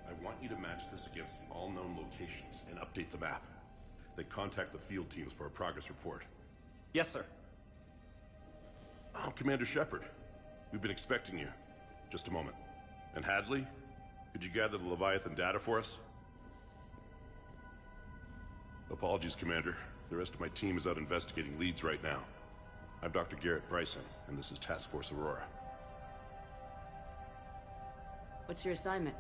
I want you to match this against all known locations and update the map. then contact the field teams for a progress report. Yes, sir. Oh, Commander Shepard. We've been expecting you. Just a moment. And Hadley? Could you gather the Leviathan data for us? Apologies, Commander. The rest of my team is out investigating leads right now. I'm Dr. Garrett Bryson, and this is Task Force Aurora. What's your assignment?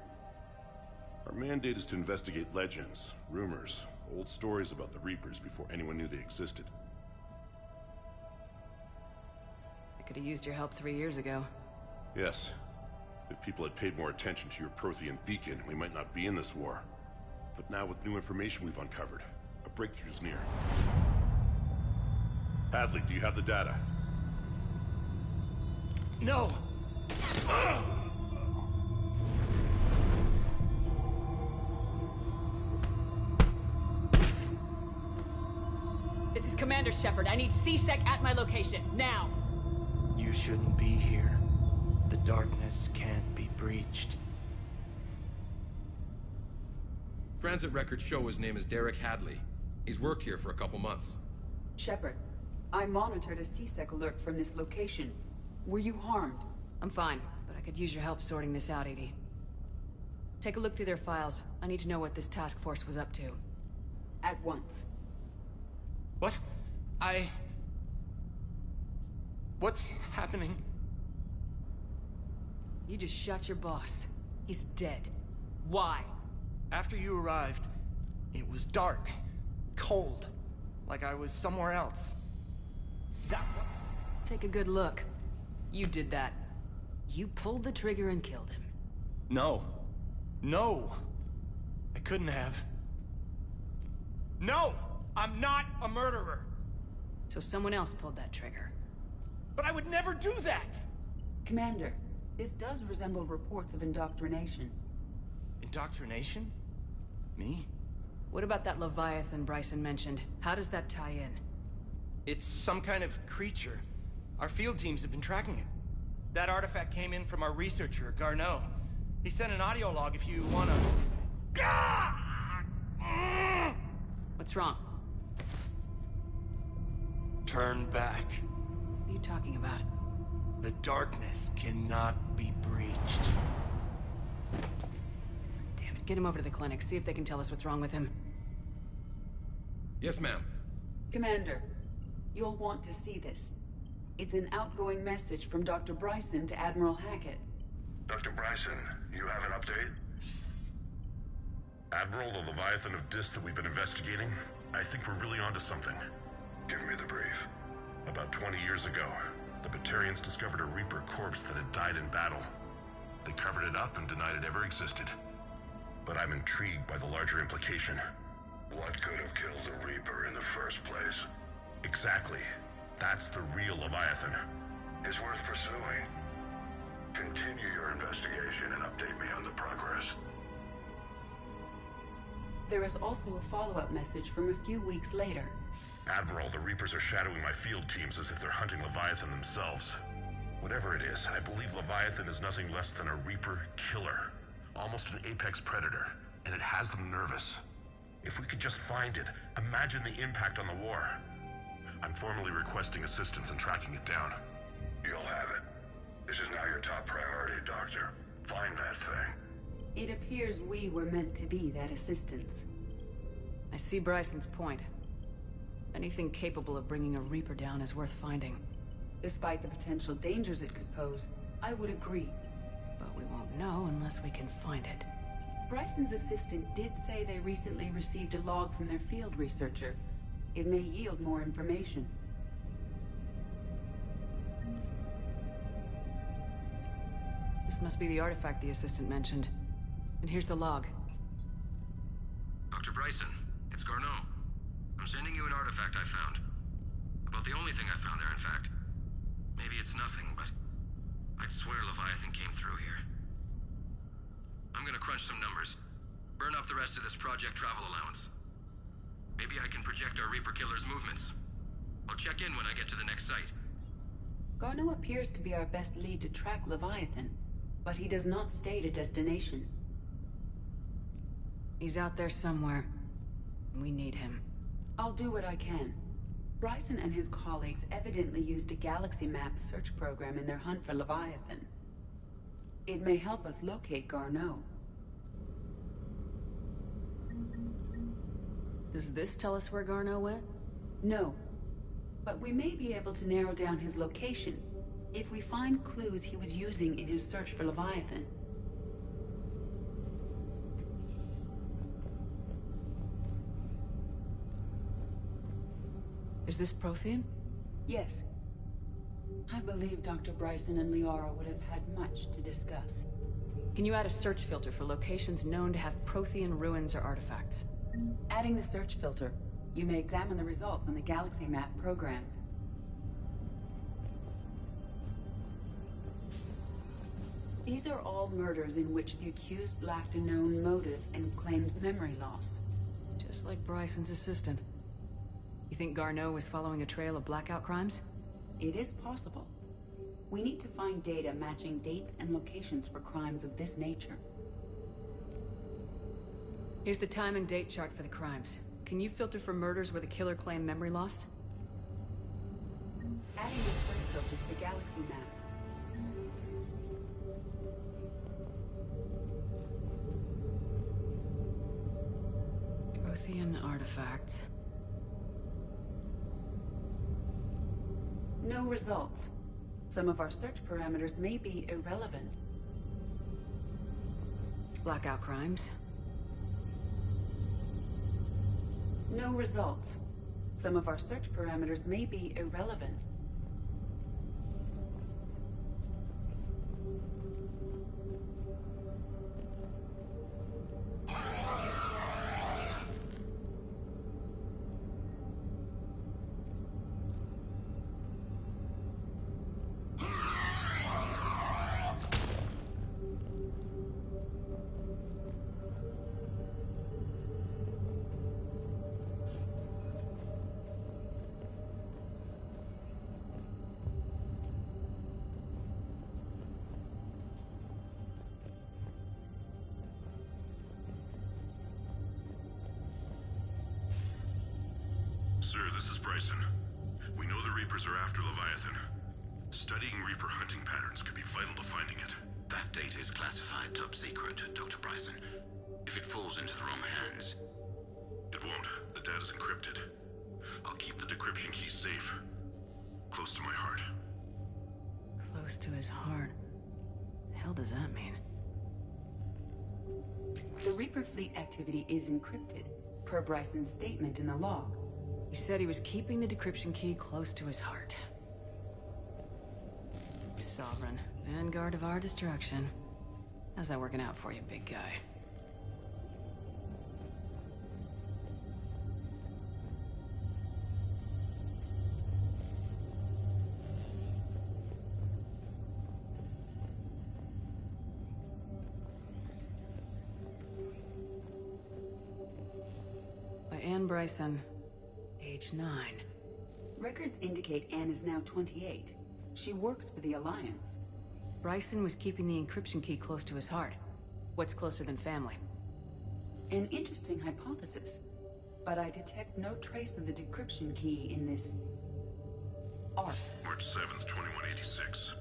Our mandate is to investigate legends, rumors, old stories about the Reapers before anyone knew they existed. I could have used your help 3 years ago. Yes. If people had paid more attention to your Prothean beacon, we might not be in this war. But now with new information we've uncovered, a breakthrough's near. Hadley, do you have the data? No! This is Commander Shepard. I need C-Sec at my location, now! You shouldn't be here. The darkness can't be breached. Transit records show his name is Derek Hadley. He's worked here for a couple months. Shepard, I monitored a C-Sec alert from this location. Were you harmed? I'm fine, but I could use your help sorting this out, EDI. Take a look through their files. I need to know what this task force was up to. At once. What? What's happening? You just shot your boss. He's dead. Why? After you arrived, it was dark, cold, like I was somewhere else. Take a good look. You did that. You pulled the trigger and killed him. No. No! I couldn't have. No! I'm not a murderer! So someone else pulled that trigger. But I would never do that! Commander, this does resemble reports of indoctrination. Indoctrination? Me? What about that Leviathan Bryson mentioned? How does that tie in? It's some kind of creature. Our field teams have been tracking it. That artifact came in from our researcher, Garneau. He sent an audio log if you wanna... What's wrong? Turn back. What are you talking about? The darkness cannot be breached. Damn it, get him over to the clinic. See if they can tell us what's wrong with him. Yes, ma'am. Commander, you'll want to see this. It's an outgoing message from Dr. Bryson to Admiral Hackett. Dr. Bryson, you have an update? Admiral, the Leviathan of Dis that we've been investigating, I think we're really onto something. Give me the brief. About 20 years ago, the Batarians discovered a Reaper corpse that had died in battle. They covered it up and denied it ever existed. But I'm intrigued by the larger implication. What could have killed the Reaper in the first place? Exactly. That's the real Leviathan. It's worth pursuing. Continue your investigation and update me on the progress. There is also a follow-up message from a few weeks later. Admiral, the Reapers are shadowing my field teams as if they're hunting Leviathan themselves. Whatever it is, I believe Leviathan is nothing less than a Reaper killer. Almost an apex predator, and it has them nervous. If we could just find it, imagine the impact on the war. I'm formally requesting assistance in tracking it down. You'll have it. This is now your top priority, Doctor. Find that thing. It appears we were meant to be that assistance. I see Bryson's point. Anything capable of bringing a Reaper down is worth finding. Despite the potential dangers it could pose, I would agree. But we won't know unless we can find it. Bryson's assistant did say they recently received a log from their field researcher. It may yield more information. This must be the artifact the assistant mentioned. And here's the log. Dr. Bryson, it's Garneau. I'm sending you an artifact I found. About the only thing I found there, in fact. Maybe it's nothing, but I'd swear Leviathan came through here. I'm gonna crunch some numbers. Burn up the rest of this project travel allowance. Maybe I can project our Reaper killer's movements. I'll check in when I get to the next site. Garneau appears to be our best lead to track Leviathan, but he does not state a destination. He's out there somewhere. We need him. I'll do what I can. Bryson and his colleagues evidently used a galaxy map search program in their hunt for Leviathan. It may help us locate Garneau. Does this tell us where Garneau went? No. But we may be able to narrow down his location if we find clues he was using in his search for Leviathan. Is this Prothean? Yes. I believe Dr. Bryson and Liara would have had much to discuss. Can you add a search filter for locations known to have Prothean ruins or artifacts? Adding the search filter, you may examine the results on the Galaxy Map program. These are all murders in which the accused lacked a known motive and claimed memory loss. Just like Bryson's assistant. You think Garneau was following a trail of blackout crimes? It is possible. We need to find data matching dates and locations for crimes of this nature. Here's the time and date chart for the crimes. Can you filter for murders where the killer claimed memory loss? Adding the search filter to the Galaxy Map. Prothean artifacts. No results. Some of our search parameters may be irrelevant. Blackout crimes. No results. Some of our search parameters may be irrelevant. Sir, this is Bryson. We know the Reapers are after Leviathan. Studying Reaper hunting patterns could be vital to finding it. That data is classified top secret, Dr. Bryson. If it falls into the wrong hands... It won't. The data's encrypted. I'll keep the decryption key safe. Close to my heart. Close to his heart. The hell does that mean? The Reaper fleet activity is encrypted, per Bryson's statement in the log. He said he was keeping the decryption key close to his heart. Sovereign, vanguard of our destruction. How's that working out for you, big guy? By Anne Bryson. Age 9. Records indicate Anne is now 28. She works for the Alliance. Bryson was keeping the encryption key close to his heart. What's closer than family? An interesting hypothesis. But I detect no trace of the decryption key in this... art. March 7th, 2186.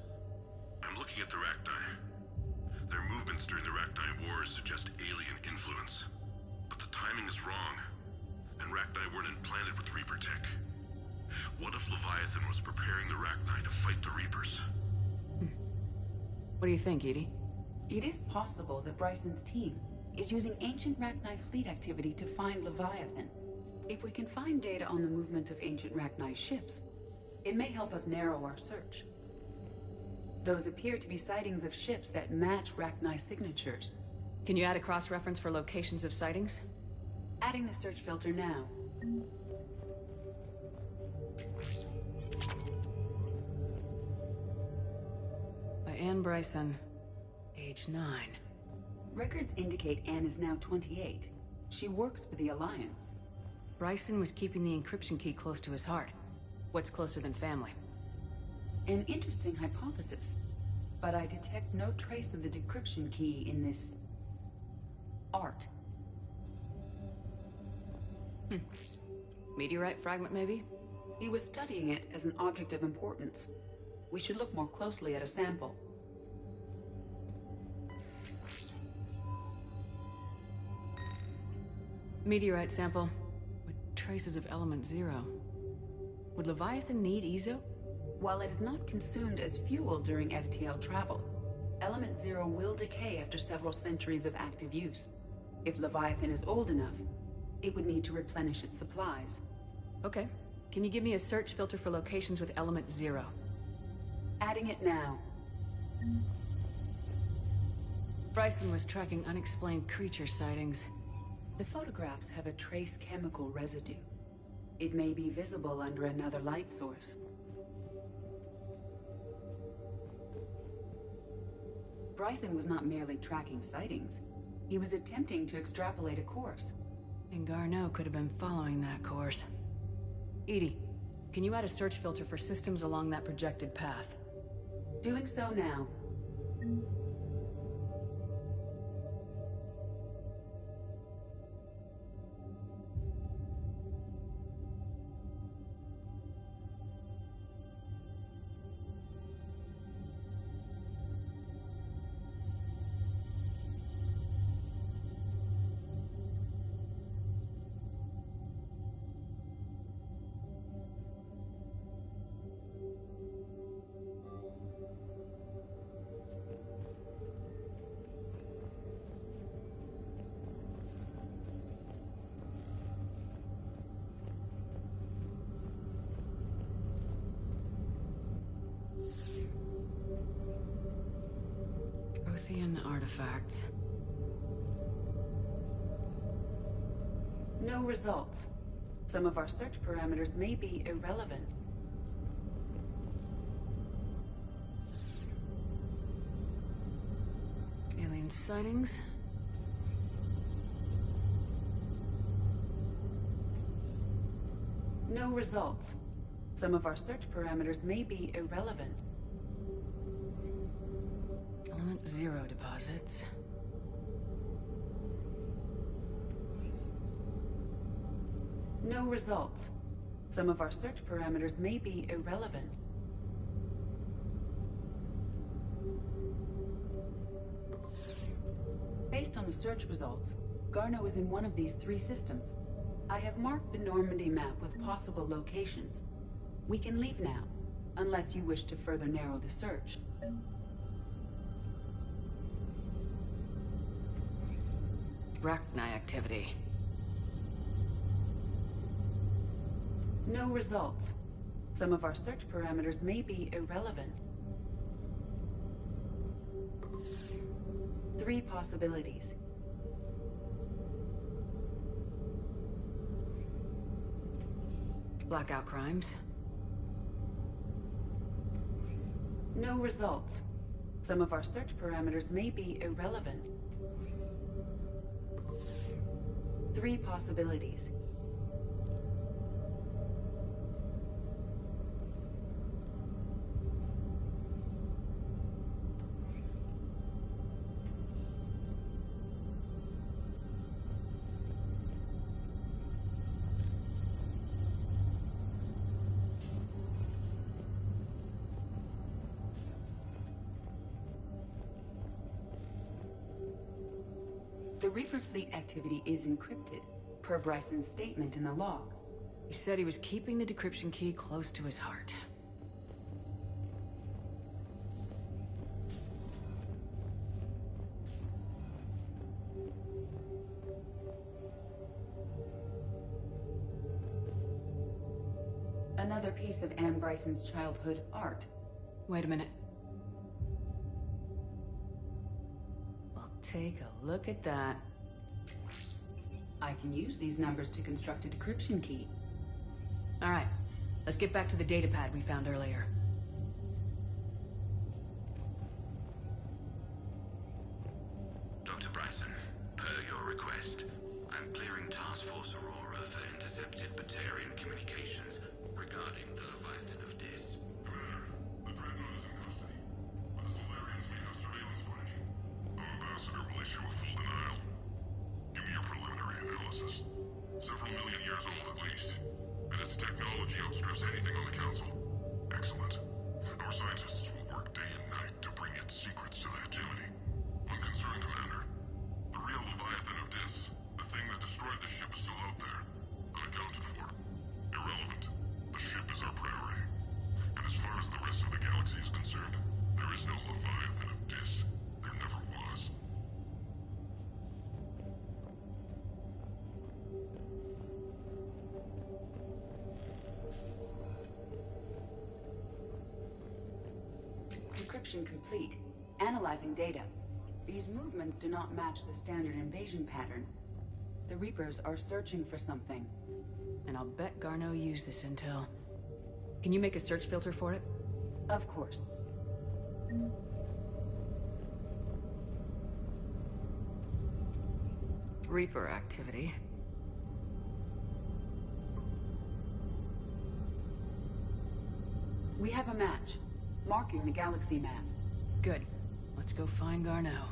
I'm looking at the Rachni. Their movements during the Rachni Wars suggest alien influence. But the timing is wrong. And Rachni weren't implanted with Reaper tech. What if Leviathan was preparing the Rachni to fight the Reapers? What do you think, Edie? It is possible that Bryson's team is using ancient Rachni fleet activity to find Leviathan. If we can find data on the movement of ancient Rachni ships, it may help us narrow our search. Those appear to be sightings of ships that match Rachni signatures. Can you add a cross-reference for locations of sightings? Adding the search filter now. By Anne Bryson. Age 9. Records indicate Anne is now 28. She works for the Alliance. Bryson was keeping the encryption key close to his heart. What's closer than family? An interesting hypothesis. But I detect no trace of the decryption key in this... art. Meteorite fragment, maybe? He was studying it as an object of importance. We should look more closely at a sample. Meteorite sample with traces of element 0. Would Leviathan need Ezo? While it is not consumed as fuel during FTL travel, element 0 will decay after several centuries of active use. If Leviathan is old enough, it would need to replenish its supplies. Okay. Can you give me a search filter for locations with element 0? Adding it now. Bryson was tracking unexplained creature sightings. The photographs have a trace chemical residue. It may be visible under another light source. Bryson was not merely tracking sightings. He was attempting to extrapolate a course. And Garneau could have been following that course. Edie, can you add a search filter for systems along that projected path? Doing so now. Prothean artifacts. No results. Some of our search parameters may be irrelevant. Alien sightings? No results. Some of our search parameters may be irrelevant. Element 0 deposits. No results. Some of our search parameters may be irrelevant. Based on the search results, Garneau is in one of these 3 systems. I have marked the Normandy map with possible locations. We can leave now, unless you wish to further narrow the search. Rachni activity. No results. Some of our search parameters may be irrelevant. 3 possibilities. Blackout crimes. No results. Some of our search parameters may be irrelevant. 3 possibilities. The Reaper fleet activity is encrypted, per Bryson's statement in the log. He said he was keeping the decryption key close to his heart. Another piece of Anne Bryson's childhood art. Wait a minute. Well, take a look at that. I can use these numbers to construct a decryption key. All right, let's get back to the datapad we found earlier. Dr. Bryson, per your request, I'm clearing Task Force Aurora for intercepted Batarian communications regarding the Leviathan of Dis. Commander, the Dreadnought is in custody, but the Solarians may have surveillance footage. Our ambassador will issue a full denial. Give me your preliminary analysis. Several million years old at least. Its technology outstrips anything on the Council. Excellent. Our scientists will work day and night to bring its secrets to the hegemony. One concern, Commander. The real Leviathan of Dis, the thing that destroyed the ship, is still out there. Unaccounted for. Irrelevant. The ship is our priority. And as far as the rest of the galaxy is concerned, there is no Leviathan of Dis. There never was. Encryption complete. Analyzing data. These movements do not match the standard invasion pattern. The Reapers are searching for something. And I'll bet Garneau used this intel. Can you make a search filter for it? Of course. Reaper activity. We have a match, marking the galaxy map. Good. Let's go find Garneau.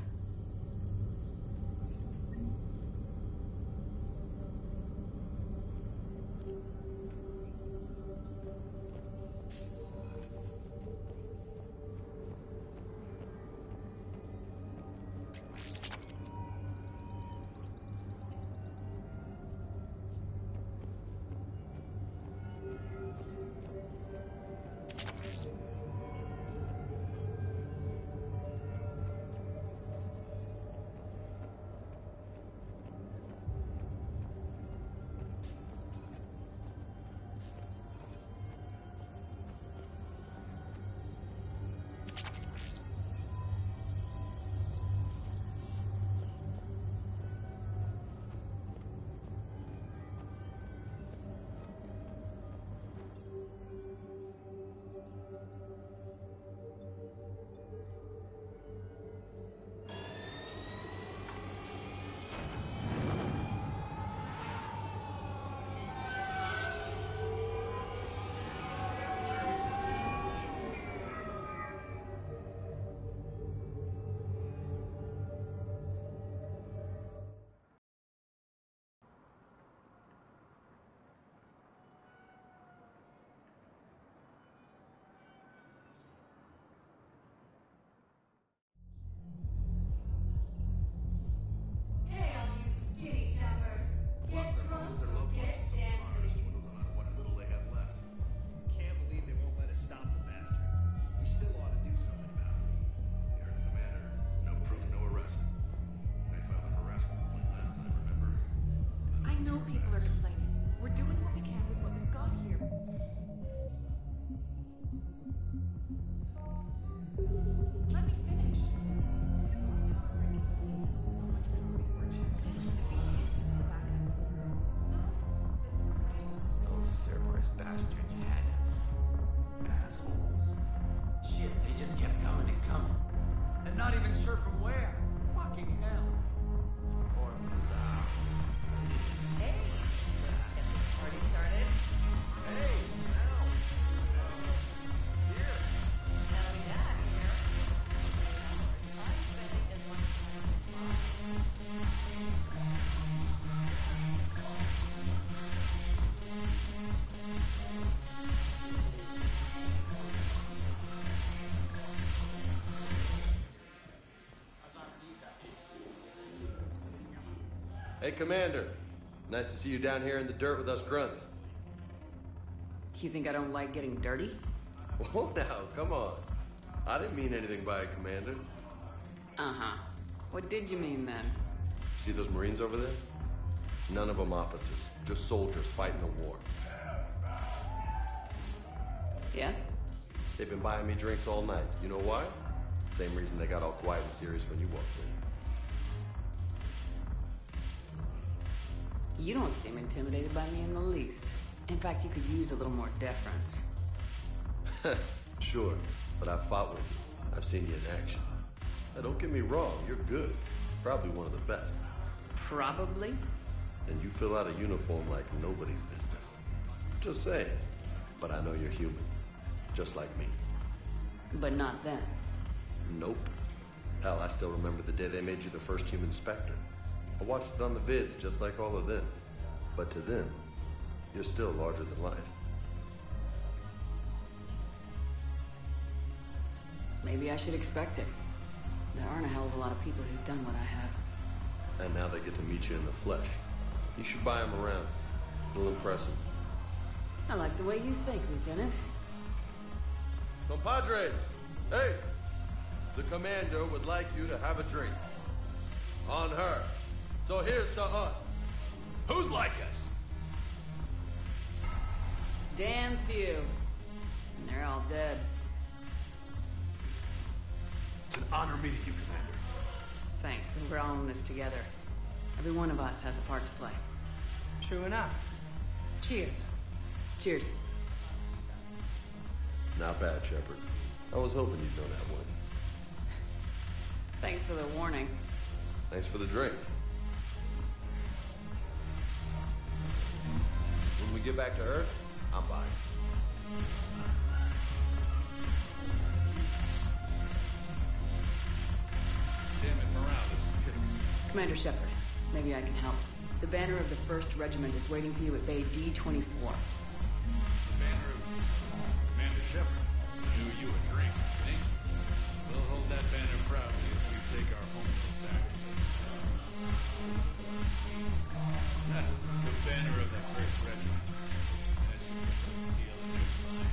Hey, Commander. Nice to see you down here in the dirt with us grunts. You think I don't like getting dirty? Oh, now, come on. I didn't mean anything by it, Commander. Uh-huh. What did you mean then? See those Marines over there? None of them officers, just soldiers fighting the war. Yeah? They've been buying me drinks all night. You know why? Same reason they got all quiet and serious when you walked in. You don't seem intimidated by me in the least. In fact, you could use a little more deference. Sure, but I've fought with you. I've seen you in action. Now, don't get me wrong, you're good. Probably one of the best. Probably? And you fill out a uniform like nobody's business. Just saying. But I know you're human. Just like me. But not then. Nope. Hell, I still remember the day they made you the first human Spectre. I watched it on the vids, just like all of them. But to them, you're still larger than life. Maybe I should expect it. There aren't a hell of a lot of people who've done what I have. And now they get to meet you in the flesh. You should buy them around. It'll impress them. I like the way you think, Lieutenant. Compadres! Hey! The commander would like you to have a drink. On her. So here's to us. Who's like us? Damn few. And they're all dead. It's an honor meeting you, Commander. Thanks, then we're all in this together. Every one of us has a part to play. True enough. Cheers. Cheers. Not bad, Shepard. I was hoping you'd know that one. Thanks for the warning. Thanks for the drink. When we get back to Earth, I'm buying. Damn it, morale isn't hitting. Commander Shepard, maybe I can help. The banner of the 1st Regiment is waiting for you at Bay D-24. The banner of Commander Shepard. Knew you a drink, thank you. We'll hold that banner proudly as we take our home attack. The banner of the 1st Regiment. That should put some steel in their spine.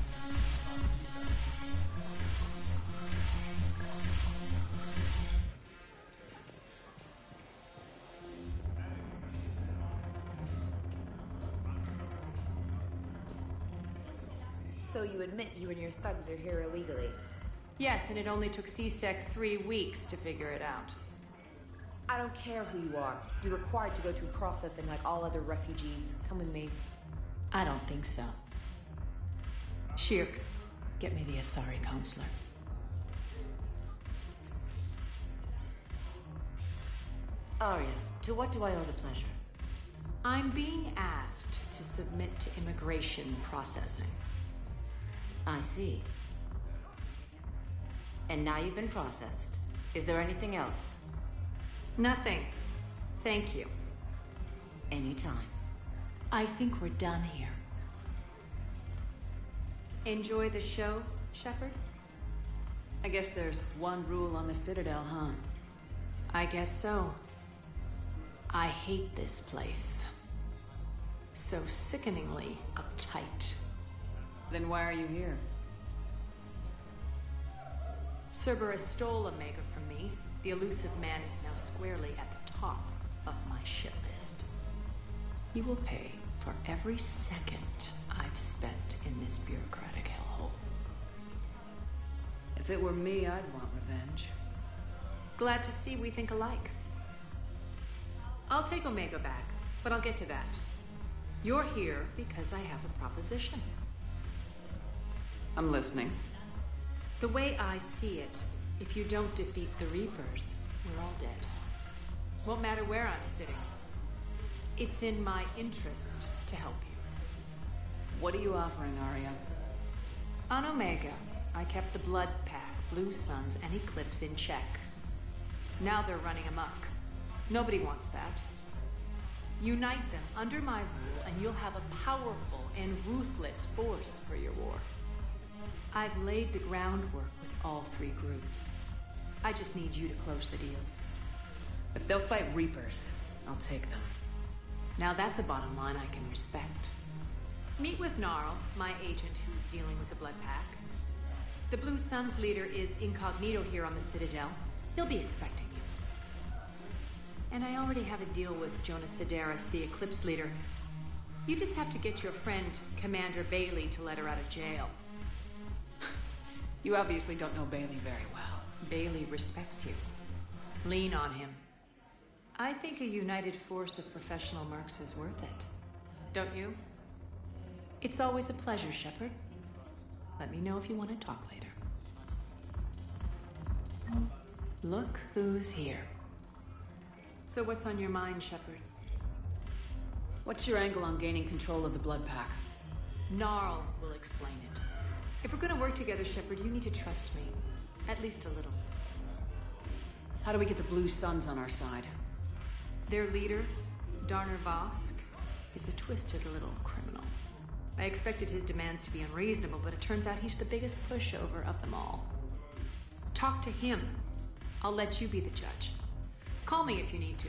So you admit you and your thugs are here illegally? Yes, and it only took CSEC 3 weeks to figure it out. I don't care who you are. You're required to go through processing like all other refugees. Come with me. I don't think so. Shirk, get me the Asari counselor. Arya, to what do I owe the pleasure? I'm being asked to submit to immigration processing. I see. And now you've been processed. Is there anything else? Nothing. Thank you. Anytime. I think we're done here. Enjoy the show, Shepard? I guess there's one rule on the Citadel, huh? I guess so. I hate this place. So sickeningly uptight. Then why are you here? Cerberus stole Omega from me. The elusive man is now squarely at the top of my shit list. You will pay for every second I've spent in this bureaucratic hellhole. If it were me, I'd want revenge. Glad to see we think alike. I'll take Omega back, but I'll get to that. You're here because I have a proposition. I'm listening. The way I see it, if you don't defeat the Reapers, we're all dead. Won't matter where I'm sitting. It's in my interest to help you. What are you offering, Arya? On Omega, I kept the Blood Pack, Blue Suns, and Eclipse in check. Now they're running amok. Nobody wants that. Unite them under my rule, and you'll have a powerful and ruthless force for your war. I've laid the groundwork with all 3 groups. I just need you to close the deals. If they'll fight Reapers, I'll take them. Now that's a bottom line I can respect. Meet with Gnarl, my agent who's dealing with the Blood Pack. The Blue Suns leader is incognito here on the Citadel. He'll be expecting you. And I already have a deal with Jonas Sedaris, the Eclipse leader. You just have to get your friend, Commander Bailey, to let her out of jail. You obviously don't know Bailey very well. Bailey respects you. Lean on him. I think a united force of professional mercs is worth it. Don't you? It's always a pleasure, Shepard. Let me know if you want to talk later. Look who's here. So what's on your mind, Shepard? What's your angle on gaining control of the Blood Pack? Gnarl will explain it. If we're gonna work together, Shepard, you need to trust me. At least a little. How do we get the Blue Suns on our side? Their leader, Darner Vosk, is a twisted little criminal. I expected his demands to be unreasonable, but it turns out he's the biggest pushover of them all. Talk to him. I'll let you be the judge. Call me if you need to.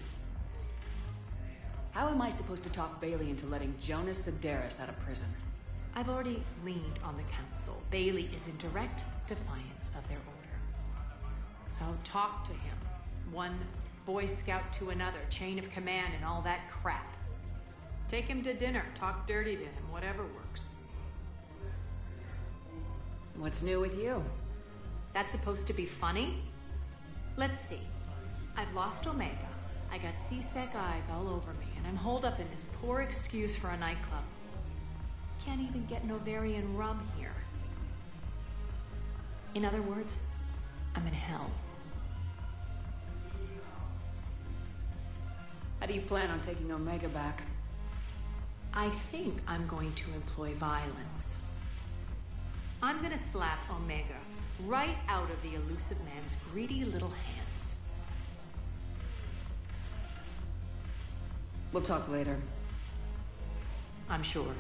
How am I supposed to talk Bailey into letting Jonas Sedaris out of prison? I've already leaned on the council. Bailey is in direct defiance of their order. So talk to him. One Boy Scout to another, chain of command and all that crap. Take him to dinner, talk dirty to him, whatever works. What's new with you? That's supposed to be funny? Let's see. I've lost Omega. I got C-Sec eyes all over me, and I'm holed up in this poor excuse for a nightclub. Can't even get an ovarian rub here. In other words, I'm in hell. How do you plan on taking Omega back? I think I'm going to employ violence. I'm gonna slap Omega right out of the elusive man's greedy little hands. We'll talk later. I'm sure.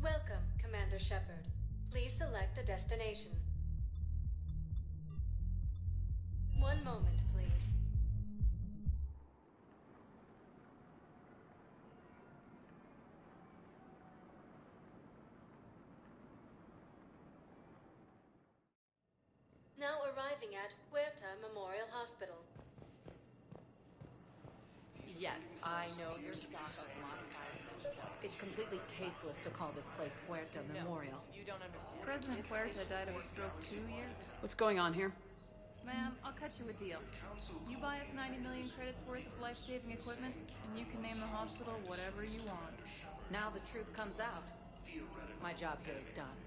Welcome, Commander Shepard. Please select a destination. One moment, please. Now arriving at Huerta Memorial Hospital. Yes, I know your stock of modified. It's completely tasteless to call this place Huerta Memorial. You don't understand. President Huerta died of a stroke 2 years ago. What's going on here? Ma'am, I'll cut you a deal. You buy us 90 million credits worth of life-saving equipment, and you can name the hospital whatever you want. Now the truth comes out. My job here is done.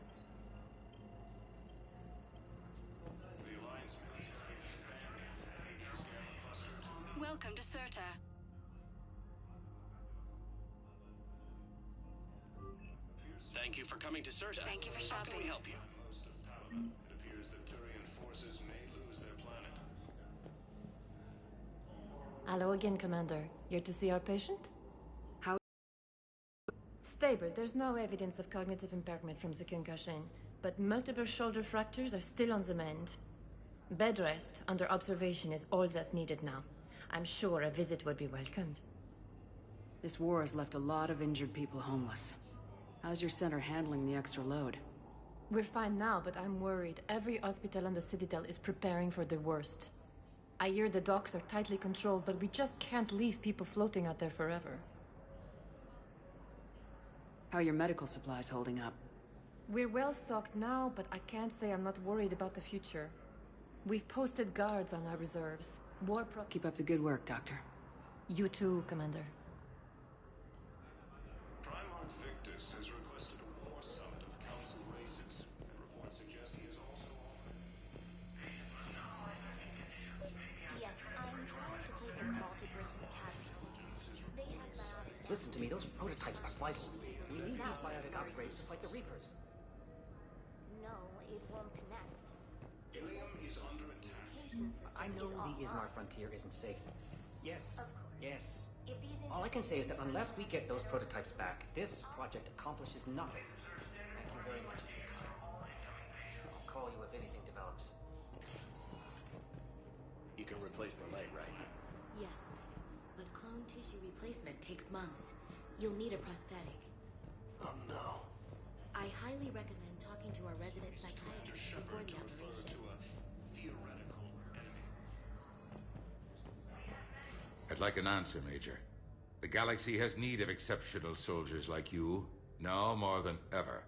Welcome to Certa. Thank you for coming to Certa. Thank you for How can we shopping. help you? It appears that Turian forces may lose their planet. Hello again, Commander. Here to see our patient? How? Stable. There's no evidence of cognitive impairment from the concussion, but multiple shoulder fractures are still on the mend. Bed rest under observation is all that's needed now. I'm sure a visit would be welcomed. This war has left a lot of injured people homeless. How's your center handling the extra load? We're fine now, but I'm worried. Every hospital on the Citadel is preparing for the worst. I hear the docks are tightly controlled, but we just can't leave people floating out there forever. How are your medical supplies holding up? We're well stocked now, but I can't say I'm not worried about the future. We've posted guards on our reserves. Keep up the good work, Doctor. You too, Commander. Primarch Victus has requested a war summit of Council races, and reports suggest he is also offering. Yes, I'm trying to place a call to Bristol Academy. They have biotic... Listen to me, those prototypes are vital. We need these biotic upgrades to fight the Reapers. No, it won't connect. Ilium is under attack. I know the Ismar frontier isn't safe. Yes. Of course. Yes. If these All I can say is that unless we get those prototypes back, this project accomplishes nothing. Thank you very much for your time. I'll call you if anything develops. You can replace my leg, right? Yes, but clone tissue replacement takes months. You'll need a prosthetic. Oh no. I highly recommend talking to our resident psychiatrist before the operation. I'd like an answer, Major. The galaxy has need of exceptional soldiers like you, now more than ever.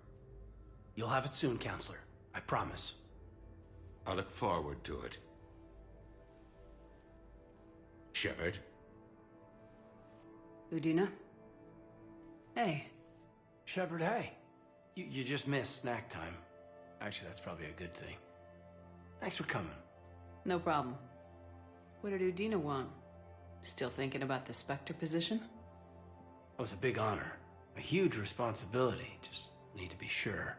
You'll have it soon, Counselor. I promise. I look forward to it. Shepard? Udina? Hey. Shepard, hey. You just missed snack time. Actually, that's probably a good thing. Thanks for coming. No problem. What did Udina want? Still thinking about the Spectre position? It was a big honor. A huge responsibility. Just need to be sure.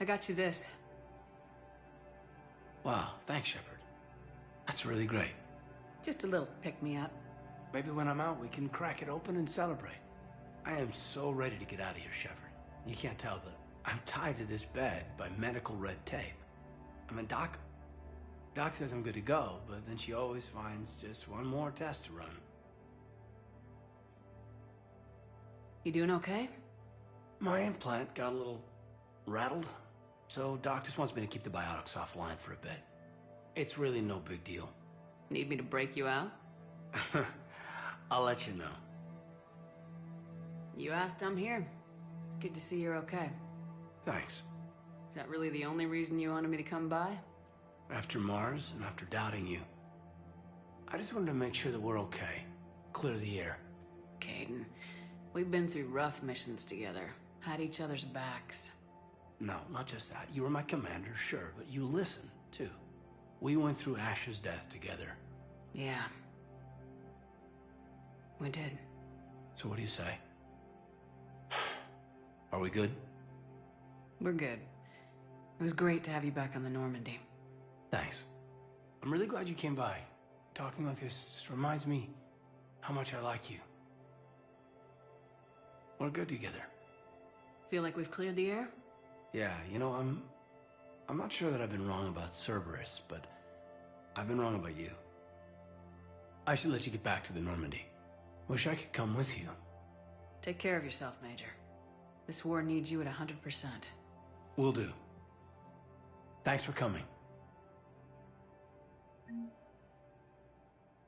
I got you this. Wow, thanks, Shepard. That's really great. Just a little pick-me-up. Maybe when I'm out, we can crack it open and celebrate. I am so ready to get out of here, Shepard. You can't tell that I'm tied to this bed by medical red tape. I mean, Doc says I'm good to go, but then she always finds just one more test to run. You doing okay? My implant got a little rattled, so Doc just wants me to keep the biotics offline for a bit. It's really no big deal. Need me to break you out? I'll let you know. You asked, I'm here. It's good to see you're okay. Thanks. Is that really the only reason you wanted me to come by? After Mars and after doubting you, I just wanted to make sure that we're okay. Clear the air. Caden, we've been through rough missions together. Had each other's backs. No, not just that. You were my commander, sure, but you listened, too. We went through Ash's death together. Yeah. We did. So what do you say? Are we good? We're good. It was great to have you back on the Normandy. Thanks. I'm really glad you came by. Talking like this just reminds me how much I like you. We're good together. Feel like we've cleared the air? Yeah, you know, I'm not sure that I've been wrong about Cerberus, but I've been wrong about you. I should let you get back to the Normandy. Wish I could come with you. Take care of yourself, Major. This war needs you at 100%. Will do. Thanks for coming.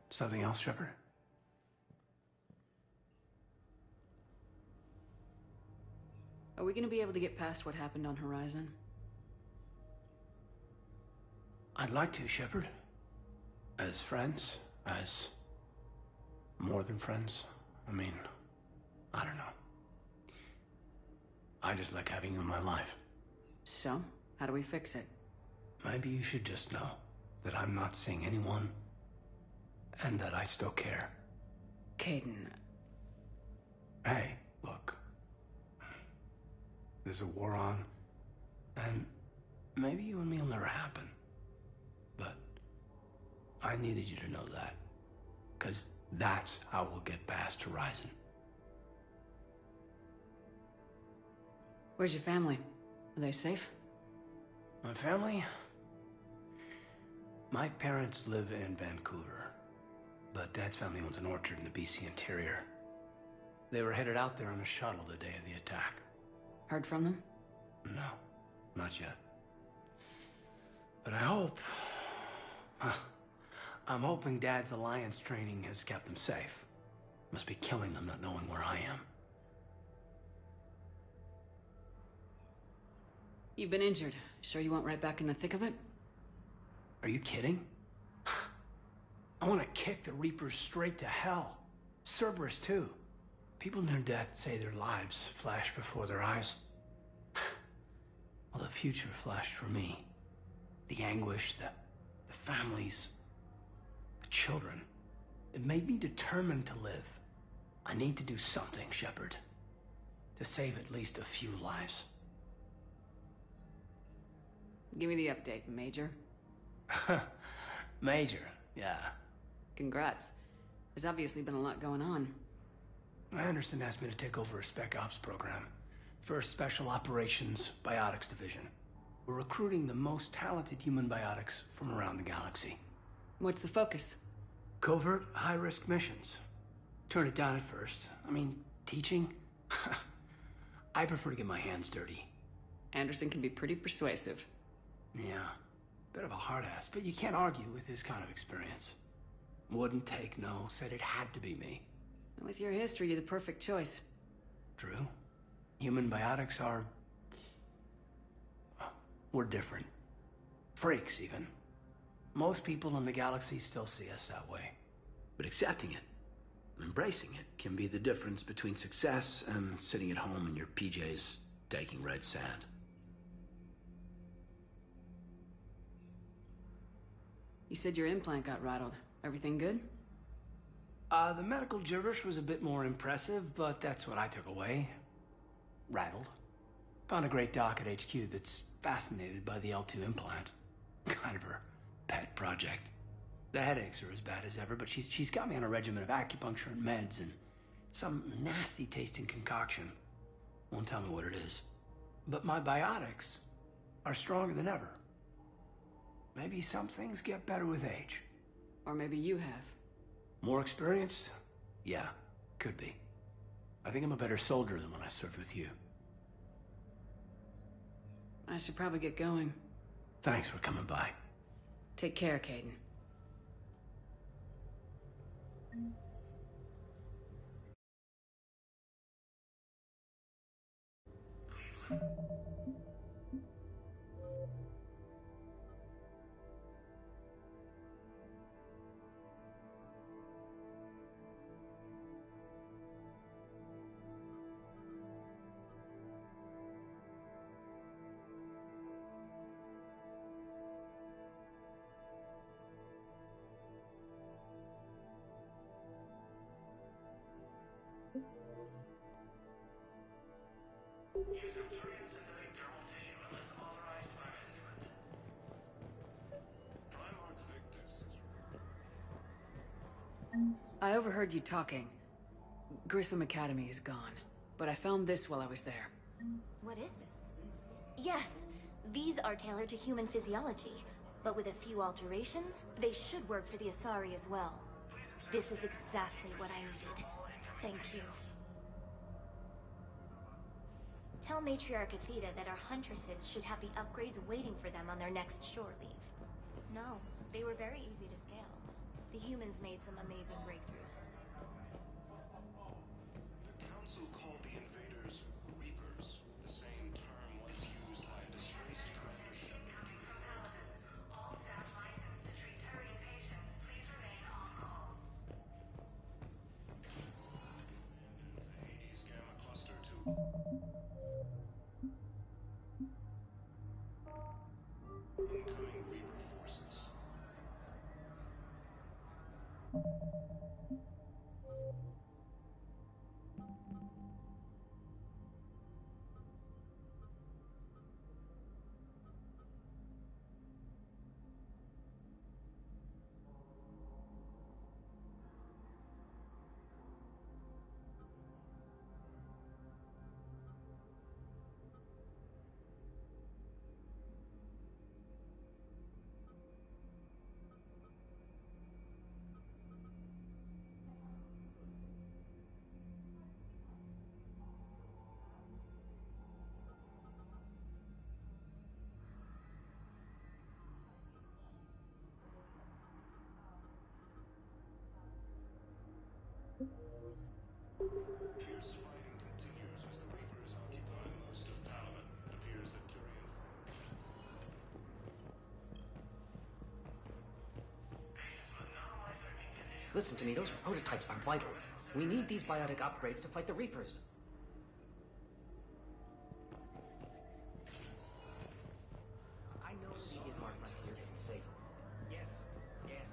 Something else, Shepard? Are we gonna be able to get past what happened on Horizon? I'd like to, Shepard. As friends, as more than friends. I mean, I don't know. I just like having you in my life. So, how do we fix it? Maybe you should just know that I'm not seeing anyone, and that I still care. Caden. Hey, look. There's a war on, and maybe you and me will never happen. But I needed you to know that, because that's how we'll get past Horizon. Where's your family? Are they safe? My family? My parents live in Vancouver, but Dad's family owns an orchard in the BC interior. They were headed out there on a shuttle the day of the attack. Heard from them? No, not yet. But I hope... I'm hoping Dad's Alliance training has kept them safe. Must be killing them not knowing where I am. You've been injured. Sure you won't right back in the thick of it? Are you kidding? I want to kick the Reapers straight to hell. Cerberus, too. People near death say their lives flash before their eyes. Well, the future flashed for me. The anguish, the families, the children. It made me determined to live. I need to do something, Shepard. To save at least a few lives. Give me the update, Major. Major, yeah. Congrats. There's obviously been a lot going on. Anderson asked me to take over a Spec Ops program. First Special Operations Biotics Division. We're recruiting the most talented human biotics from around the galaxy. What's the focus? Covert, high-risk missions. Turn it down at first. I mean, teaching? I prefer to get my hands dirty. Anderson can be pretty persuasive. Yeah, bit of a hard ass, but you can't argue with his kind of experience. Wouldn't take no, said it had to be me. With your history, you're the perfect choice. True. Human biotics are... we're different. Freaks, even. Most people in the galaxy still see us that way. But accepting it, embracing it, can be the difference between success and sitting at home in your PJs, taking red sand. You said your implant got rattled. Everything good? The medical gibberish was a bit more impressive, but that's what I took away. Rattled. Found a great doc at HQ that's fascinated by the L2 implant. Kind of her pet project. The headaches are as bad as ever, but she's got me on a regimen of acupuncture and meds and some nasty tasting concoction. Won't tell me what it is. But my biotics are stronger than ever. Maybe some things get better with age. Or maybe you have. More experienced? Yeah, could be. I think I'm a better soldier than when I served with you. I should probably get going. Thanks for coming by. Take care, Caden. I overheard you talking. Grissom Academy is gone, but I found this while I was there. What is this? Yes, these are tailored to human physiology, but with a few alterations, they should work for the Asari as well. This is exactly what I needed. Thank you. Tell Matriarch Athena that our huntresses should have the upgrades waiting for them on their next shore leave. No, they were very easy to scale. The humans made some amazing breakthroughs. The Council called the invaders Reapers, the same term once used by a disgraced Commander Shepard. All staff licensed to treat Turian patients, please remain on call. Hades Gamma Cluster 2. Incoming Reaper forces. Listen to me, those prototypes are vital. We need these biotic upgrades to fight the Reapers. I know the Smart Frontier isn't safe. Yes, yes.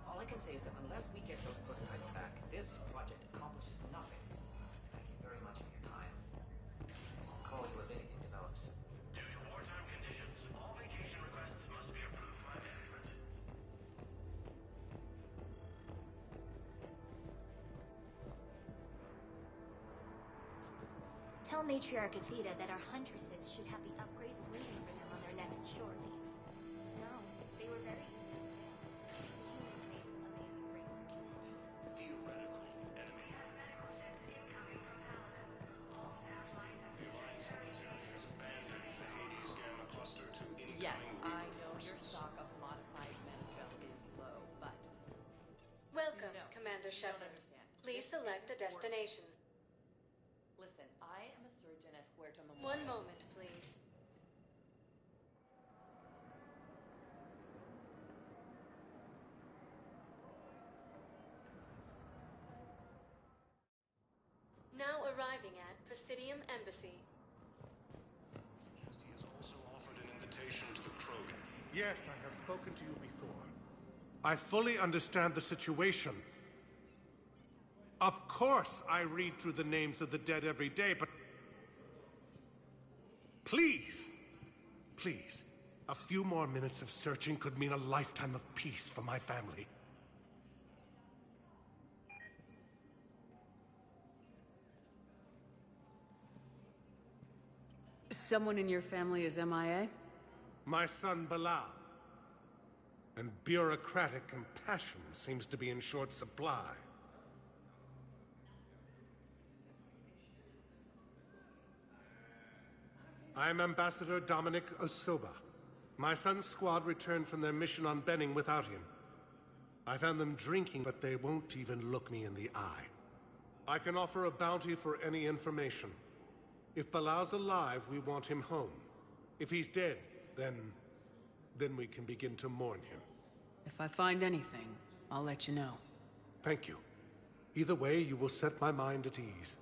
All I can say is that unless we get those prototypes back, this project accomplishes nothing. Thank you very much for your time. I'll call you if anything develops. Due to wartime conditions, all vacation requests must be approved by management. Tell Matriarch Athena that our huntresses should have the upgrades waiting for them on their next shore leave. No, they were very easy to fail. The humans made some amazing breakthroughs. Theoretical enemy. The Alliance military has abandoned the Hades Gamma cluster to incoming Yes, Reaper I know your forces. stock of modified mental is low, but... Welcome, No, Commander you don't Shepard. understand. Please This select a is important. destination. Listen, I am a surgeon at Huerta Memorial. One moment, please. Now arriving at Presidium Embassy. He has also offered an invitation to the Krogan. Yes, I have spoken to you before. I fully understand the situation. Of course I read through the names of the dead every day, but... Please, please, a few more minutes of searching could mean a lifetime of peace for my family. Someone in your family is MIA? My son, Bilal. And bureaucratic compassion seems to be in short supply. I am Ambassador Dominic Osoba. My son's squad returned from their mission on Benning without him. I found them drinking, but they won't even look me in the eye. I can offer a bounty for any information. If Bilal's alive, we want him home. If he's dead, then we can begin to mourn him. If I find anything, I'll let you know. Thank you. Either way, you will set my mind at ease.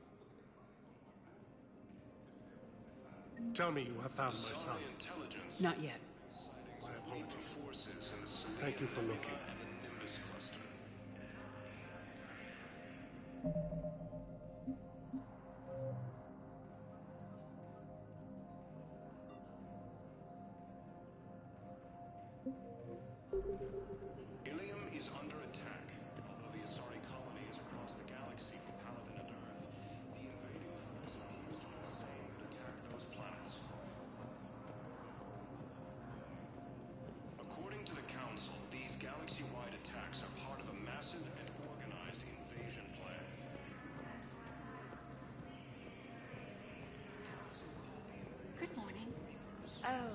Tell me you have found my son. Not yet. My apologies. Forces in the Thank you for looking. and the Nimbus cluster. Ilium is under attack. Although the Asari colony is across the galaxy from Paladin and Earth, the invading force appears to do the same and attack those planets. According to the Council, these galaxy-wide attacks are part of a massive and organized invasion plan. Good morning. Oh.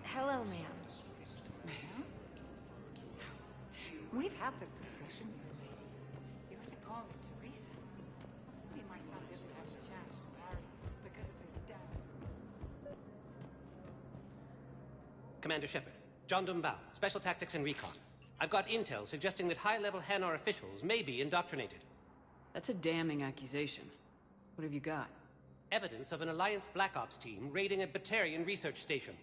Hello, ma'am. Ma'am? We've had this discussion. You have to call her Teresa. Me and my son didn't have a chance to marry because of his death. Commander Shepard, John Dumbao, Special Tactics and Recon. I've got intel suggesting that high-level Hanar officials may be indoctrinated. That's a damning accusation. What have you got? Evidence of an Alliance Black Ops team raiding a Batarian research station.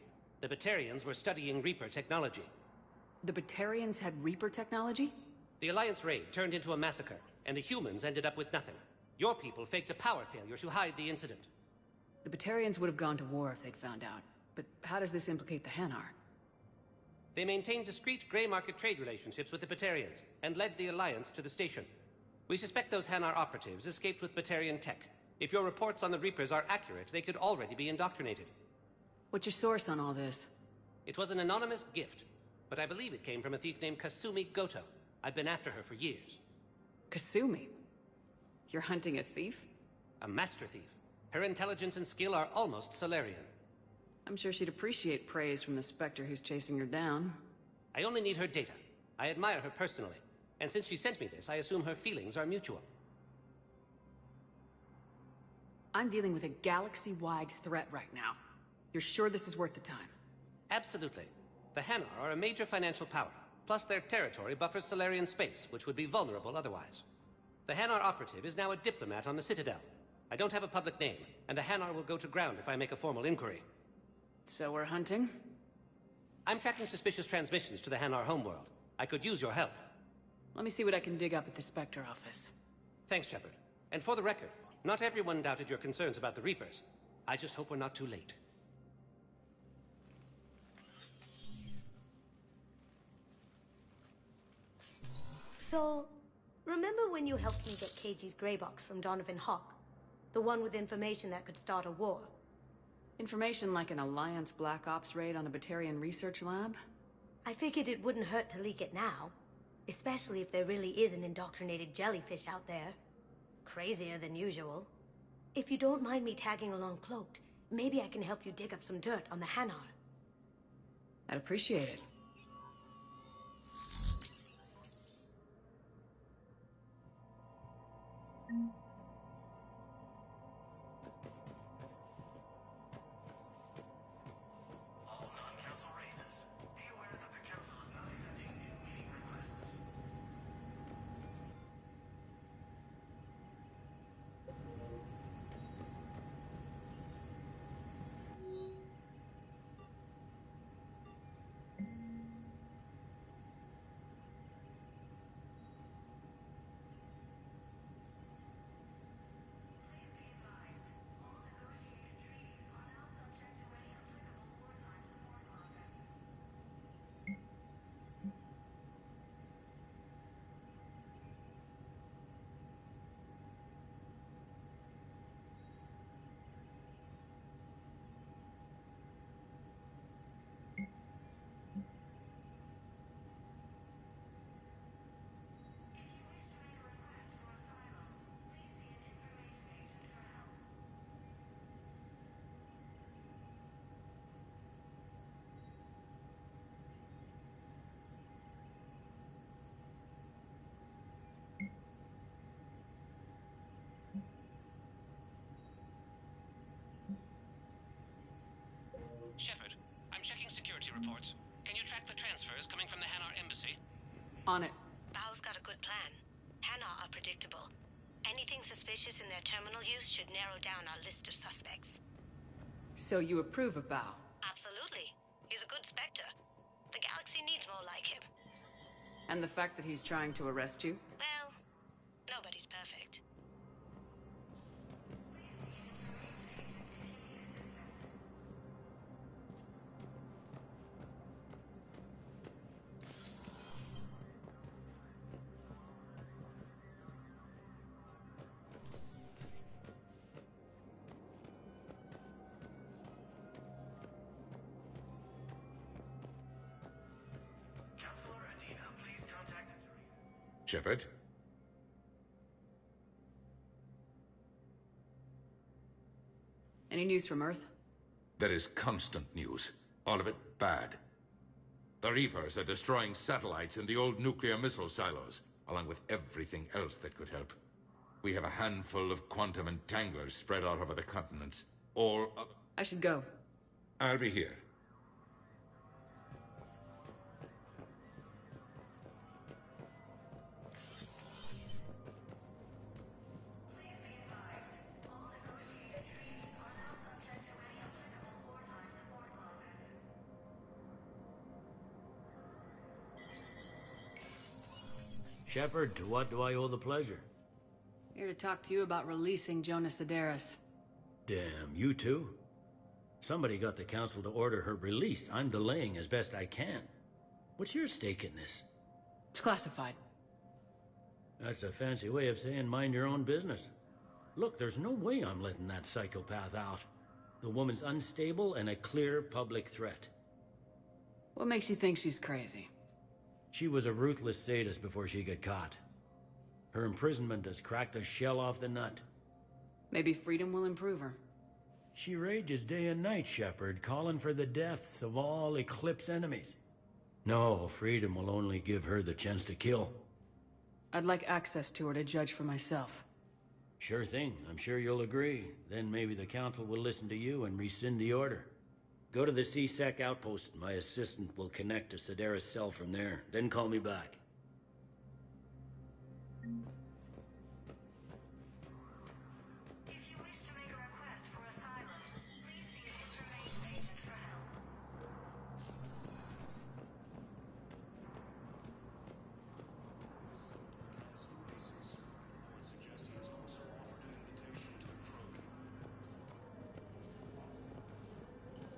The Batarians were studying Reaper technology. The Batarians had Reaper technology? The Alliance raid turned into a massacre, and the humans ended up with nothing. Your people faked a power failure to hide the incident. The Batarians would have gone to war if they'd found out. But how does this implicate the Hanar? They maintained discreet gray market trade relationships with the Batarians, and led the Alliance to the station. We suspect those Hanar operatives escaped with Batarian tech. If your reports on the Reapers are accurate, they could already be indoctrinated. What's your source on all this? It was an anonymous gift, but I believe it came from a thief named Kasumi Goto. I've been after her for years. Kasumi? You're hunting a thief? A master thief. Her intelligence and skill are almost Solarian. I'm sure she'd appreciate praise from the Spectre who's chasing her down. I only need her data. I admire her personally, and since she sent me this, I assume her feelings are mutual. I'm dealing with a galaxy-wide threat right now. You're sure this is worth the time? Absolutely. The Hanar are a major financial power. Plus, their territory buffers Solarian space, which would be vulnerable otherwise. The Hanar operative is now a diplomat on the Citadel. I don't have a public name, and the Hanar will go to ground if I make a formal inquiry. So we're hunting? I'm tracking suspicious transmissions to the Hanar homeworld. I could use your help. Let me see what I can dig up at the Spectre office. Thanks, Shepard. And for the record, not everyone doubted your concerns about the Reapers. I just hope we're not too late. So, remember when you helped me get KG's grey box from Donovan Hawk? The one with information that could start a war? Information like an Alliance Black Ops raid on a Batarian research lab? I figured it wouldn't hurt to leak it now. Especially if there really is an indoctrinated jellyfish out there. Crazier than usual. If you don't mind me tagging along cloaked, maybe I can help you dig up some dirt on the Hanar. I'd appreciate it. Shepard, I'm checking security reports. Can you track the transfers coming from the Hanar embassy? On it. Bao's got a good plan. Hanar are predictable. Anything suspicious in their terminal use should narrow down our list of suspects. So you approve of Bao? Absolutely. He's a good Spectre. The galaxy needs more like him. And the fact that he's trying to arrest you? Well, nobody's perfect. Shepard? Any news from Earth? There is constant news. All of it bad. The Reapers are destroying satellites in the old nuclear missile silos, along with everything else that could help. We have a handful of quantum entanglers spread out over the continents. All other... I should go. I'll be here. Shepard, to what do I owe the pleasure? Here to talk to you about releasing Jonas Sedaris. Damn, you too? Somebody got the council to order her release. I'm delaying as best I can. What's your stake in this? It's classified. That's a fancy way of saying mind your own business. Look, there's no way I'm letting that psychopath out. The woman's unstable and a clear public threat. What makes you think she's crazy? She was a ruthless sadist before she got caught. Her imprisonment has cracked the shell off the nut. Maybe freedom will improve her. She rages day and night, Shepard, calling for the deaths of all Eclipse enemies. No, freedom will only give her the chance to kill. I'd like access to her to judge for myself. Sure thing. I'm sure you'll agree. Then maybe the council will listen to you and rescind the order. Go to the C-Sec outpost. My assistant will connect to Sedera's cell from there. Then call me back.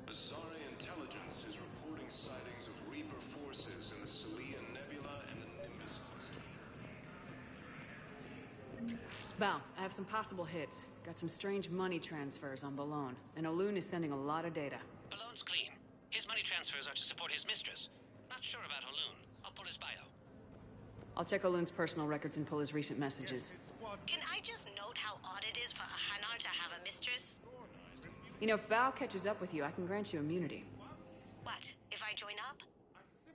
Asari intelligence is reporting sightings of Reaper forces in the Celia Nebula and the Nimbus cluster. Bow, I have some possible hits. Got some strange money transfers on Balone, and Olun is sending a lot of data. Balone's clean. His money transfers are to support his mistress. Not sure about Olun. I'll pull his bio. I'll check Olun's personal records and pull his recent messages. Can I just note how odd it is for a Hanar to have a mistress? You know, if Bao catches up with you, I can grant you immunity. What, if I join up?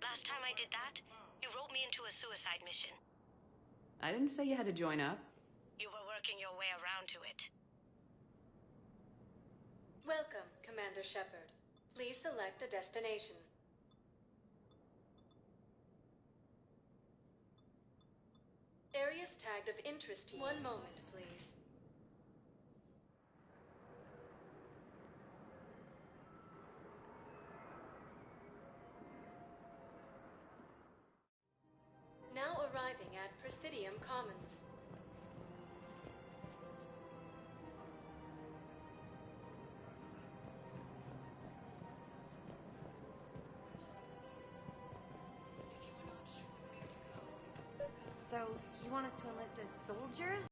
Last time I did that, you wrote me into a suicide mission. I didn't say you had to join up. You were working your way around to it. Welcome, Commander Shepard. Please select a destination. Areas tagged of interest to you. One moment, please. Now arriving at Presidium Commons. So, you want us to enlist as soldiers?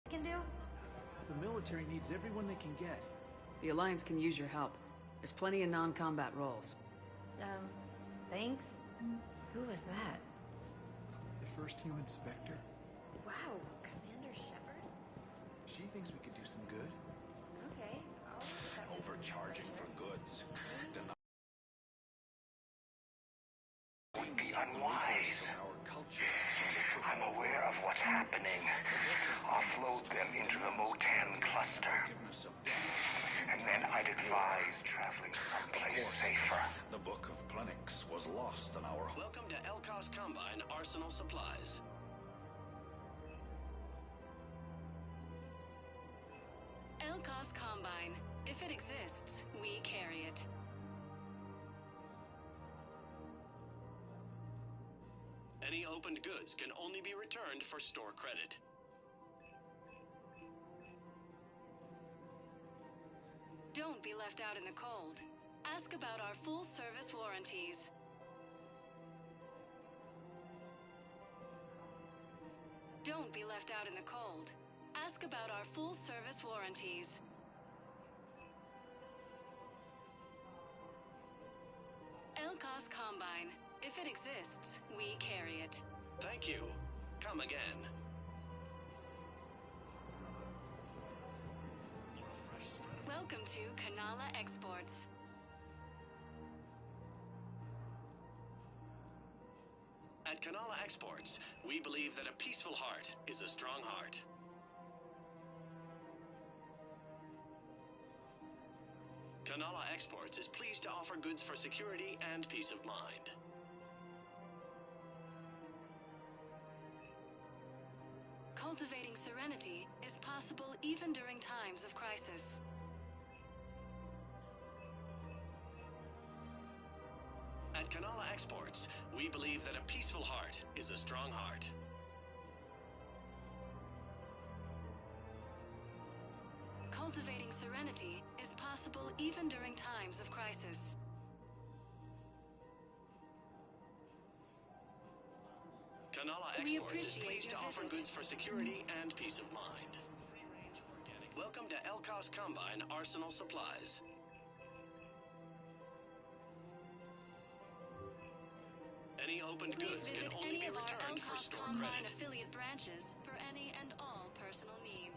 Can do? The military needs everyone they can get. The Alliance can use your help. There's plenty of non-combat roles. Thanks? Who was that? The first human Spectre. Wow, Commander Shepard? She thinks we could do some good. Okay, Overcharging for goods. Would be unwise. Our culture. I'm aware of what's happening. Offload them into the Motan cluster. And then I'd advise traveling someplace safer. The Book of Plenix was lost on our... Welcome to Elkos Combine Arsenal Supplies. Elkos Combine. If it exists, we carry it. Any opened goods can only be returned for store credit. Don't be left out in the cold. Ask about our full-service warranties. Don't be left out in the cold. Ask about our full-service warranties. Elkos Combine. If it exists, we carry it. Thank you. Come again. Welcome to Kanala Exports. At Kanala Exports, we believe that a peaceful heart is a strong heart. Kanala Exports is pleased to offer goods for security and peace of mind. Cultivating serenity is possible even during times of crisis. At Kanala Exports, we believe that a peaceful heart is a strong heart. Cultivating serenity is possible even during times of crisis. Kanala We Exports is appreciate pleased to your offer visit. goods for security and peace of mind. Welcome to Elkos Combine Arsenal Supplies. Any opened Please goods can visit only any be of our returned for Elkos store Combine credit. affiliate branches for any and all personal needs.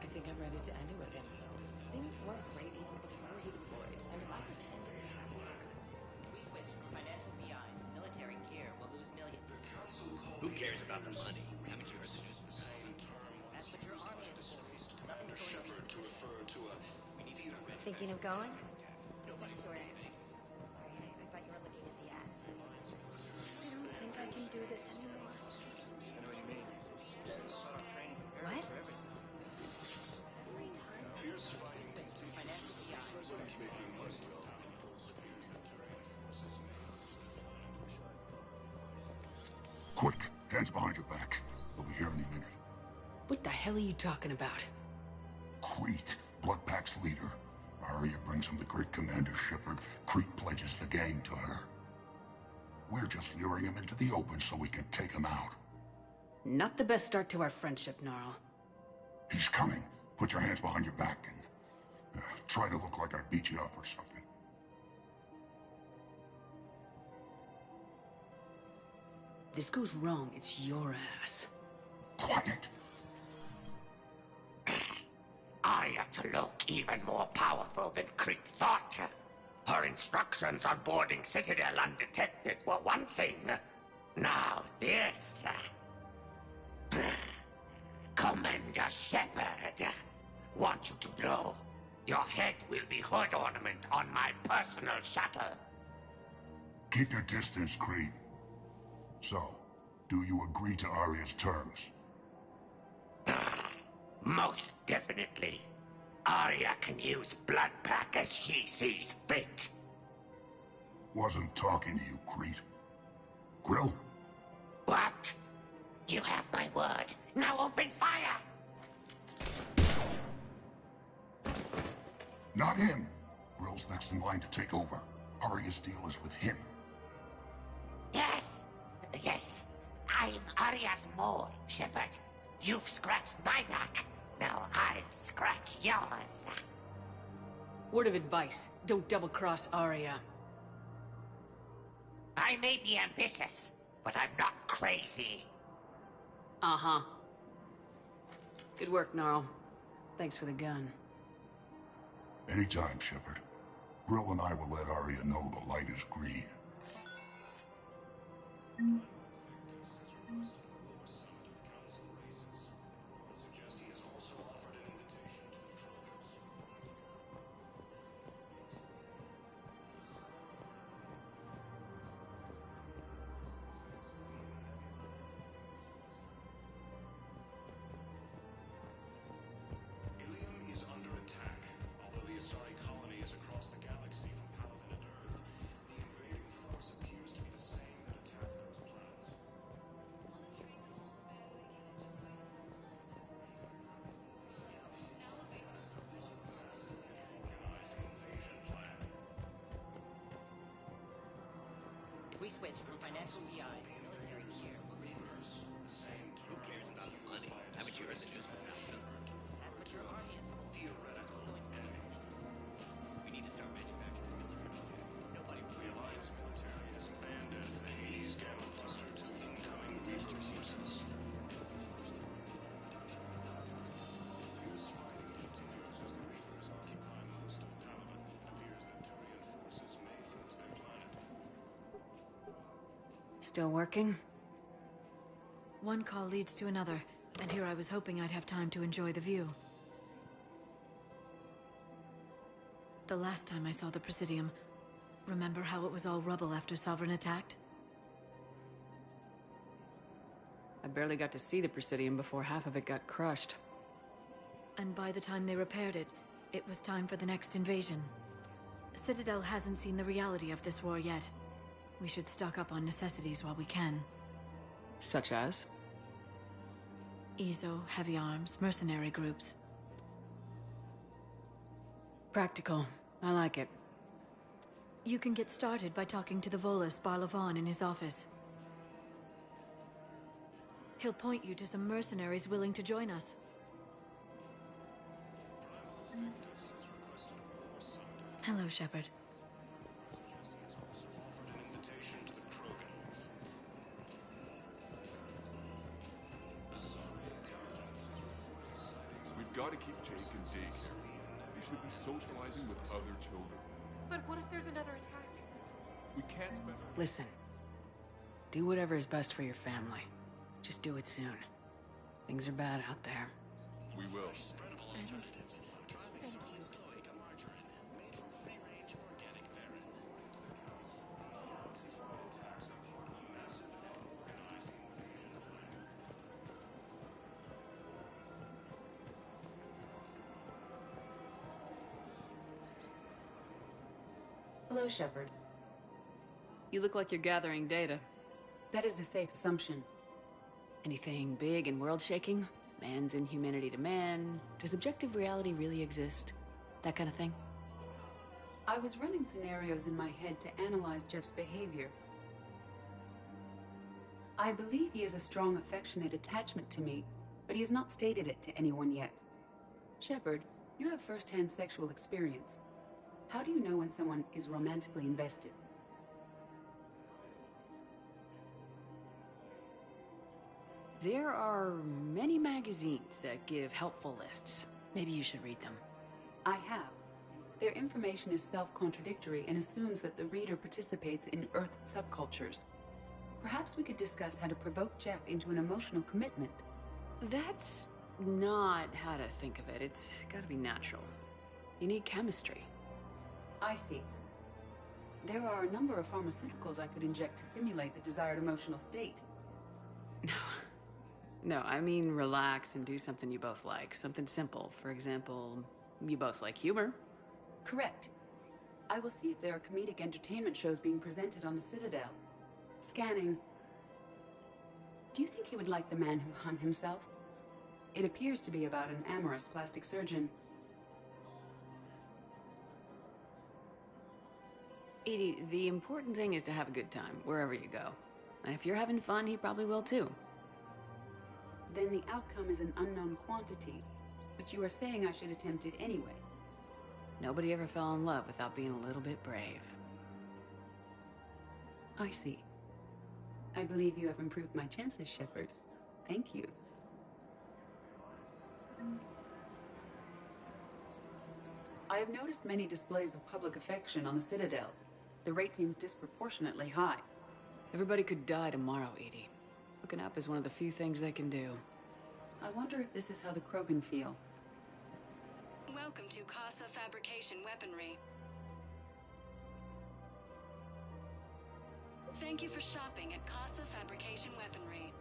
I think I'm ready to end it with him. Things weren't great even before he deployed, and if I pretend to be happy... If we switch from financial BIs to military gear, we'll lose millions. Who cares about the money? Haven't you heard the news? Thinking of going? Sorry, I thought you were looking at the ad. I don't think I can do this anymore. I know what you mean. What? Fierce fighting Quick, hands behind your back. We'll be here any minute. What the hell are you talking about? Crete, Bloodpack's leader. Arya brings him the great Commander Shepard. Crete pledges the gang to her. We're just luring him into the open so we can take him out. Not the best start to our friendship, Gnarl. He's coming. Put your hands behind your back and try to look like I beat you up or something. This goes wrong, it's your ass. Quiet. Arya to look even more powerful than Crete thought. Her instructions on boarding Citadel undetected were one thing. Now this. Commander Shepard wants you to know your head will be hood ornament on my personal shuttle. Keep your distance, Crete. So, do you agree to Arya's terms? Most definitely. Arya can use Bloodpack as she sees fit. Wasn't talking to you, Crete. Grill? What? You have my word. Now open fire! Not him. Grill's next in line to take over. Arya's deal is with him. Yes. I'm Arya's mole, Shepard. You've scratched my back. Now I'll scratch yours. Word of advice, don't double-cross Arya. I may be ambitious, but I'm not crazy. Uh-huh. Good work, Gnarl. Thanks for the gun. Anytime, Shepard. Grill and I will let Arya know the light is green. We switch from financial VI to military gear. Who cares about the money? Haven't you heard the news from Malcolm? That's what your army is for. Theoretical. We need to start manufacturing military gear. Nobody will realize military has abandoned the Hades gamma cluster to incoming resources. Fierce fighting continues as the Reapers occupy most of Paladin. It appears that Turian forces may lose their planet. Still working? One call leads to another, and here I was hoping I'd have time to enjoy the view. The last time I saw the Presidium, remember how it was all rubble after Sovereign attacked? I barely got to see the Presidium before half of it got crushed. And by the time they repaired it, it was time for the next invasion. Citadel hasn't seen the reality of this war yet. We should stock up on necessities while we can. Such as? EZO, heavy arms, mercenary groups. Practical. I like it. You can get started by talking to the Volus Barlavan in his office. He'll point you to some mercenaries willing to join us. Hello, Shepard. We've got to keep Jake in daycare. He should be socializing with other children. But what if there's another attack? We can't spend... Listen. Do whatever is best for your family. Just do it soon. Things are bad out there. We will. And thank you. Hello, Shepard. You look like you're gathering data. That is a safe assumption. Anything big and world-shaking? Man's inhumanity to man? Does objective reality really exist? That kind of thing? I was running scenarios in my head to analyze Jeff's behavior. I believe he has a strong affectionate attachment to me, but he has not stated it to anyone yet. Shepard, you have first-hand sexual experience. How do you know when someone is romantically invested? There are many magazines that give helpful lists. Maybe you should read them. I have. Their information is self-contradictory and assumes that the reader participates in Earth subcultures. Perhaps we could discuss how to provoke Jeff into an emotional commitment. That's not how to think of it. It's gotta be natural. You need chemistry. I see. There are a number of pharmaceuticals I could inject to simulate the desired emotional state. No, I mean relax and do something you both like. Something simple. For example, you both like humor. Correct. I will see if there are comedic entertainment shows being presented on the Citadel. Scanning. Do you think he would like The Man Who Hung Himself? It appears to be about an amorous plastic surgeon. Edie, the important thing is to have a good time, wherever you go. And if you're having fun, he probably will too. Then the outcome is an unknown quantity, but you are saying I should attempt it anyway. Nobody ever fell in love without being a little bit brave. I see. I believe you have improved my chances, Shepard. Thank you. I have noticed many displays of public affection on the Citadel. The rate seems disproportionately high. Everybody could die tomorrow, Edie. Hooking up is one of the few things they can do. I wonder if this is how the Krogan feel. Welcome to Casa Fabrication Weaponry. Thank you for shopping at Casa Fabrication Weaponry.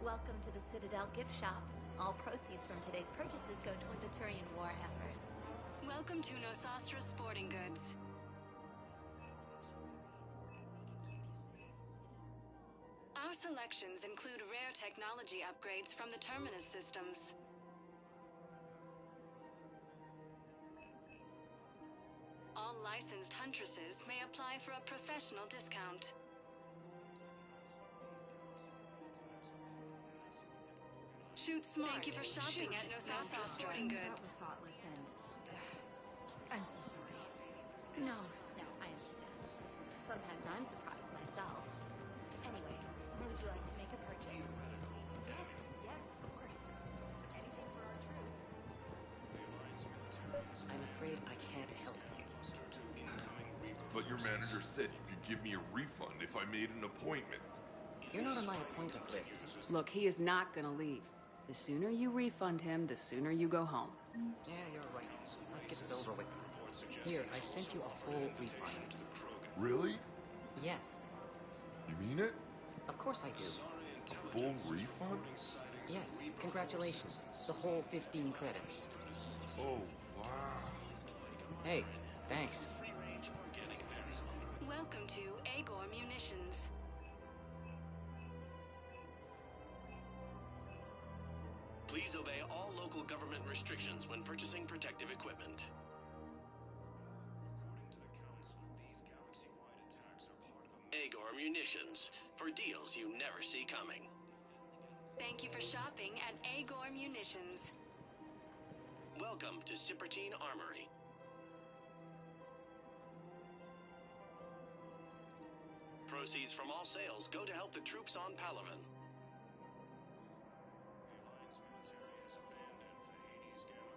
Welcome to the Citadel gift shop. All proceeds from today's purchases go toward the Turian war effort. Welcome to Nosastra Sporting Goods. Our selections include rare technology upgrades from the Terminus systems. All licensed huntresses may apply for a professional discount. Shoot smart. Thank you for shopping at Nosastra Sporting Goods. That was thoughtless and... I'm so sorry. No, I understand. Sometimes I'm surprised myself. Anyway, would you like to make a purchase? Yes, of course. Anything for our troops. I'm afraid I can't help you. But your manager said you could give me a refund if I made an appointment. You're not on my appointment list. Look, he is not gonna leave. The sooner you refund him, the sooner you go home. Yeah, you're right. Let's get this over with. Here, I've sent you a full refund. Really? Yes. You mean it? Of course I do. A full refund? Yes, congratulations. The whole 15 credits. Oh, wow. Hey, thanks. Welcome to Agor Munitions. Please obey all local government restrictions when purchasing protective equipment. Agor Munitions, for deals you never see coming. Thank you for shopping at Agor Munitions. Welcome to Cipertine Armory. Proceeds from all sales go to help the troops on Palaven.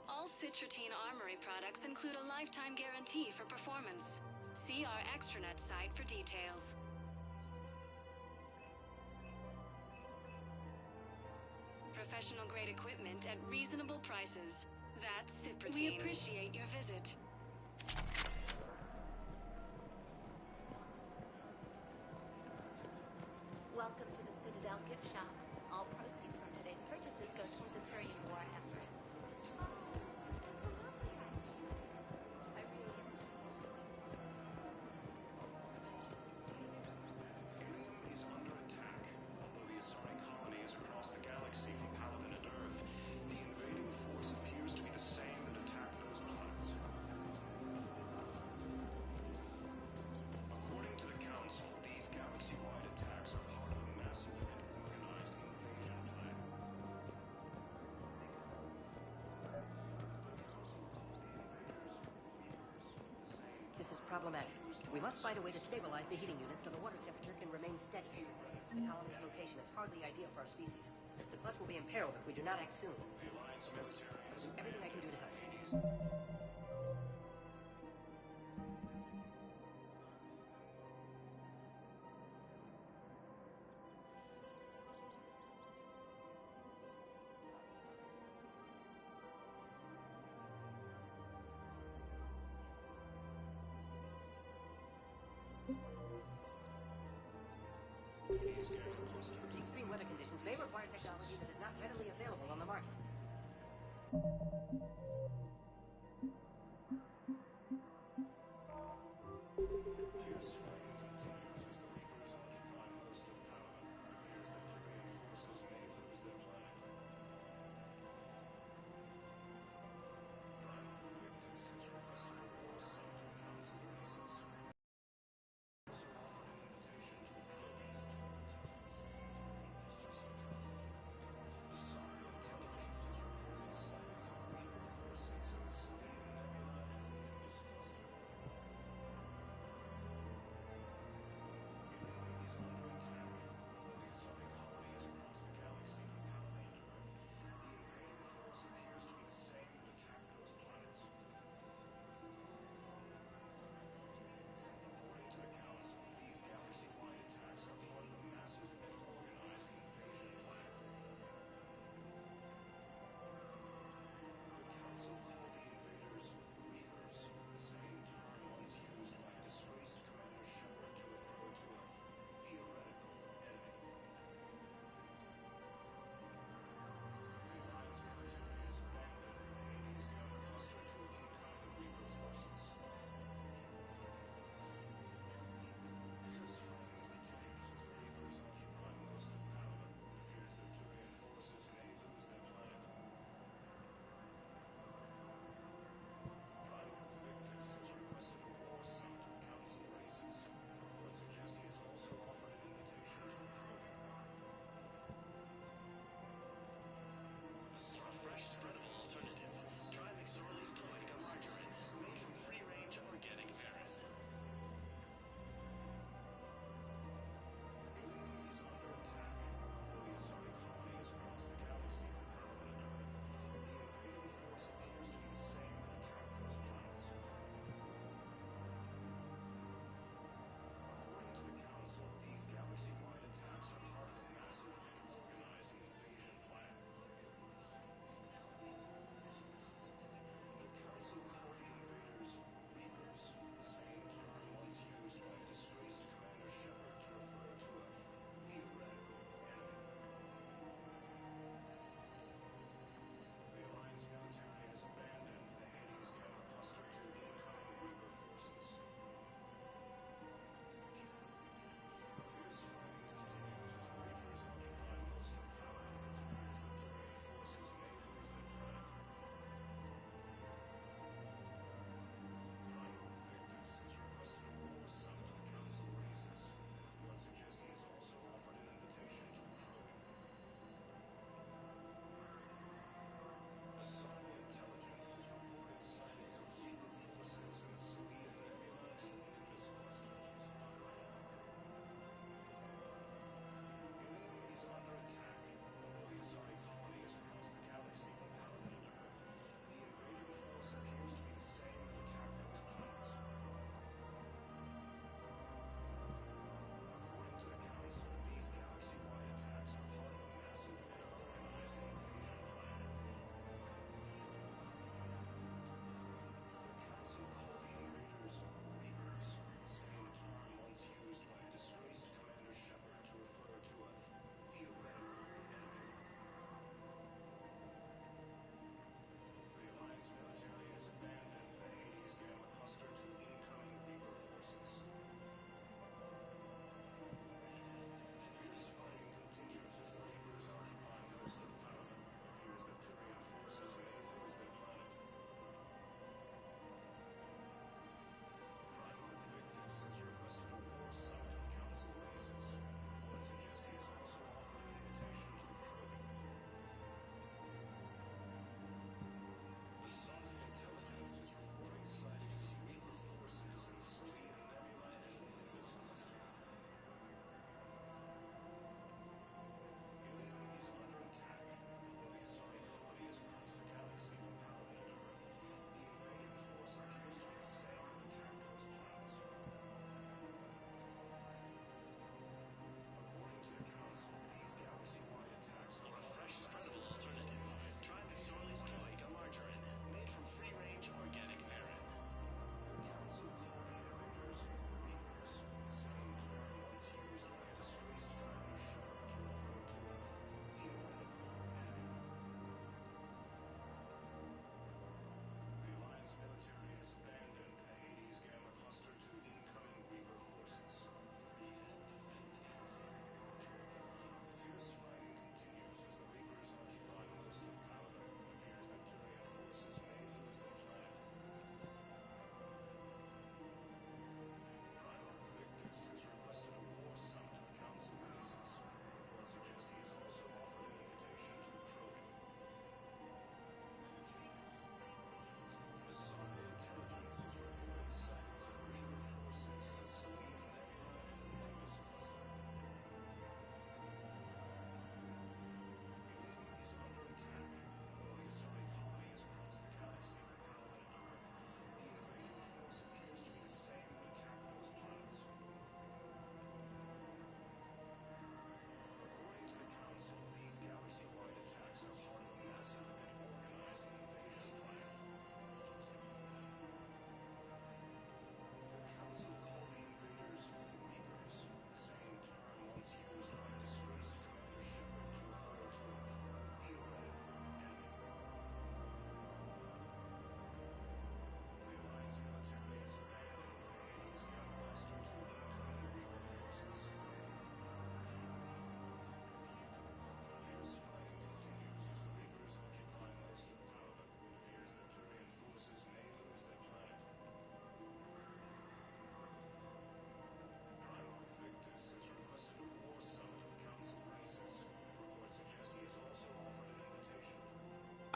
All Cipertine Armory products include a lifetime guarantee for performance. See our extranet site for details. Professional grade equipment at reasonable prices. That's Cipertine. We appreciate your visit. Welcome to the Citadel gift shop. All proceeds from today's purchases go toward the Turian war effort. problematic. We must find a way to stabilize the heating unit so the water temperature can remain steady. The colony's location is hardly ideal for our species. The clutch will be imperiled if we do not act soon. I'll do everything I can do to help. Extreme weather conditions may require technology that is not readily available on the market.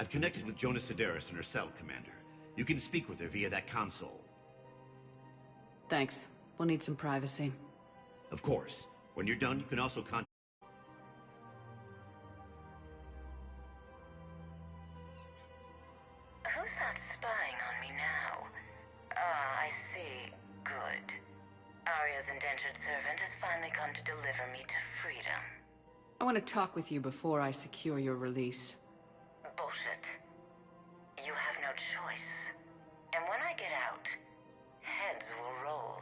I've connected with Jonas Sedaris in her cell, Commander. You can speak with her via that console. Thanks. We'll need some privacy. Of course. When you're done, you can also contact... Who's that spying on me now? Ah, I see. Good. Arya's indentured servant has finally come to deliver me to freedom. I want to talk with you before I secure your release. Bullshit. You have no choice. And when I get out, heads will roll.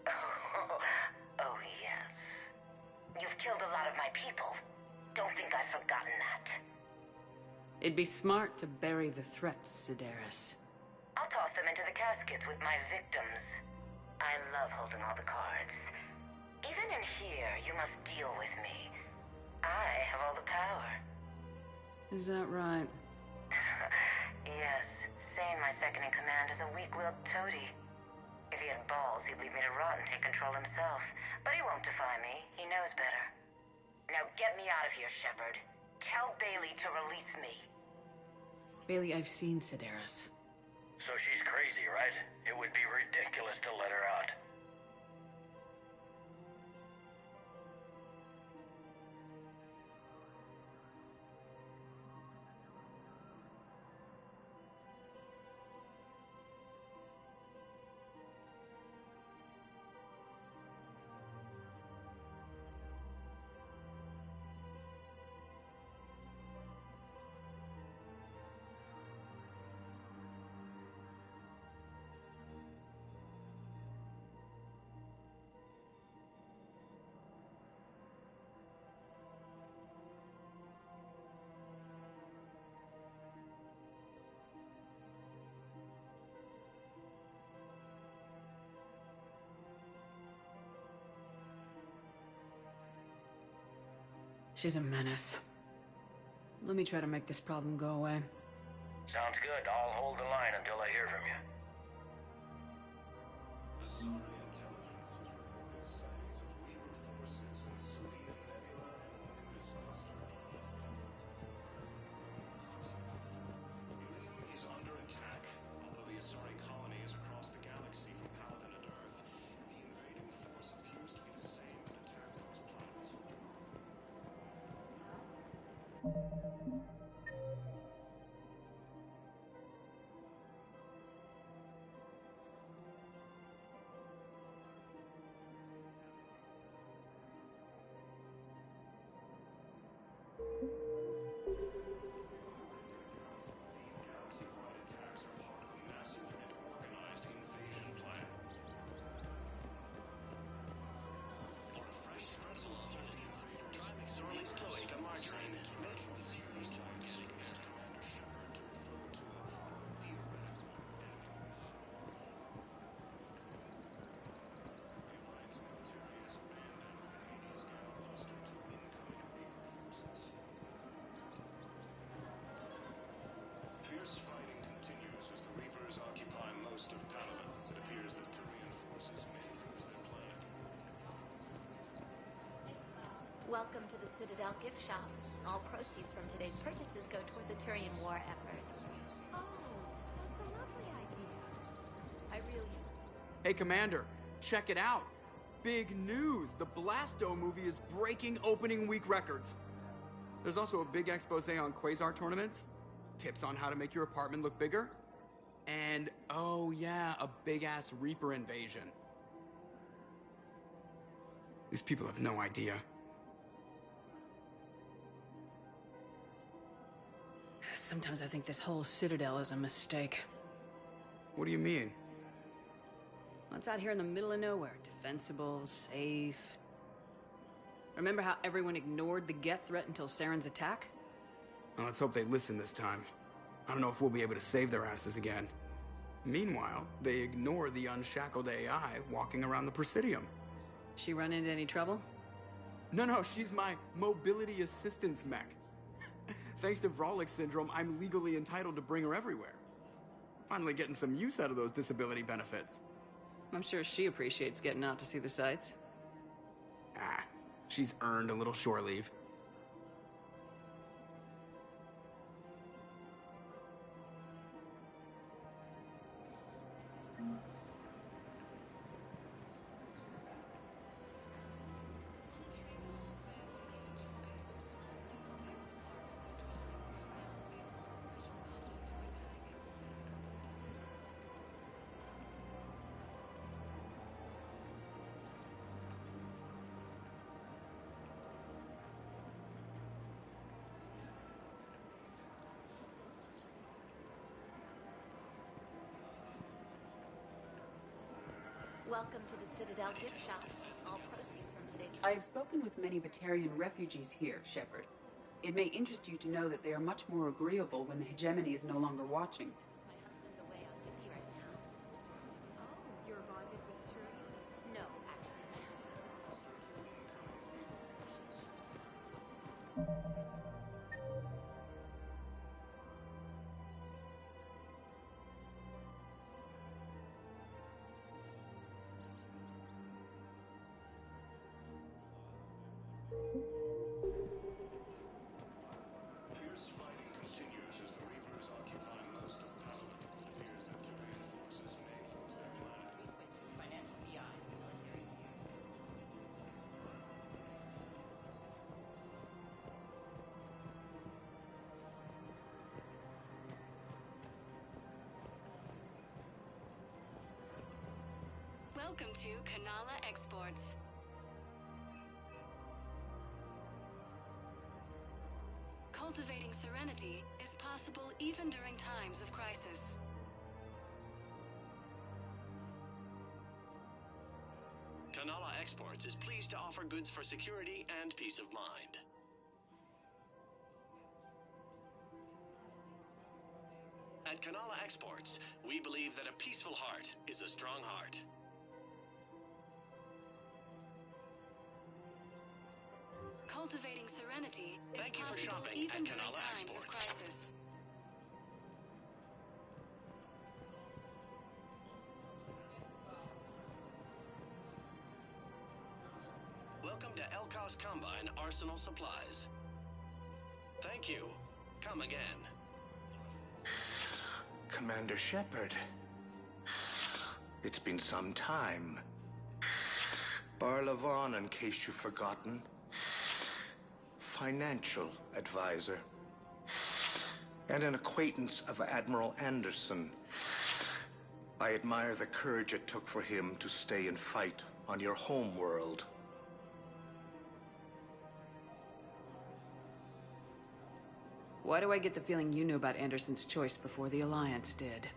Oh, yes. You've killed a lot of my people. Don't think I've forgotten that. It'd be smart to bury the threats, Sedaris. I'll toss them into the caskets with my victims. I love holding all the cards. Even in here, you must deal with me. I have all the power. Is that right? Yes, Sane, my second-in-command, is a weak-willed toady. If he had balls, he'd leave me to rot and take control himself. But he won't defy me. He knows better. Now get me out of here, Shepard. Tell Bailey to release me. Bailey, I've seen Sedaris. So she's crazy, right? It would be ridiculous to let her out. She's a menace. Let me try to make this problem go away. Sounds good. I'll hold the line until I hear from you. Fierce fighting continues as the Reapers occupy most of Palaven. It appears that Turian forces may lose their plan. Welcome to the Citadel gift shop. All proceeds from today's purchases go toward the Turian war effort. Oh, that's a lovely idea. I really... Hey, Commander, check it out. Big news! The Blasto movie is breaking opening week records. There's also a big expose on Quasar tournaments, tips on how to make your apartment look bigger, and, oh yeah, a big-ass Reaper invasion. These people have no idea. Sometimes I think this whole Citadel is a mistake. What do you mean? It's out here in the middle of nowhere. Defensible, safe. Remember how everyone ignored the Geth threat until Saren's attack? Well, let's hope they listen this time. I don't know if we'll be able to save their asses again. Meanwhile, they ignore the unshackled AI walking around the Presidium. She run into any trouble? No, she's my mobility assistance mech. Thanks to Vrolic syndrome, I'm legally entitled to bring her everywhere. Finally getting some use out of those disability benefits. I'm sure she appreciates getting out to see the sights. Ah, she's earned a little shore leave. Welcome to the Citadel gift shop. All proceeds from today's... I have spoken with many Batarian refugees here, Shepard. It may interest you to know that they are much more agreeable when the hegemony is no longer watching. My husband's away on duty right now. Oh, you're bonded with Trudy? No, actually, my husband's Fierce fighting continues as the Reapers occupy most of Paladin. It appears that Terran forces may lose their planet. Financial PI, military gear. Welcome to Kanala Exports. Cultivating serenity is possible even during times of crisis. Kanala Exports is pleased to offer goods for security and peace of mind. At Kanala Exports, we believe that a peaceful heart is a strong heart. Cultivating serenity is Thank you for possible shopping even at during Kanala times of Exports. crisis. Welcome to Elkos Combine Arsenal Supplies. Thank you. Come again. Commander Shepard. It's been some time. Barla Vaughn, in case you've forgotten. Financial advisor. And an acquaintance of Admiral Anderson. I admire the courage it took for him to stay and fight on your home world. Why do I get the feeling you knew about Anderson's choice before the Alliance did?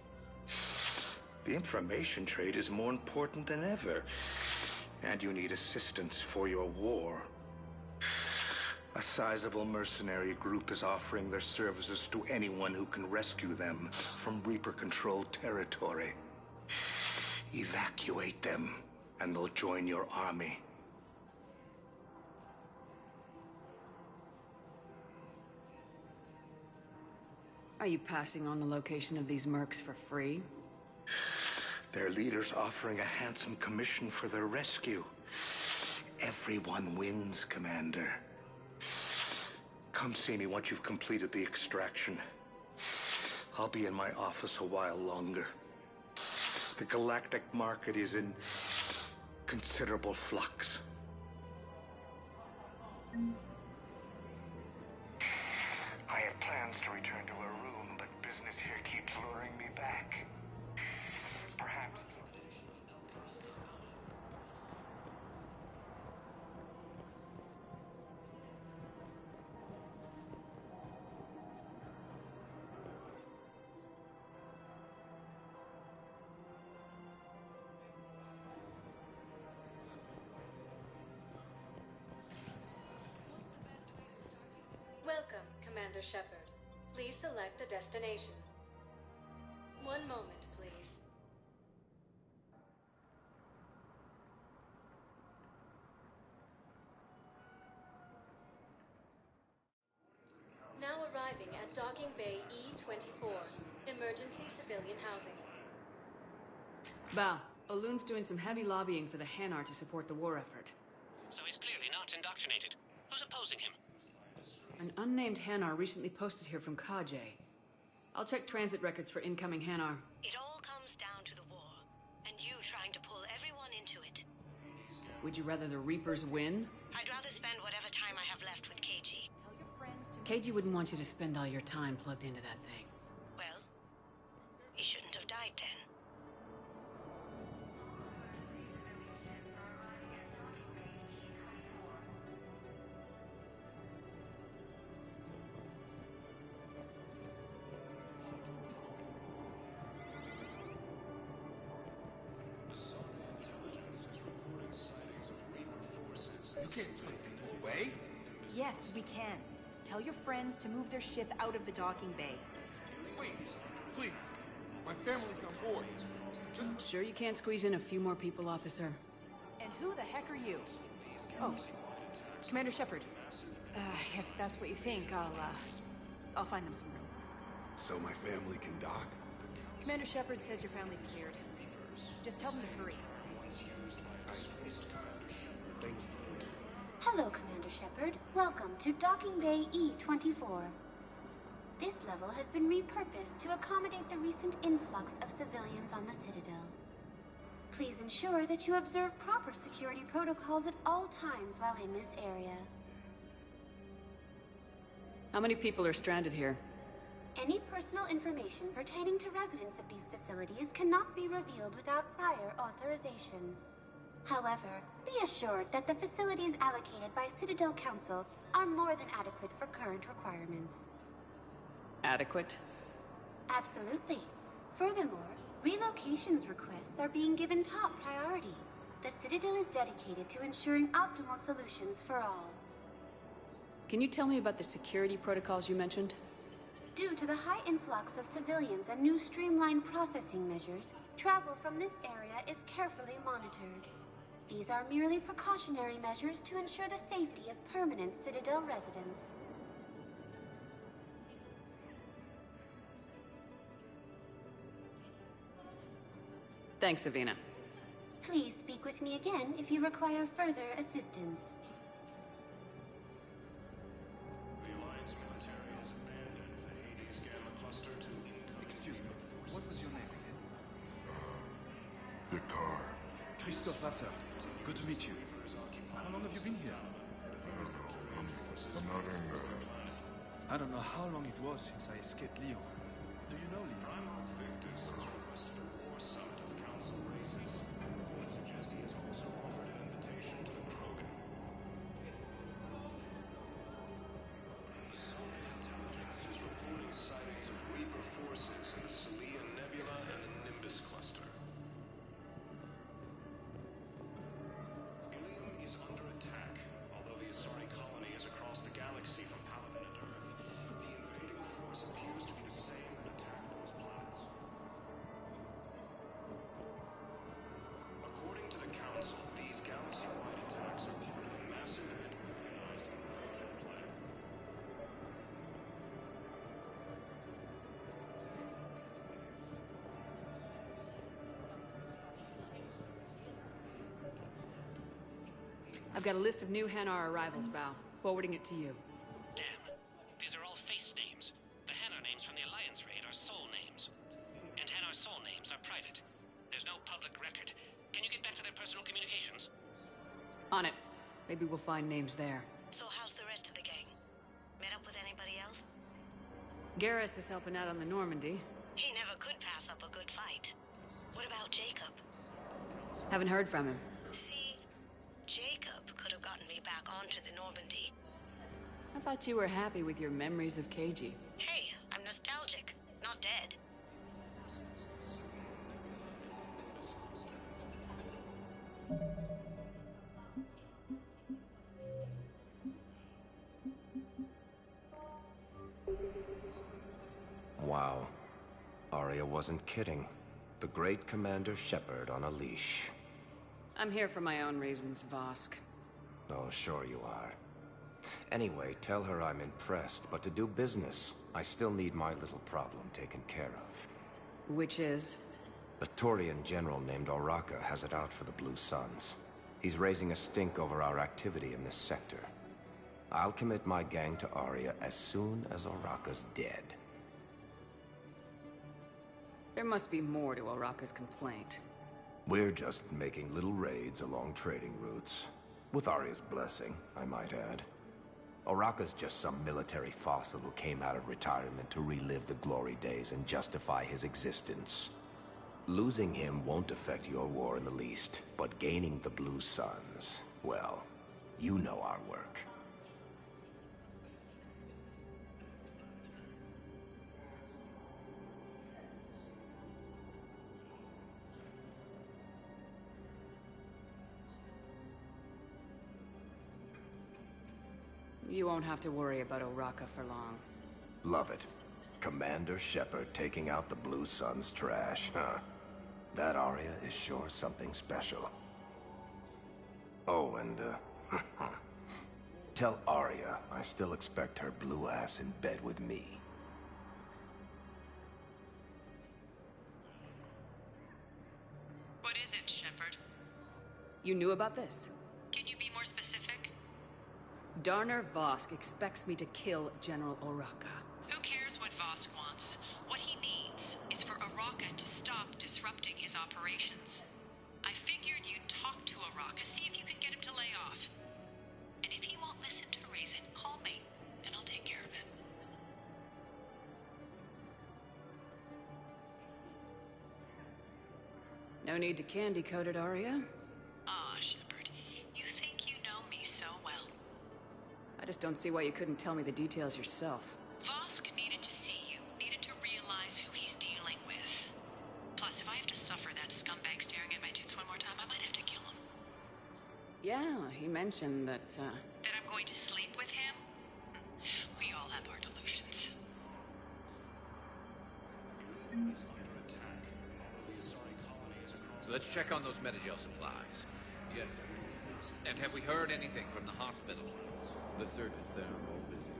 The information trade is more important than ever. And you need assistance for your war. A sizable mercenary group is offering their services to anyone who can rescue them from Reaper-controlled territory. Evacuate them, and they'll join your army. Are you passing on the location of these mercs for free? Their leader's offering a handsome commission for their rescue. Everyone wins, Commander. Come see me once you've completed the extraction. I'll be in my office a while longer. The galactic market is in considerable flux. I had plans to return to a room, but business here keeps luring me back. Perhaps... Welcome, Commander Shepard. Please select a destination. One moment, please. Now arriving at Docking Bay E-24, emergency civilian housing. Val, O'Loon's doing some heavy lobbying for the Hanar to support the war effort. So he's clearly not indoctrinated. Who's opposing him? An unnamed Hanar recently posted here from Kajay. I'll check transit records for incoming Hanar. It all comes down to the war, and you trying to pull everyone into it. Would you rather the Reapers win? I'd rather spend whatever time I have left with KG. KG wouldn't want you to spend all your time plugged into that thing. Well, he shouldn't have died then. can't turn people away. Yes, we can. Tell your friends to move their ship out of the docking bay. Wait, please. My family's on board. Just... Sure you can't squeeze in a few more people, officer? And who the heck are you? Oh, Commander Shepard. If that's what you think, I'll find them some room. So my family can dock? Commander Shepard says your family's cleared. Just tell them to hurry. Thank you. Hello, Commander Shepard. Welcome to Docking Bay E-24. This level has been repurposed to accommodate the recent influx of civilians on the Citadel. Please ensure that you observe proper security protocols at all times while in this area. How many people are stranded here? Any personal information pertaining to residents of these facilities cannot be revealed without prior authorization. However, be assured that the facilities allocated by Citadel Council are more than adequate for current requirements. Adequate? Absolutely. Furthermore, relocations requests are being given top priority. The Citadel is dedicated to ensuring optimal solutions for all. Can you tell me about the security protocols you mentioned? Due to the high influx of civilians and new streamlined processing measures, travel from this area is carefully monitored. These are merely precautionary measures to ensure the safety of permanent Citadel residents. Thanks, Avina. Please speak with me again if you require further assistance. The Alliance military has abandoned the Hades Gamma Cluster to incoming... Excuse me, what was your name again? Vicar. Christophe Vassar. Good to meet you. How long have you been here? I don't know. I'm not in I don't know how long it was since I escaped Leo. Do you know Leo? Primarch Victus has requested a war summit of Council races. I suggest he has also offered an invitation to the Krogan. The Soviet intelligence is reporting sightings of Reaper forces in the Celia Nebula and the Nimbus cluster. Ilium is under attack. Although the Asari colony is across the galaxy from Paladin and Earth, the invading force appears to be the same that attacked those planets. According to the Council, these galaxy-wide attacks are part of a massive and organized invasion plan. I've got a list of new Hanar arrivals, Bao. Forwarding it to you. Damn. These are all face names. The Hanar names from the Alliance raid are soul names. And Hanar soul names are private. There's no public record. Can you get back to their personal communications? On it. Maybe we'll find names there. So how's the rest of the gang? Met up with anybody else? Garrus is helping out on the Normandy. He never could pass up a good fight. What about Jacob? Haven't heard from him. See, Jacob could have gotten me back onto the Normandy. I thought you were happy with your memories of KG. Hey, I'm nostalgic, not dead. Wow. Arya wasn't kidding. The great Commander Shepard on a leash. I'm here for my own reasons, Vosk. Oh, sure you are. Anyway, tell her I'm impressed, but to do business, I still need my little problem taken care of. Which is? A Taurian general named Oraka has it out for the Blue Suns. He's raising a stink over our activity in this sector. I'll commit my gang to Arya as soon as Oraka's dead. There must be more to Oraka's complaint. We're just making little raids along trading routes. With Arya's blessing, I might add. Oraka's just some military fossil who came out of retirement to relive the glory days and justify his existence. Losing him won't affect your war in the least, but gaining the Blue Suns, well, you know our work. You won't have to worry about Oraka for long. Love it. Commander Shepard taking out the Blue Sun's trash, huh? That Arya is sure something special. Oh, and, tell Arya I still expect her blue ass in bed with me. What is it, Shepard? You knew about this? Can you be more specific? Darner Vosk expects me to kill General Oraka. Who cares what Vosk wants? What he needs is for Oraka to stop disrupting his operations. I figured you'd talk to Oraka, see if you can get him to lay off. And if he won't listen to reason, call me, and I'll take care of it. No need to candy coat it, Arya. Aw, Shepard, you think you know me so well. I just don't see why you couldn't tell me the details yourself. Vosk needed to see you, needed to realize who he's dealing with. Plus, if I have to suffer that scumbag staring at my tits one more time, I might have to kill him. Yeah, he mentioned that, That I'm going to sleep with him? We all have our delusions. Let's check on those Metagel supplies. Yes, sir. And have we heard anything from the hospital? The surgeons there are all busy.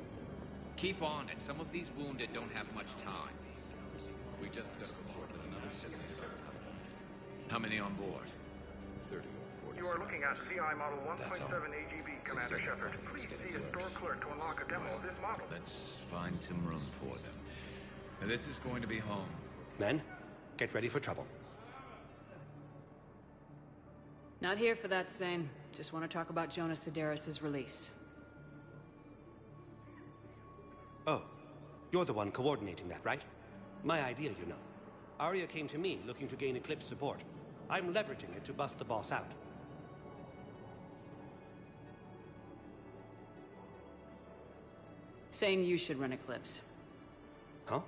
Keep on it. Some of these wounded don't have much time. We just got a report that another shipment got How many on board? 30 or 40. You are looking at CI model That's 1.7 all. AGB, Commander Shepard. Please see a store clerk to unlock a demo of this model. Let's find some room for them. Now, this is going to be home. Men, get ready for trouble. not here for that, Sane. Just want to talk about Jonas Sedaris' release. Oh, you're the one coordinating that, right? My idea, you know. Arya came to me looking to gain Eclipse support. I'm leveraging it to bust the boss out. Saying you should run Eclipse. Huh?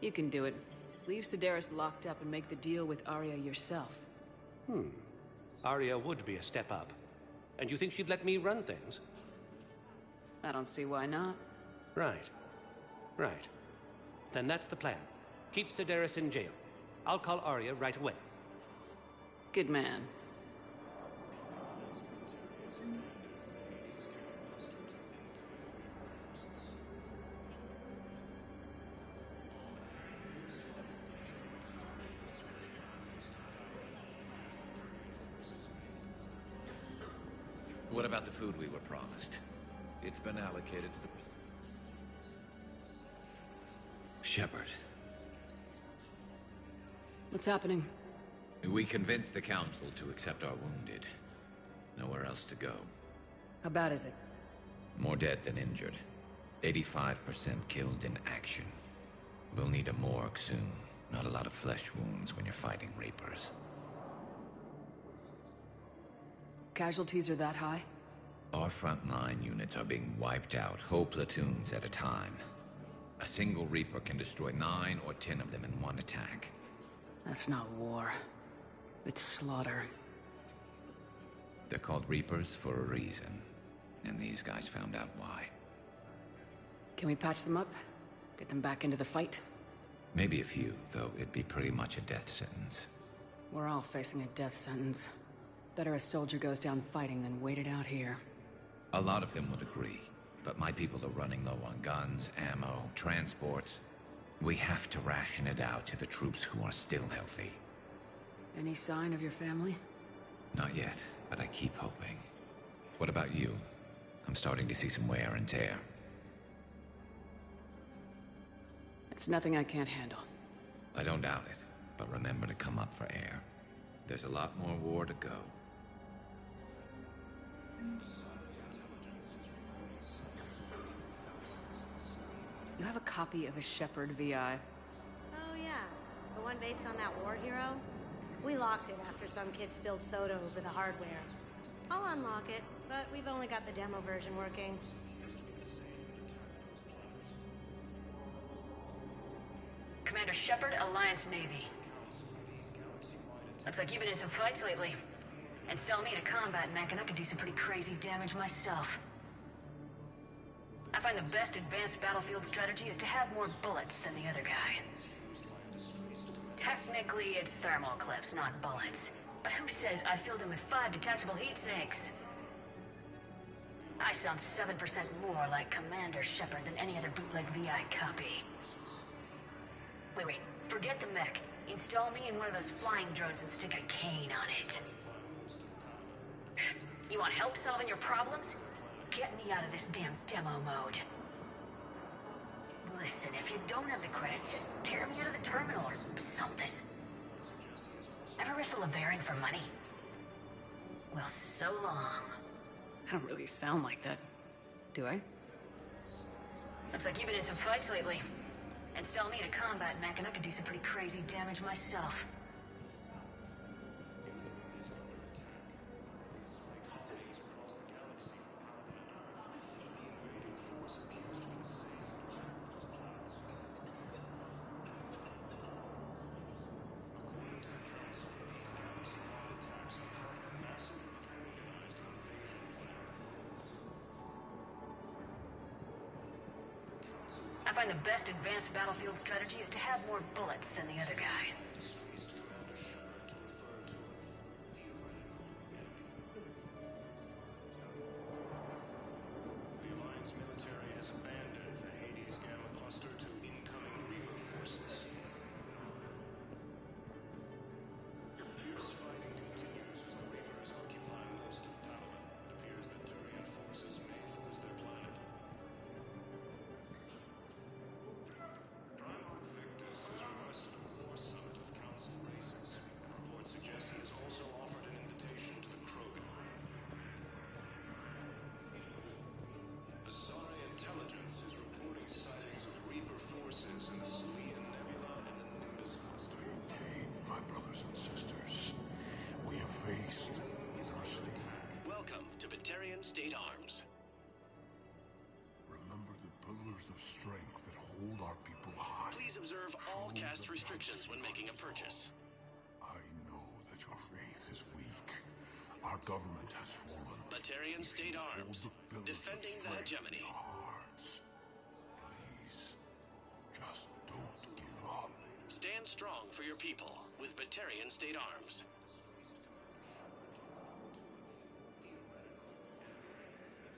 You can do it. Leave Sedaris locked up and make the deal with Arya yourself. Arya would be a step up. And you think she'd let me run things? I don't see why not. Right. Right. Then that's the plan. Keep Sedaris in jail. I'll call Arya right away. Good man. What about the food we were promised? It's been allocated to the... Shepard. What's happening? We convinced the Council to accept our wounded. Nowhere else to go. How bad is it? More dead than injured. 85% killed in action. We'll need a morgue soon. Not a lot of flesh wounds when you're fighting Reapers. Casualties are that high? Our frontline units are being wiped out, whole platoons at a time. A single Reaper can destroy 9 or 10 of them in one attack. That's not war. It's slaughter. They're called Reapers for a reason. And these guys found out why. Can we patch them up? Get them back into the fight? Maybe a few, though it'd be pretty much a death sentence. We're all facing a death sentence. Better a soldier goes down fighting than wait it out here. A lot of them would agree, but my people are running low on guns, ammo, transports. We have to ration it out to the troops who are still healthy. Any sign of your family? Not yet, but I keep hoping. What about you? I'm starting to see some wear and tear. It's nothing I can't handle. I don't doubt it, but remember to come up for air. There's a lot more war to go. You have a copy of a Shepard VI. Oh yeah, the one based on that war hero? We locked it after some kid spilled soda over the hardware. I'll unlock it, but we've only got the demo version working. Commander Shepard, Alliance Navy. Looks like you've been in some fights lately. Install me to combat mech and I could do some pretty crazy damage myself. I find the best advanced battlefield strategy is to have more bullets than the other guy. Technically, it's thermal clips, not bullets. But who says I filled them with 5 detachable heat sinks? I sound 7% more like Commander Shepard than any other bootleg VI copy. Wait, forget the mech. Install me in one of those flying drones and stick a cane on it. You want help solving your problems? Get me out of this damn demo mode. Listen, if you don't have the credits, just tear me out of the terminal or something. Ever wrestle a Baron for money? Well, so long. I don't really sound like that, do I? Looks like you've been in some fights lately. Install me in a combat mech and I could do some pretty crazy damage myself. I find the best advanced battlefield strategy is to have more bullets than the other guy. The Alliance military has abandoned the Hades Gamma cluster to incoming Reaper forces. Fierce fighting continues as the Reapers occupy most of Palaven. It appears that Turian forces may lose their planet. Primarch Victus has requested a war summit of Council races. Reports suggest he has also offered an invitation to the Krogan. Asari intelligence is reporting sightings of Reaper forces in the Salian Nebula and the Nimbus cluster. Maintain, my brothers and sisters. We have faced adversity. Welcome to Batarian State Arms. Remember the pillars of strength that hold our people high. Please observe all caste restrictions when making a purchase. I know that your faith is weak. Our government has fallen. Batarian State Arms. Defending the hegemony. Hearts. Please, just don't give up. Stand strong for your people with Batarian State Arms.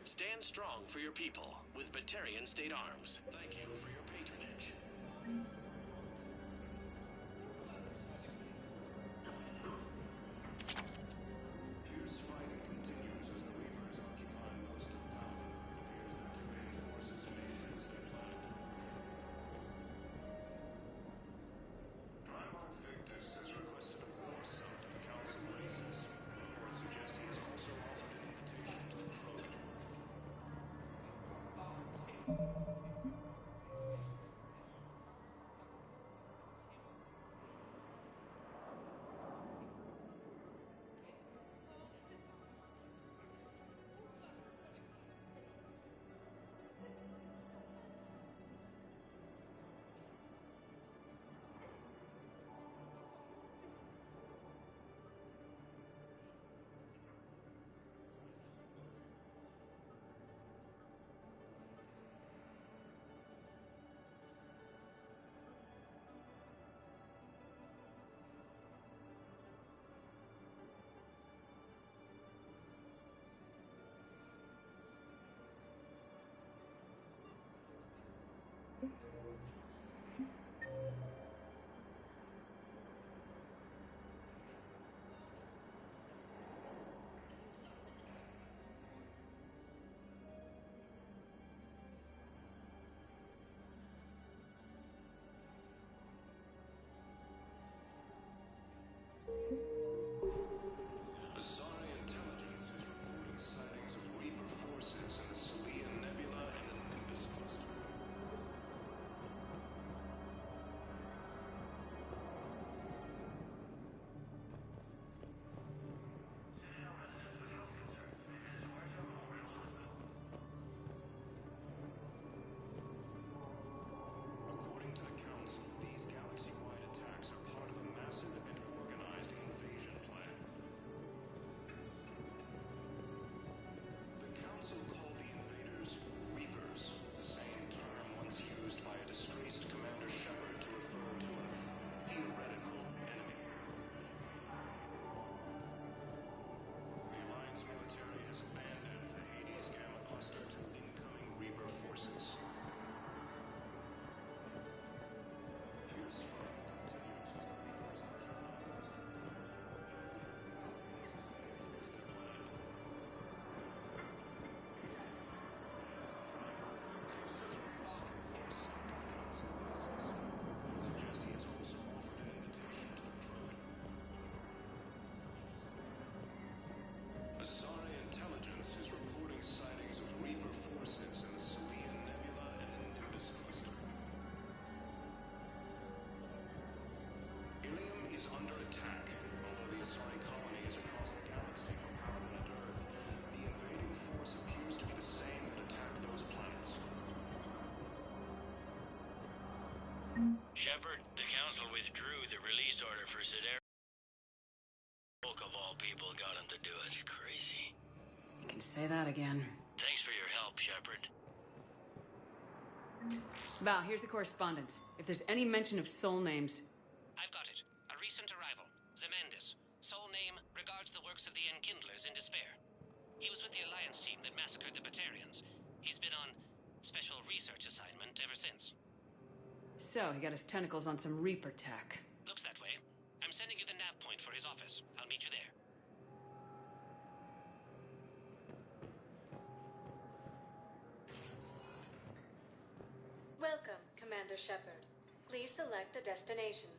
Stand strong for your people with Batarian State Arms. Thank you for your patronage. Fierce fighting continues as the Reapers occupy most of Palaven. It appears that Turian forces may lose their planet. Primarch Victus has requested a war summit of Council races. Reports suggest he has also offered an invitation to the Krogan. Shepard, the Council withdrew the release order for Sidera. Folk of all people got him to do it. Crazy. You can say that again. Thanks for your help, Shepard. Val, here's the correspondence. If there's any mention of soul names... I've got it. A recent arrival. Zemandis. Soul name regards the works of the Enkindlers in despair. He was with the Alliance team that massacred the Batarians. He's been on special research assignment ever since. So, he got his tentacles on some Reaper tech. Looks that way. I'm sending you the nav point for his office. I'll meet you there. Welcome, Commander Shepard. Please select a destination.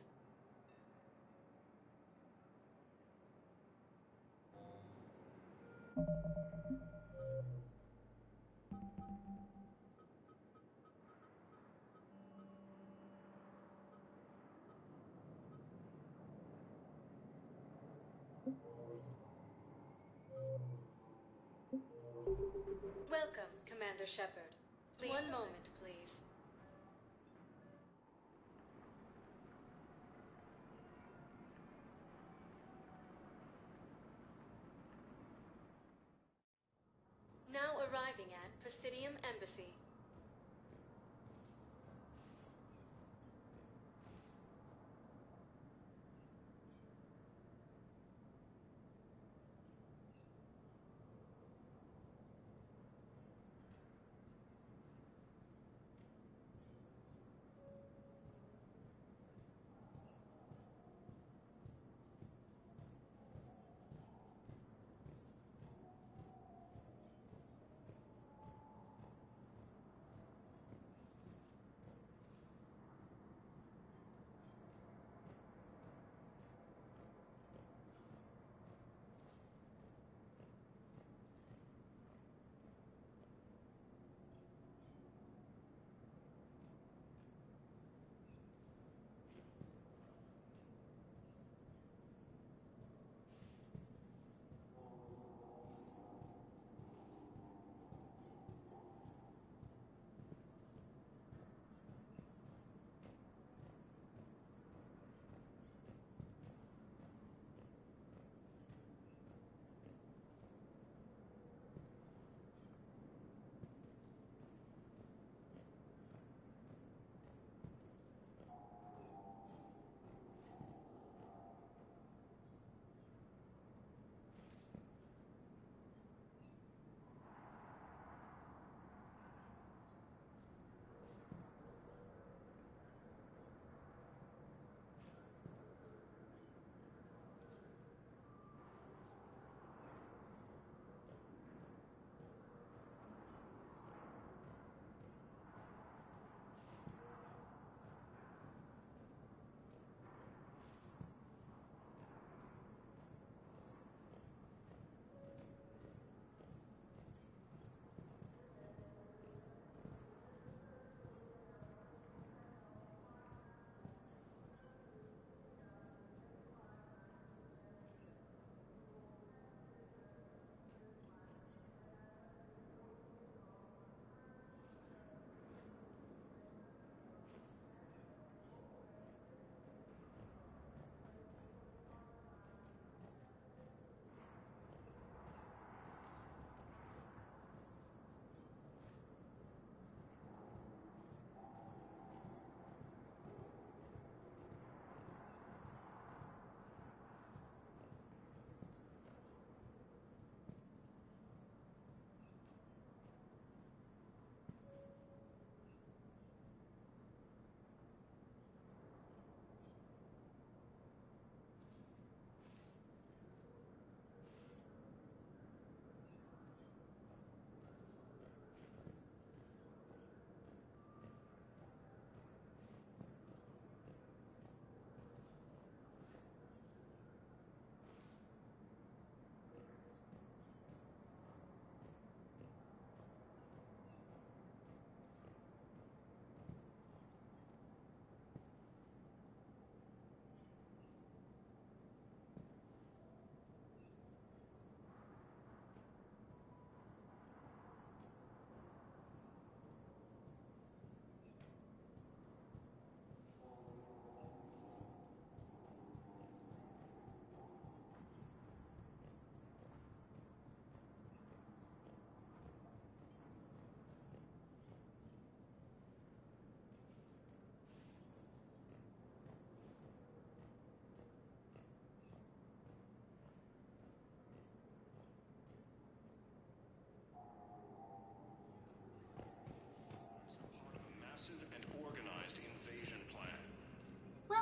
Welcome, Commander Shepard. One moment, please. Now arriving at Presidium Embassy.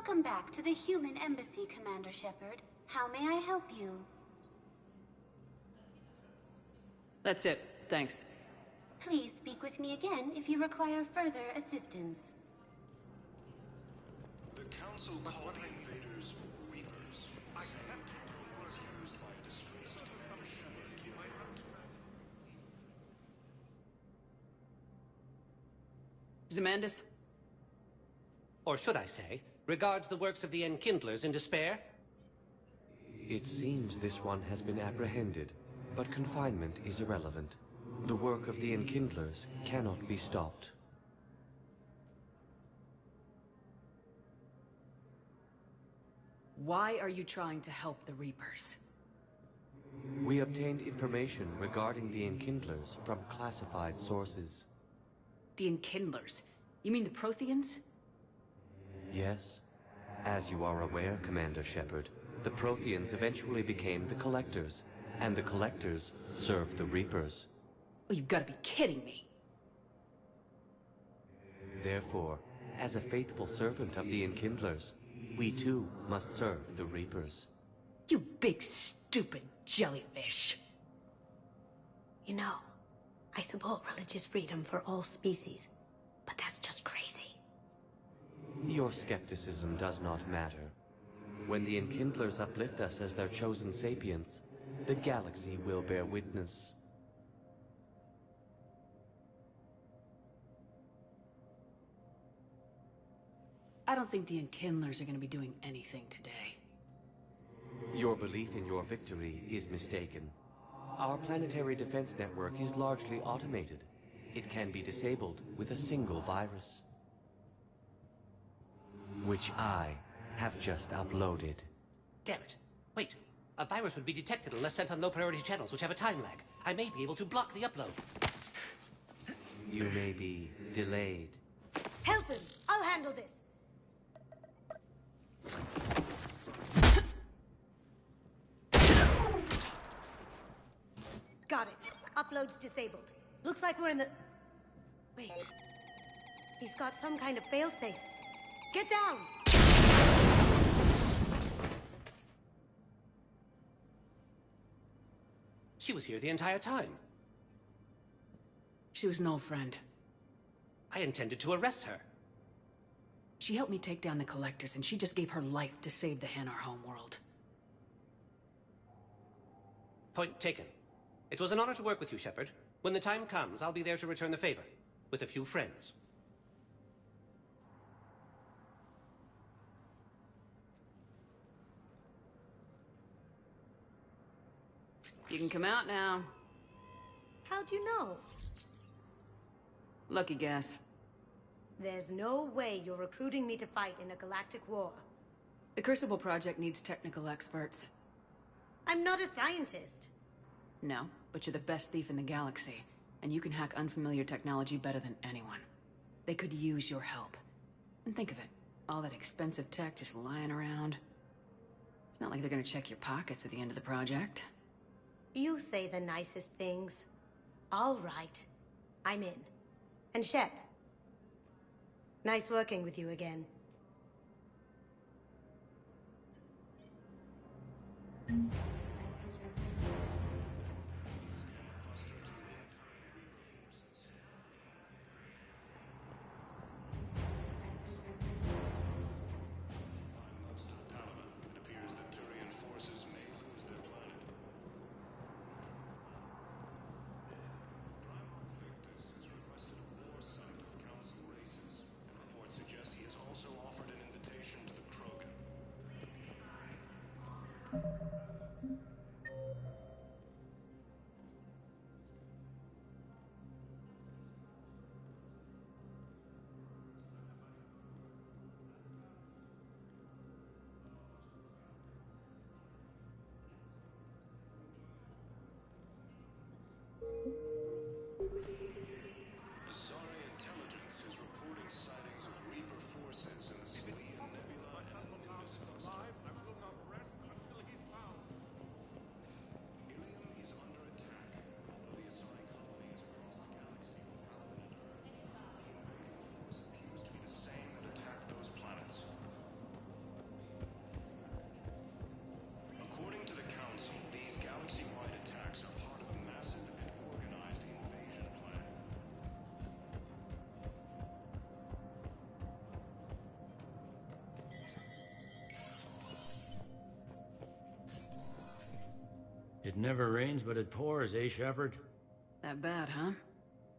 Welcome back to the human embassy, Commander Shepard. How may I help you? That's it. Thanks. Please speak with me again if you require further assistance. The Council called the invaders Reapers. I have words used by a disgraced Zemandis? Or should I say, regards the works of the Enkindlers in despair? It seems this one has been apprehended, but confinement is irrelevant. The work of the Enkindlers cannot be stopped. Why are you trying to help the Reapers? We obtained information regarding the Enkindlers from classified sources. The Enkindlers? You mean the Protheans? Yes. As you are aware, Commander Shepard, the Protheans eventually became the Collectors, and the Collectors served the Reapers. Oh, you've got to be kidding me. Therefore, as a faithful servant of the Enkindlers, we too must serve the Reapers. You big stupid jellyfish. You know, I support religious freedom for all species, but that's just crazy. Your skepticism does not matter. When the Enkindlers uplift us as their chosen sapients, the galaxy will bear witness. I don't think the Enkindlers are going to be doing anything today. Your belief in your victory is mistaken. Our planetary defense network is largely automated. It can be disabled with a single virus, which I have just uploaded. Damn it. Wait. A virus would be detected unless sent on low-priority channels, which have a time lag. I may be able to block the upload. You may be delayed. Helton, I'll handle this. Got it. Upload's disabled. Looks like we're in the... Wait. He's got some kind of failsafe. Get down! She was here the entire time. She was an old friend. I intended to arrest her. She helped me take down the Collectors, and she just gave her life to save the Hanar homeworld. Point taken. It was an honor to work with you, Shepard. When the time comes, I'll be there to return the favor. With a few friends. You can come out now. How'd you know? Lucky guess. There's no way you're recruiting me to fight in a galactic war. The Crucible Project needs technical experts. I'm not a scientist. No, but you're the best thief in the galaxy, and you can hack unfamiliar technology better than anyone. They could use your help. And think of it, all that expensive tech just lying around. It's not like they're gonna check your pockets at the end of the project. You say the nicest things. All right. I'm in. And Shep. Nice working with you again. Asari intelligence is reporting sightings of Reaper forces in the Civilian Nebula and in this cluster. never rains but it pours, eh, Shepard? That bad, huh?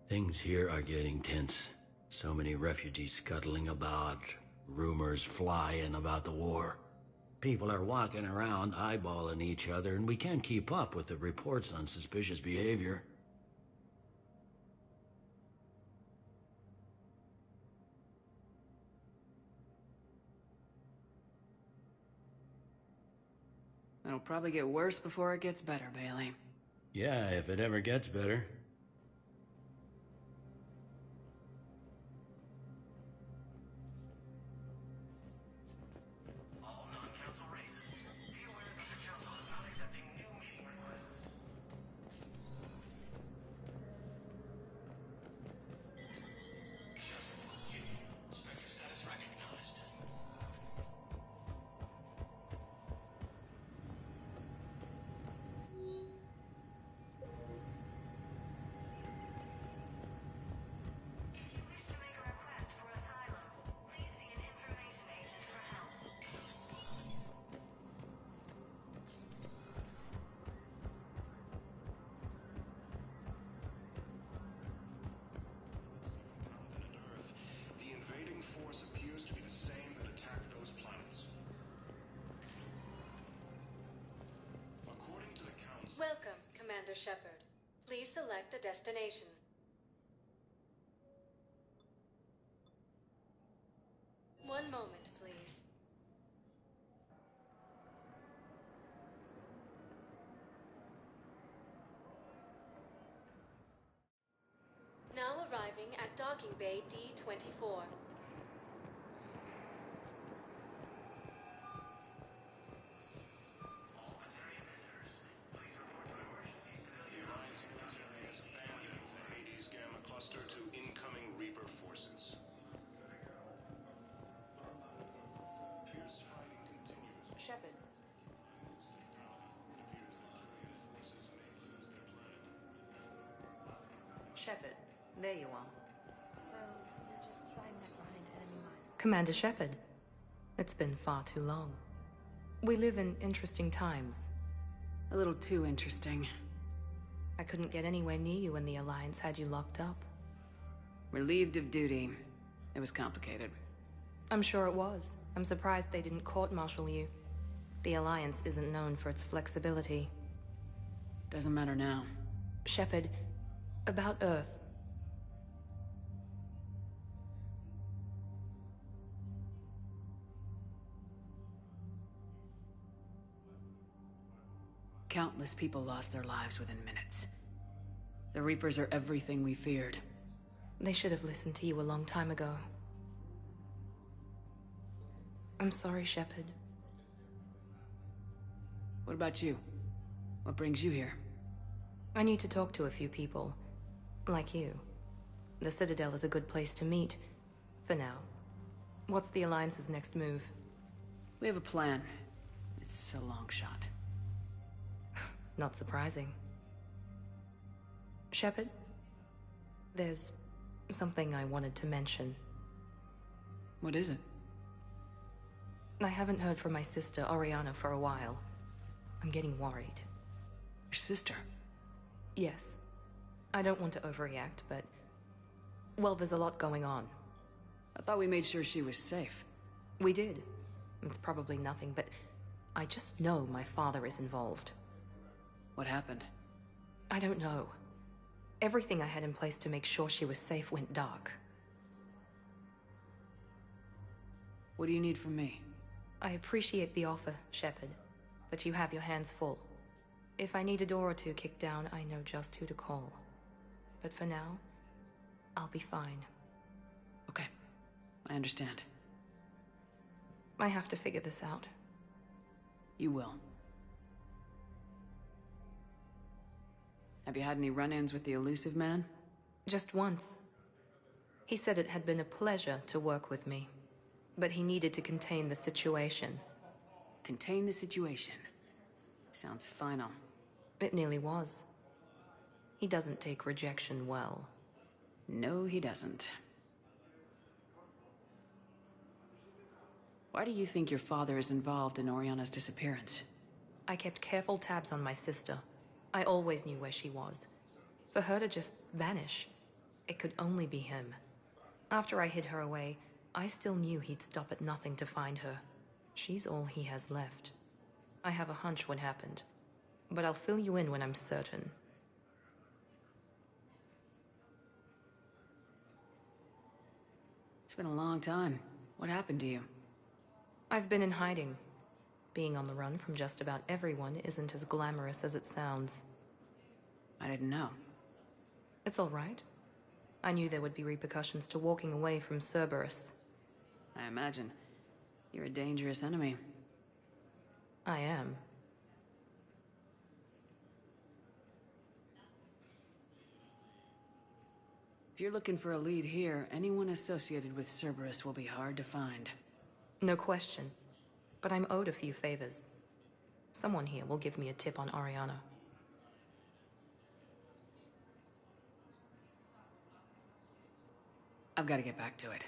Things here are getting tense. So many refugees scuttling about, rumors flying about the war. People are walking around eyeballing each other, and we can't keep up with the reports on suspicious behavior. It'll probably get worse before it gets better, Bailey. Yeah, if it ever gets better. Welcome, Commander Shepard. Please select a destination. One moment, please. Now arriving at Docking Bay D-24. To incoming Reaper forces. Fierce fighting continues. Shepard. Shepard, there you are. So, you're just silent behind enemy lines. Commander Shepard, it's been far too long. We live in interesting times. A little too interesting. I couldn't get anywhere near you when the Alliance had you locked up. Relieved of duty. It was complicated. I'm sure it was. I'm surprised they didn't court-martial you. The Alliance isn't known for its flexibility. Doesn't matter now. Shepard, about Earth. Countless people lost their lives within minutes. The Reapers are everything we feared. They should have listened to you a long time ago. I'm sorry, Shepard. What about you? What brings you here? I need to talk to a few people. Like you. The Citadel is a good place to meet. For now. What's the Alliance's next move? We have a plan. It's a long shot. Not surprising. Shepard? There's something I wanted to mention. What is it? I haven't heard from my sister, Oriana, for a while. I'm getting worried. Your sister? Yes. I don't want to overreact, but... well, there's a lot going on. I thought we made sure she was safe. We did. It's probably nothing, but... I just know my father is involved. What happened? I don't know. Everything I had in place to make sure she was safe went dark. What do you need from me? I appreciate the offer, Shepard, but you have your hands full. If I need a door or two kicked down, I know just who to call. But for now, I'll be fine. Okay, I understand. I have to figure this out. You will. Have you had any run-ins with the elusive man? Just once. He said it had been a pleasure to work with me, but he needed to contain the situation. Contain the situation? Sounds final. It nearly was. He doesn't take rejection well. No, he doesn't. Why do you think your father is involved in Oriana's disappearance? I kept careful tabs on my sister. I always knew where she was. For her to just vanish, it could only be him. After I hid her away, I still knew he'd stop at nothing to find her. She's all he has left. I have a hunch what happened, but I'll fill you in when I'm certain. It's been a long time. What happened to you? I've been in hiding. Being on the run from just about everyone isn't as glamorous as it sounds. I didn't know. It's all right. I knew there would be repercussions to walking away from Cerberus. I imagine. You're a dangerous enemy. I am. If you're looking for a lead here, anyone associated with Cerberus will be hard to find. No question. But I'm owed a few favors. Someone here will give me a tip on Ariana. I've got to get back to it.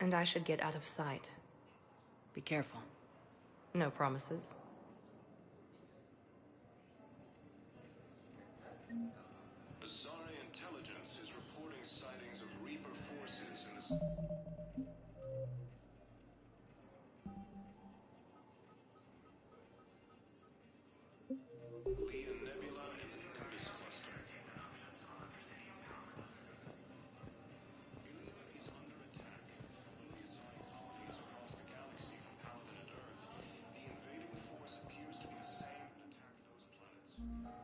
And I should get out of sight. Be careful. No promises. Azari intelligence is reporting sightings of Reaper forces in this... Leah Nebula and the Nimbus cluster. Believe he's under attack. The Azari colonies across the galaxy from Paladin and Earth. The invading force appears to be the same that attacked those planets.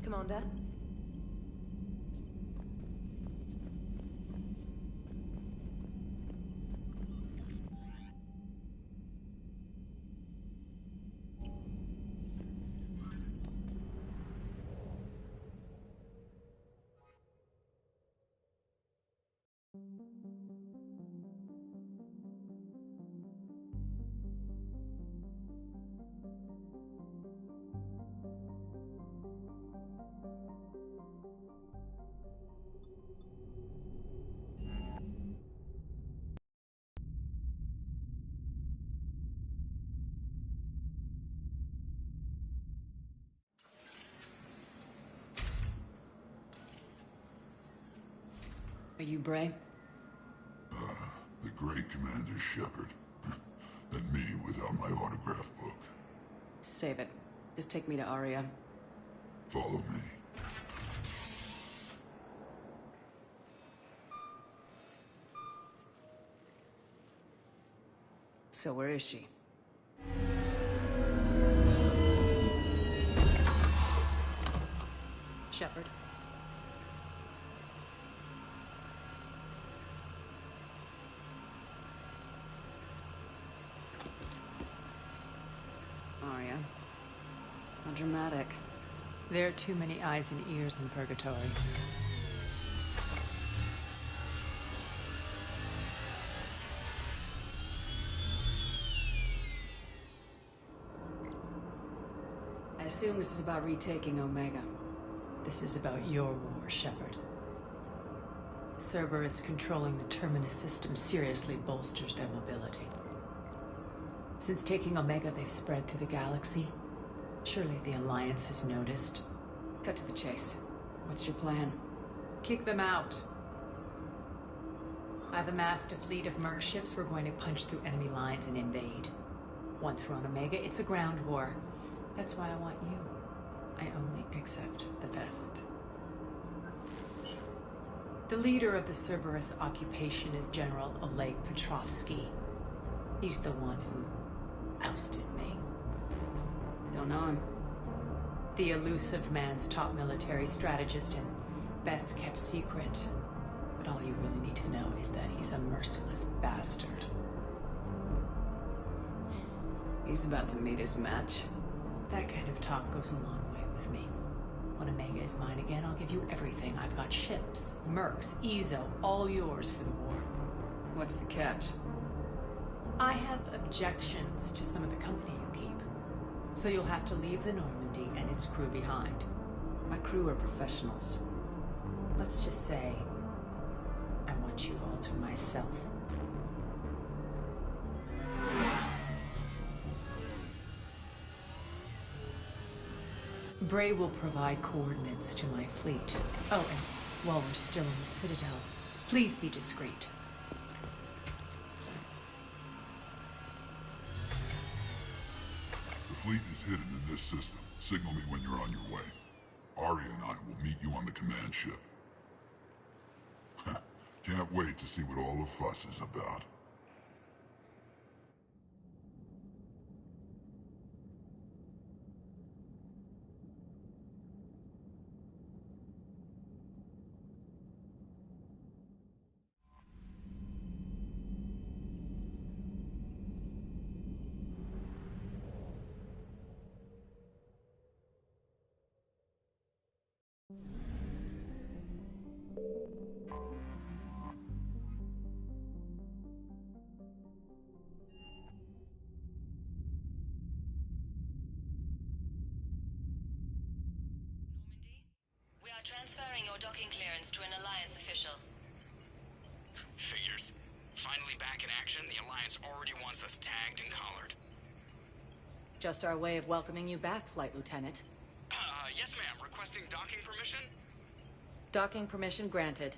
Commander? Are you Bray? The great Commander Shepard. And me without my autograph book. Save it. Just take me to Aria. Follow me. So where is she? Shepard. Aria. How dramatic. There are too many eyes and ears in Purgatory. I assume this is about retaking Omega. This is about your war, Shepard. Cerberus controlling the Terminus system seriously bolsters their mobility. Since taking Omega, they've spread through the galaxy. Surely the Alliance has noticed. Cut to the chase. What's your plan? Kick them out. I've amassed a fleet of merc ships. We're going to punch through enemy lines and invade. Once we're on Omega, it's a ground war. That's why I want you. I only accept the best. The leader of the Cerberus occupation is General Oleg Petrovsky. He's the one who ousted me. Don't know him. The elusive man's top military strategist and best kept secret. But all you really need to know is that he's a merciless bastard. He's about to meet his match. That kind of talk goes a long way with me. When Omega is mine again, I'll give you everything. I've got ships, mercs, Ezo, all yours for the war. What's the catch? I have objections to some of the company you keep. So you'll have to leave the Normandy and its crew behind. My crew are professionals. Let's just say, I want you all to myself. Bray will provide coordinates to my fleet. Oh, and while we're still in the Citadel, please be discreet. The fleet is hidden in this system. Signal me when you're on your way. Aria and I will meet you on the command ship. Can't wait to see what all the fuss is about. Transferring your docking clearance to an Alliance official. Figures. Finally back in action, the Alliance already wants us tagged and collared. Just our way of welcoming you back, Flight Lieutenant. Yes ma'am. Requesting docking permission? Docking permission granted.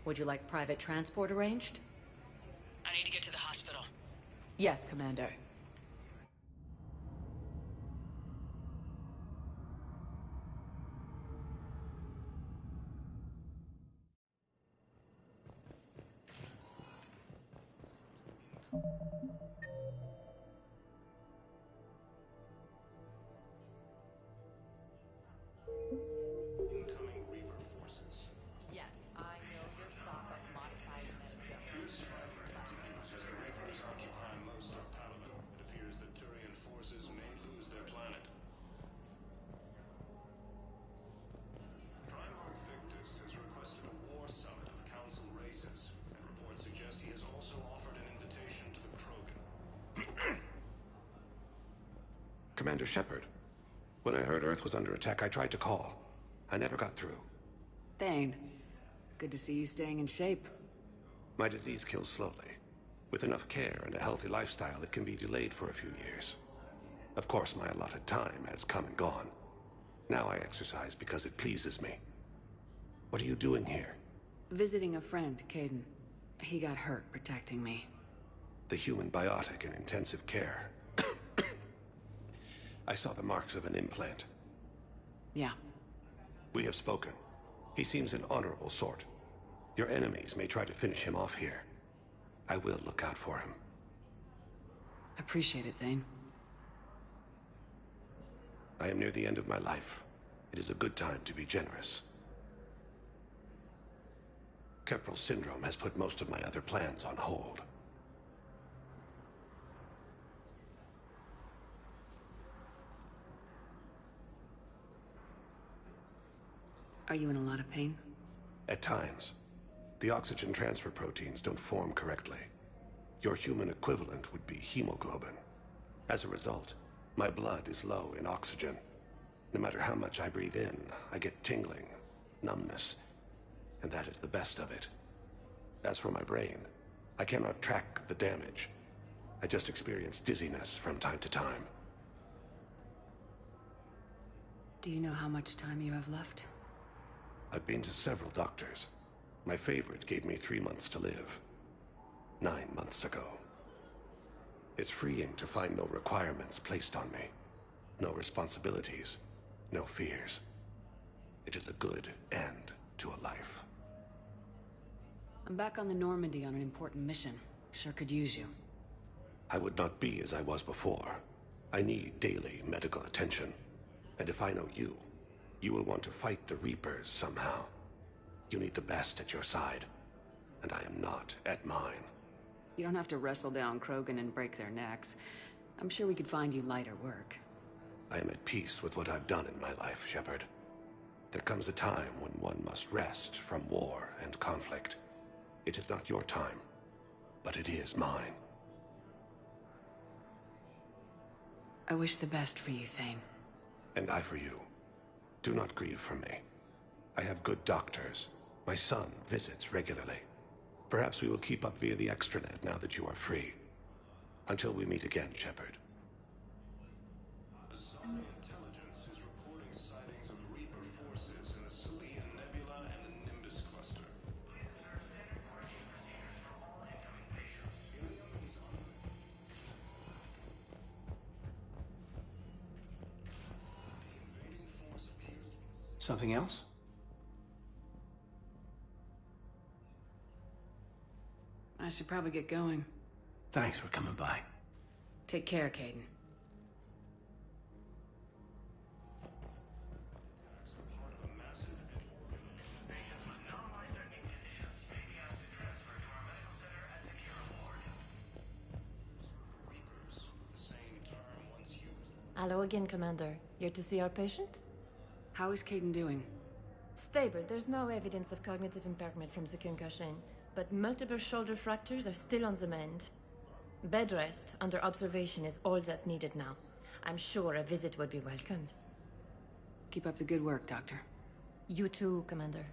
Would you like private transport arranged? I need to get to the hospital. Yes, Commander. Incoming Reaper forces. Yes, I know your stop at modified Fierce fighting continues as the Reapers occupy most of Palaven. It appears that Turian forces may lose their planet. Primarch Victus has requested a war summit of Council races, and reports suggest he has also offered an invitation to the Krogan. Commander Shepard. When I heard Earth was under attack, I tried to call. I never got through. Thane, good to see you staying in shape. My disease kills slowly. With enough care and a healthy lifestyle, it can be delayed for a few years. Of course, my allotted time has come and gone. Now I exercise because it pleases me. What are you doing here? Visiting a friend, Caden. He got hurt protecting me. The human biotic in intensive care. I saw the marks of an implant. Yeah. We have spoken. He seems an honorable sort. Your enemies may try to finish him off here. I will look out for him. Appreciate it, Thane. I am near the end of my life. It is a good time to be generous. Keppel syndrome has put most of my other plans on hold. Are you in a lot of pain? At times. The oxygen transfer proteins don't form correctly. Your human equivalent would be hemoglobin. As a result, my blood is low in oxygen. No matter how much I breathe in, I get tingling, numbness, and that is the best of it. As for my brain, I cannot track the damage. I just experience dizziness from time to time. Do you know how much time you have left? I've been to several doctors. My favorite gave me 3 months to live. 9 months ago. It's freeing to find no requirements placed on me. No responsibilities. No fears. It is a good end to a life. I'm back on the Normandy on an important mission. Sure could use you. I would not be as I was before. I need daily medical attention. And if I know you, you will want to fight the Reapers somehow. You need the best at your side. And I am not at mine. You don't have to wrestle down Krogan and break their necks. I'm sure we could find you lighter work. I am at peace with what I've done in my life, Shepard. There comes a time when one must rest from war and conflict. It is not your time, but it is mine. I wish the best for you, Thane. And I for you. Do not grieve for me. I have good doctors. My son visits regularly. Perhaps we will keep up via the extranet now that you are free. Until we meet again, Shepard. Zone intelligence is reporting sightings of Reaper forces in the Selian Nebula and the Nimbus cluster. Something else? I should probably get going. Thanks for coming by. Take care, Caden. Hello again, Commander. Here to see our patient? How is Caden doing? Stable. There's no evidence of cognitive impairment from the concussion, but multiple shoulder fractures are still on the mend. Bed rest under observation is all that's needed now. I'm sure a visit would be welcomed. Keep up the good work, Doctor. You too, Commander.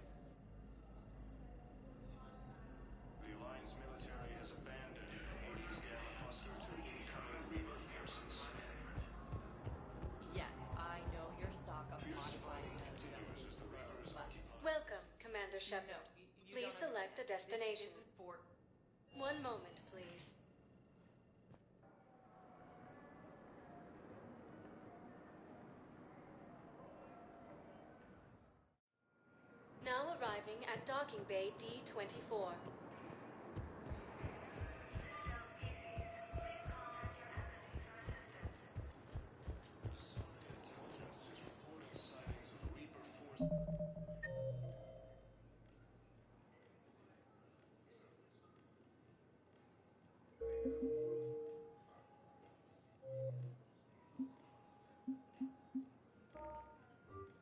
The Alliance military has abandoned Hades Gamma cluster to incoming Reaper forces. Yes, I know your stock of modified. Welcome, Commander Shepard. Please select a destination. 1 moment, please. Now arriving at Docking Bay D-24.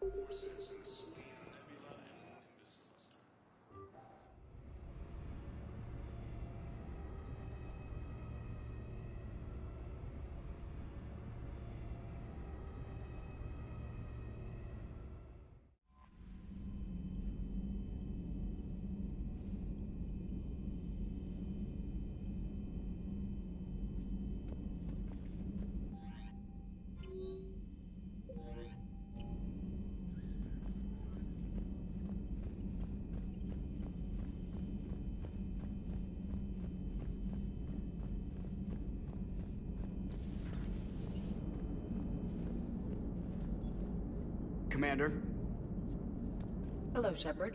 Forces in the Selian Nebula and the Nimbus cluster. Commander. Hello, Shepard.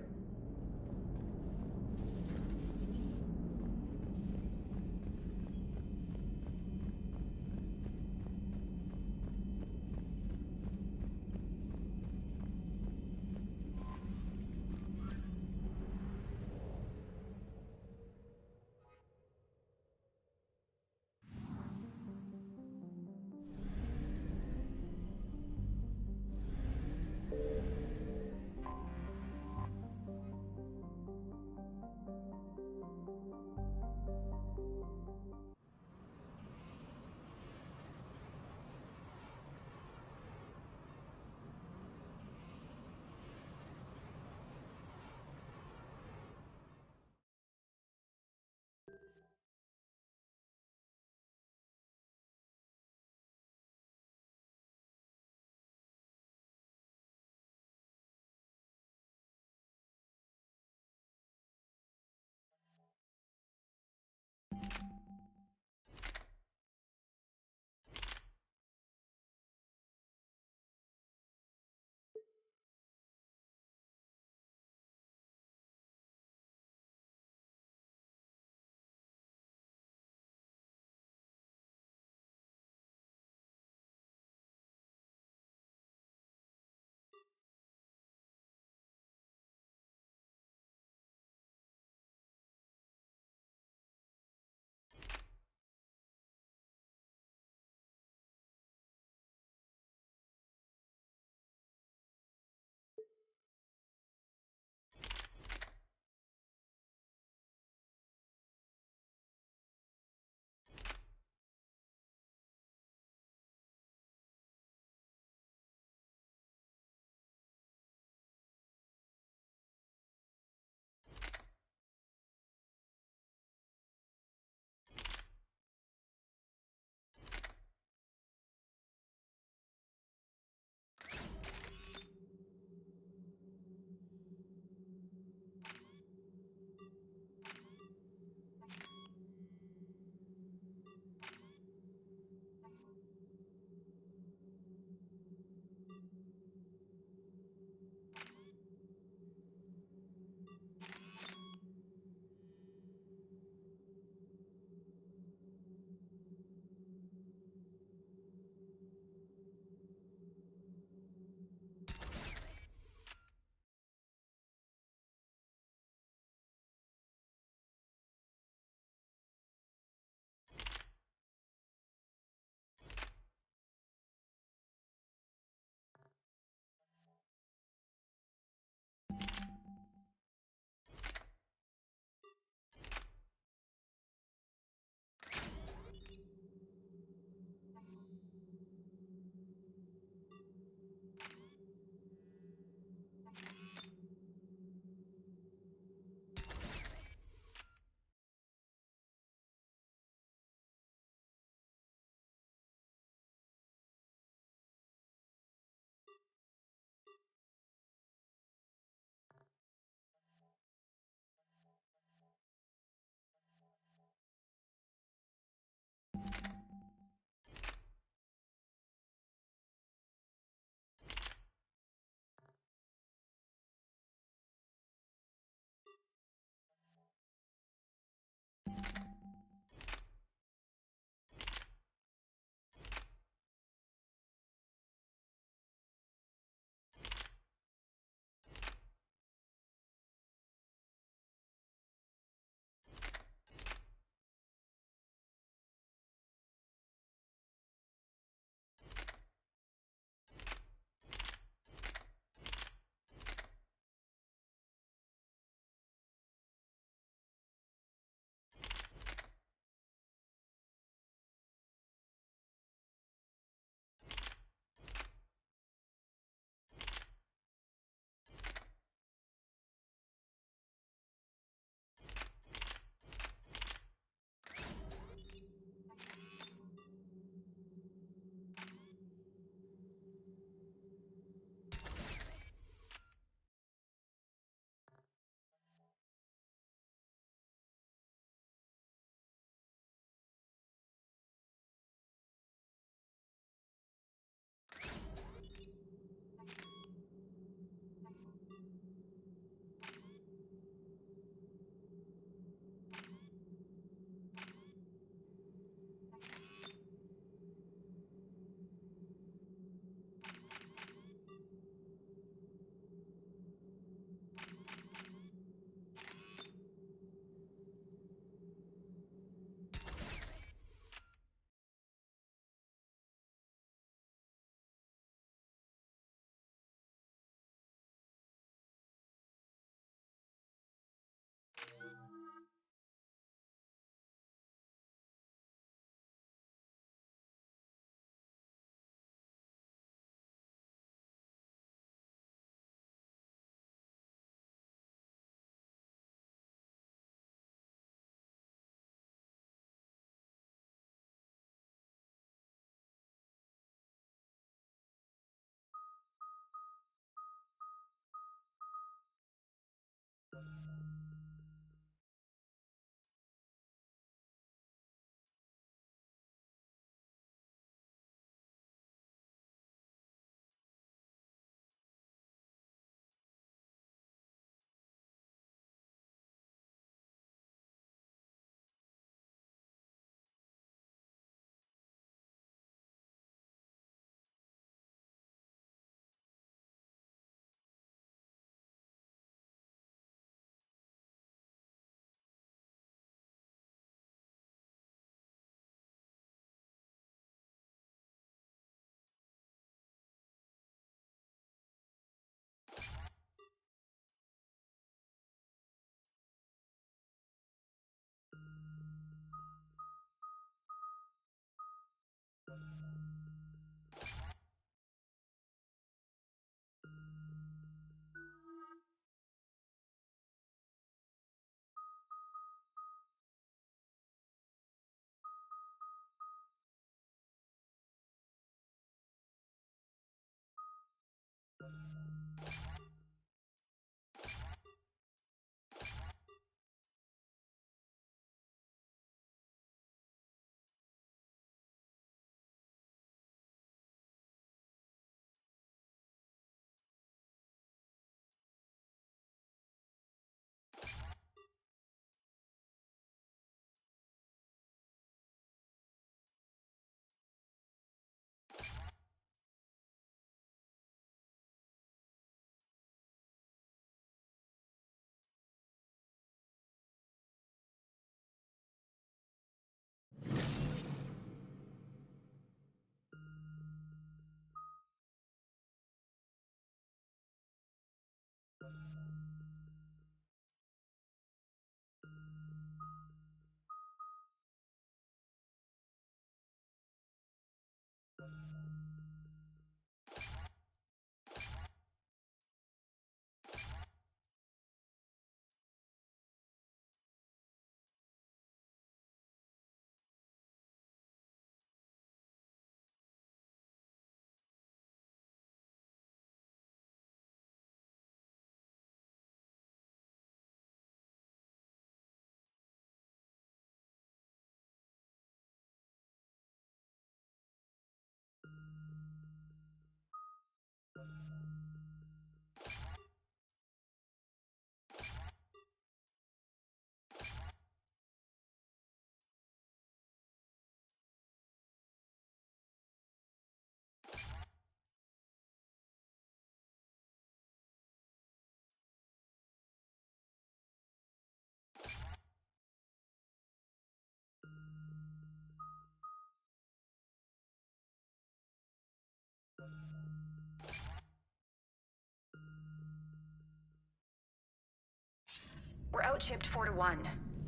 We're outshipped 4-1,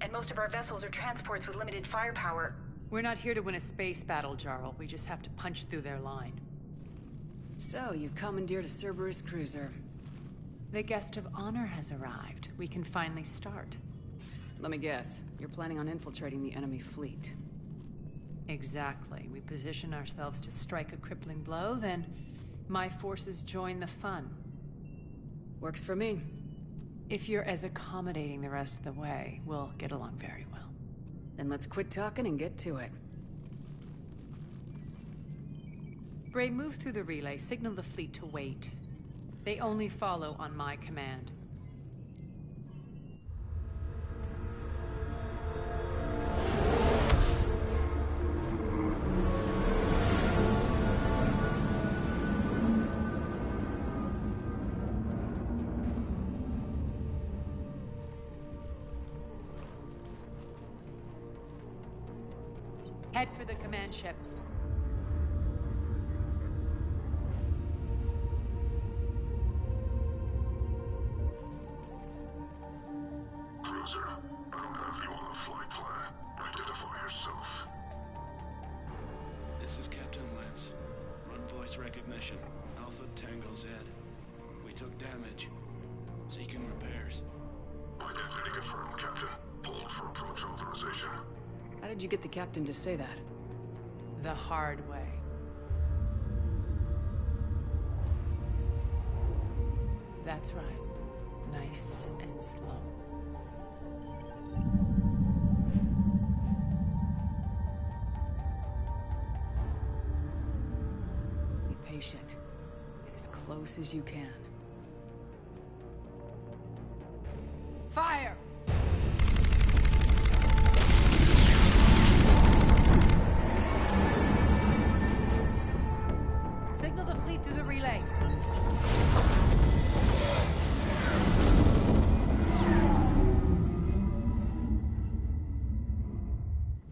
and most of our vessels are transports with limited firepower. We're not here to win a space battle, Jarl. We just have to punch through their line. So, you commandeered a Cerberus cruiser. The guest of honor has arrived. We can finally start. Let me guess. You're planning on infiltrating the enemy fleet. Exactly. We position ourselves to strike a crippling blow, then my forces join the fun. Works for me. If you're as accommodating the rest of the way, we'll get along very well. Then let's quit talking and get to it. Bray, move through the relay. Signal the fleet to wait. They only follow on my command. Head for the command ship. Cruiser, I don't have you on the flight plan. Identify yourself. This is Captain Lance. Run voice recognition. Alpha Tango Z. We took damage. Seeking repairs. Identity confirmed, Captain. Hold for approach authorization. How did you get the captain to say that? The hard way. That's right. Nice and slow. Be patient. Get as close as you can. Fire! Signal the fleet through the relay.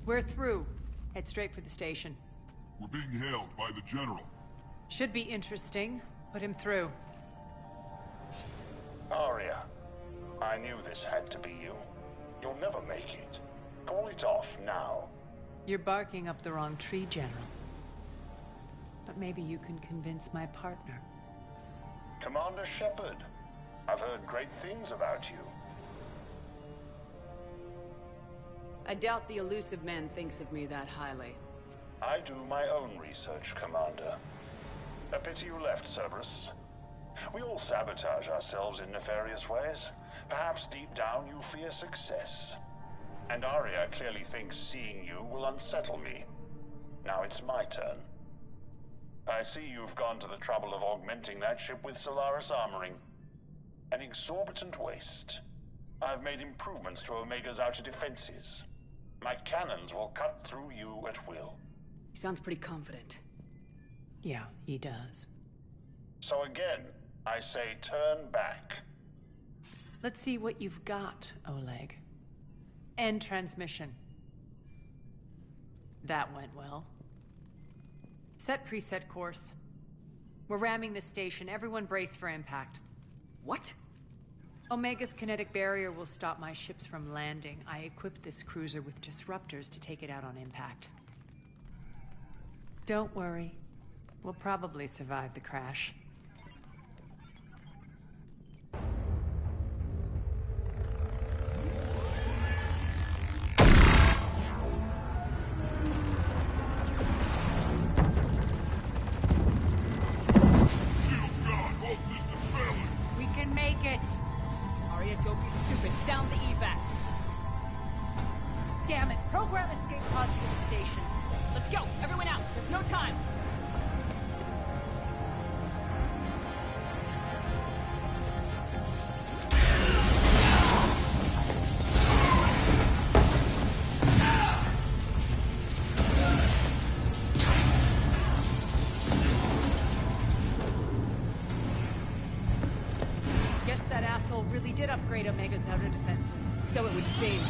We're through. Head straight for the station. We're being hailed by the General. Should be interesting. Put him through. Arya, I knew this had to be you. You'll never make it. Call it off now. You're barking up the wrong tree, General. But maybe you can convince my partner. Commander Shepard, I've heard great things about you. I doubt the elusive man thinks of me that highly. I do my own research, Commander. A pity you left, Cerberus. We all sabotage ourselves in nefarious ways. Perhaps deep down you fear success. And Arya clearly thinks seeing you will unsettle me. Now it's my turn. I see you've gone to the trouble of augmenting that ship with Solaris armoring. An exorbitant waste. I've made improvements to Omega's outer defenses. My cannons will cut through you at will. He sounds pretty confident. Yeah, he does. So again, I say turn back. Let's see what you've got, Oleg. End transmission. That went well. Set preset course. We're ramming the station. Everyone brace for impact. What? Omega's kinetic barrier will stop my ships from landing. I equipped this cruiser with disruptors to take it out on impact. Don't worry. We'll probably survive the crash. We can make it! Arya, don't be stupid. Sound the evac. Damn it! Program escape pods for the station. Let's go! Everyone out! There's no time! Guess that asshole really did upgrade Omega's outer defenses. So it would seem.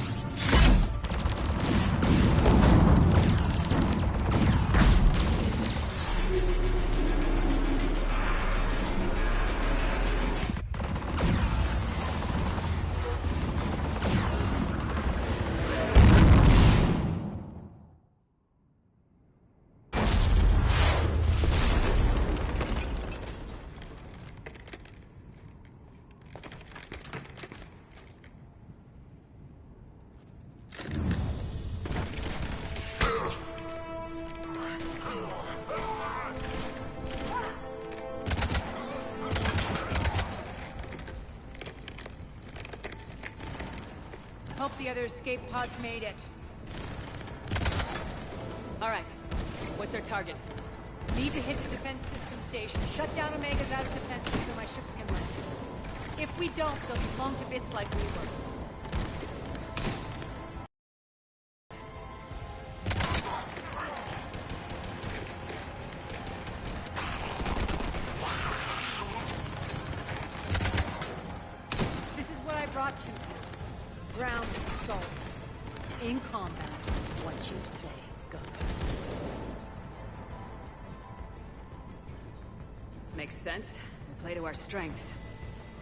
the other escape pods made it. All right. What's our target? Need to hit the defense system station. Shut down Omega's outer defenses so my ships can land. If we don't, they'll be blown to bits like we were. This is what I brought you. Ground assault. In combat, what you say goes. Makes sense. We play to our strengths.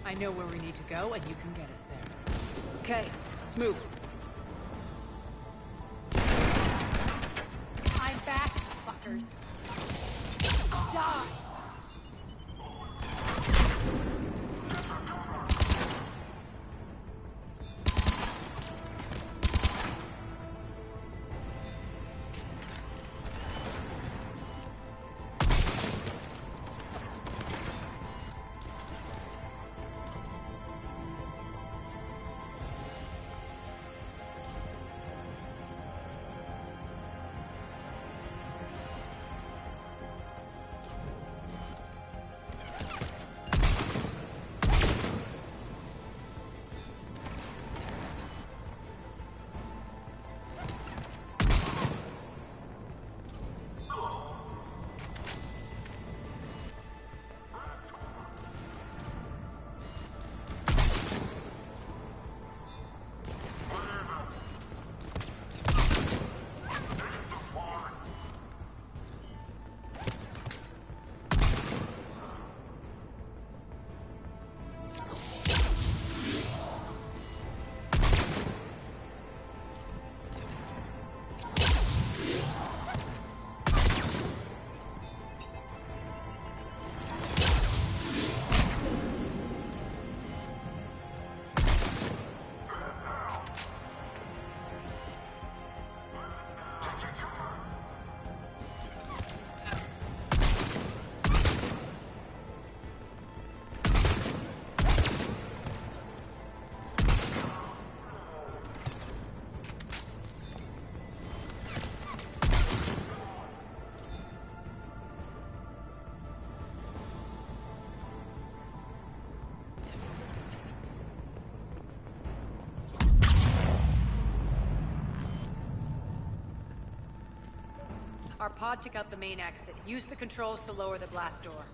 I know where we need to go, and you can get us there. Okay, let's move. I'm back, fuckers. Die! Our pod took out the main exit. Use the controls to lower the blast door.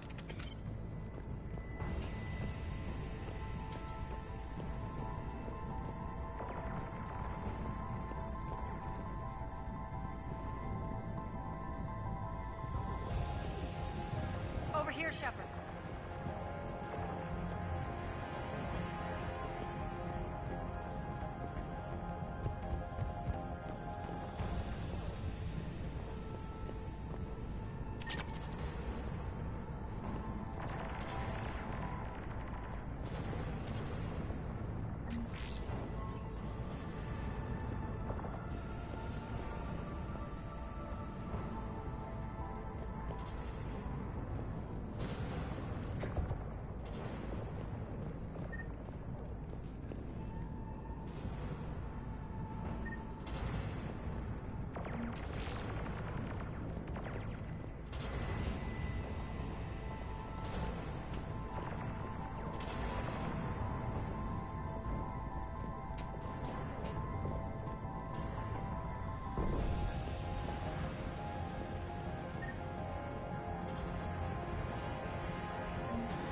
Over here, Shepard.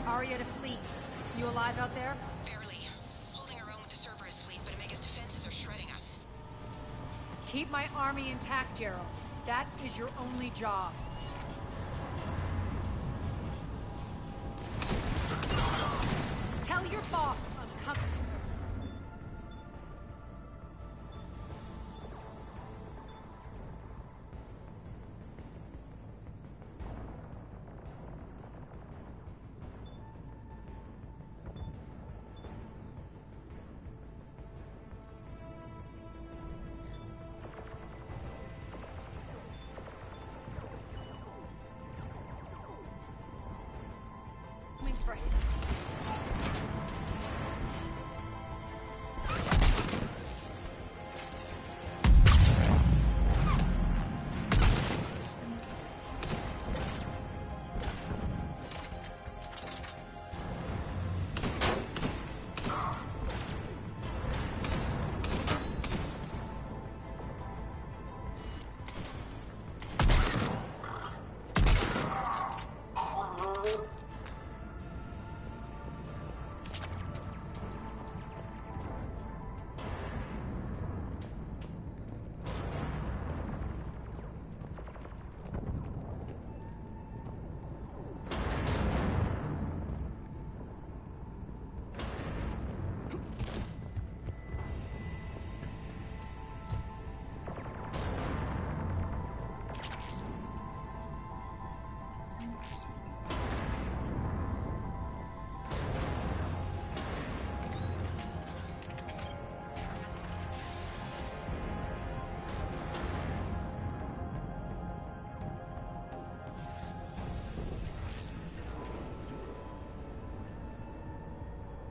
Aria to fleet. You alive out there? Barely. Holding our own with the Cerberus fleet, but Omega's defenses are shredding us. Keep my army intact, Gerald. That is your only job. Tell your boss I'm coming. For him.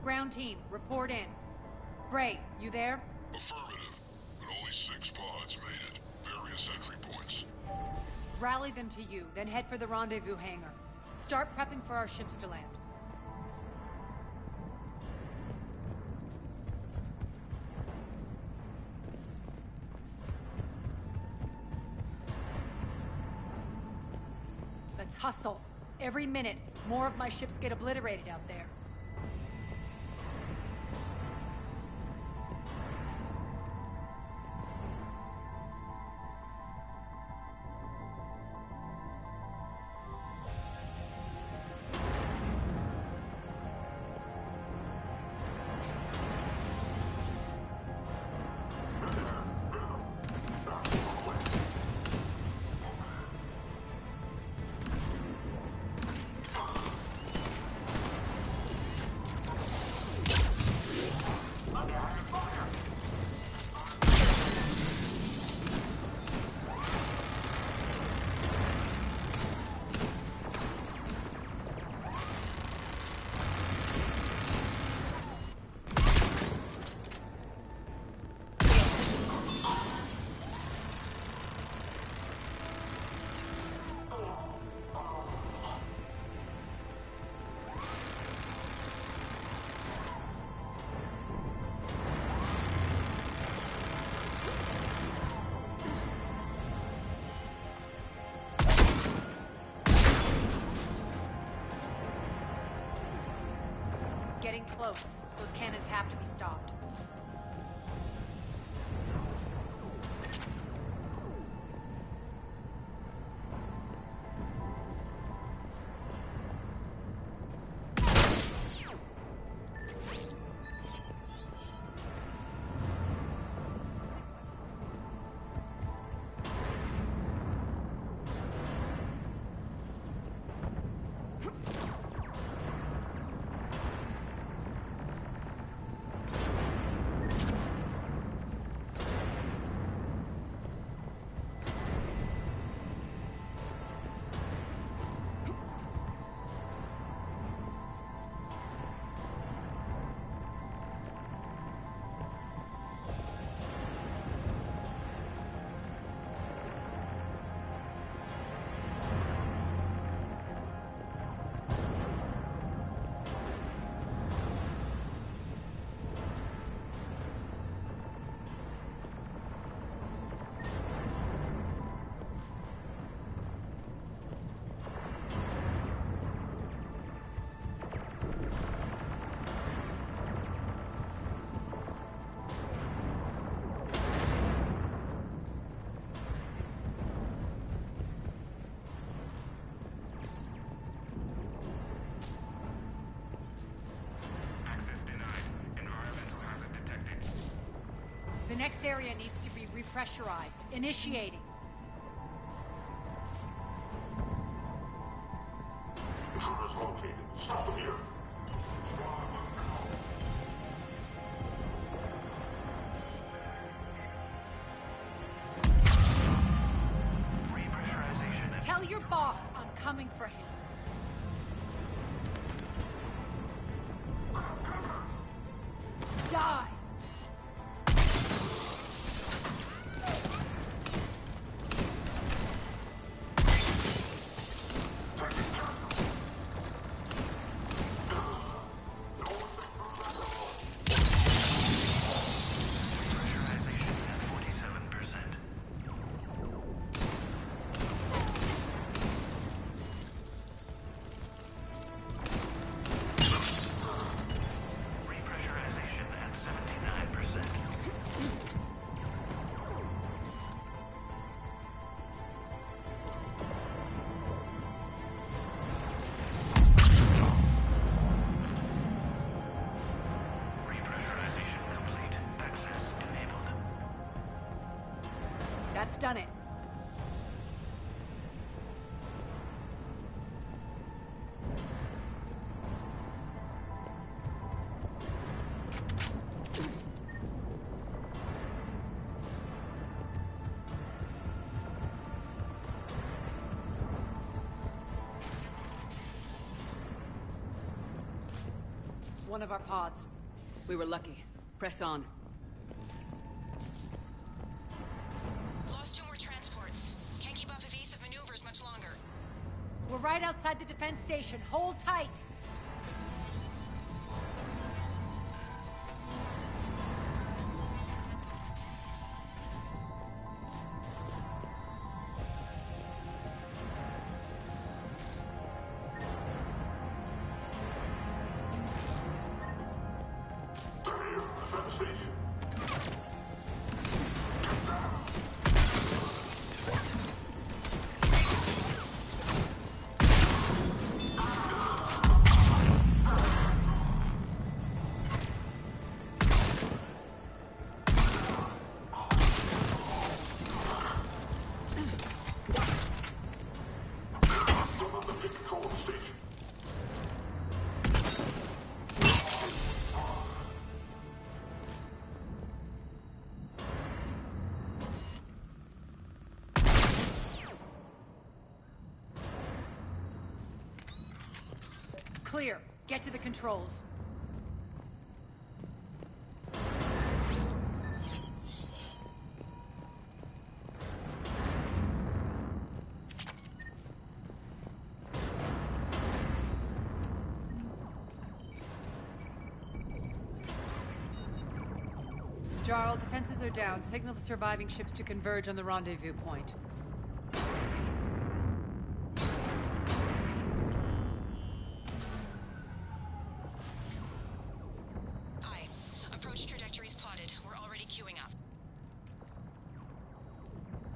Ground team, report in. Bray, you there? Affirmative, but only 6 pods made it. Various entry points. Rally them to you, then head for the rendezvous hangar. Start prepping for our ships to land. Let's hustle. Every minute, more of my ships get obliterated out there. Getting close. Those cannons have to be stopped. The next area needs to be repressurized. Initiating. Intruders located. Stop them here. Tell your boss I'm coming for him. Die! That's done it. one of our pods. We were lucky. Press on. Lost 2 more transports. Can't keep up evasive maneuvers much longer. We're right outside the defense station. Hold tight. Clear. Get to the controls. Jarl, defenses are down. Signal the surviving ships to converge on the rendezvous point.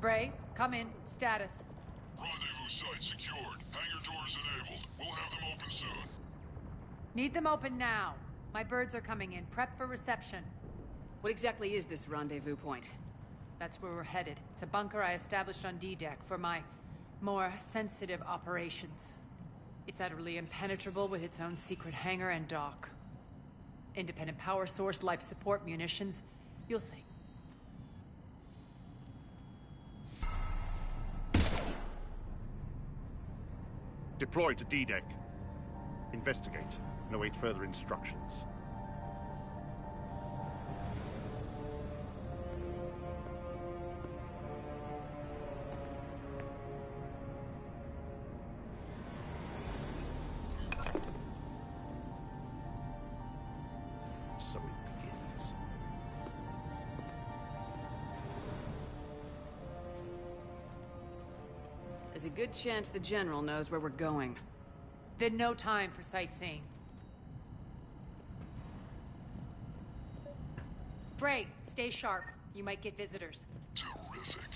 Bray, come in. Status. Rendezvous site secured. Hangar doors enabled. We'll have them open soon. Need them open now. My birds are coming in. Prep for reception. What exactly is this rendezvous point? That's where we're headed. It's a bunker I established on D-Deck for my more sensitive operations. It's utterly impenetrable with its own secret hangar and dock. Independent power source, life support, munitions. You'll see. Deploy to D-Deck. Investigate and await further instructions. So it begins. There's a good chance the General knows where we're going. Then no time for sightseeing. Bray, stay sharp. You might get visitors. Terrific.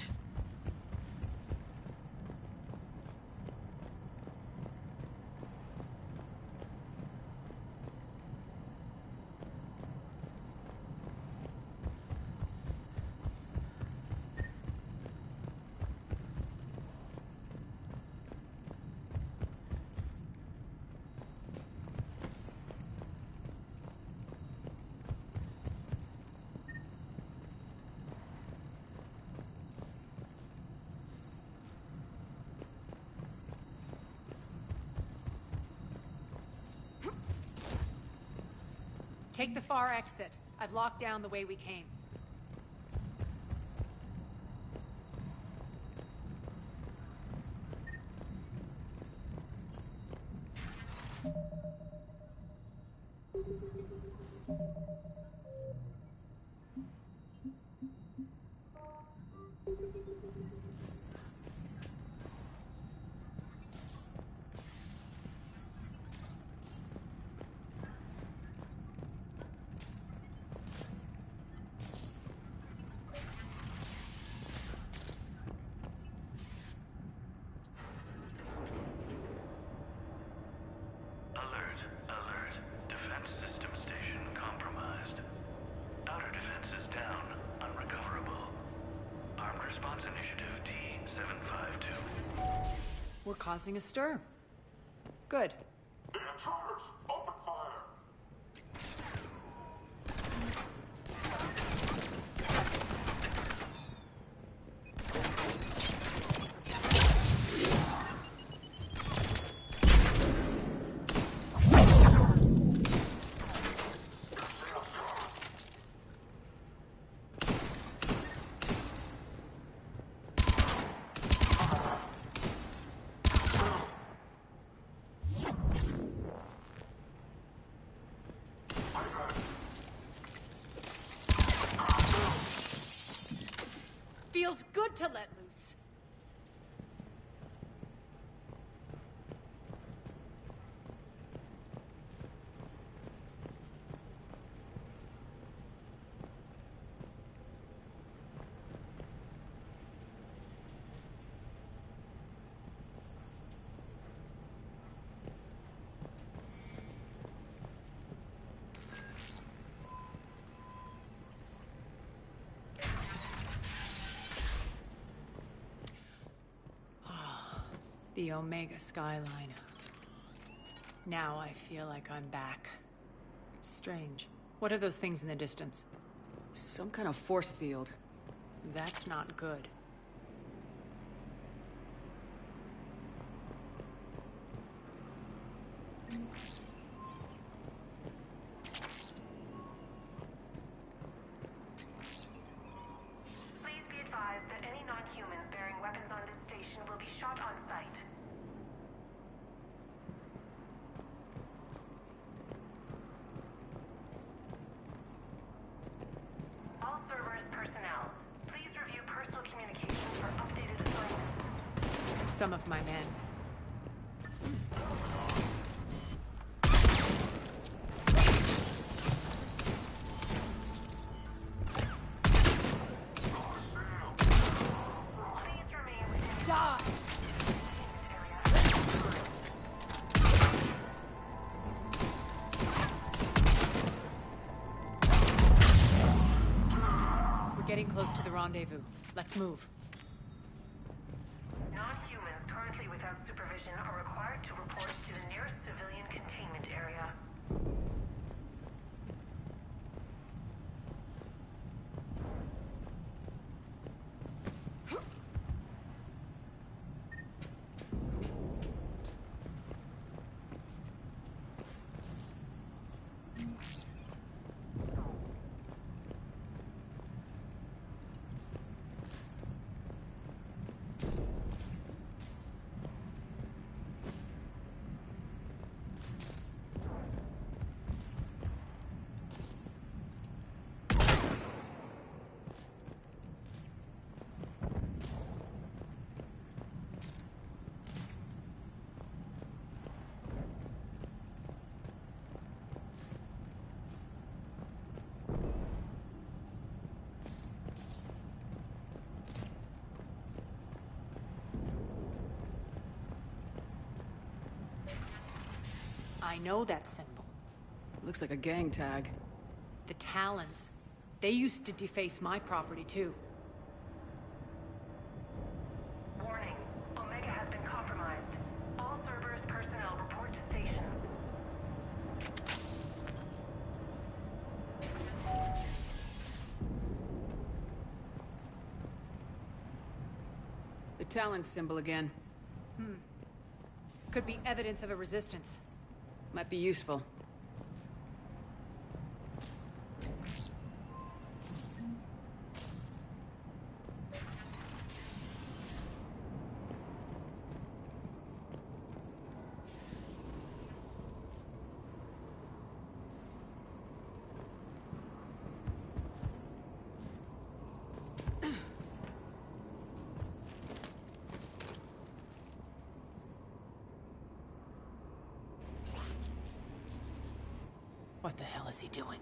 Take the far exit. I've locked down the way we came. We're causing a stir. Good. The intruders! Open fire! feels good to let loose. The Omega skyline. Now I feel like I'm back. It's strange. What are those things in the distance? Some kind of force field. That's not good. Please be advised that any non-humans bearing weapons on this station will be shot on sight. All Cerberus personnel, please review personal communications for updated assignments. Some of my men. Die! We're getting close to the rendezvous. Let's move. Non-humans currently without supervision are required to report to the nearest civilian containment area. I know that symbol. Looks like a gang tag. The Talons. They used to deface my property, too. Warning. Omega has been compromised. All Cerberus personnel report to stations. The Talon symbol again. Could be evidence of a resistance. Might be useful. What the hell is he doing?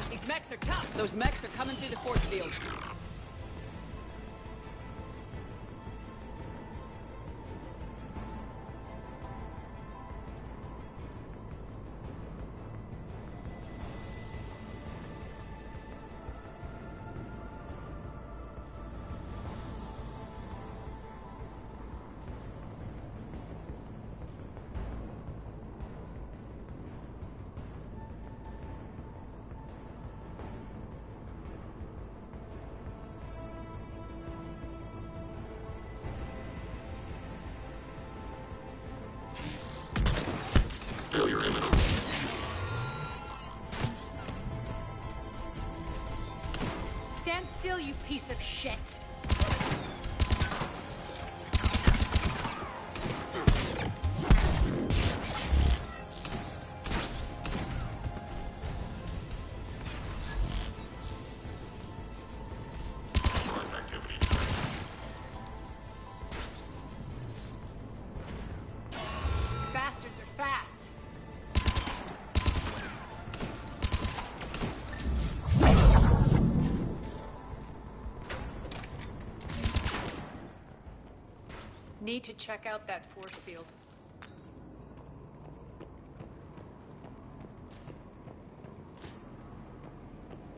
These mechs are tough. Those mechs are coming through the force field. Failure imminent. Stand still, you piece of shit! Bastards are fast! Need to check out that force field.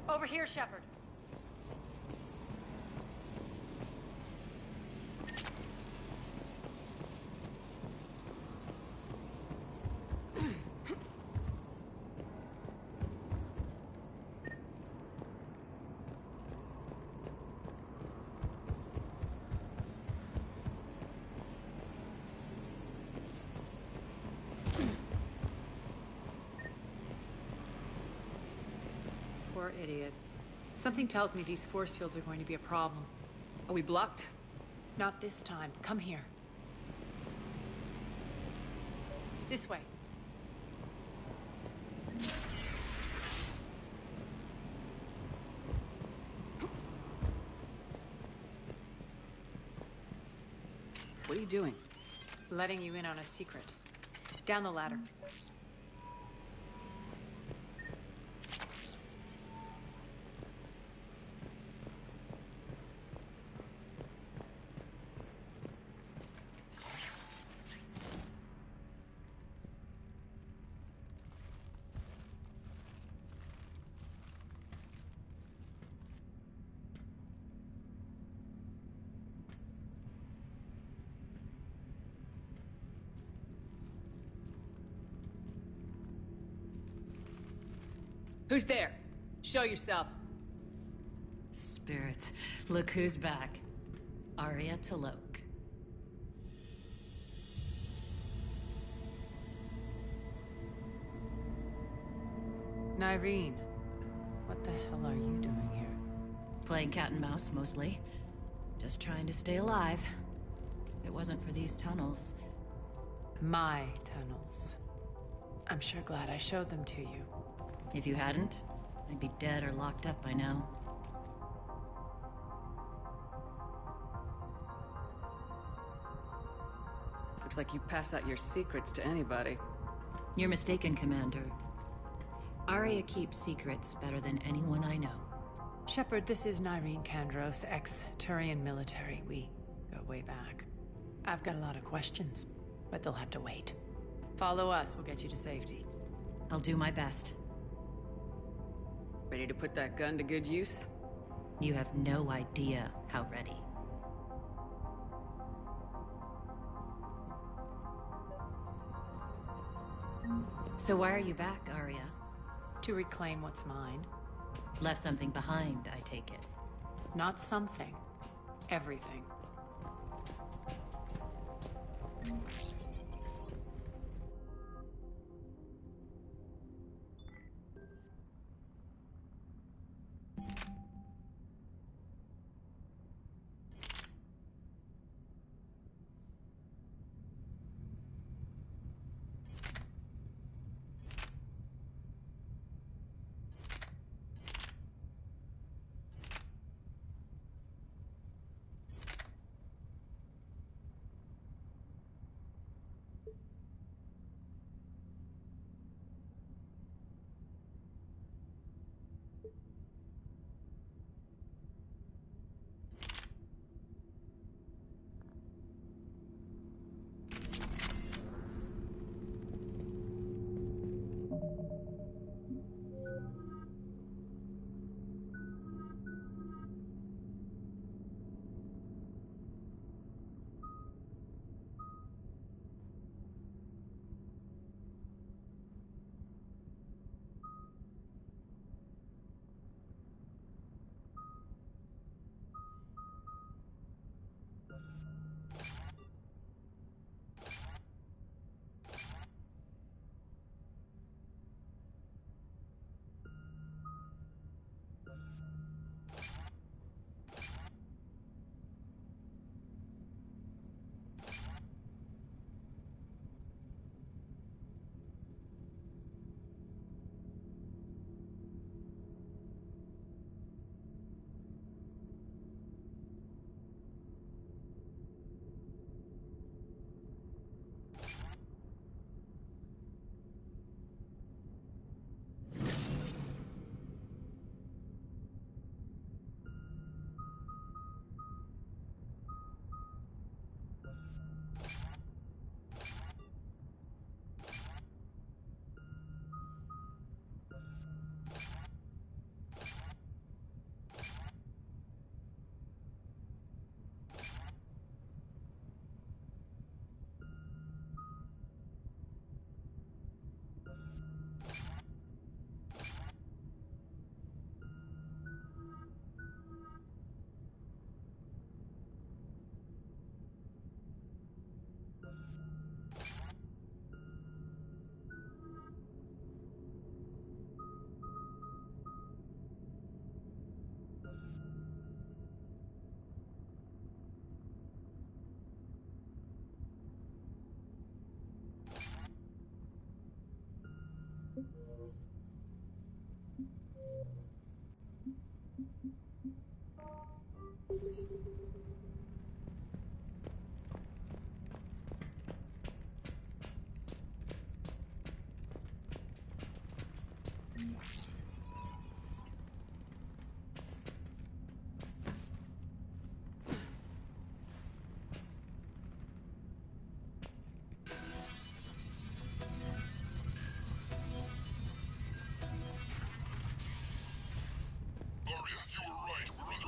Over here, Shepard. Poor idiot. Something tells me these force fields are going to be a problem. Are we blocked? Not this time. Come here. This way. What are you doing? Letting you in on a secret. Down the ladder. Who's there? Show yourself. Spirits, look who's back. Arya Talok. Nyreen, what the hell are you doing here? Playing cat and mouse, mostly. Just trying to stay alive. If it wasn't for these tunnels... My tunnels. I'm sure glad I showed them to you. If you hadn't, I'd be dead or locked up by now. Looks like you pass out your secrets to anybody. You're mistaken, Commander. Arya keeps secrets better than anyone I know. Shepard, this is Nyreen Kandros, ex-Turian military. We go way back. I've got a lot of questions, but they'll have to wait. Follow us, we'll get you to safety. I'll do my best. Ready to put that gun to good use? You have no idea how ready. So why are you back, Arya? To reclaim what's mine. Left something behind, I take it. Not something. Everything.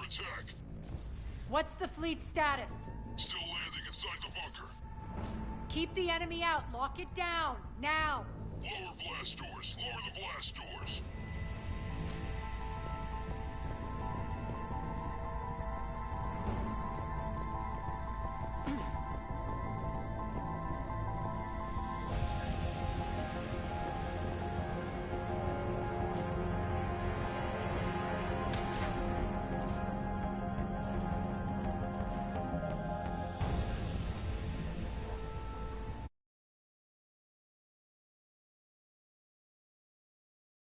Attack. What's the fleet status? Still landing inside the bunker. Keep the enemy out. Lock it down. Now. Lower blast doors. Lower the blast doors.